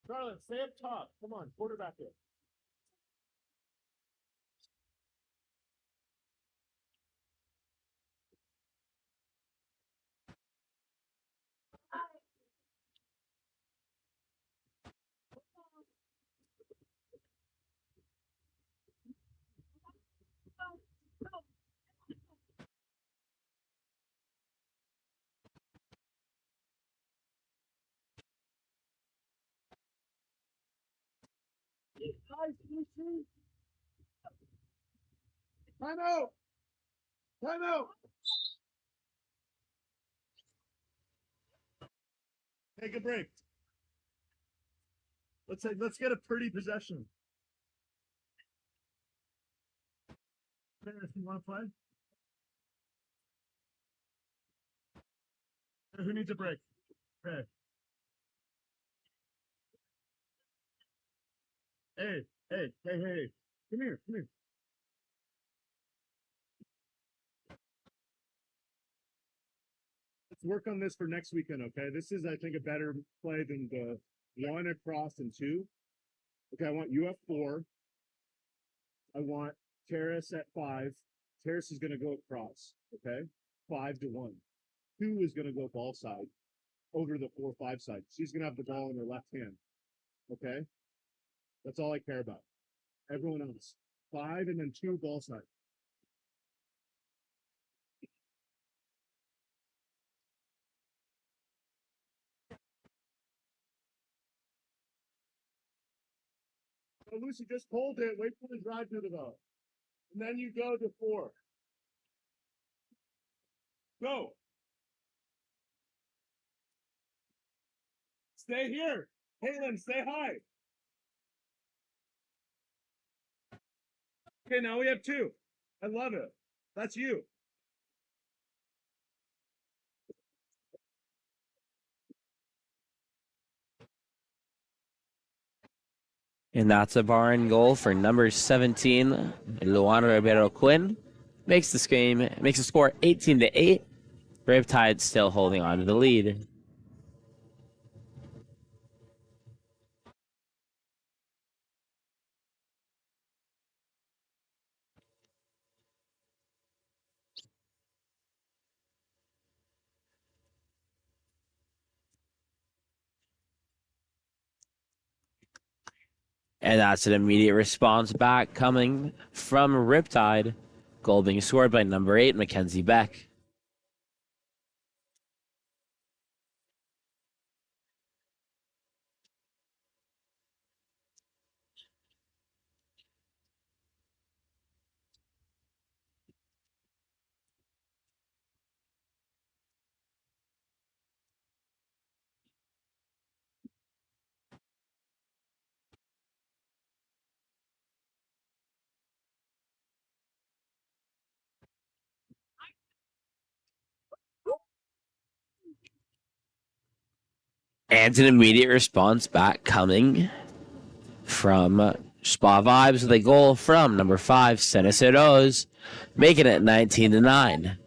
Charlotte, stay up top. Come on, quarterback it. guys, can you see? Time out! Time out! Take a break. Let's get a pretty possession. If you want to play. Who needs a break? Okay. Hey. Come here. Let's work on this for next weekend, okay? This is, I think, a better play than the 1 across and 2. Okay, I want you at 4. I want Terrace at 5. Terrace is going to go across, okay? 5-1. 2 is going to go ball side over the 4-5 side. She's going to have the ball in her left hand, okay? That's all I care about. Everyone else. 5 and then 2 ball side. So Lucy, just hold it. Wait for the drive to develop. And then you go to 4. Go. Stay here. Caitlin, stay high. Okay, now we have 2. I love it. That's you. And that's a barn goal for number 17, Luana Ribeiro Quinn. Makes the score 18-8. Riptide still holding on to the lead. And that's an immediate response back coming from Riptide. Goal being scored by number 8, Mackenzie Beck. And an immediate response back coming from Spa Vibes with a goal from number 5, Ceniceiros, making it 19-9.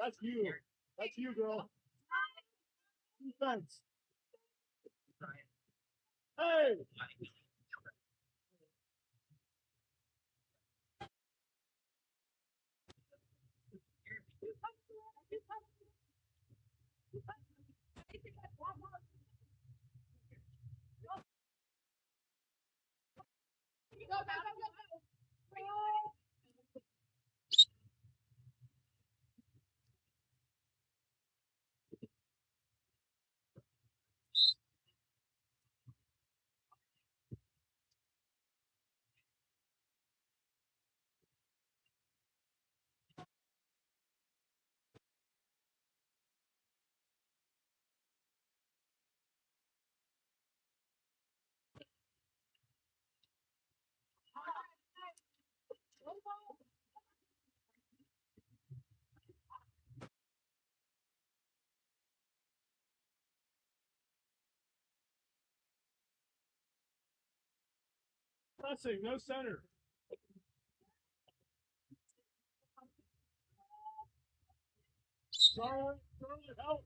That's you. That's you, girl. Defense. Hey! Pressing, no center. Charlotte, help.